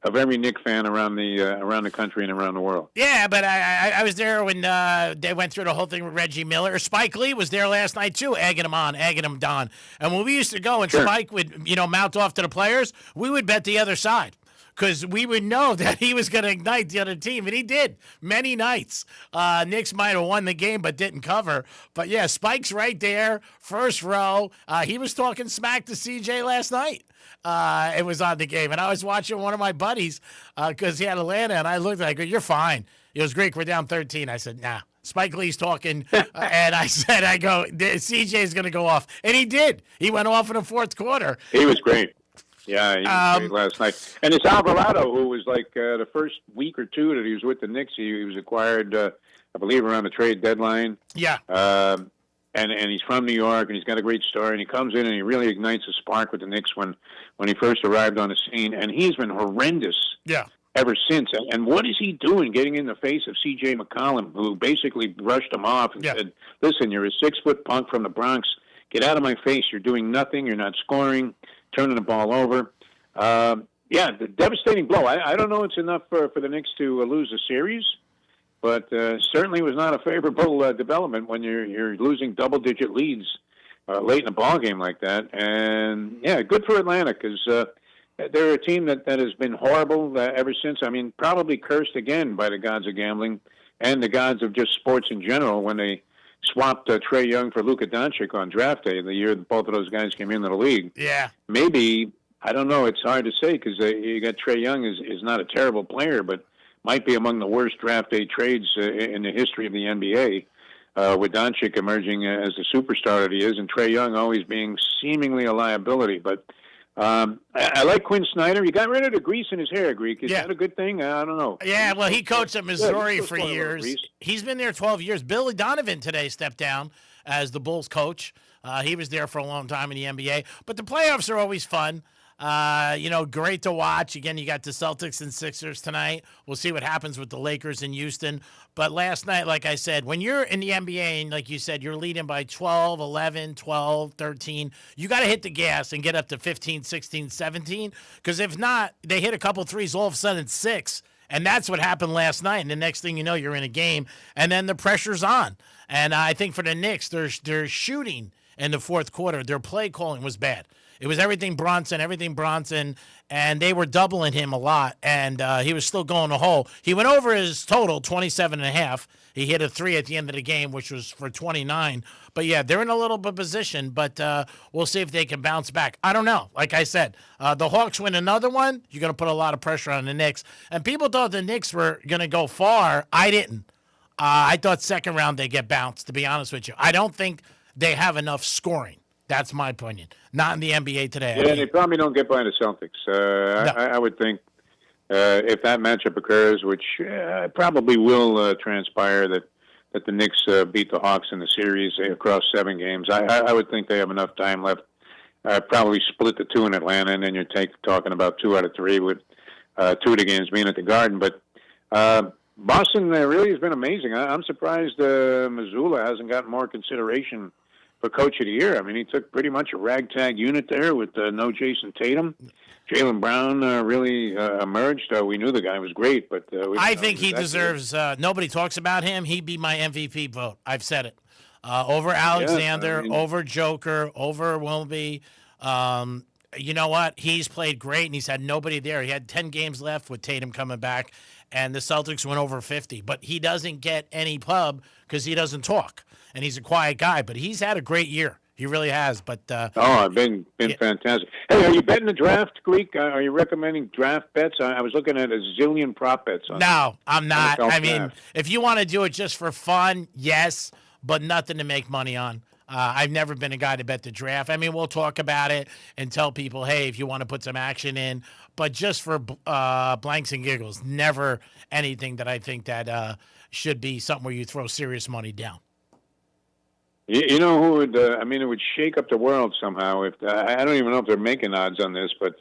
of every Knicks fan around the country and around the world. Yeah, but I was there when they went through the whole thing with Reggie Miller. Spike Lee was there last night too, egging him on, egging him down. And when we used to go and Spike would mount off to the players, we would bet the other side. Because we would know that he was going to ignite the other team, and he did many nights. Knicks might have won the game but didn't cover. But, yeah, Spike's right there, first row. He was talking smack to CJ last night. It was on the game. And I was watching one of my buddies because he had Atlanta, and I looked like, you're fine. It was Greek, we're down 13. I said, nah. Spike Lee's talking, and I go, CJ's going to go off. And he did. He went off in the fourth quarter. He was great. Yeah, he was great last night. And it's Alvarado, who was like the first week or two that he was with the Knicks. He was acquired, I believe, around the trade deadline. Yeah. And he's from New York, and he's got a great story. And he comes in and he really ignites a spark with the Knicks when he first arrived on the scene. And he's been horrendous. Yeah. Ever since. And what is he doing getting in the face of C.J. McCollum, who basically brushed him off and said, listen, you're a 6-foot punk from the Bronx. Get out of my face. You're doing nothing. You're not scoring, turning the ball over. The devastating blow. I don't know it's enough for the Knicks to lose the series, but certainly was not a favorable development when you're losing double-digit leads late in a ball game like that. And, yeah, good for Atlanta because they're a team that has been horrible ever since. I mean, probably cursed again by the gods of gambling and the gods of just sports in general when they swapped Trae Young for Luka Doncic on draft day, the year that both of those guys came into the league. Yeah. Maybe, I don't know, it's hard to say because you got Trae Young is not a terrible player, but might be among the worst draft day trades in the history of the NBA, with Doncic emerging as the superstar that he is, and Trae Young always being seemingly a liability. But I like Quinn Snyder. He got rid of the grease in his hair, Greek. Is that a good thing? I don't know. Yeah, well, he coached at Missouri for years. He's been there 12 years. Billy Donovan today stepped down as the Bulls coach. He was there for a long time in the NBA. But the playoffs are always fun. Great to watch. Again, you got the Celtics and Sixers tonight. We'll see what happens with the Lakers in Houston. But last night, like I said, when you're in the NBA and like you said, you're leading by 12, 11, 12, 13, you got to hit the gas and get up to 15, 16, 17. Because if not, they hit a couple threes, all of a sudden it's 6. And that's what happened last night. And the next thing you know, you're in a game. And then the pressure's on. And I think for the Knicks, they're shooting in the fourth quarter. Their play calling was bad. It was everything Bronson, and they were doubling him a lot, and he was still going the hole. He went over his total, 27.5. He hit a 3 at the end of the game, which was for 29. But, yeah, they're in a little bit of position, but we'll see if they can bounce back. I don't know. Like I said, the Hawks win another one, you're going to put a lot of pressure on the Knicks. And people thought the Knicks were going to go far. I didn't. I thought second round they get bounced, to be honest with you. I don't think they have enough scoring. That's my opinion. Not in the NBA today. Yeah, they probably don't get by the Celtics. No. I would think if that matchup occurs, which probably will transpire, that the Knicks beat the Hawks in the series across 7 games, I would think they have enough time left. Probably split the 2 in Atlanta, and then you're talking about 2 out of 3 with 2 of the games being at the Garden. But Boston really has been amazing. I'm surprised Missoula hasn't gotten more consideration for Coach of the Year. I mean, he took pretty much a ragtag unit there with no Jason Tatum. Jaylen Brown really emerged. We knew the guy was great, but I think he deserves. Nobody talks about him. He'd be my MVP vote. I've said it. Over Alexander, over Joker, over Willoughby. You know what? He's played great, and he's had nobody there. He had 10 games left with Tatum coming back. and the Celtics went over 50. But he doesn't get any pub because he doesn't talk, and he's a quiet guy. But he's had a great year. He really has. But I've been fantastic. Hey, are you betting the draft, Greek? Are you recommending draft bets? I was looking at a zillion prop bets. No, I'm not. I mean, draft. if you want to do it just for fun, yes, but nothing to make money on. I've never been a guy to bet the draft. I mean, we'll talk about it and tell people, hey, if you want to put some action in, but just for blanks and giggles, never anything that I think that should be something where you throw serious money down. You know who would? It would shake up the world somehow. If I don't even know if they're making odds on this, but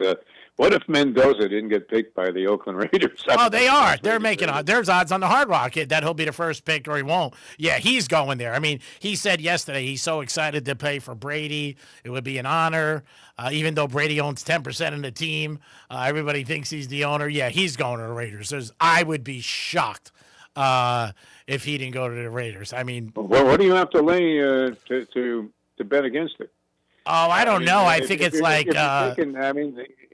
what if Mendoza didn't get picked by the Oakland Raiders? Oh, they are. They're making odds. There's odds on the Hard Rock that he'll be the first pick or he won't. Yeah, he's going there. I mean, he said yesterday he's so excited to play for Brady. It would be an honor. Even though Brady owns 10% of the team, everybody thinks he's the owner. Yeah, he's going to the Raiders. I would be shocked if he didn't go to the Raiders. I mean, well, what do you have to lay to bet against it? Oh, I don't know. I think it's like.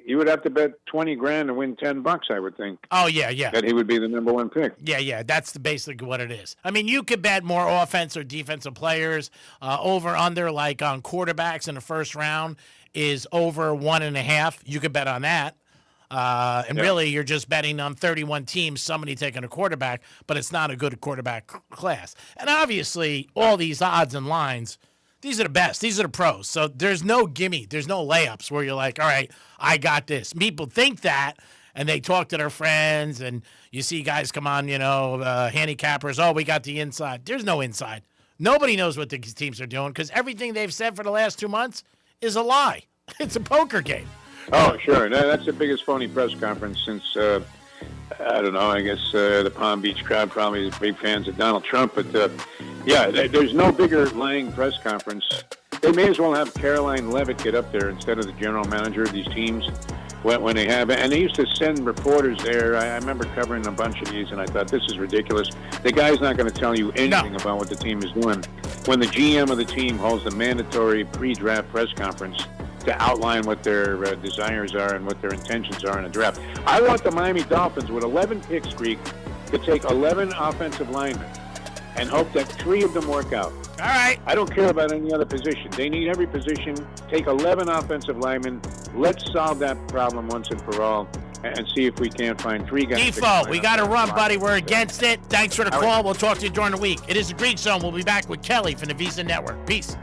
You would have to bet $20,000 to win $10, I would think. Oh yeah. That he would be the number one pick. Yeah. That's basically what it is. I mean, you could bet more offense or defensive players. Over under like on quarterbacks in the first round is over 1.5. You could bet on that. Really, you're just betting on 31 teams, somebody taking a quarterback, but it's not a good quarterback class. And obviously, all these odds and lines, these are the best. These are the pros. So there's no gimme. There's no layups where you're like, all right, I got this. People think that, and they talk to their friends, and you see guys come on, handicappers, oh, we got the inside. There's no inside. Nobody knows what the teams are doing because everything they've said for the last 2 months is a lie. It's a poker game. Oh, sure. That's the biggest phony press conference since, I don't know, I guess the Palm Beach crowd probably is big fans of Donald Trump. But, there's no bigger lying press conference. They may as well have Caroline Leavitt get up there instead of the general manager of these teams when they have it. And they used to send reporters there. I remember covering a bunch of these, and I thought, this is ridiculous. The guy's not going to tell you anything about what the team is doing. When the GM of the team holds a mandatory pre-draft press conference to outline what their desires are and what their intentions are in a draft. I want the Miami Dolphins with 11 picks, Greek, to take 11 offensive linemen and hope that 3 of them work out. All right. I don't care about any other position. They need every position. Take 11 offensive linemen. Let's solve that problem once and for all and see if we can't find 3 guys. Defo, we got to run, buddy. We're against it. Thanks for the call. We'll talk to you during the week. It is the Greek Zone. We'll be back with Kelly from the Visa Network. Peace.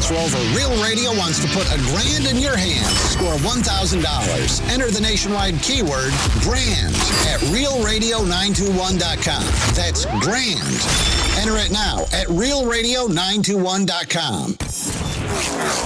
Rover, Real Radio wants to put $1,000 in your hands. Score $1,000. Enter the nationwide keyword GRAND at realradio921.com. That's GRAND. Enter it now at realradio921.com.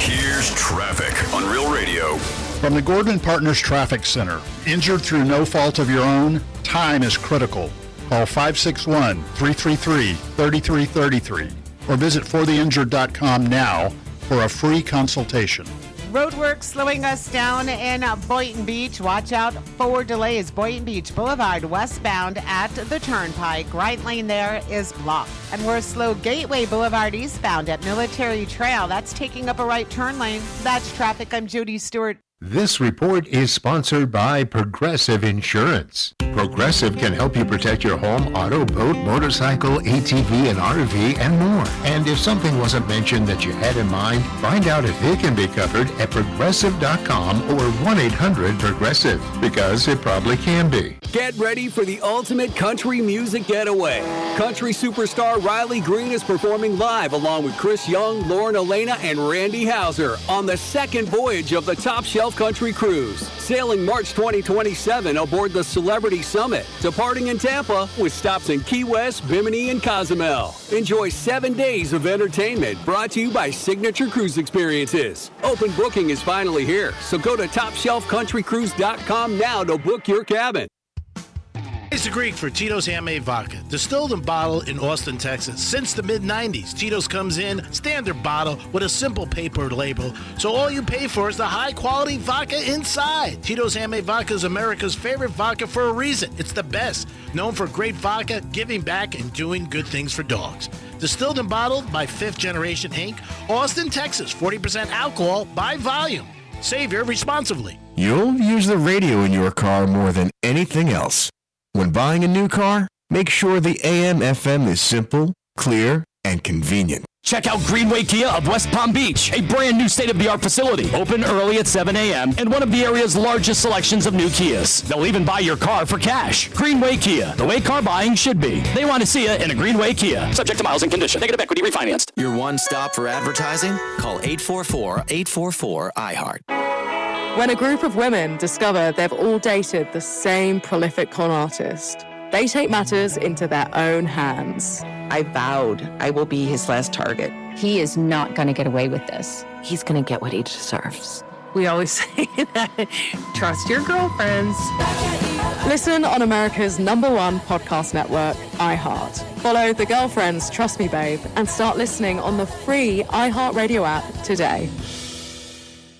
Here's traffic on Real Radio. From the Gordon Partners Traffic Center. Injured through no fault of your own? Time is critical. Call 561-333-3333 or visit fortheinjured.com now for a free consultation. Roadwork slowing us down in Boynton Beach. Watch out for delays. Boynton Beach Boulevard westbound at the Turnpike. Right lane there is blocked. And we're slow Gateway Boulevard eastbound at Military Trail. That's taking up a right turn lane. That's traffic. I'm Judy Stewart. This report is sponsored by Progressive Insurance. Progressive can help you protect your home, auto, boat, motorcycle, ATV, and RV, and more. And if something wasn't mentioned that you had in mind, find out if it can be covered at Progressive.com or 1-800-PROGRESSIVE, because it probably can be. Get ready for the ultimate country music getaway. Country superstar Riley Green is performing live along with Chris Young, Lauren Elena, and Randy Houser on the second voyage of the Top Shelf Country Cruise, sailing March 2027 aboard the Celebrity Summit, departing in Tampa with stops in Key West, Bimini, and Cozumel. Enjoy 7 days of entertainment brought to you by Signature Cruise Experiences. Open booking is finally here, so go to TopShelfCountryCruise.com now to book your cabin. It's a Greek for Tito's Handmade Vodka, distilled and bottled in Austin, Texas. Since the mid-90s, Tito's comes in standard bottle with a simple paper label, so all you pay for is the high-quality vodka inside. Tito's Handmade Vodka is America's favorite vodka for a reason. It's the best, known for great vodka, giving back, and doing good things for dogs. Distilled and bottled by Fifth Generation Inc., Austin, Texas, 40% alcohol by volume. Savior responsibly. You'll use the radio in your car more than anything else. When buying a new car, make sure the AM/FM is simple, clear, and convenient. Check out Greenway Kia of West Palm Beach, a brand new state-of-the-art facility. Open early at 7 a.m. and one of the area's largest selections of new Kias. They'll even buy your car for cash. Greenway Kia, the way car buying should be. They want to see you in a Greenway Kia. Subject to miles and condition. Negative equity refinanced. Your one stop for advertising? Call 844-844-iHeart. When a group of women discover they've all dated the same prolific con artist, they take matters into their own hands. I vowed I will be his last target. He is not going to get away with this. He's going to get what he deserves. We always say that. Trust your girlfriends. Listen on America's #1 podcast network, iHeart. Follow the Girlfriends Trust Me Babe and start listening on the free iHeartRadio app today.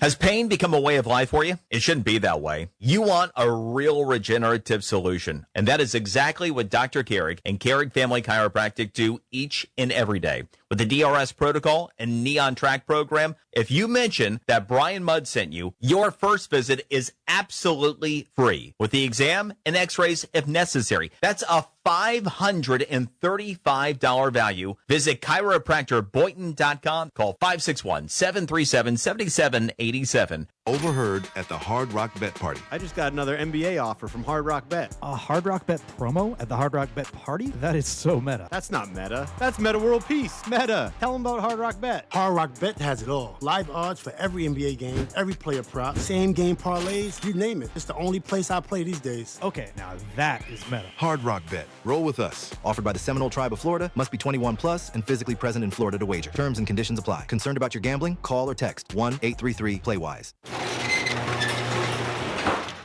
Has pain become a way of life for you? It shouldn't be that way. You want a real regenerative solution. And that is exactly what Dr. Carrick and Carrick Family Chiropractic do each and every day. With the DRS protocol and Neon Track program, if you mention that Brian Mudd sent you, your first visit is absolutely free. With the exam and x-rays if necessary. That's a $535 value. Visit chiropractorboynton.com. Call 561-737-7787. Overheard at the Hard Rock Bet Party. I just got another NBA offer from Hard Rock Bet. A Hard Rock Bet promo at the Hard Rock Bet Party? That is so meta. That's not meta. That's Meta World Peace. Meta. Tell them about Hard Rock Bet. Hard Rock Bet has it all. Live odds for every NBA game, every player prop, same game parlays, you name it. It's the only place I play these days. Okay, now that is meta. Hard Rock Bet. Roll with us. Offered by the Seminole Tribe of Florida. Must be 21 plus and physically present in Florida to wager. Terms and conditions apply. Concerned about your gambling? Call or text 1-833-PLAY-WISE.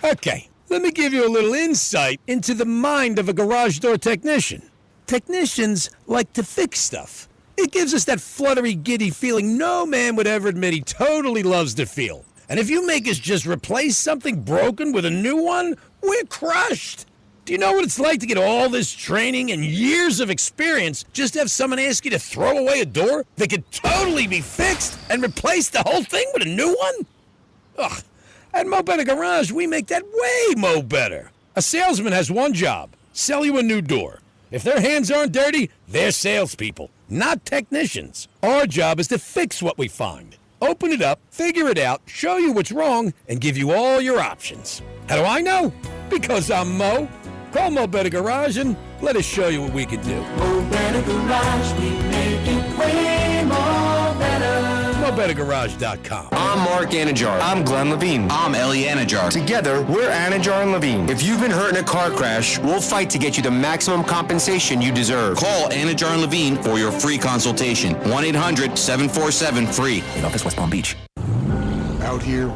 Okay, let me give you a little insight into the mind of a garage door technician. Technicians like to fix stuff. It gives us that fluttery, giddy feeling no man would ever admit he totally loves to feel. And if you make us just replace something broken with a new one, we're crushed. Do you know what it's like to get all this training and years of experience just to have someone ask you to throw away a door that could totally be fixed and replace the whole thing with a new one? Ugh. At Mo Better Garage, we make that way mo better. A salesman has one job, sell you a new door. If their hands aren't dirty, they're salespeople, not technicians. Our job is to fix what we find. Open it up, figure it out, show you what's wrong, and give you all your options. How do I know? Because I'm Mo. Call Mo Better Garage and let us show you what we can do. Mo Better Garage, we make it way more better. MoBetterGarage.com. I'm Mark Anajar. I'm Glenn Levine. I'm Ellie Anajar. Together, we're Anajar and Levine. If you've been hurt in a car crash, we'll fight to get you the maximum compensation you deserve. Call Anajar and Levine for your free consultation. 1-800-747-FREE. In office, West Palm Beach. Out here,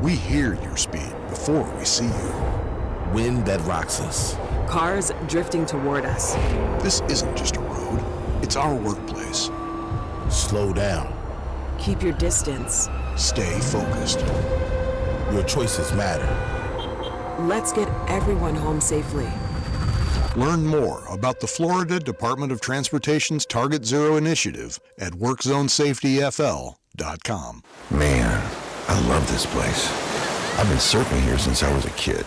we hear your speed before we see you. Wind that rocks us. Cars drifting toward us. This isn't just a road, it's our workplace. Slow down. Keep your distance. Stay focused. Your choices matter. Let's get everyone home safely. Learn more about the Florida Department of Transportation's Target Zero initiative at WorkZoneSafetyFL.com. Man, I love this place. I've been surfing here since I was a kid.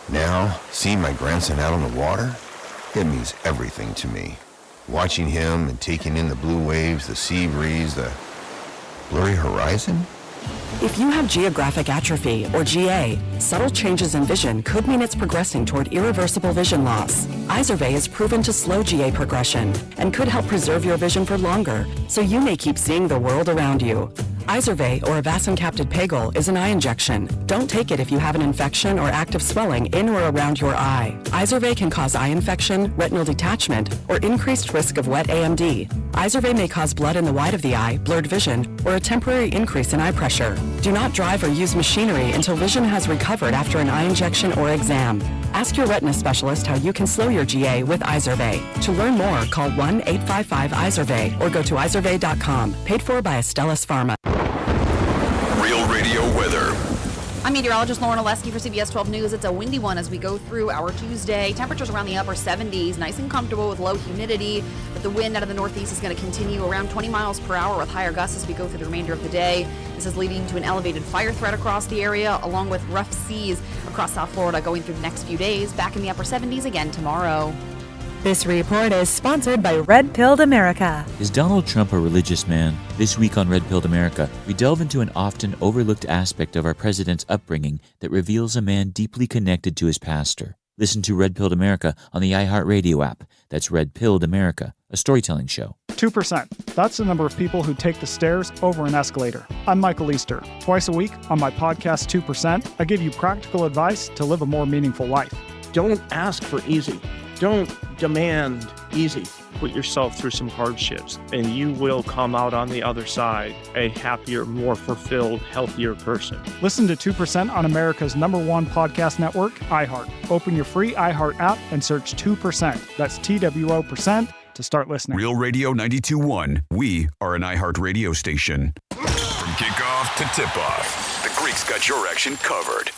Now, seeing my grandson out on the water, it means everything to me. Watching him and taking in the blue waves, the sea breeze, the blurry horizon? If you have geographic atrophy, or GA, subtle changes in vision could mean it's progressing toward irreversible vision loss. Izervay is proven to slow GA progression and could help preserve your vision for longer, so you may keep seeing the world around you. Izervay, or avacincaptad pegol, is an eye injection. Don't take it if you have an infection or active swelling in or around your eye. Izervay can cause eye infection, retinal detachment, or increased risk of wet AMD. Izervay may cause blood in the white of the eye, blurred vision, or a temporary increase in eye pressure. Do not drive or use machinery until vision has recovered after an eye injection or exam. Ask your retina specialist how you can slow your GA with Izervay. To learn more, call 1-855-IZERVAY or go to izervay.com. Paid for by Astellas Pharma. Real Radio weather. I'm meteorologist Lauren Oleski for CBS 12 News. It's a windy one as we go through our Tuesday. Temperatures around the upper 70s, nice and comfortable with low humidity, but the wind out of the northeast is going to continue around 20 miles per hour with higher gusts as we go through the remainder of the day. This is leading to an elevated fire threat across the area, along with rough seas across South Florida going through the next few days. Back in the upper 70s again tomorrow. This report is sponsored by Red Pilled America. Is Donald Trump a religious man? This week on Red Pilled America, we delve into an often overlooked aspect of our president's upbringing that reveals a man deeply connected to his pastor. Listen to Red Pilled America on the iHeartRadio app. That's Red Pilled America, a storytelling show. 2%. That's the number of people who take the stairs over an escalator. I'm Michael Easter. Twice a week on my podcast 2%, I give you practical advice to live a more meaningful life. Don't ask for easy. Don't demand easy. Put yourself through some hardships, and you will come out on the other side a happier, more fulfilled, healthier person. Listen to 2% on America's #1 podcast network, iHeart. Open your free iHeart app and search 2%. That's TWO% to start listening. Real Radio 92.1. We are an iHeart radio station. From kickoff to tip-off, the Greeks got your action covered.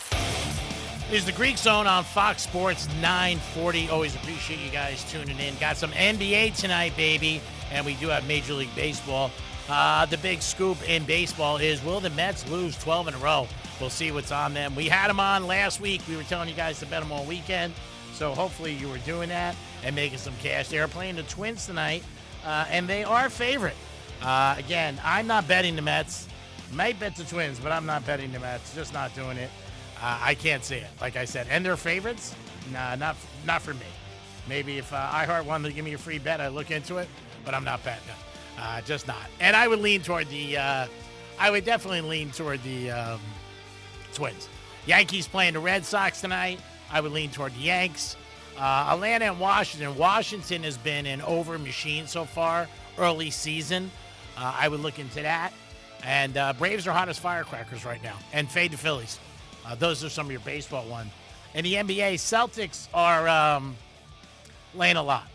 This is the Greek Zone on Fox Sports 940. Always appreciate you guys tuning in. Got some NBA tonight, baby, and we do have Major League Baseball. The big scoop in baseball is, will the Mets lose 12 in a row? We'll see what's on them. We had them on last week. We were telling you guys to bet them all weekend, so hopefully you were doing that and making some cash. They are playing the Twins tonight, and they are favorite. Again, I'm not betting the Mets. Might bet the Twins, but I'm not betting the Mets. Just not doing it. I can't see it, like I said. And they're favorites? Nah, not for me. Maybe if iHeart wanted to give me a free bet, I'd look into it, but I'm not betting it. Just not. And I would lean toward I would definitely lean toward the Twins. Yankees playing the Red Sox tonight. I would lean toward the Yanks. Atlanta and Washington. Washington has been an over machine so far, early season. I would look into that. And Braves are hot as firecrackers right now. And fade the Phillies. Those are some of your baseball ones. In the NBA, Celtics are laying a lot.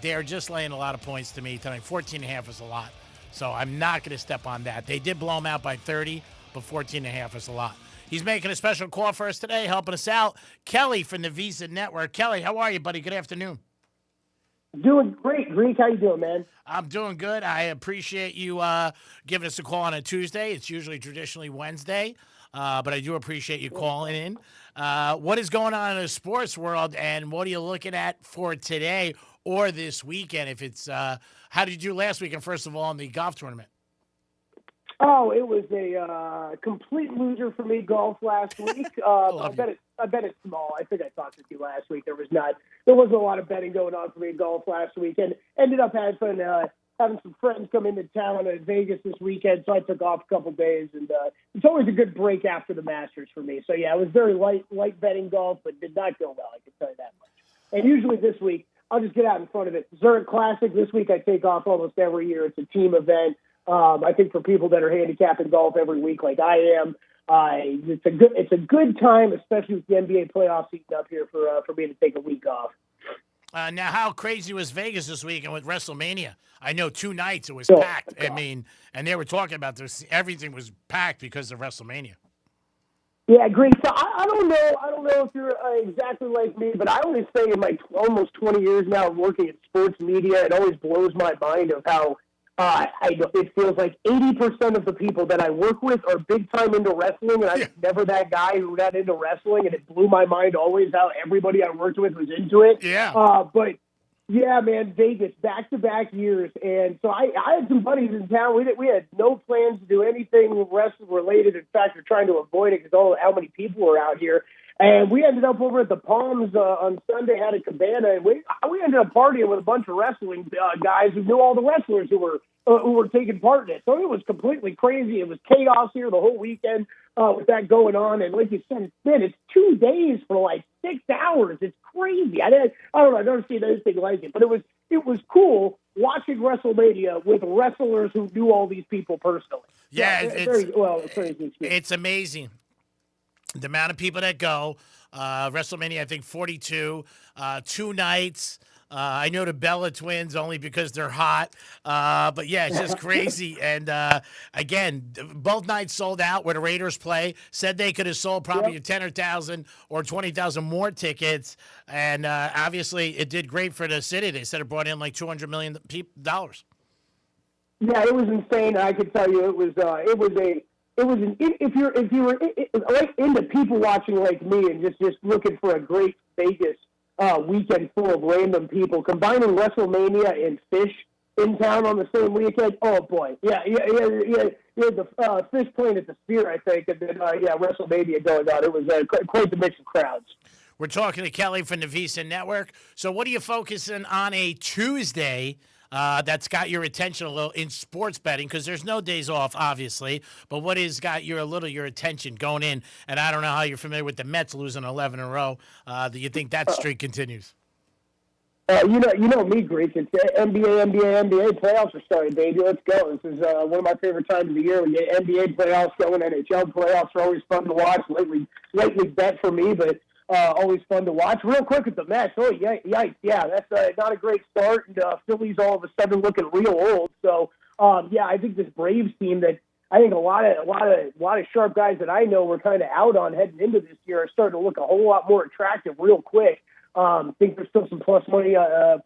They're just laying a lot of points to me tonight. 14.5 is a lot. So I'm not going to step on that. They did blow them out by 30, but 14.5 is a lot. He's making a special call for us today, helping us out. Kelly from the Visa Network. Kelly, how are you, buddy? Good afternoon. Doing great, Greek. How you doing, man? I'm doing good. I appreciate you giving us a call on a Tuesday. It's usually traditionally Wednesday, but I do appreciate you calling in. What is going on in the sports world, and what are you looking at for today or this weekend? If it's how did you do last weekend, first of all, in the golf tournament? Oh, it was a complete loser for me, golf last week. I bet it's small. I think I talked to you last week. There wasn't a lot of betting going on for me in golf last week, and ended up having some friends come into town at Vegas this weekend, so I took off a couple days, and it's always a good break after the Masters for me. So yeah, it was very light betting golf, but did not go well. I can tell you that much. And usually this week, I'll just get out in front of it. Zurich Classic this week, I take off almost every year. It's a team event. I think for people that are handicapping golf every week like I am, it's a good time, especially with the NBA playoffs heating up here for me to take a week off. Now, how crazy was Vegas this weekend with WrestleMania? I know 2 nights it was packed. I mean, and they were talking about this. Everything was packed because of WrestleMania. Yeah, Greg. So I don't know if you're exactly like me, but I always say in my almost 20 years now of working in sports media, it always blows my mind of how it feels like 80% of the people that I work with are big time into wrestling, and I was never that guy who got into wrestling, and it blew my mind always how everybody I worked with was into it. Yeah. But yeah, man, Vegas, back-to-back years, and so I had some buddies in town. We had no plans to do anything wrestling related. In fact, we're trying to avoid it because how many people were out here. And we ended up over at the Palms on Sunday, had a cabana, and we ended up partying with a bunch of wrestling guys who knew all the wrestlers who were taking part in it. So it was completely crazy. It was chaos here the whole weekend with that going on. And like you said, it's 2 days for like 6 hours. It's crazy. I don't know. I've never seen anything like it. But it was cool watching WrestleMania with wrestlers who knew all these people personally. Yeah, crazy. It's amazing. The amount of people that go, WrestleMania, I think 42, 2 nights. I know the Bella twins only because they're hot. But, yeah, it's just crazy. And, again, both nights sold out where the Raiders play. Said they could have sold probably 10,000 or 20,000 more tickets. And, obviously, it did great for the city. They said it brought in like $200 million. Yeah, it was insane. I can tell you if you were like into people watching like me and just looking for a great Vegas weekend full of random people, combining WrestleMania and Fish in town on the same weekend. Oh boy, yeah. The Fish playing at the Sphere, I think, and then WrestleMania going on. It was quite the mix of crowds. We're talking to Kelly from the Visa Network. So, what are you focusing on a Tuesday? That's got your attention a little in sports betting, because there's no days off, obviously. But what has got your attention going in? And I don't know how you're familiar with the Mets losing 11 in a row. Do you think that streak continues? You know me, Greek. It's NBA playoffs are starting, baby. Let's go. This is one of my favorite times of the year. We get NBA playoffs going. NHL playoffs are always fun to watch. Lately bet for me, but always fun to watch. Real quick at the Mets. Oh, yikes. Yeah, that's not a great start. And Philly's all of a sudden looking real old. So, I think this Braves team that I think a lot of sharp guys that I know were kind of out on heading into this year are starting to look a whole lot more attractive real quick. I think there's still some plus money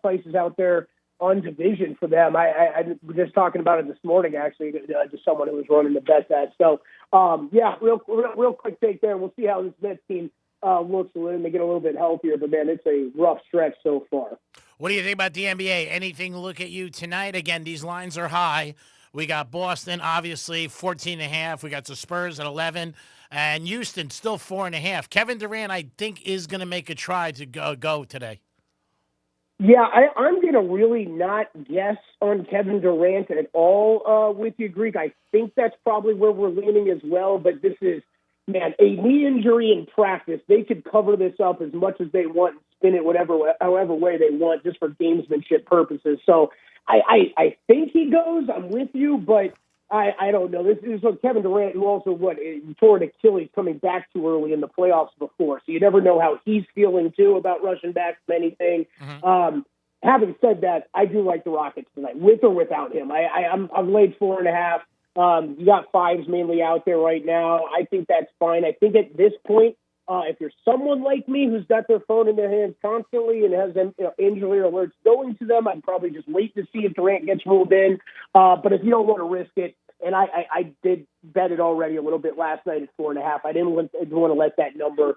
places out there on division for them. I was just talking about it this morning, actually, to someone who was running the bet that. So, real quick take there. We'll see how this Mets team looks when they get a little bit healthier. But, man, it's a rough stretch so far. What do you think about the NBA? Anything look at you tonight? Again, these lines are high. We got Boston, obviously, 14.5. We got the Spurs at 11. And Houston, still 4.5. Kevin Durant, I think, is going to make a try to go today. Yeah, I'm going to really not guess on Kevin Durant at all with you, Greek. I think that's probably where we're leaning as well. But this is, man, a knee injury in practice. They could cover this up as much as they want and spin it however way they want just for gamesmanship purposes. So I think he goes. I'm with you, but I don't know. This is what Kevin Durant, who also tore an Achilles coming back too early in the playoffs before. So you never know how he's feeling too about rushing back from anything. Mm-hmm. Having said that, I do like the Rockets tonight, with or without him. I've laid 4.5. You got 5s mainly out there right now. I think that's fine. I think at this point, if you're someone like me who's got their phone in their hands constantly and has injury alerts going to them, I'd probably just wait to see if Durant gets ruled in. But if you don't want to risk it, and I did bet it already a little bit last night at 4.5. I didn't want to let that number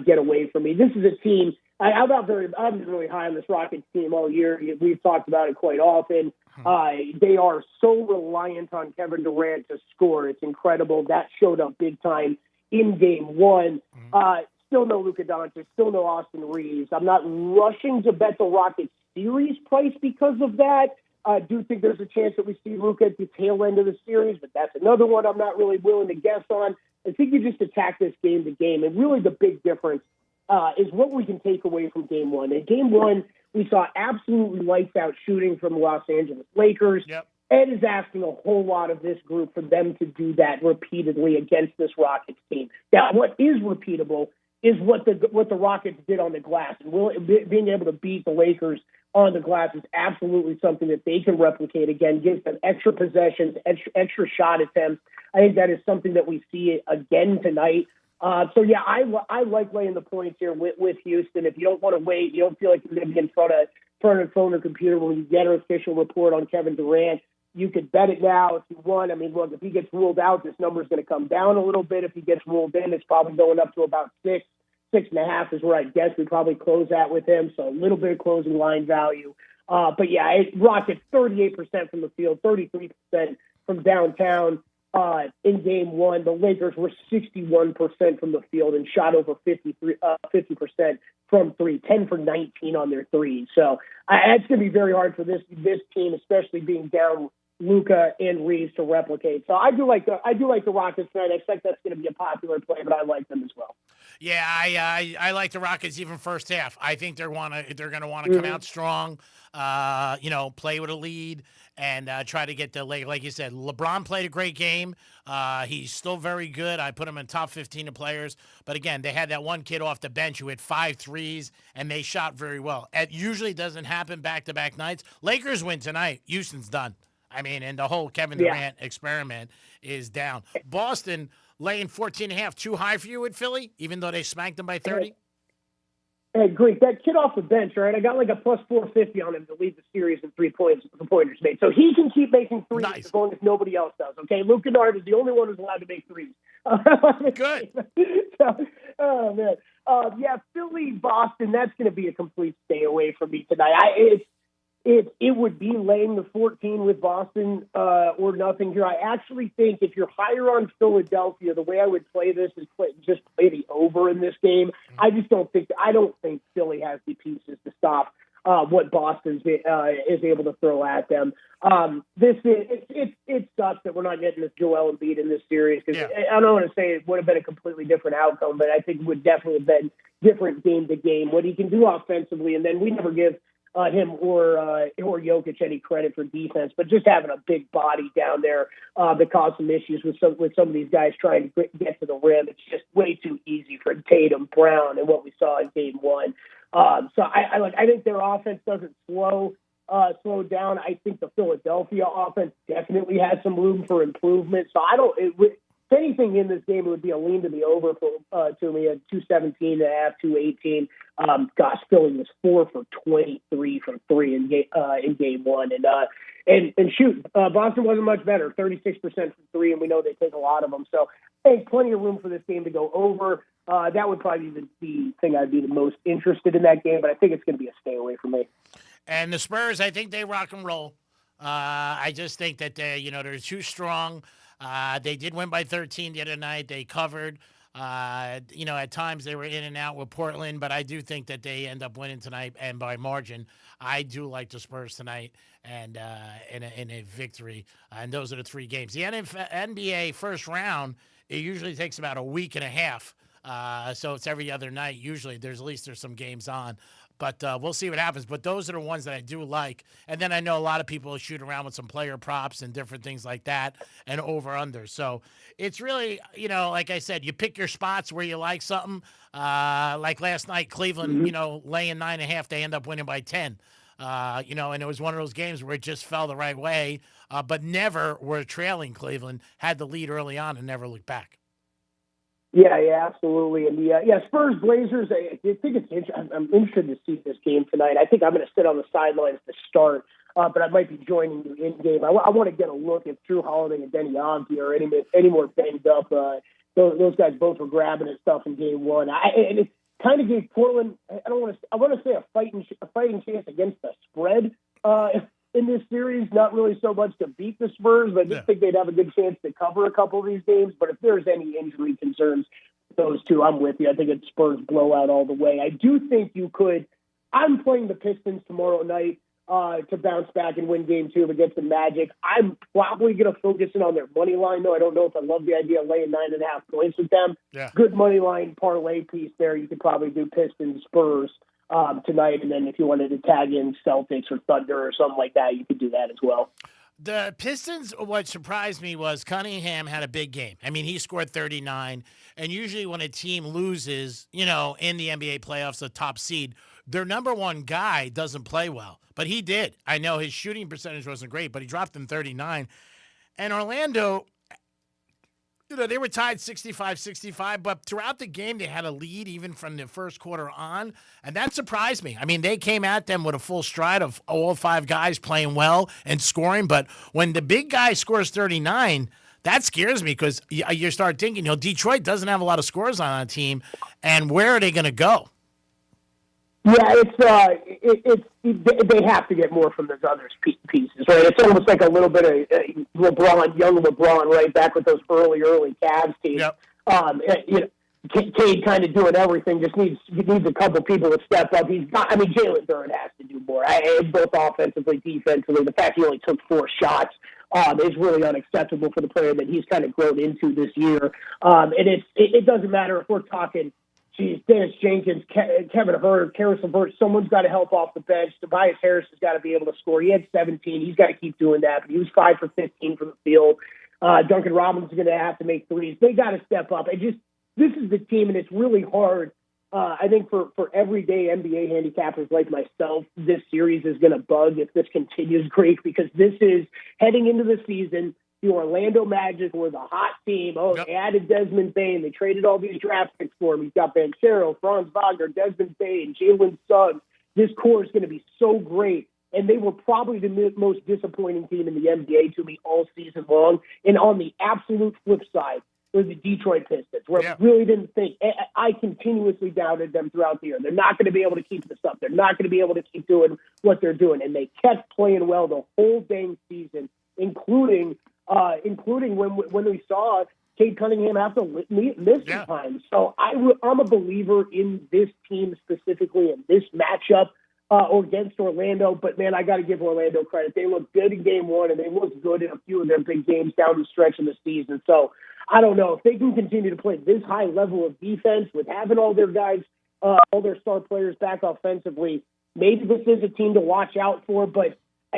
get away from me. This is a team. I've been really high on this Rockets team all year. We've talked about it quite often. They are so reliant on Kevin Durant to score. It's incredible. That showed up big time in Game 1. Still no Luka Doncic. Still no Austin Reeves. I'm not rushing to bet the Rockets series price because of that. I do think there's a chance that we see Luka at the tail end of the series, but that's another one I'm not really willing to guess on. I think you just attack this game to game, and really the big difference is what we can take away from Game 1. In Game 1, we saw absolutely lights-out shooting from the Los Angeles Lakers. Yep. Ed is asking a whole lot of this group for them to do that repeatedly against this Rockets team. Now, what is repeatable is what the Rockets did on the glass. And being able to beat the Lakers on the glass is absolutely something that they can replicate again, gives them extra possessions, extra shot attempts. I think that is something that we see again tonight. I like laying the points here with Houston. If you don't want to wait, you don't feel like you're going to be in front of phone or computer when you get an official report on Kevin Durant, you could bet it now if you want. I mean, look, if he gets ruled out, this number is going to come down a little bit. If he gets ruled in, it's probably going up to about 6.5 is where I guess we probably close at with him. So a little bit of closing line value. Rockets 38% from the field, 33% from downtown. in game one, the Lakers were 61% from the field and shot over 50% from three, 10 for 19 on their threes. So it's going to be very hard for this team, especially being down Luka and Reeves, to replicate. So I do like the Rockets tonight. I expect that's going to be a popular play, but I like them as well. Yeah, I like the Rockets even first half. I think they're going to want to come out strong, play with a lead and try to get the leg. Like you said, LeBron played a great game. He's still very good. I put him in top 15 of players. But again, they had that one kid off the bench who hit 5 threes, and they shot very well. It usually doesn't happen back-to-back nights. Lakers win tonight. Houston's done. I mean, and the whole Kevin Durant experiment is down. Boston laying 14.5, too high for you at Philly, even though they smacked them by 30? Hey, Greek, that kid off the bench, right? I got like a plus 450 on him to lead the series in 3 pointers made. So he can keep making threes as long as nobody else does, okay? Luke Kennard is the only one who's allowed to make threes. Good. Oh, man. Philly, Boston, that's going to be a complete stay away from me tonight. It would be laying the 14 with Boston or nothing here. I actually think if you're higher on Philadelphia, the way I would play this is just play the over in this game. I don't think Philly has the pieces to stop what Boston is able to throw at them. It sucks that we're not getting this Joel Embiid in this series because I don't want to say it would have been a completely different outcome, but I think it would definitely have been different game to game. What he can do offensively, and then we never give him or Jokic any credit for defense, but just having a big body down there that caused some issues with some of these guys trying to get to the rim. It's just way too easy for Tatum, Brown, and what we saw in game one. So I think their offense doesn't slow down. I think the Philadelphia offense definitely has some room for improvement. So if anything in this game, it would be a lean to the over to me at 217.5, 218. Philly was 4 for 23 from three in game one, and shoot, Boston wasn't much better, 36% from three, and we know they take a lot of them. So, hey, plenty of room for this game to go over. That would probably be the thing I'd be the most interested in that game, but I think it's going to be a stay away for me. And the Spurs, I think they rock and roll. I just think that they're too strong. They did win by 13 the other night. They covered. At times they were in and out with Portland, but I do think that they end up winning tonight and by margin. I do like the Spurs tonight and in a victory. And those are the 3 games. The NBA first round, it usually takes about a week and a half. So it's every other night. Usually there's some games on. But we'll see what happens. But those are the ones that I do like. And then I know a lot of people shoot around with some player props and different things like that and over-under. So it's really, like I said, you pick your spots where you like something. Like last night, Cleveland, laying 9.5, they end up winning by 10. And it was one of those games where it just fell the right way. But never were trailing Cleveland, had the lead early on and never looked back. Yeah, absolutely. And Spurs Blazers. I think it's interesting. I'm interested to see this game tonight. I think I'm going to sit on the sidelines to start, but I might be joining you in game. I want to get a look if Drew Holiday and Denny Avdija are any more banged up. Those guys both were grabbing at stuff in game one. And it kind of gave Portland. I want to say a fighting chance against the spread. In this series, not really so much to beat the Spurs, but I just think they'd have a good chance to cover a couple of these games. But if there's any injury concerns, those two, I'm with you. I think it's Spurs blowout all the way. I do think you could. I'm playing the Pistons tomorrow night to bounce back and win game 2 against the Magic. I'm probably going to focus in on their money line, though. I don't know if I love the idea of laying 9.5 points with them. Yeah. Good money line parlay piece there. You could probably do Pistons, Spurs tonight, and then if you wanted to tag in Celtics or Thunder or something like that, you could do that as well. The Pistons, what surprised me was Cunningham had a big game. I mean, he scored 39, and usually when a team loses, in the NBA playoffs, the top seed, their number one guy doesn't play well, but he did. I know his shooting percentage wasn't great, but he dropped them 39. And Orlando, they were tied 65-65, but throughout the game, they had a lead even from the first quarter on, and that surprised me. I mean, they came at them with a full stride of all 5 guys playing well and scoring, but when the big guy scores 39, that scares me because you start thinking, Detroit doesn't have a lot of scores on a team, and where are they going to go? Yeah, they have to get more from those other pieces, right? It's almost like a little bit of LeBron, young LeBron, right back with those early Cavs teams. Yep. Cade kind of doing everything. Just needs a couple people to step up. Jalen Duren has to do more. Both offensively, defensively. The fact he only took 4 shots is really unacceptable for the player that he's kind of grown into this year. And it doesn't matter if we're talking. Dennis Jenkins, Kevin Hurd, Karis LeVert, someone's got to help off the bench. Tobias Harris has got to be able to score. He had 17. He's got to keep doing that. But he was 5 for 15 from the field. Duncan Robinson's going to have to make threes. They got to step up. This is the team, and it's really hard. I think for everyday NBA handicappers like myself, this series is going to bug if this continues, Greek, because this is heading into the season. The Orlando Magic were the hot team. They added Desmond Bane. They traded all these draft picks for him. He's got Banchero, Franz Wagner, Desmond Bane, Jalen Suggs. This core is going to be so great. And they were probably the most disappointing team in the NBA to me all season long. And on the absolute flip side were the Detroit Pistons, where I really didn't think. I continuously doubted them throughout the year. They're not going to be able to keep this up. They're not going to be able to keep doing what they're doing. And they kept playing well the whole dang season, including when we saw Cade Cunningham have to miss some time. So I'm a believer in this team specifically in this matchup against Orlando. But, man, I got to give Orlando credit. They looked good in Game 1, and they looked good in a few of their big games down the stretch of the season. So I don't know. If they can continue to play this high level of defense with having all their guys, all their star players back offensively, maybe this is a team to watch out for. But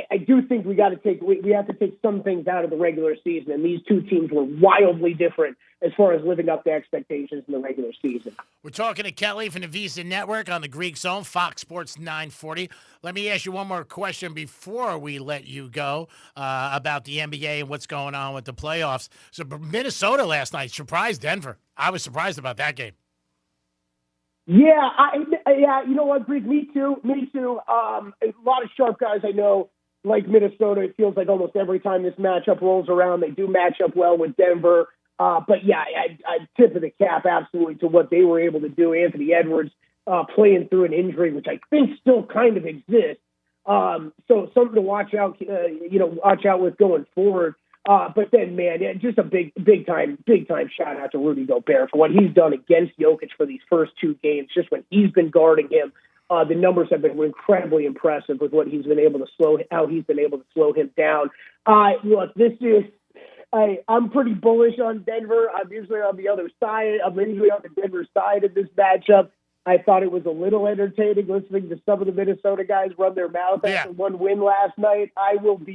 I do think we have to take some things out of the regular season, and these two teams were wildly different as far as living up to expectations in the regular season. We're talking to Kelly from the Visa Network on the Greek Zone, Fox Sports 940. Let me ask you one more question before we let you go about the NBA and what's going on with the playoffs. So Minnesota last night surprised Denver. I was surprised about that game. Yeah, you know what, Greek? Me too. A lot of sharp guys I know like Minnesota. It feels like almost every time this matchup rolls around, they do match up well with Denver. But yeah, I tip of the cap absolutely to what they were able to do. Anthony Edwards playing through an injury, which I think still kind of exists. So something to watch out, with going forward. But then, man, just a big time shout out to Rudy Gobert for what he's done against Jokic for these first 2 games. Just when he's been guarding him, the numbers have been incredibly impressive with what he's been able to how he's been able to slow him down. Look, I'm pretty bullish on Denver. I'm usually on the other side. I'm usually on the Denver side of this matchup. I thought it was a little entertaining listening to some of the Minnesota guys run their mouth after one win last night. I'm on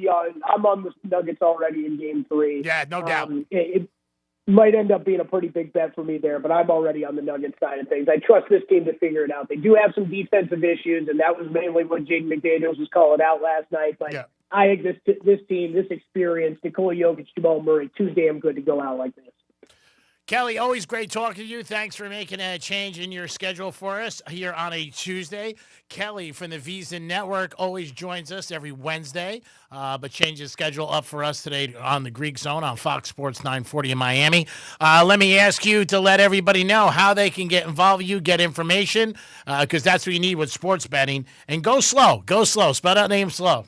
the Nuggets already in Game 3. Yeah, no doubt. It might end up being a pretty big bet for me there, but I'm already on the Nuggets side of things. I trust this team to figure it out. They do have some defensive issues, and that was mainly what Jaden McDaniels was calling out last night. But I think this team, this experience, Nikola Jokic, Jamal Murray, too damn good to go out like this. Kelly, always great talking to you. Thanks for making a change in your schedule for us here on a Tuesday. Kelly from the Visa Network always joins us every Wednesday, but changed his schedule up for us today on the Greek Zone on Fox Sports 940 in Miami. Let me ask you to let everybody know how they can get involved with you, get information, because that's what you need with sports betting. And go slow. Spell that name slow.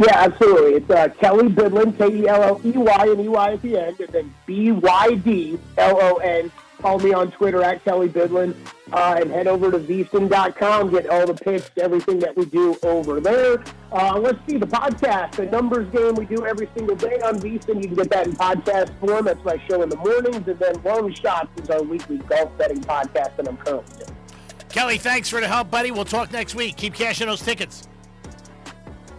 Yeah, absolutely. It's Kelly Bidlin, K-E-L-L-E-Y and E-Y at the end, and then B-Y-D-L-O-N. Call me on Twitter at Kelly Bidlin, and head over to VSiN.com, get all the picks, everything that we do over there. Let's see, the podcast, the numbers game we do every single day on VSiN. You can get that in podcast form. That's my show in the mornings. And then Long Shots is our weekly golf betting podcast that I'm currently doing. Kelly, thanks for the help, buddy. We'll talk next week. Keep cashing those tickets.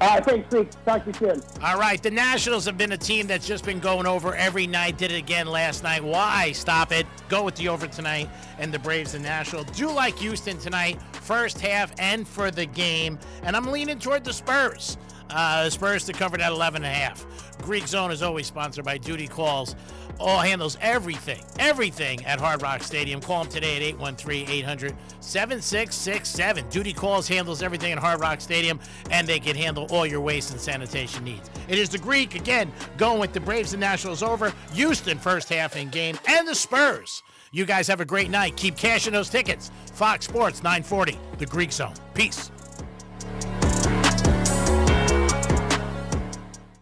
Thanks, Rick. Talk to you soon. All right, the Nationals have been a team that's just been going over every night. Did it again last night. Why? Stop it. Go with the over tonight and the Braves and Nationals. Do like Houston tonight, first half and for the game. And I'm leaning toward the Spurs. The Spurs to cover that 11.5. Greek Zone is always sponsored by Duty Calls. All handles everything at Hard Rock Stadium. Call them today at 813-800-7667. Duty Calls handles everything at Hard Rock Stadium, and they can handle all your waste and sanitation needs. It is the Greek, again, going with the Braves and Nationals over. Houston first half in game, and the Spurs You guys have a great night. Keep cashing those tickets. Fox Sports 940, The Greek Zone. Peace.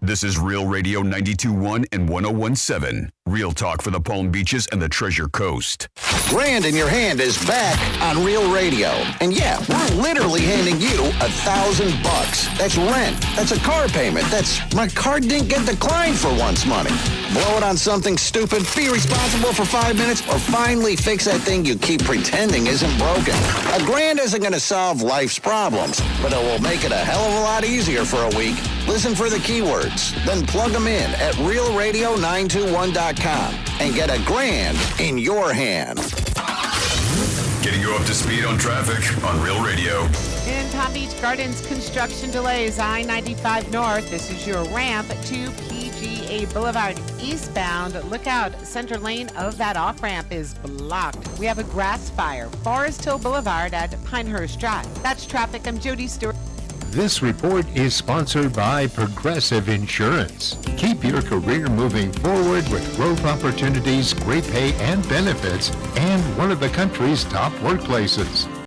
This is Real Radio 92.1 and 101.7. Real talk for the Palm Beaches and the Treasure Coast. Grand in Your Hand is back on Real Radio. And yeah, we're literally handing you $1,000. That's rent. That's a car payment. That's my car didn't get declined for once money. Blow it on something stupid, be responsible for 5 minutes, or finally fix that thing you keep pretending isn't broken. $1,000 isn't going to solve life's problems, but it will make it a hell of a lot easier for a week. Listen for the keywords, then plug them in at realradio921.com and get $1,000 in your hand. Getting you up to speed on traffic on Real Radio. In Palm Beach Gardens, construction delays, I-95 North. This is your ramp to PGA Boulevard eastbound. Look out, center lane of that off-ramp is blocked. We have a grass fire, Forest Hill Boulevard at Pinehurst Drive. That's traffic. I'm Jody Stewart. This report is sponsored by Progressive Insurance. Keep your career moving forward with growth opportunities, great pay and benefits, and one of the country's top workplaces.